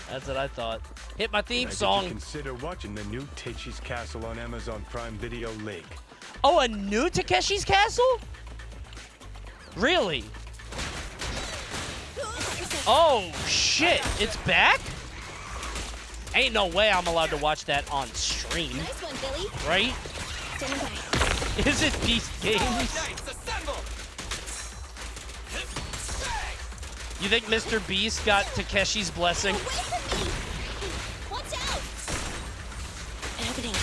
That's what I thought. Hit my theme song. Did you consider watching the new Takeshi's Castle on Amazon Prime Video Link? Oh, a new Takeshi's Castle? Really? Oh, shit. It's back? Ain't no way I'm allowed to watch that on stream. Nice one, Billy. Right? Stand by. Is it Beast Games? You think Mr. Beast got Takeshi's blessing? Watch out! Happening.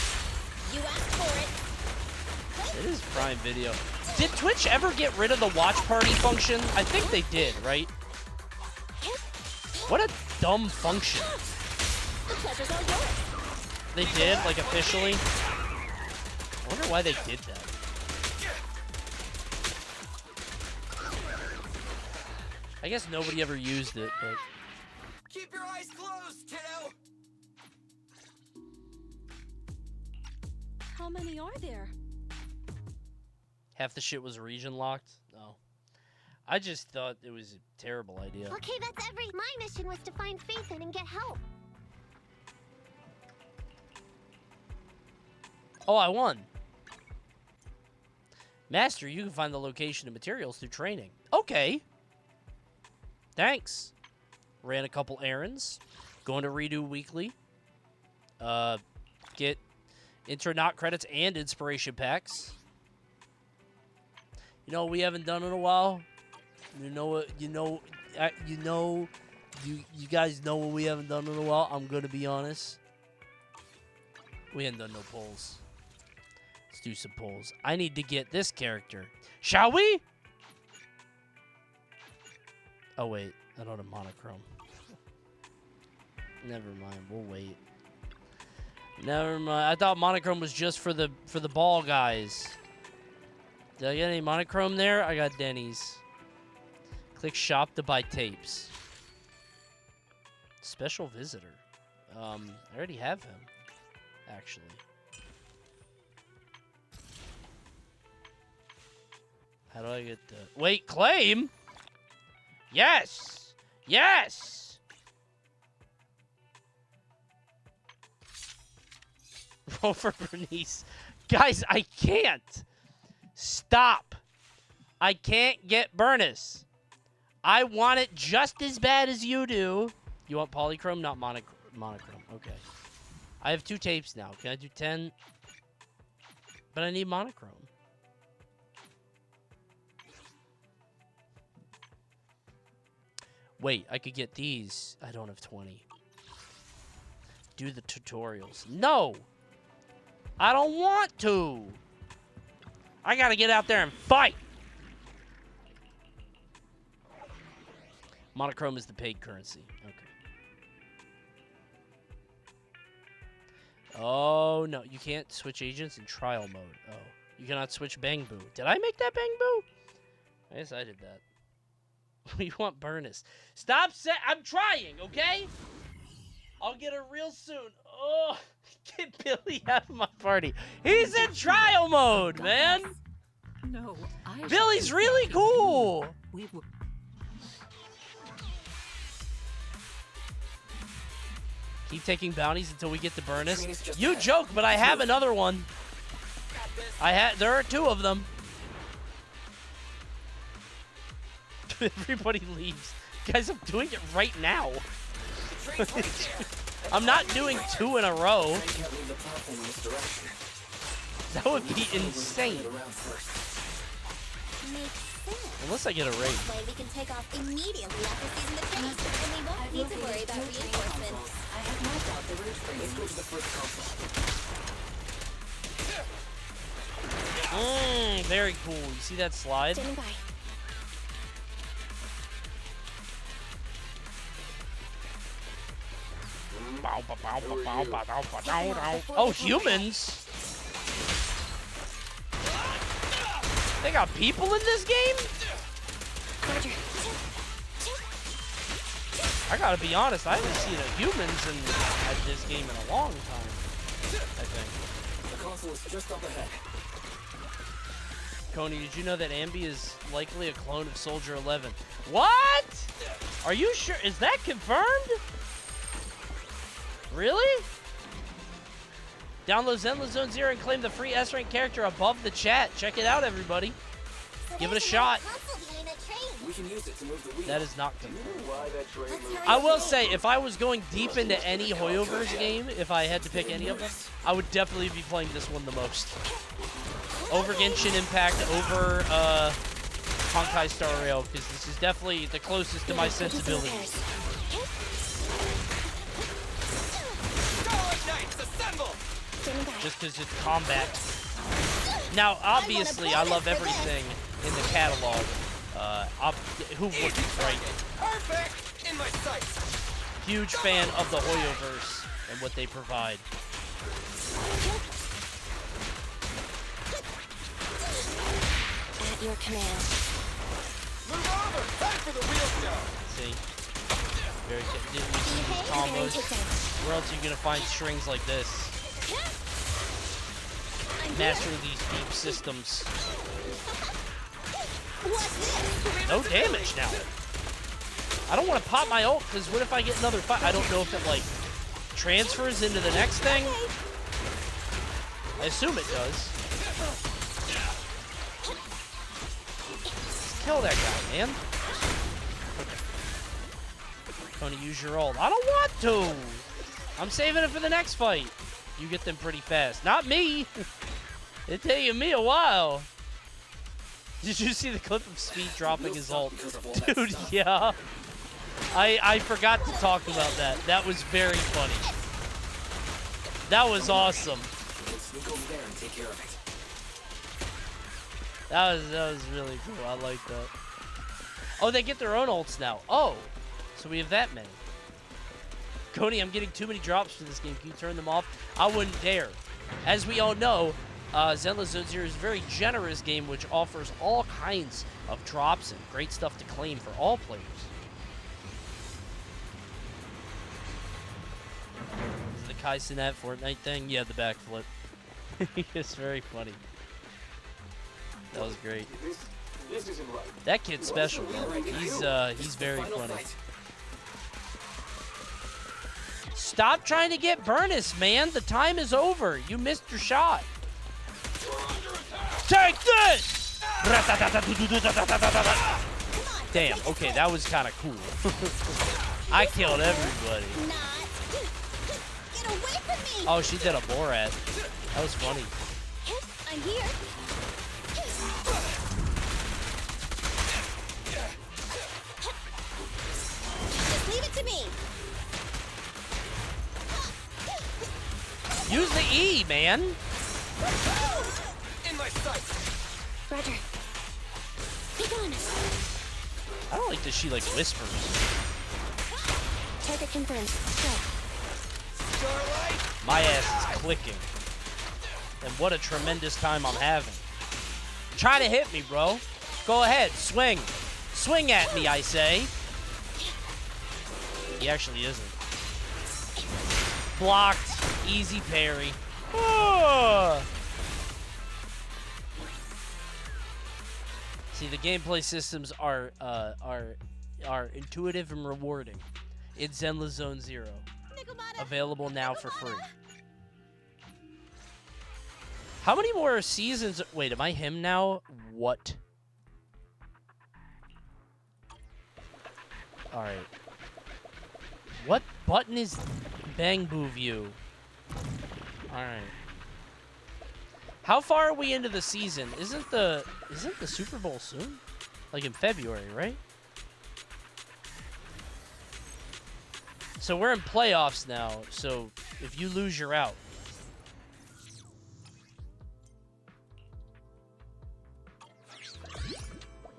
You asked for it. It is Prime Video. Did Twitch ever get rid of the watch party function? I think they did, right? What a dumb function. The pleasure's all yours. They did, like, officially? I wonder why they did that. I guess nobody ever used it, but... Keep your eyes closed, kiddo. How many are there? Half the shit was region locked? No. I just thought it was a terrible idea. Okay, that's my mission was to find Faith and get help. Oh, I won. Master, you can find the location of materials through training. Okay. Thanks. Ran a couple errands. Going to redo weekly. Get Intronaut credits and inspiration packs. You know what we haven't done in a while? You know what? You guys know what we haven't done in a while? I'm going to be honest. We haven't done no polls. Let's do some polls. I need to get this character. Shall we? Oh, wait. I don't have monochrome. Never mind. We'll wait. Never mind. I thought monochrome was just for the ball guys. Did I get any monochrome there? I got Denny's. Click shop to buy tapes. Special visitor. I already have him, actually. How do I get the... Wait, claim? Yes! Yes! Roll for Bernice. Guys, I can't. Stop. I can't get Bernice. I want it just as bad as you do. You want polychrome, not monochrome. Okay. I have 2 tapes now. Can I do 10? But I need monochrome. Wait, I could get these. I don't have 20. Do the tutorials. No! I don't want to! I gotta get out there and fight! Monochrome is the paid currency. Okay. Oh, no. You can't switch agents in trial mode. Oh. You cannot switch Bang Boo. Did I make that Bang Boo? I guess I did that. We want Burnus. Stop I'm trying, okay? I'll get it real soon. Oh, get Billy out of my party. He's in trial mode, man. No, Billy's really cool. Keep taking bounties until we get the Burnus. You joke, but I have another one. There are 2 of them. Everybody leaves. Guys, I'm doing it right now. I'm not doing 2 in a row. That would be insane. Unless I get a raid. This way we can take off immediately after seizing the train, and we won't need to worry about reinforcements. I have marked out the route for you. Let's go to the first complex. Very cool. You see that slide? Standing by. Oh, humans? They got people in this game? Roger. I gotta be honest, I haven't seen a humans in this game in a long time, I think. The console is just up ahead. Coney, did you know that Ambi is likely a clone of Soldier 11? What? Are you sure? Is that confirmed? Really? Download Zenless Zone Zero and claim the free S-Rank character above the chat. Check it out, everybody. Give it a shot. We can use it to move the wheel. That is not confirmed. I will say, if I was going deep into any Hoyoverse game, if I had to pick any of them, I would definitely be playing this one the most. Over Genshin Impact, over Honkai Star Rail, because this is definitely the closest to my sensibilities. Just because it's combat. Now, obviously, I love everything in the catalog. Who wouldn't, right? Perfect in my sights. Huge fan of the Hoyoverse and what they provide. At your command. Move over! Time for the wheel show! See? Very good. Did you see these combos? Where else are you going to find strings like this? Master these deep systems. No damage now. I don't want to pop my ult, because what if I get another fight? I don't know if it, like, transfers into the next thing. I assume it does. Let's kill that guy, man. Coney, use your ult. I don't want to. I'm saving it for the next fight. You get them pretty fast. Not me. It's taking me a while. Did you see the clip of Speed dropping his ult? Dude, yeah. I forgot to talk about that. That was very funny. That was awesome. That was really cool. I like that. Oh, they get their own ults now. Oh, so we have that many. Coney, I'm getting too many drops for this game. Can you turn them off? I wouldn't dare. As we all know, Zenless Zone Zero is a very generous game which offers all kinds of drops and great stuff to claim for all players. Is the Kai Cenat Fortnite thing? Yeah, the backflip. It's very funny. That was great. That kid's special, man. He's very funny. Stop trying to get Burnus, man. The time is over. You missed your shot. Take this! Damn, okay, that was kind of cool. I killed everybody. Get away from me! Oh, she did a Borat. That was funny. I'm here. Just leave it to me. Use the E, man. In my sight. Roger. Be gone. I don't like that she like whispers. Target confirmed. Go. My ass is clicking. And what a tremendous time I'm having. Try to hit me, bro. Go ahead, swing. Swing at me, I say. He actually isn't. Blocked. Easy parry. Oh. See, the gameplay systems are intuitive and rewarding. It's Zenless Zone Zero. Available now for free. How many more seasons? Wait, am I him now? What? Alright. What button is Bang Boo View? Alright. How far are we into the season? Isn't the Super Bowl soon? Like in February, right? So we're in playoffs now, so if you lose, you're out.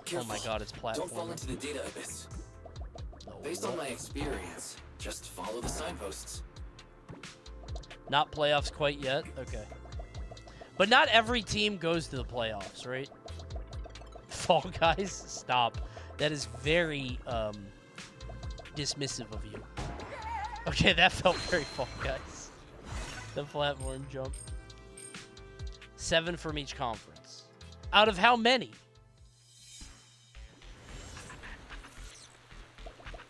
Careful. Oh my god, it's platforming. Don't fall into the data abyss. Based on my experience, just follow the signposts. Not playoffs quite yet? Okay. But not every team goes to the playoffs, right? Fall Guys, stop. That is very dismissive of you. Okay, that felt very Fall Guys. The platform jump. 7 from each conference. Out of how many?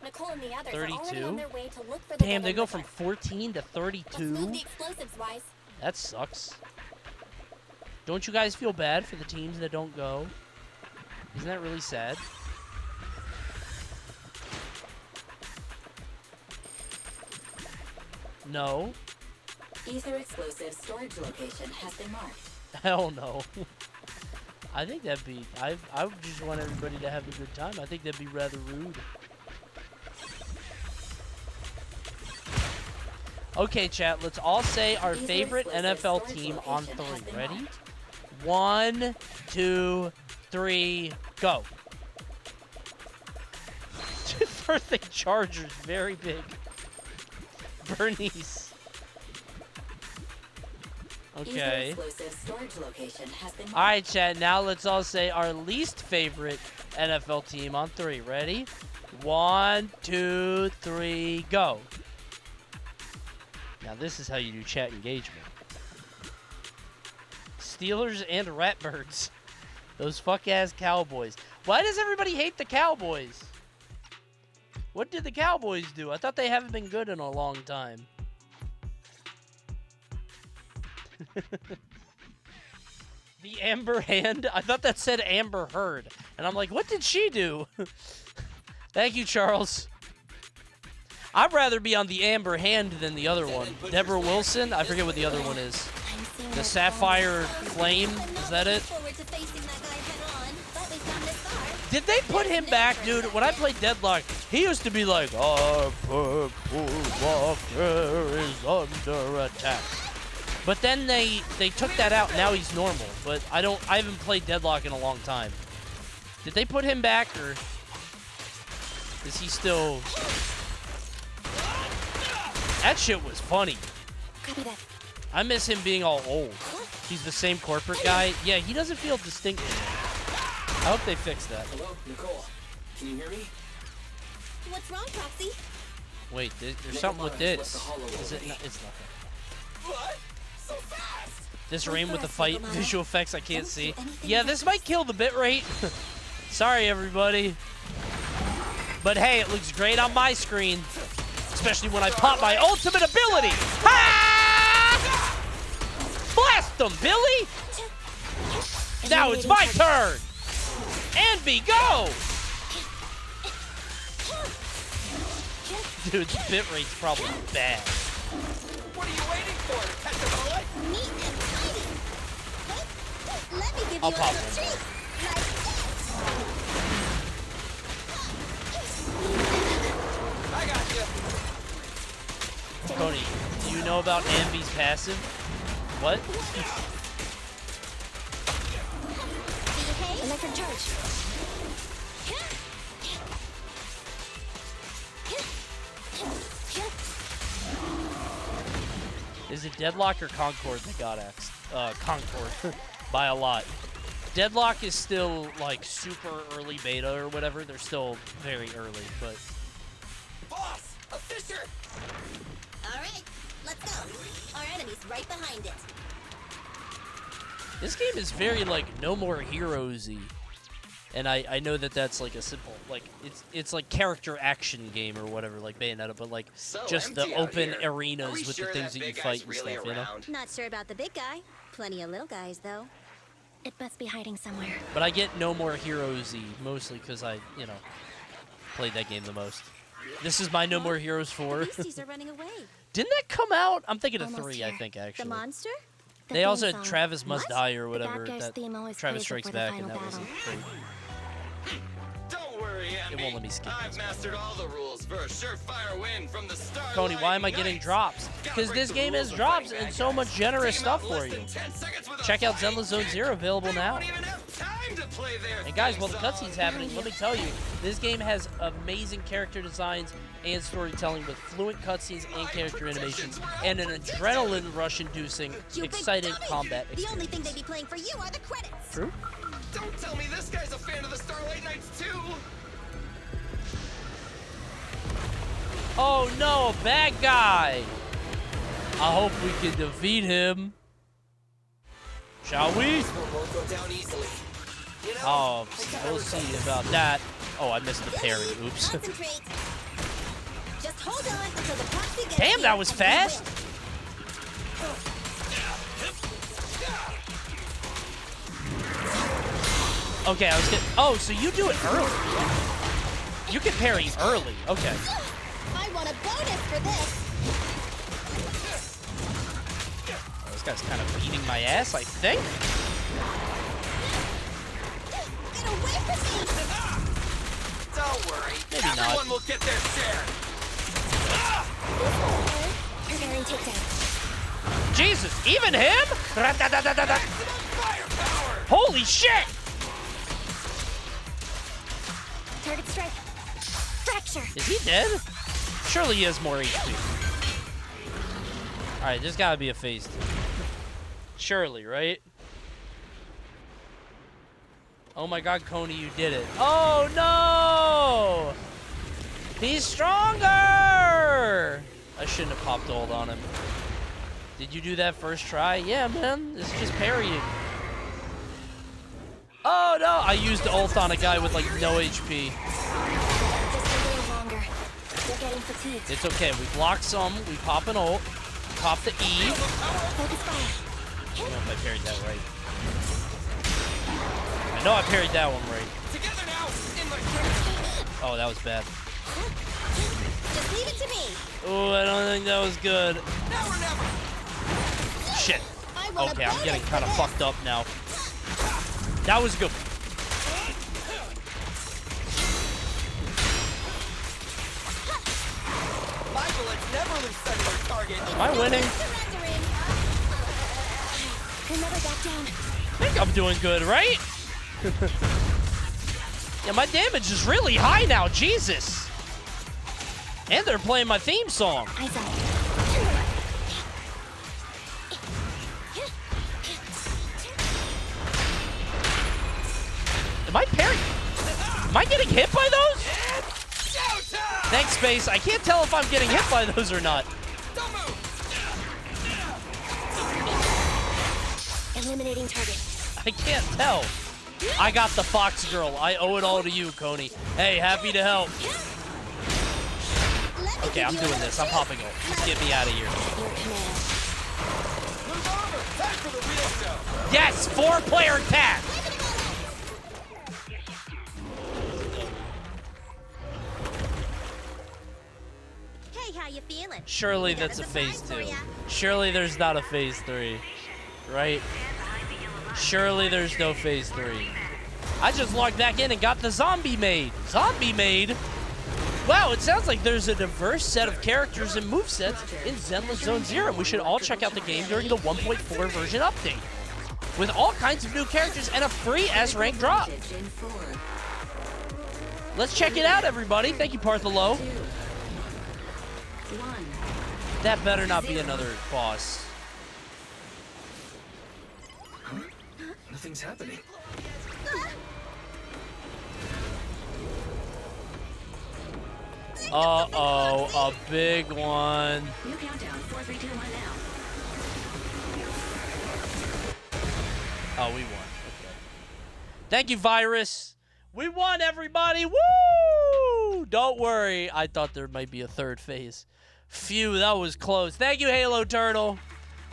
Nicole and the others 32? are already on their way to look for the Damn, they Devil go Wither. from 14 to 32? Let's move the explosives, Wise. That sucks. Don't you guys feel bad for the teams that don't go? Isn't that really sad? No. Ether explosive storage location has been marked. Hell no. I think that'd be... I would just want everybody to have a good time. I think that'd be rather rude. Okay, chat. Let's all say our favorite NFL team on 3. Ready? 1, 2, 3, go. Birthday Chargers, very big. Bernice. Okay. Alright, chat. Now let's all say our least favorite NFL team on 3. Ready? 1, 2, 3, go. Now this is how you do chat engagement. Steelers and Ratbirds. Those fuck-ass Cowboys. Why does everybody hate the Cowboys? What did the Cowboys do? I thought they haven't been good in a long time. The Amber Hand? I thought that said Amber Heard. And I'm like, what did she do? Thank you, Charles. I'd rather be on the Amber Hand than the other one. Deborah Wilson? I forget what the other one is. The Sapphire Flame? Is that it? Did they put him back, dude? When I played Deadlock, he used to be like, our purple walker is under attack. But then they took that out. Now he's normal. But I haven't played Deadlock in a long time. Did they put him back, or is he still? That shit was funny. I miss him being all old. He's the same corporate guy. Yeah, he doesn't feel distinct anymore. I hope they fix that. Hello, Nicole. Can you hear me? What's wrong, Proxy? Wait, there's something with this. Is it? It's nothing. What? So fast! This rain with the fight visual effects I can't see. Yeah, this might kill the bitrate. Sorry, everybody. But hey, it looks great on my screen. Especially when I pop my ultimate ability. Ha! Blast them, Billy! Now it's my turn! Envy, go! Dude, the bitrate's probably bad. What are you waiting for? To catch a bullet? Neat and tidy. Let me give I'll you pop a little one. treat. Like this. I got you. Coney, do you know about Envy's passive? What? Behave. Electric charge. Is it Deadlock or Concord that got axed? Concord. By a lot. Deadlock is still, like, super early beta or whatever. They're still very early, but... Boss! A fisher! All right, let's go. Our enemy's right behind it. This game is very, like, No More Heroes-y. And I know that that's, like, a simple... Like, it's like character action game or whatever, like Bayonetta, but, like, just the open arenas with the things that you fight and stuff, you know? Not sure about the big guy. Plenty of little guys, though. It must be hiding somewhere. But I get No More Heroes-y, mostly because I, you know, played that game the most. This is my No More Heroes 4. Beasties are running away. Didn't that come out? I'm thinking of Almost 3, here. I think, actually. The monster? The They also theme had song. Travis Must What? Die or The whatever. bad guy's That theme always Travis plays Strikes before the Back, and final that wasn't battle. great. Don't worry, It Andy. won't let me skip I've this mastered all the rules for a surefire win from the start. Coney, why am I getting drops? Because this game has drops and so much generous stuff for you. Check out Zenless Zone Zero, available now. And guys, while the cutscene's happening, let me tell you, this game has amazing character designs and storytelling with fluent cutscenes and character animations, and an adrenaline rush-inducing, You big exciting dummy! combat The only experience. thing they'd be playing for you are the credits. True. Don't tell me this guy's a fan of the Starlight Knights too. Oh no, a bad guy! I hope we can defeat him. Shall we? Won't go down easily. You know, Oh, we'll see about that. Oh, I missed the parry. Oops. Concentrate. Just hold on until the proxy gets Damn, here that was and we fast. Okay, I was getting... Oh, so you do it early. You can parry early. Okay. win. I want a bonus for this. Oh, this guy's kind of beating my ass, I think. Get away from me! don't worry. Maybe not. Everyone will get their share. Preparing takedown. Jesus, even him? Holy shit! Target strike. Fracture. Is he dead? Surely he has more HP. Alright, there's gotta be a phase 2. Surely, right? Oh my god, Coney, you did it. Oh no! He's stronger! I shouldn't have popped ult on him. Did you do that first try? Yeah, man. It's just parrying. Oh no! I used ult on a guy with like no HP. It's okay. We block some. We pop an ult. Pop the E. I don't know if I parried that right. I know I parried that one right. Oh, that was bad. Just leave it to me. Oh, I don't think that was good. Shit. Okay, I'm getting kind of fucked up now. That was good. My bullets never lose sight of their target. Am I winning? Never back down. I think I'm doing good, right? Yeah, my damage is really high now. Jesus. And they're playing my theme song. Am I parrying? Am I getting hit by those? Thanks, Space. I can't tell if I'm getting hit by those or not. Eliminating target. I can't tell. I got the Fox Girl. I owe it all to you, Coney. Hey, happy to help. Okay, I'm doing this. I'm popping ult. Just get me out of here. Yes, 4-player attack. Hey, how you feeling? Surely that's a phase 2. Surely there's not a phase 3, right? Surely there's no phase 3. I just logged back in and got the zombie maid. Zombie maid? Wow, it sounds like there's a diverse set of characters and movesets in Zenless Zone Zero. We should all check out the game during the 1.4 version update, with all kinds of new characters and a free S-rank drop. Let's check it out, everybody. Thank you, Parthalo. That better not be another boss. Nothing's happening. Uh-oh, a big one. New countdown, 4, 3, 2, 1 now. Oh, we won. Okay. Thank you, Virus. We won, everybody. Woo! Don't worry. I thought there might be a third phase. Phew, that was close. Thank you, Halo Turtle.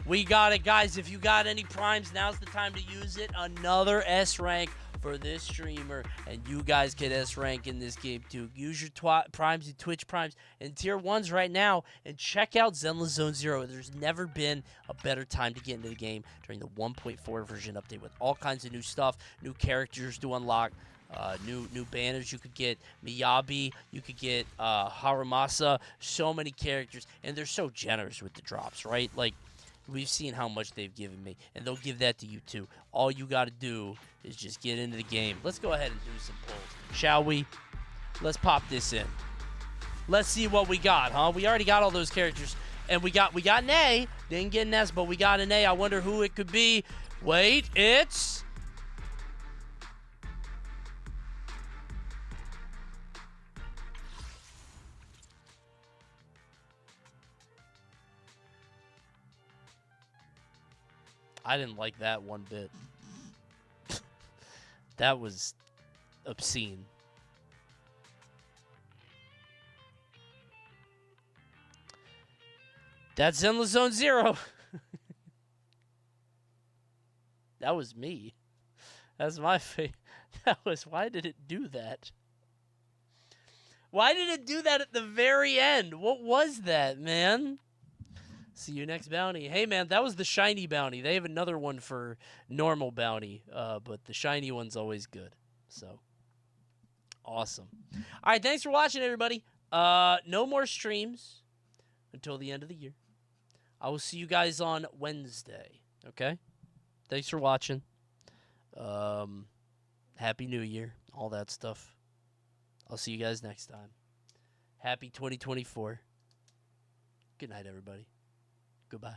We got it, guys. If you got any primes, now's the time to use it. Another S rank for this streamer, and you guys get S rank in this game too. Use your primes, your Twitch primes, and tier 1s right now, and check out Zenless Zone Zero. There's never been a better time to get into the game during the 1.4 version update, with all kinds of new stuff, new characters to unlock, new banners you could get, Miyabi, you could get Harumasa, so many characters, and they're so generous with the drops, right? Like, we've seen how much they've given me, and they'll give that to you too. All you got to do is just get into the game. Let's go ahead and do some polls, shall we? Let's pop this in. Let's see what we got, huh? We already got all those characters, and we got an A. Didn't get an S, but we got an A. I wonder who it could be. Wait, it's... I didn't like that one bit. That was obscene. That's Zenless Zone Zero. That was me. That's my face. That was... Why did it do that? Why did it do that at the very end? What was that, man? See you next bounty. Hey, man, that was the shiny bounty. They have another one for normal bounty, but the shiny one's always good. So, awesome. All right, thanks for watching, everybody. No more streams until the end of the year. I will see you guys on Wednesday, okay? Thanks for watching. Happy New Year, all that stuff. I'll see you guys next time. Happy 2024. Good night, everybody. Goodbye.